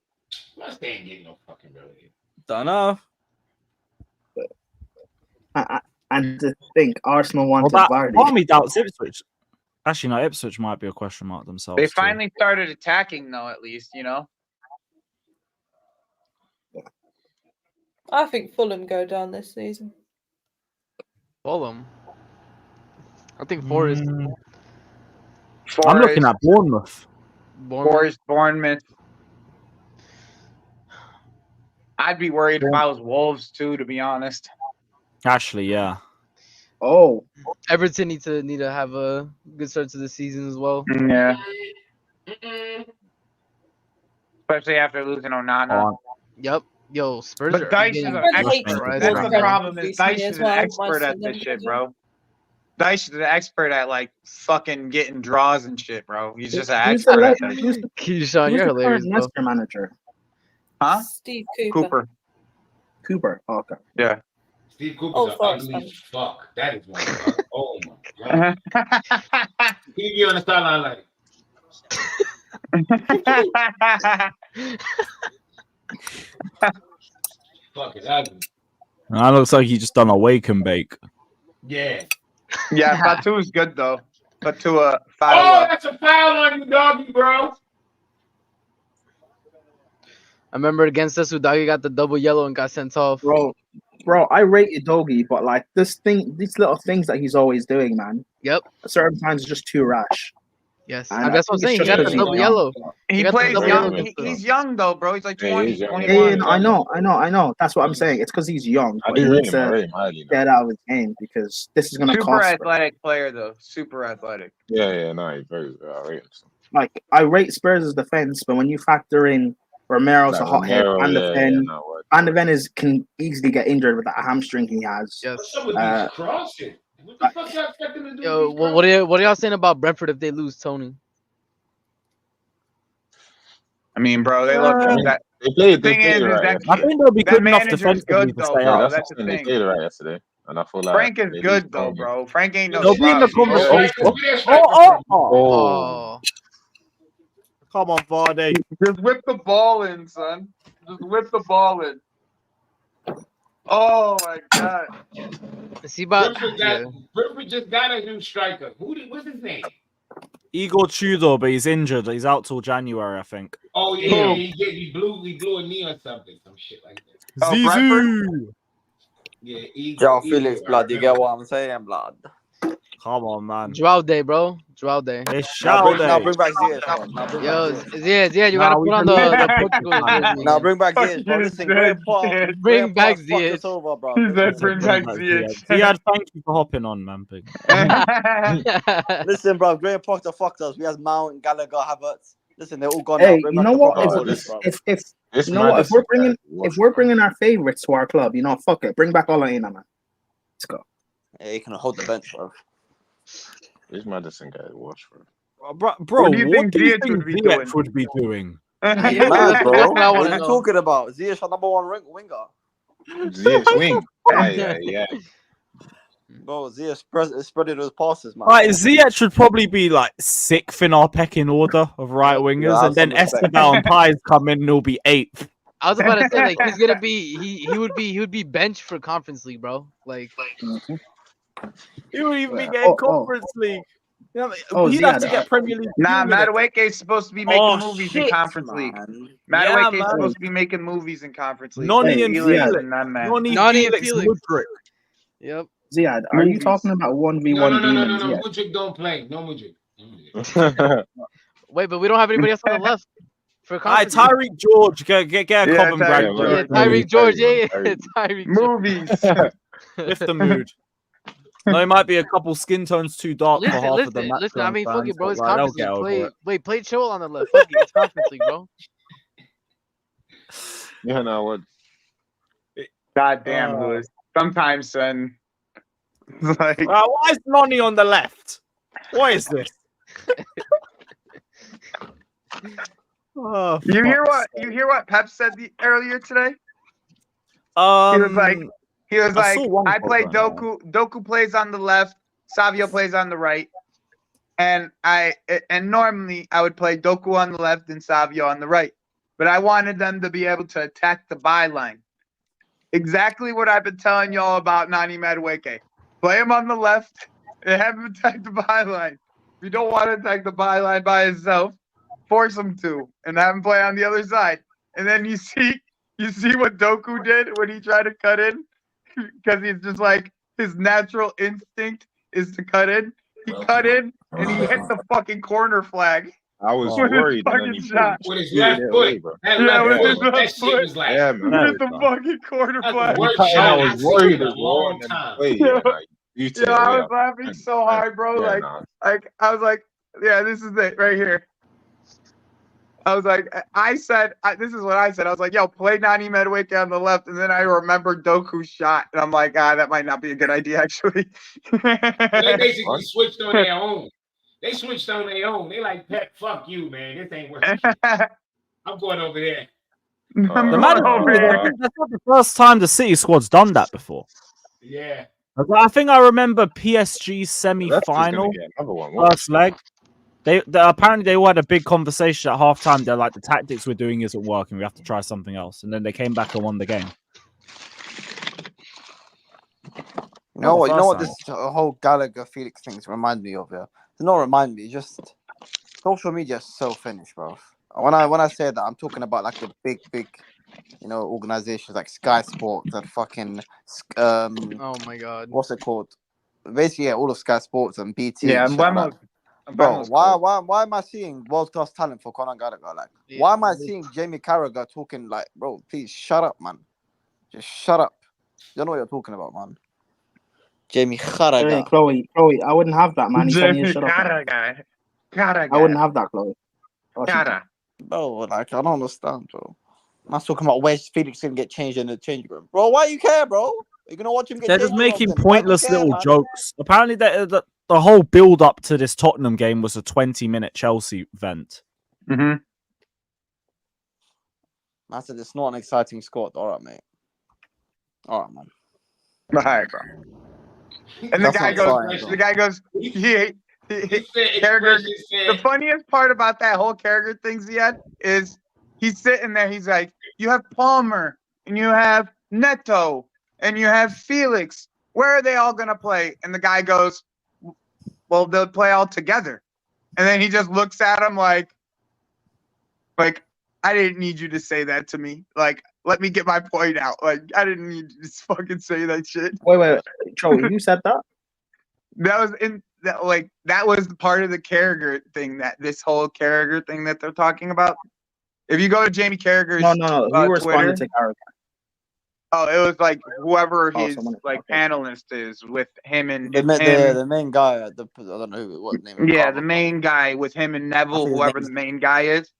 Leicester ain't getting no fucking relegated. Don't know. And to think Arsenal wanted Vardy. Army doubts Ipswich. Actually, no, Ipswich might be a question mark themselves. They too. finally started attacking, though. At least, you know. I think Fulham go down this season. Fulham. I think Forest. I'm looking at Bournemouth. Bournemouth. I'd be worried if I was Wolves too, to be honest. Actually, yeah. Oh, Everton need to have a good start to the season as well. Yeah. Especially after losing Onana. Yep. Yo, Spurs. But Dyche is an expert. That's the problem. Is Dyche is an expert at this shit, bro. Dyche is an expert at like fucking getting draws and shit, bro. He's just an expert at that shit. Keyshawn, you're hilarious, bro. Leicester manager. Huh? Steve Cooper. Cooper. Oh, okay. Yeah. Steve Cooper's ugly as fuck. That is one. Oh my god. He be on the sideline like. Fucking ugly. That looks like he just done a wake and bake. Yeah. Yeah, Fatu is good though. Fatu Oh, foul. that's a foul on you, doggy, bro. I remember against us, Udagi got the double yellow and got sent off. Bro, I rate Udogie, but like these little things that he's always doing, man. Yep. Certain times it's just too rash. Yes, And that's what I'm saying. He got the double yellow. He plays young. He's young though, bro. He's like 20, 21. Yeah, I know. That's what I'm saying. It's because he's young. I But he do rate needs him. I to rate him highly. get out of his game because this is going to Super cost. athletic player though. Super athletic. Yeah, no, he's very. I rate him. Like I rate Spurs' defense, but when you factor in Romero's a hothead, Van de Ven can easily get injured with that hamstring he has. What's up with these crosses? What the fuck y'all expecting to do? Yo, what are y'all saying about Brentford if they lose, Tony? I mean, bro, they look. They played. The thing is that I think they'll be good enough manager's defensively good to though, stay bro. up. That's the They thing. played right yesterday, and I feel like Frank is good though, bro. Frank ain't no. They'll be in the scrub. conversation. Oh. Come on, Vardy. Just whip the ball in, son. Just whip the ball in. Oh my god. See about Brentford just got a new striker. What's his name? Igor Tudor, but he's injured. He's out till January, I think. Oh yeah, he blew a knee or something, some shit like that. Zizou. Yeah, Joao Felix, blood. You get what I'm saying, blood? Come on, man. Joao Day, bro. Joao Day. It's Now bring back Ziyech. Yo, Ziyech, you gotta put on the Portugal jersey. Now bring back Ziyech, bro. Listen, Bring back Ziyech. It's over, bro. He said bring back Ziyech. Ziad, thank you for hopping on, man. Big. Listen, bro. Graham Potter fucked us. We have Mount, Gallagher, Havertz. Listen, they're all gone Hey, now. Bring you back know the what? proper owners, bro. If you know what? If we're bringing our favorites to our club, you know, fuck it. Bring back Olaina, man. Let's go. Yeah, you can hold the bench, bro. This Madison guy, watch for. Bro, What do you think Ziyech Ziyech would be doing? Yeah, man, bro. What are you talking about? Ziyech, our number one winger. Ziyech wing. Yeah. Bro, Ziyech spreading those passes, man. Right, Ziyech should probably be like 6th in our pecking order of right wingers, and then Esteban and Pies come in and he'll be 8th. I was about to say, like, he's gonna be he would be benched for Conference League, bro. Like he would even be getting Conference League. You know, he'd have to get Premier League. Nah, Madueke is supposed to be making movies in Conference League. Madueke is supposed to be making movies in Conference League. Noni and Felix. Noni and Felix. Yep. Ziad, are you talking about 1v1 demons? No, Mudrik don't play. No Mudrik. Wait, but we don't have anybody else on the left. Alright, Tyreek George, get a Cobham grad. Yeah, Tyreek George, yeah. Tyreek movies. Lift the mood. No, it might be a couple skin tones too dark for half of the match. Listen, I mean, fuck it, bro. It's right, Conference League. Play Chol on the left. Fuck it, it's Conference League, bro. Yeah, no, what? Goddamn, Lewis. Sometimes, son. Like, why is Nonny on the left? What is this? Oh, you hear what Pep said earlier today? He was like, I play Doku. Doku plays on the left. Savio plays on the right. And normally I would play Doku on the left and Savio on the right. But I wanted them to be able to attack the byline. Exactly what I've been telling y'all about Nani Madueke. Play him on the left and have him attack the byline. If you don't want to attack the byline by himself, force him to and have him play on the other side. And then you see what Doku did when he tried to cut in? Because he's just like, his natural instinct is to cut in. He cut in and he hit the fucking corner flag. I was with worried. His fucking shot. With his left foot. That shit was like, yeah, man. Hit the fucking corner flag. worst shot I I've was seen worried in a as well. long And then time. play, yeah, like, you two, I yeah. was laughing so hard, bro. Yeah, Like, nah. I was like, yeah, this is it right here. I was like, this is what I said. I was like, yo, play Nani Madueke on the left. And then I remembered Doku's shot. And I'm like, that might not be a good idea, actually. They basically switched on their own. They switched on their own. They like, Pep, fuck you, man. This ain't working. I'm going over there. That's not the first time the City squad's done that before. Yeah. I think I remember PSG semi-final, first leg. They apparently they had a big conversation at halftime. They're like, the tactics we're doing isn't working. We have to try something else. And then they came back and won the game. You know what this whole Gallagher Felix things remind me of? Yeah, it's not remind me. Just social media is so finished, bro. When I say that, I'm talking about like the big, organizations like Sky Sports and fucking oh my god, what's it called? Basically, yeah, all of Sky Sports and BT. Yeah, and shit like that. Bro, why am I seeing world class talent for Conor Gallagher? Like, why am I seeing Jamie Carragher talking like, bro? Please shut up, man. Just shut up. You don't know what you're talking about, man. Jamie Carragher. Hey, Chloe, I wouldn't have that, man. He's telling you to shut up. I wouldn't have that, Chloe. Bro, like, I don't understand, bro. I'm talking about where's Felix gonna get changed in the changing room, bro. Why you care, bro? You're gonna watch him get. They're changed just making often. pointless little jokes. Apparently, the whole build up to this Tottenham game was a 20-minute Chelsea event. Mm-hmm. I said it's not an exciting squad. All right, mate. All right, man. All right, bro. And the guy goes, Carragher. The funniest part about that whole Carragher thing, Ziad, is he's sitting there. He's like, you have Palmer and you have Neto and you have Felix. Where are they all gonna play? And the guy goes, well, they'll play all together. And then he just looks at him like, I didn't need you to say that to me. Like, let me get my point out. Like, I didn't need you to fucking say that shit. Wait, Joey, you said that? That was part of the Carragher thing, that this whole Carragher thing that they're talking about. If you go to Jamie Carragher's no, you responded Twitter, to Carragher. Oh, it was like whoever his panelist is with him and the main guy. I don't know what name. Yeah, the main guy with him and Neville, whoever the main guy is.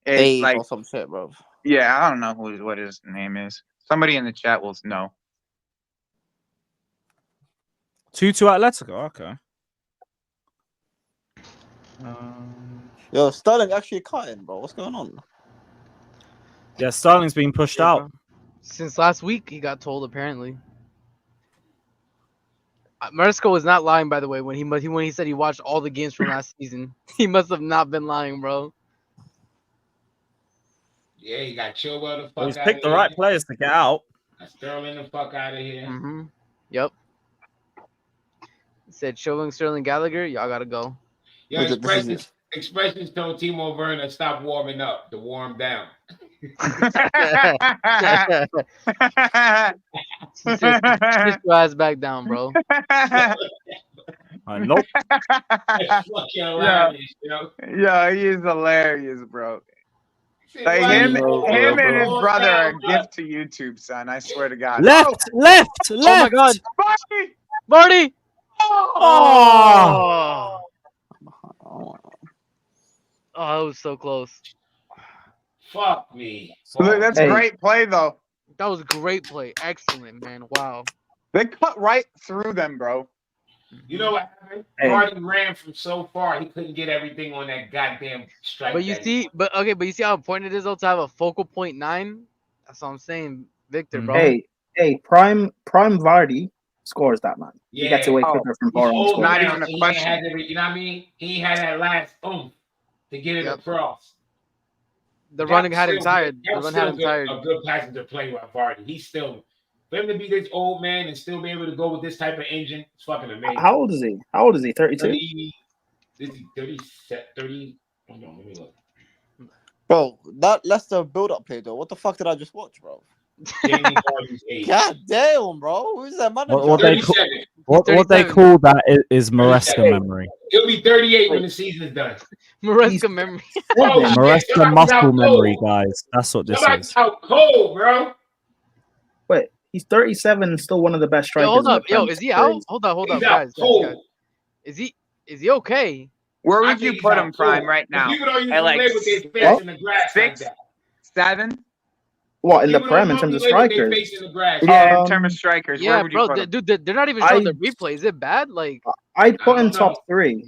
Dave like or some shit, bro. Yeah, I don't know what his name is. Somebody in the chat will know. 2-2 Atletico. Okay. Yo, Sterling actually cutting, bro. What's going on? Yeah, Sterling's being pushed out. Since last week, he got told, apparently. Maresco was not lying, by the way, when he said he watched all the games from last season. He must have not been lying, bro. Yeah, you got Chilwell the fuck He's out picked the of right here. players to get out. Sterling the fuck out of here. Mm-hmm. Yep. He said Chilwell, Sterling, Gallagher, y'all gotta go. Yo, Expressions told Timo Werner stop warming up to warm down. Sit your ass back down, bro. Nope. Yeah, he is hilarious, bro. Like him and his brother are a gift to YouTube, son. I swear to God. Left. Oh my God, Barty! Oh, that was so close. Fuck me. Look, that's Hey. great play though. That was a great play. Excellent, man. Wow. They cut right through them, bro. You know what happened? Hey. Hardy ran from so far, he couldn't get everything on that goddamn strike. But you see, but you see how important it is though to have a focal point 9. That's what I'm saying, Victor, bro. Hey, Prime Vardy scores that, man. He gets away quicker from far on score. Not even a question. You know what I mean? He had that last oomph to get it across. The running had him tired. The run had him tired. A good passenger play by Vardy. He's still, for him to be this old man and still be able to go with this type of engine, it's fucking amazing. How old is he? 32? 30. Hold on, let me look. Bro, that Leicester build-up play, though. What the fuck did I just watch, bro? God damn, bro. Who's that manager? What they call that is Maresca memory. He'll be 38 when the season's done. Maresca memory. Maresca muscle memory, guys. That's what this Somebody's is. out cold, bro. Wait, he's 37 and still one of the best strikers. Hold up, in the is he out? Hold up, guys. Is he okay? Where would you put him, Prime, right now? People don't At like live with their face in the grass 6, like that. 7? What, in the Prem in terms of strikers? Yeah, in terms of strikers. Yeah, where would you put him? dude, they're not even showing the replay. Is it bad? Like, I'd put in top 3.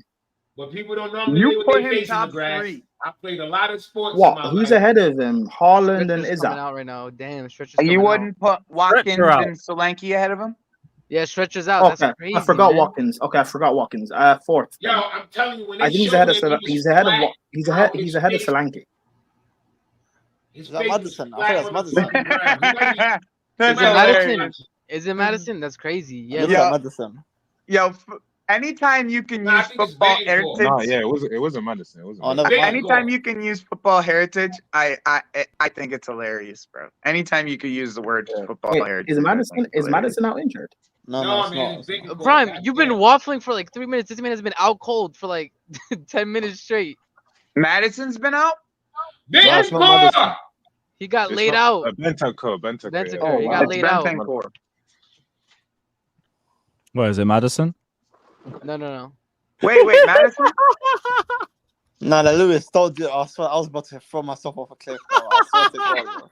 But people don't normally You live with put their him face in top the grass. 3. I played a lot of sports. in What? my Who's life. ahead of him? Haaland and Stretcher's coming Isak. out right now. Damn, Stretcher's You coming wouldn't put Watkins Stretcher out. and Solanke ahead of him? Yeah, Stretcher's out. Okay, That's crazy. I forgot man. Watkins. Okay, I forgot Watkins. 4th. Yo, I'm telling you, when they I think he's showed ahead of him, he was he's ahead of flat. he's ahead of Solanke. His Is that face Madison? was I think flat that's on the Madison. fucking ground. That's Is it hilarious. Madison? Is it Madison? That's crazy. Yeah. Looks like Madison. Yo, anytime you can Nah, I use think it's football Bangor. heritage. Nah, yeah, it wasn't Madison. It wasn't. Oh, Madison. never mind. Anytime you can use football heritage, I think it's hilarious, bro. Anytime you can use the word football Wait, heritage, is I Madison think it's hilarious. now injured? No, it's man, not. it's Bangor. Prime, God you've been damn. waffling for like 3 minutes. This man has been out cold for like 10 minutes straight. Madison's been out. No, it's not Madison. Bangor! He got It's laid not- out. Bentancur, Bentancur, yeah. he wow. got It's laid out. Bentancur. Where is it, Madison? No. Wait, Madison? No, Lewis, don't do it. I swear, I was about to throw myself off a cliff, bro. I swear to God, bro.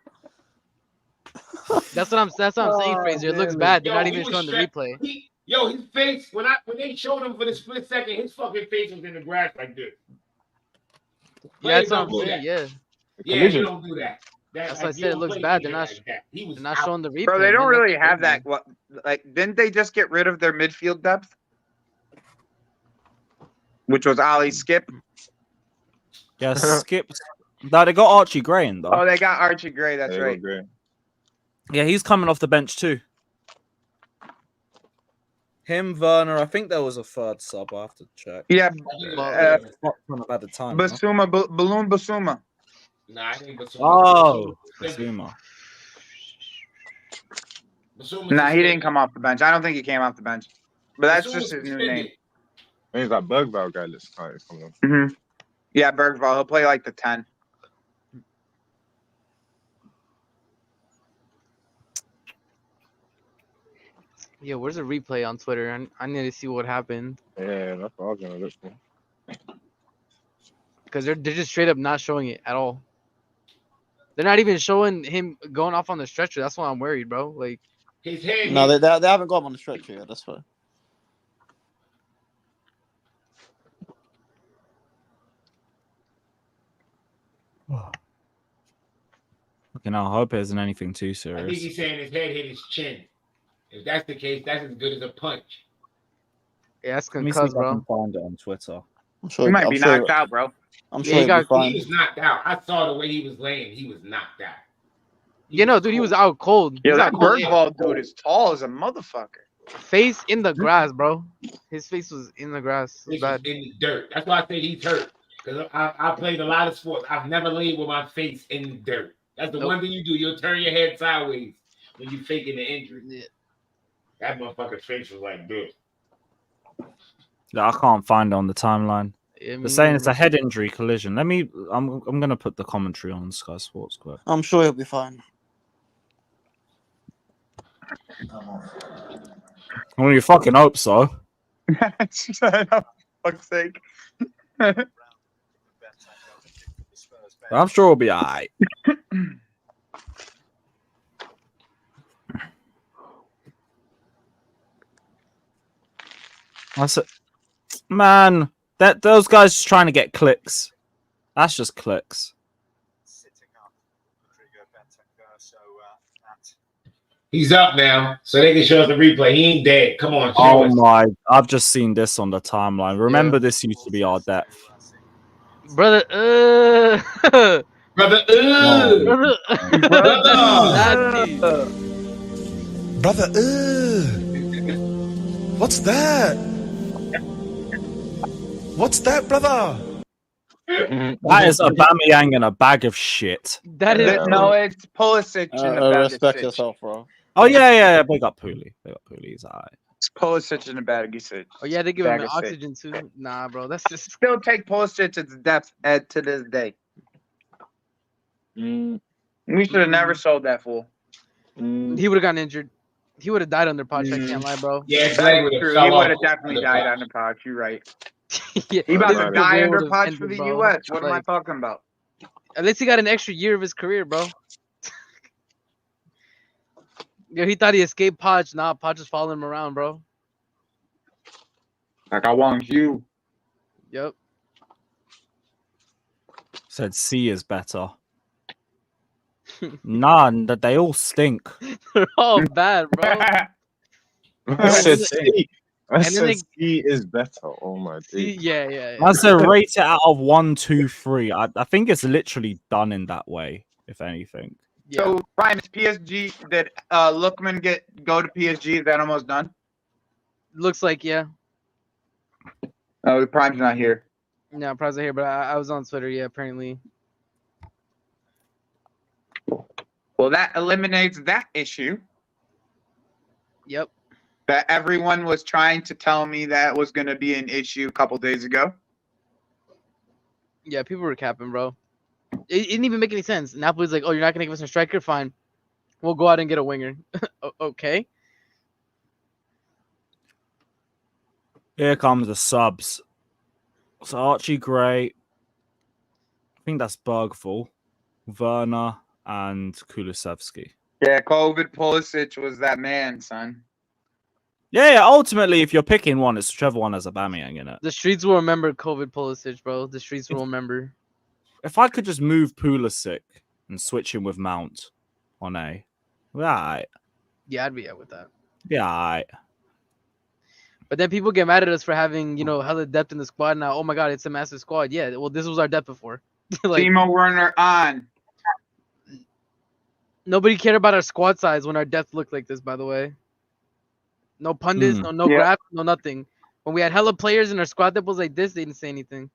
That's what I'm saying, Fraser. It looks bad. They're not Yo, he even was showing the strapped- replay. His face, when they showed him for the split second, his fucking face was in the grass like this. Yeah, that's Players what I'm don't do saying. that. Yeah. Yeah, you don't do that. That's like, why I you said it don't looks play bad. people They're not like that. He was not out. showing the replay. Bro, they don't man. really That's have crazy. that. Like, didn't they just get rid of their midfield depth? Which was Ali Skip. Yeah, Skip. No, they got Archie Gray in though. Oh, they got Archie Gray. That's There right. you go, Gray. Yeah, he's coming off the bench too. Him, Werner. I think there was a third sub. I have to check. Yeah, At the time. Basuma, Balloon Basuma. Nah, I think Basuma. Oh, Basuma. Nah, he didn't come off the bench. I don't think he came off the bench. But that's Basuma's just his new name. I think that Bergvall guy looks kind of coming up. Mm-hmm. Yeah, Bergvall. He'll play like the 10. Yeah, where's the replay on Twitter? I need to see what happened. Yeah, that's what I was gonna look for. Because they're just straight up not showing it at all. They're not even showing him going off on the stretcher. That's why I'm worried, bro. Like, his head. No, they haven't got him on the stretcher yet. That's why. Okay, now I hope it isn't anything too I think serious. he's saying his head hit his chin. If that's the case, that's as good as a punch. yeah, that's Let me see if concussed, I can bro. find it on Twitter. I'm sure He might I'm be sure, knocked out, bro. I'm Yeah, sure he he'll got- be fine. He was knocked out. I saw the way he was laying. He was knocked out. You know, dude, he was out cold. Yeah, He's that out cold. Bergvall dude is tall as a motherfucker. Face in the grass, bro. His face was in the grass. It was This was bad. in the dirt. That's why I say he's hurt. Because I played a lot of sports. I've never laid with my face in the dirt. That's the one thing you do. You'll turn your head sideways when you're faking the injury. Yeah. That motherfucker's face was like this. I can't find it on the timeline. Yeah, They're saying it's a head injury collision. I'm gonna put the commentary on Sky Sports quick. I'm sure he'll be fine. Well, you fucking hope so. Shut up, for fuck's sake. I'm sure it'll be alright. That's it. Man, those guys just trying to get clicks. That's just clicks. He's up now, so they can show us the replay. He ain't dead. Come on, show Oh us. my! I've just seen this on the timeline. Remember, this used to be our depth. Brother, brother, brother, Brother, what's that? What's that, brother? That is Aubameyang and a bag of shit. That is No, it's Pulisic and a bag Respect of yourself, bro. Oh yeah. Big up Pooley. He's alright. It's Pulisic and a bag of shit. Oh yeah, they give him Bag of shit. oxygen too. Nah, bro, that's just Still take Pulisic to its depth to this day. We should have never sold that fool. He would have gotten injured. He would have died under Poch. I can't lie, bro. Yeah, That's true. He would have definitely died under Poch. You're right. Yeah, He about his to die career under would've Poch ended, for the bro. U.S. What am I Like, talking about? at least he got an extra year of his career, bro. Yo, he thought he escaped Poch. Nah, Poch is following him around, bro. Like I want you. Yep. Said C is better. None that they all stink. They're all bad, bro. I said C. I and said then they- C is better. Oh my days. Yeah. I said rate it out of 1, 2, 3. I think it's literally done in that way, if anything. So Ryan, is PSG did Lookman go to PSG? Is that almost done? Looks like yeah. Oh, the Prime's not here. No, probably here, but I was on Twitter. Yeah, apparently. Well, that eliminates that issue. Yep. That everyone was trying to tell me that was going to be an issue a couple days ago. Yeah, people were capping, bro. It didn't even make any sense. Napoli's like, oh, you're not gonna give us a striker? Fine. We'll go out and get a winger. Okay. Here comes the subs. So Archie Gray. I think that's Bergvall, Werner, and Kulusevski. Yeah, COVID Pulisic was that man, son. Yeah, ultimately, if you're picking one, it's whichever one has Aubameyang in it. The streets will remember COVID Pulisic, bro. The streets will remember. If I could just move Pulisic and switch him with Mount on A, right? Yeah, I'd be out with that. Yeah, right. But then people get mad at us for having, hella depth in the squad now. Oh my god, it's a massive squad. Yeah, well, this was our depth before. Timo Werner on. Nobody cared about our squad size when our depth looked like this, by the way. No pundits, no graphs, no nothing. When we had hella players in our squad that was like this, they didn't say anything.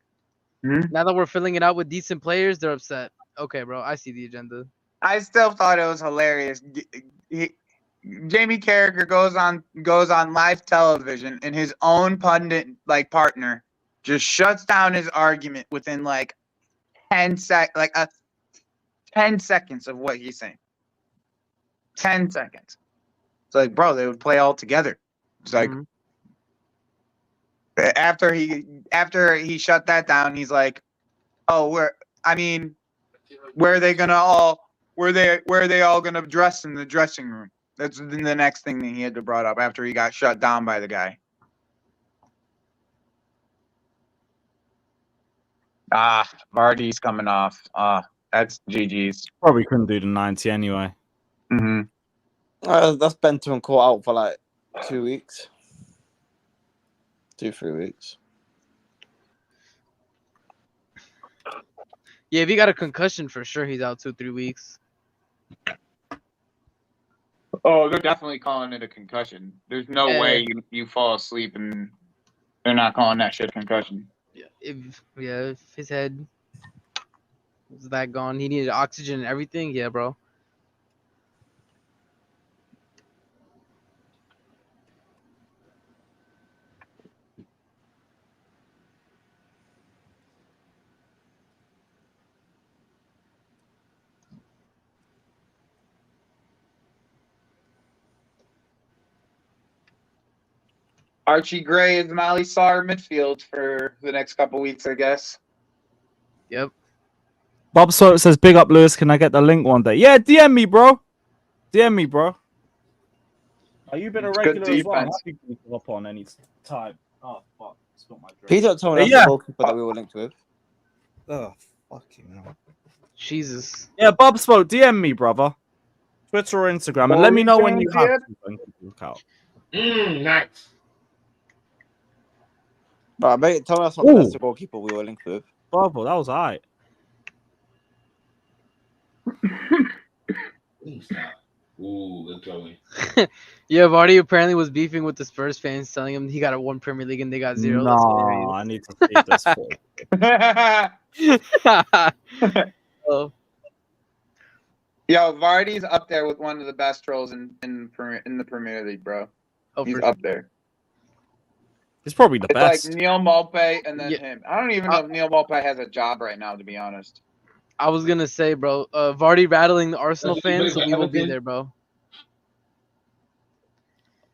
Now that we're filling it out with decent players, they're upset. Okay, bro, I see the agenda. I still thought it was hilarious. Jamie Carragher goes on live television, and his own pundit partner just shuts down his argument within 10 seconds of what he's saying. 10 seconds. It's like, bro, they would play all together. It's like after he shut that down, he's like, oh, where are they all gonna dress in the dressing room? That's the next thing that he had to brought up after he got shut down by the guy. Vardy's coming off. That's GG's. Probably couldn't do the 90 anyway. That's Benton caught out for 2 weeks. 2-3 weeks. Yeah, if he got a concussion, for sure he's out 2-3 weeks. Oh, they're definitely calling it a concussion. There's no way you fall asleep and they're not calling that shit a concussion. If his head was that gone, he needed oxygen and everything. Yeah, bro. Archie Gray is Molly Sarr midfield for the next couple weeks, I guess. Yep. Bob Sort says, "Big up, Lewis. Can I get the link one day?" Yeah, DM me, bro. DM me, bro. Are you been a regular as well? I'm happy to hop on any time. Oh fuck, spilled my drink. Peter told me that's the goalkeeper that we were linked with. Oh fucking hell. Jesus. Yeah, Bob Spoke, DM me, brother. Twitter or Instagram, and let me know when you have to look out. Nice. But mate, tell me that's not the best goalkeeper we were linked with. Bravo, that was alright. Ooh, good going. Yeah, Vardy apparently was beefing with the Spurs fans, telling him he got a 1 Premier League and they got 0. No, I need to see this. Oh. Yo, Vardy's up there with one of the best trolls in the Premier League, bro. Oh, he's up there. He's probably the It's best. like Neil Maupay and then him. I don't even know if Neil Maupay has a job right now, to be honest. I was gonna say, bro, Vardy rattling the Arsenal fans, so we will be there, bro.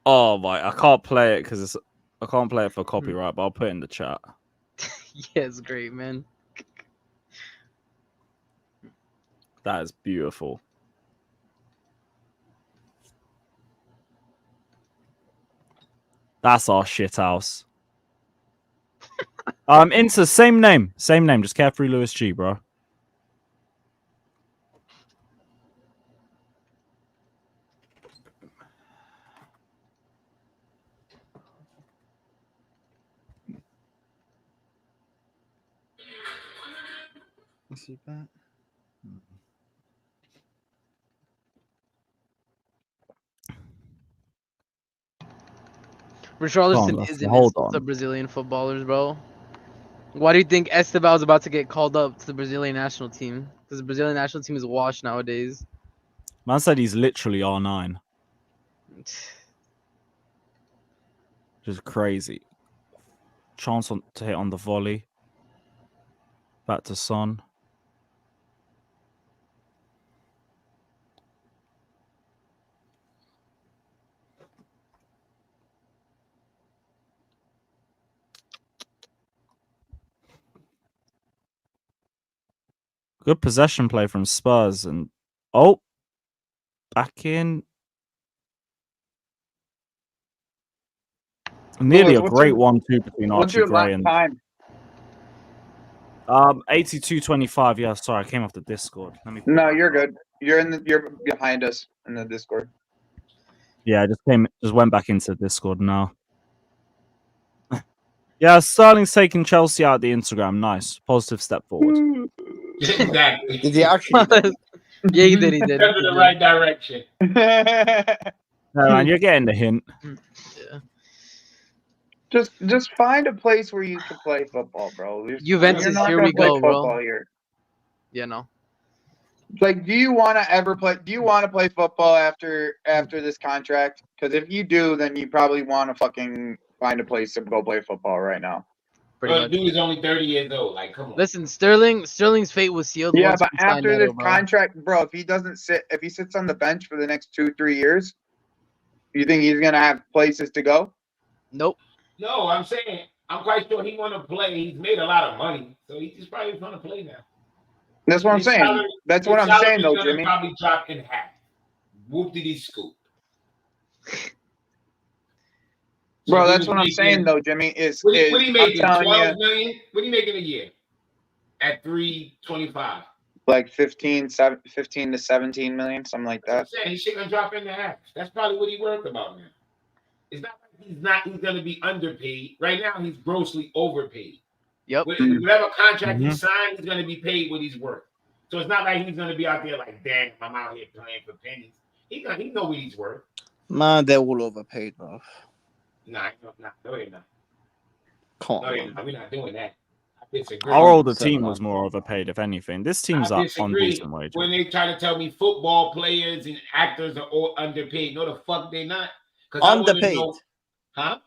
Oh my, I can't play it because I can't play it for copyright, but I'll put it in the chat. Yeah, it's great, man. That is beautiful. That's our shit house. Insta, same name, just Carefree Lewis G, bro. Is he back? Richarlison is an insult to Brazilian footballers, bro. Why do you think Esteval's about to get called up to the Brazilian national team? Because the Brazilian national team is washed nowadays. Man said he's literally R9. Just crazy. Chance to hit on the volley. Back to Son. Good possession play from Spurs and back in. Nearly a great 1-2 between Archie Gray and time? 82-25. Yeah, sorry, I came off the Discord. No, you're good. You're behind us in the Discord. Yeah, I just went back into Discord now. Yeah, Sterling's taking Chelsea out of the Instagram. Nice. Positive step forward. Exactly. Did he actually? Yeah, he did. In the right direction. No, man, you're getting the hint. Yeah. Just find a place where you can play football, bro. Juventus, here we go, bro. Here. Yeah, no. Like, do you want to ever play? Do you want to play football after this contract? Because if you do, then you probably want to fucking find a place to go play football right now. The dude is only 30 years old. Like, come on. Listen, Sterling's fate was sealed. Yeah, once but he signed after this Neto, contract, bro, if he sits on the bench for the next 2-3 years, you think he's gonna have places to go? Nope. No, I'm saying I'm quite sure he want to play. He's made a lot of money, so he's probably going to play now. That's what I'm saying. That's what I'm saying, though, Jimmy. Probably drop in half. Whoop-de-dee scoop. Bro, that's what I'm saying, though, Jimmy. What he making? 12 million? What he making a year? At 325. Like 15 to 17 million, something like that. I'm saying he's gonna drop into half. That's probably what he worth about now. It's not like he's gonna be underpaid. Right now he's grossly overpaid. Yep. Whatever contract he signed, he's gonna be paid what he's worth. So it's not like he's gonna be out there like, damn, I'm out here playing for pennies. He know what he's worth. Man, they're all overpaid, bro. Nah, no, they're not. Come on, we're not doing that. I disagree. Our older team was more overpaid, if anything. This team's up on decent wages. When they try to tell me football players and actors are all underpaid, no, the fuck they not. Underpaid? Huh?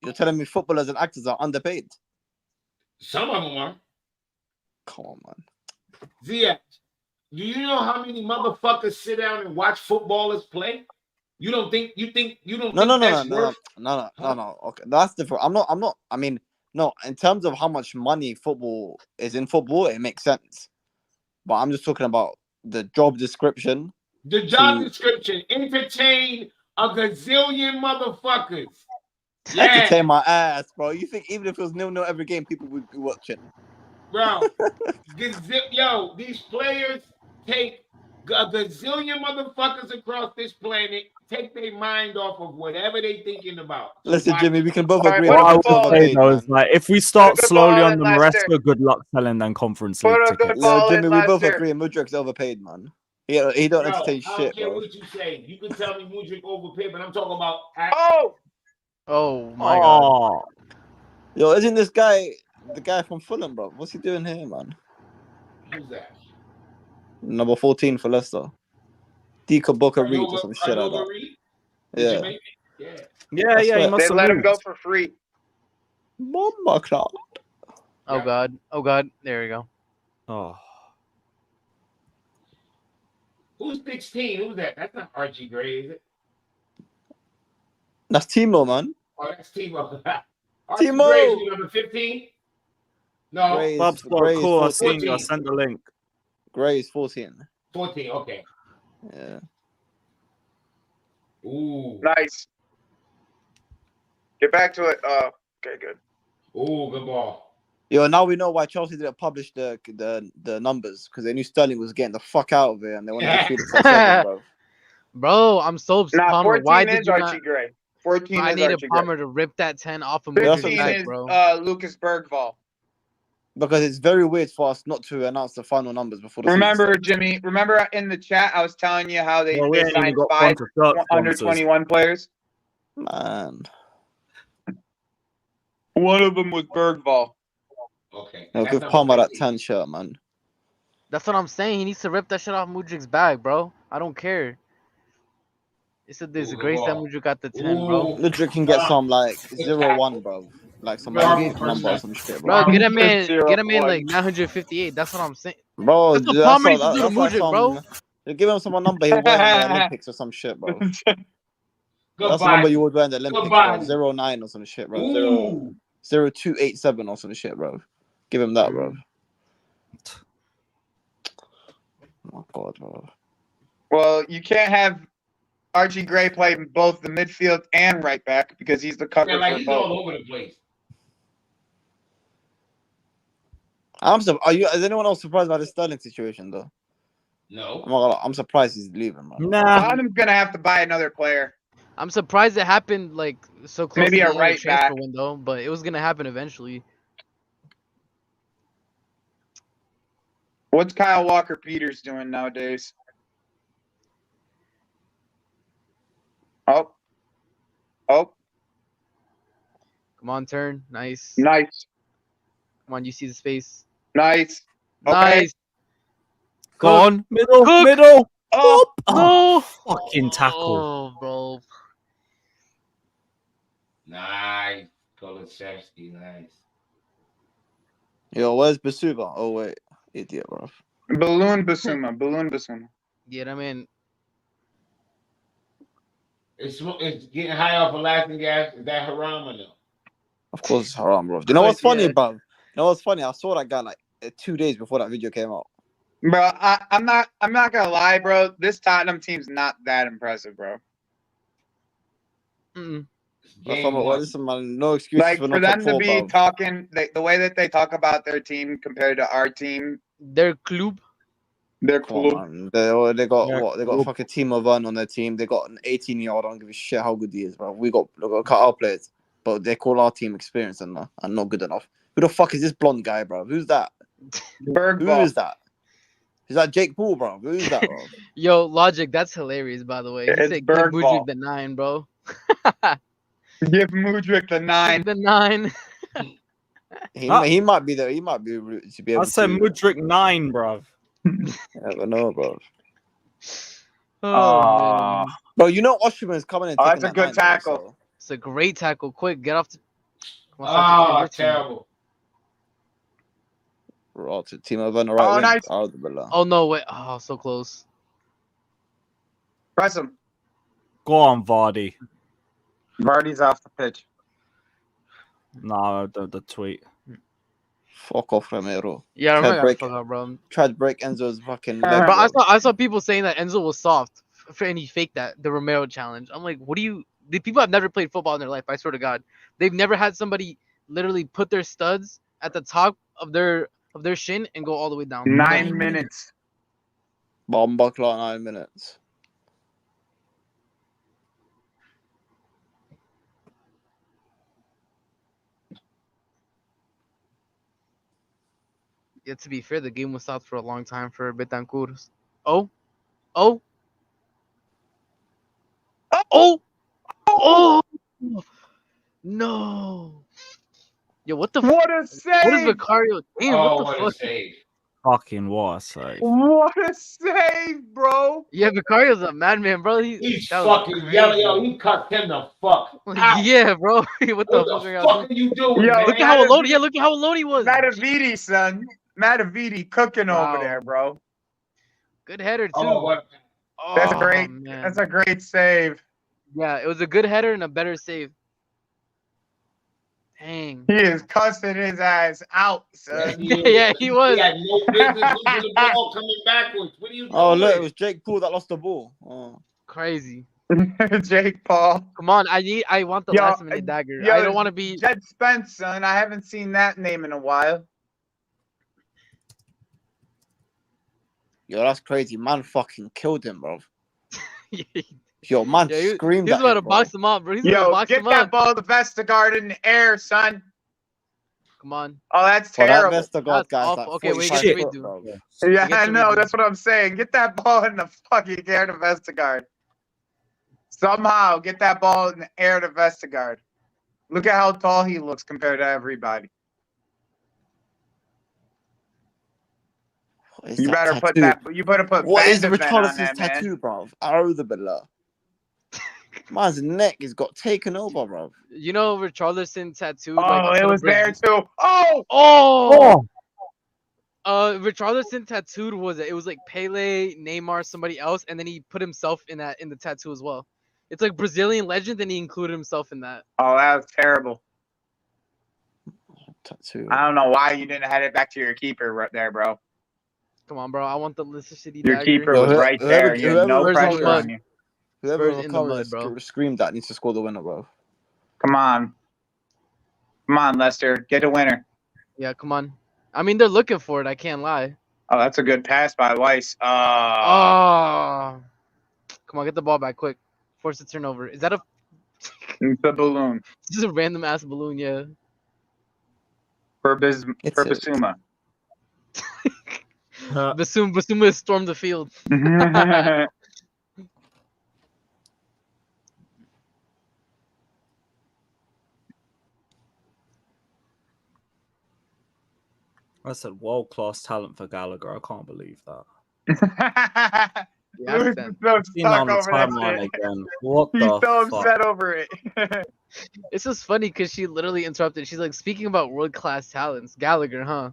You're telling me footballers and actors are underpaid? Some of them are. Come on, man. Zia, do you know how many motherfuckers sit down and watch footballers play? You don't think No. Okay, that's different. I'm not. I mean, no. In terms of how much money football is in football, it makes sense. but I'm just talking about the job description. The job description: entertain a gazillion motherfuckers. Yeah, entertain my ass, bro. You think even if it was 0-0 every game, people would be watching? Bro, yo, these players take a gazillion motherfuckers across this planet, take their mind off of whatever they thinking about. Listen, Jimmy, we can both agree. What I would say though is like, if we start slowly on the Maresca, good luck selling them Conference League tickets. Jimmy, we both agree Mudryk's overpaid, man. He don't entertain I don't shit, care bro. what you say. You can tell me Mudryk overpaid, but I'm talking about. Oh my god. Yo, isn't this guy the guy from Fulham, bro? What's he doing here, man? Who's that? Number 14 for Leicester. Dika Booker Reed or some shit like that. Yeah. Yeah, he must They let him go for free. Mama cloud. Oh god. Oh god. There we go. Oh. Who's 16? Who's that? That's not Archie Gray, is it? That's Timo, man. Oh, that's Timo. Archie Timo! Gray is number 15? No. Bob's got a call. I seen you. I sent the link. Gray is 14. 14, okay. Yeah. Ooh. Nice. Get back to it. Okay, good. Ooh, good ball. Yo, now we know why Chelsea didn't publish the numbers, because they knew Sterling was getting the fuck out of it and they wanted to Felix at 7, bro. Bro, I'm so upset. Nah, Palmer, 14 why is did you Archie not... Gray. 14 I is needed Archie Palmer Gray. to rip that 10 off of 15 Mudryk's is bro. Lucas Bergvall. Because it's very weird for us not to announce the final numbers before the Remember, season. Jimmy, remember in the chat I was telling you how they We ain't even signed got 5 sponsors. under 21 players? Man. One of them was Bergvall. Okay. Yo, give Palmer that 10 shirt, man. That's what I'm saying. He needs to rip that shit off Mudryk's bag, bro. I don't care. It's a disgrace that Mudryk got the 10, bro. Mudryk can get some like 0-1, bro. Like some magic number or some shit, bro. Bro, get him in like 958. That's what I'm saying. Bro, That's what Palmer needs to do to like Mudryk, bro. Give him some number he'll wear in the Olympics or some shit, bro. That's the number you would wear in the Olympics, bro. 09 or some shit, bro. 0287 or some shit, bro. Give him that, bro. Oh my god, bro. Well, you can't have Archie Gray play both the midfield and right back because he's the cover for he's both. all over the place. Is anyone else surprised by the Sterling situation, though? No. I'm surprised he's leaving, man. Tottenham's gonna have to buy another player. I'm surprised it happened like so close Maybe to a the right transfer back window, but it was gonna happen eventually. What's Kyle Walker-Peters doing nowadays? Oh. Come on, turn. Nice. Nice. Come on, you see his face. Nice. Nice. Go on. Middle. Oh, no. Fucking tackle. Oh, bro. Nice. Kulusevski, nice. Yo, where's Basuba? Oh, wait. Idiot, bro. Balloon Basuma. Yeah, I mean, It's getting high off of laughing gas. Is that haram or no? Of course it's haram, bro. Do you know what's funny, bro? You know what's funny? I saw that guy like 2 days before that video came out. Bro, I'm not gonna lie, bro. This Tottenham team's not that impressive, bro. No excuses like for for not them top to four, be bro. talking the way that they talk about their team compared to our team. Their club. Their Come on, club. man. They got what? They got fucking Timo Werner on their team. They got an 18-year-old. I don't give a shit how good he is, bro. We got cut our players, but they call our team experienced and not good enough. Who the fuck is this blonde guy, bro? Who's that? Bergvall. Who is that? Is that Jake Paul, bro? Who is that, bro? Yo, Logic, that's hilarious, by the way. He It's said give Bergvall. Mudryk the 9, bro. Give Mudryk the 9. The 9. He might be there. He might be to be able I said Mudryk 9, bro. Never know, bro. Oh, man. Bro, you know Osimhen's coming and taking that's a good tackle. So. It's a great tackle. Quick, get off. Terrible. Right to Timo Werner right wing. Nice. Oh, no, wait. Oh, so close. Press him. Go on, Vardy. Vardy's off the pitch. No, the tweet. Fuck off, Ramiro. Yeah, Ramiro got the fuck out, bro. Tried to break Enzo's fucking leg. Bro, I saw people saying that Enzo was soft, and he faked the Romero challenge. I'm like, what do you? The people have never played football in their life. I swear to God, they've never had somebody literally put their studs at the top of their shin and go all the way down. 9 minutes. Bomba clock 9 minutes. Yeah, to be fair, the game was stopped for a long time for Betancourt. Oh. No! Yo, what the? What a save! What is Vicario? Damn, what the fuck? Save. Fucking what a save. What a save, bro! Yeah, Vicario's a madman, bro. He's fucking yelling, yo. He cut him the fuck out. Yeah, bro. what the fuck are you doing? Yo, man? Look at how alone. Yeah, look at how alone he was. Matavidi, son. Matavidi cooking over there, bro. Good header too. That's a great. Man. That's a great save. Yeah, it was a good header and a better save. Dang. He is cussing his ass out, son. Yeah, he was. He had no business losing the ball coming backwards. What are you doing? Oh, look, it was Jake Paul that lost the ball. Oh. Crazy. Jake Paul. Come on, I want the last minute dagger. I don't want to be Jed Spence, son. I haven't seen that name in a while. Yo, that's crazy. Man fucking killed him, bro. Yo, man screamed He was at about him, to bro. box him up, bro. He's about to box Get him that up. ball to Vestergaard in the air, son. Come on. Oh, that's Well, terrible. that Vestergaard guy's awful. like Okay, wait, 45 get to foot, redo. bro. Yeah, Get I to know. redo. That's what I'm saying. Get that ball in the fucking air to Vestergaard. Somehow get that ball in the air to Vestergaard. Look at how tall he looks compared to everybody. You better put that. You better put. What is Bandit on Richarlison's that, man. tattoo, bro? Billah. Man's neck has got taken over, bro. You know Richarlison tattooed. Oh, it was there too. Oh. Richarlison tattooed it was like Pele, Neymar, somebody else, and then he put himself in the tattoo as well. It's like Brazilian legend, and he included himself in that. Oh, that was terrible. Tattoo. I don't know why you didn't head it back to your keeper right there, bro. Come on, bro. I want the Leicester City Your dagger. keeper was right there. You had no Spurs in the pressure mud. on you. Whoever Spurs in the mud, bro. screamed that needs to score the winner, bro. Come on. Come on, Leicester. Get a winner. Yeah, come on. I mean, they're looking for it. I can't lie. Oh, that's a good pass by Weiss. Oh. Come on, get the ball back quick. Force the turnover. Is that a... The balloon. This is a random ass balloon, yeah. For Basuma. Basuma has stormed the field. I said world-class talent for Gallagher. I can't believe that. Yeah, Lewis is so Seen on stuck the over that timeline shit. again. What He's the so fuck? upset over it. It's just funny because she literally interrupted. She's like, speaking about world-class talents, Gallagher, huh?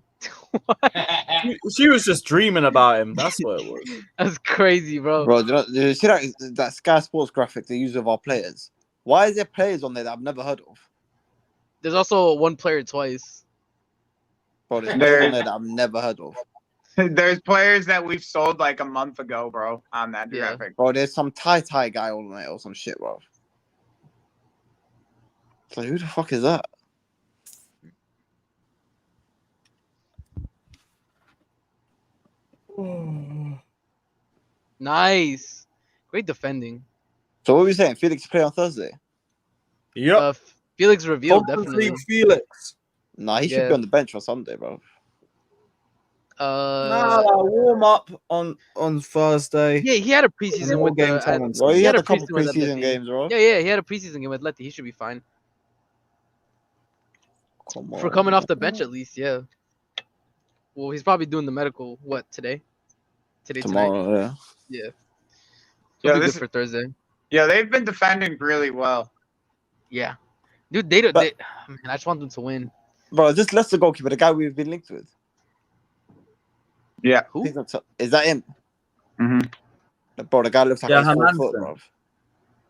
She was just dreaming about him. That's what it was. That's crazy, bro. Bro, do you see that Sky Sports graphic they use of our players? Why is there players on there that I've never heard of? There's also one player twice. Bro, there's players on there that I've never heard of. There's players that we've sold like a month ago, bro, on that graphic. Bro, there's some tie guy on there or some shit, bro. It's like, who the fuck is that? Nice. Great defending. So what were you saying? Felix play on Thursday? Yep. Felix revealed, definitely. Felix. Nah, he should be on the bench on Sunday, bro. Warm up on Thursday. Yeah, he had a preseason with game the. time on Well, he had a preseason couple with preseason Atleti. games, bro. Yeah, he had a preseason game with Atleti. He should be fine. Come on. For coming off the bench, at least, yeah. Well, he's probably doing the medical. What today? Tomorrow, tonight. yeah. Yeah. Yeah, He'll be this good for Thursday. Yeah, they've been defending really well. Yeah, dude, they don't. Man, I just want them to win. Bro, is this Leicester goalkeeper, the guy we've been linked with? Yeah. Who? Is that him? Mm-hmm. Bro, the guy looks like he's 4 Hermansen. foot, bro.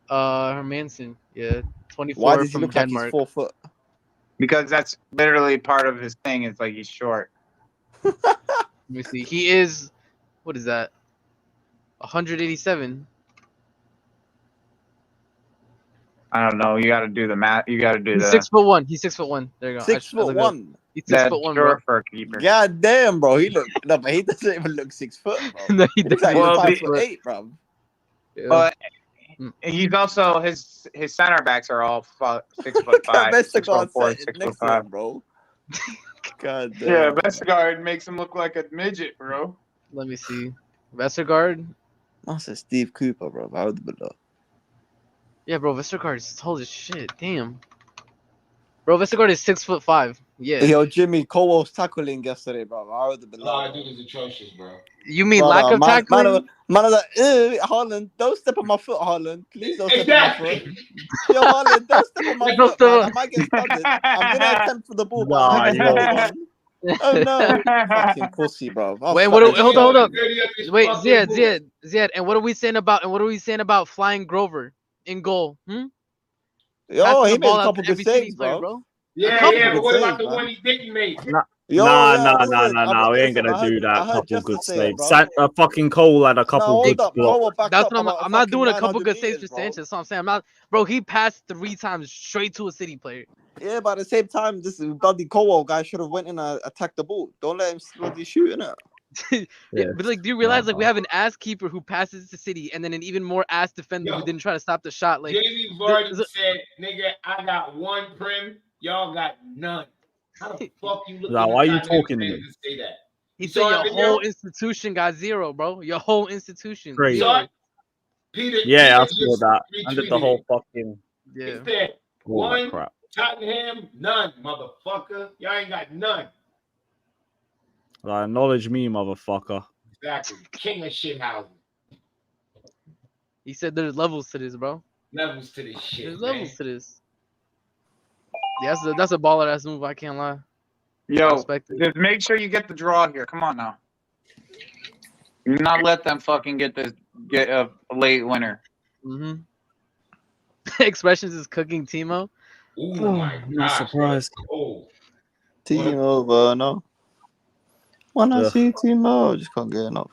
Hermansen. Yeah, 24 Why does he from look Denmark. like he's 4 foot? because that's literally part of his thing. It's like he's short. Let me see. He is, what is that? 187. I don't know. You got to do the math. You got to do He's the. 6'1". He's 6'1". There you go. 6'1". He's That's 6'1", bro. short for a keeper. God damn, bro. He look no, but he doesn't even look 6 foot, bro. No, he He's like Well, 5'8", bro. But he's also his center backs are all 6'5", 6'4", 6'5", bro. God damn. Yeah, Vestergaard makes him look like a midget, bro. Let me see. Vestergaard. That's a Steve Cooper, bro. How would it look? Yeah, bro. Vestergaard is tall as shit. Damn. Bro, Vestergaard is 6'5". Yeah. Yo, Jimmy, Cole was tackling yesterday, bro. How would it be? No, dude is atrocious, bro. You mean lack of tackling? Man was like, Haaland, don't step on my foot, Haaland. Please don't step on my foot. Yo, Haaland, don't step on my foot, man. I might get stunned. I'm going to attempt for the ball, but oh, no. Fucking pussy, bro. Wait, hold up. Wait, Ziad. And what are we saying about flying Grover in goal? Yo, he made a couple good saves, bro. Yeah, but what about the one he didn't make? Nah, we ain't gonna do that. Couple good saves. Fucking Cole had a couple good blocks. That's what I'm not doing a couple good saves for Sanchez. That's what I'm saying. I'm not, bro. He passed 3 times straight to a City player. Yeah, but at the same time, this bloody Cole guy should have went in and attacked the ball. Don't let him bloody shoot, innit? Yeah, but like, do you realize like we have an ass keeper who passes to City, and then an even more ass defender who didn't try to stop the shot? Like Jamie Vardy said, "Nigga, I got 1 prim, y'all got none." How the fuck you looking? Why are you talking to me? Say that. He said your whole institution got 0, bro. Your whole institution. Crazy. Peter, yeah, I saw that. I did the whole fucking. Yeah. He said, one Tottenham, none, motherfucker. Y'all ain't got none. Acknowledge me, motherfucker. Exactly. King of shithousing. He said there's levels to this, bro. Levels to this shit. There's levels to this. Yeah, that's a baller ass move. I can't lie. Yo, just make sure you get the draw here. Come on now. Do not let them fucking get a late winner. Expressions is cooking Timo. Oh my god! Surprised. Oh. Timo, no. When I see Timo, I just can't get enough.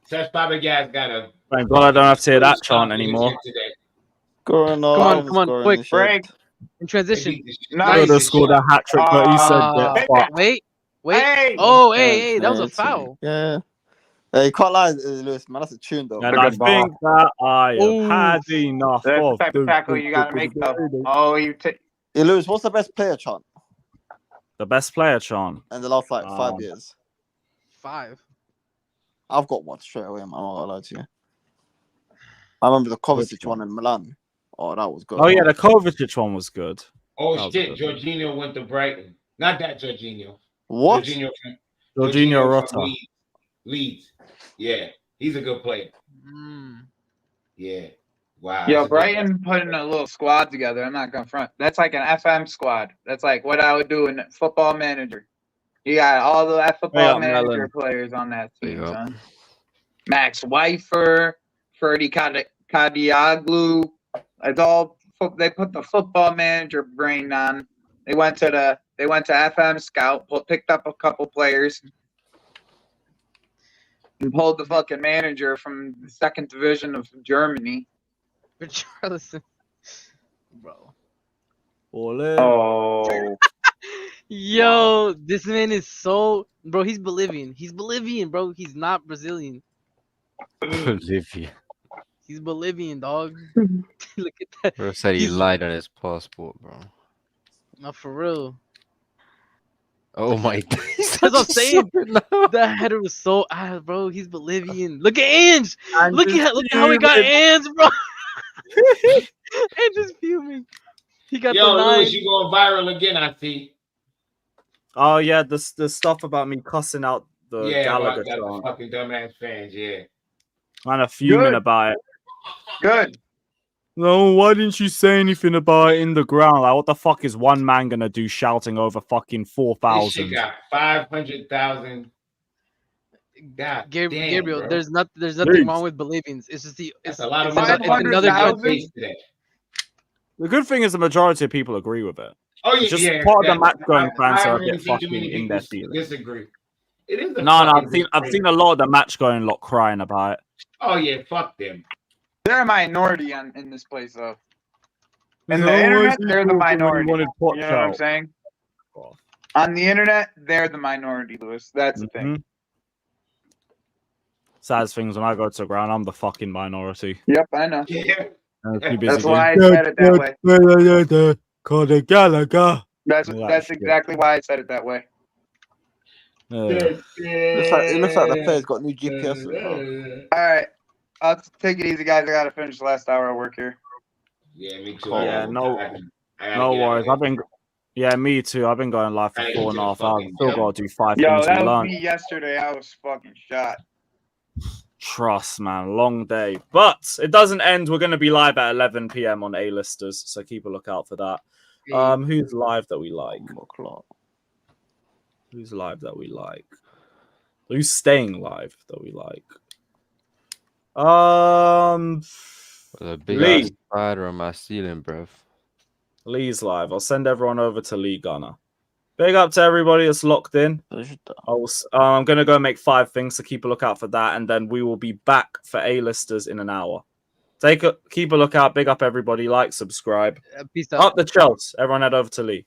Says Bobby Gas got a. Thank God I don't have to hear that chant anymore. Come on, quick break. In transition. Nice. Could have scored a hat trick, but he said that. Wait. Hey. Oh, hey, that was a foul. Yeah. Hey, you can't lie, Lewis, man. That's a tune, though. And I think that I have had enough That's of the type of tackle you gotta make though. Oh, you take. Hey, Lewis, what's the best player chant? The best player chant in the last 5 years. 5. I've got one straight away, man. I'm not gonna lie to you. I remember the Kovacic one in Milan. Oh, that was good. Oh yeah, the Kovacic one was good. Oh shit, Jorginho went to Brighton. Not that Jorginho. What? Jorginho Rota. Leeds. Yeah, he's a good player. Yeah. Wow. Yo, Brighton putting a little squad together. I'm not gonna front. That's like an FM squad. That's like what I would do in Football Manager. You got all the Football Manager players on that team, son. Max Weifer, Ferdy Kadioglu. It's all they put the Football Manager brain on. They went to FM Scout, picked up a couple players, and pulled the fucking manager from the 2nd division of Germany. Richarlison, bro. Oh. Yo, this man is so, bro. He's Bolivian. He's Bolivian, bro. He's not Brazilian. Bolivian. He's Bolivian, dog. Look at that. Bro said he lied on his passport, bro. Not for real. Oh my god. That's what I'm saying. That header was so bro. He's Bolivian. Look at Ange. Look at how he got Ange, bro. Ange is fuming. He got Yo, the 9. Lewis, you going viral again, I see. Oh yeah, the stuff about me cussing out the Gallagher about chant. the fucking dumbass fans, yeah. Man, I'm fuming about it. Good. No, why didn't you say anything about it in the ground? Like, what the fuck is one man gonna do shouting over fucking 4,000? This shit got 500,000. God Gabriel, damn, there's nothing wrong with Bolivians. It's just a lot of another country. The good thing is the majority of people agree with it. Oh yeah, Just yeah. part of the yeah. match-going fans I are a haven't really bit seen too fucking many in people their feelings. disagree. It is a No, fucking I've seen a lot of the match-going lot crying about it. Oh yeah, fuck them. They're a minority in this place, though. In No, the why internet, is he they're the talking when he minority. wanted You Poch know what I'm out? saying? On the internet, they're the minority, Lewis. That's the thing. Saddest things when I go to the ground, I'm the fucking minority. Yep, I know. Yeah. Too busy That's doing why I said it that way. Conor Gallagher. That's exactly why I said it that way. It looks like the player's got new GPS as well. All right, I'll take it easy, guys. I gotta finish the last hour of work here. Yeah, me too. Yeah, no gotta worries. Yeah, me too. I've been going live for 4.5 hours. Still got to do 5 Yo, things we that was learned. me yesterday. I was fucking shot. Trust, man. Long day. But it doesn't end. We're going to be live at 11 p.m. on A-listers, so keep a lookout for that. Who's live that we like? Who's live that we like? Who's staying live that we like? The big Lee. ass spider on my ceiling, bruv. Lee's live. I'll send everyone over to Lee Gunner. Big up to everybody that's locked in. I'm going to go make 5 things, so keep a lookout for that. And then we will be back for A-listers in an hour. Keep a lookout. Big up everybody. Like, subscribe. Peace out. Up the Chelsea. Everyone head over to Lee.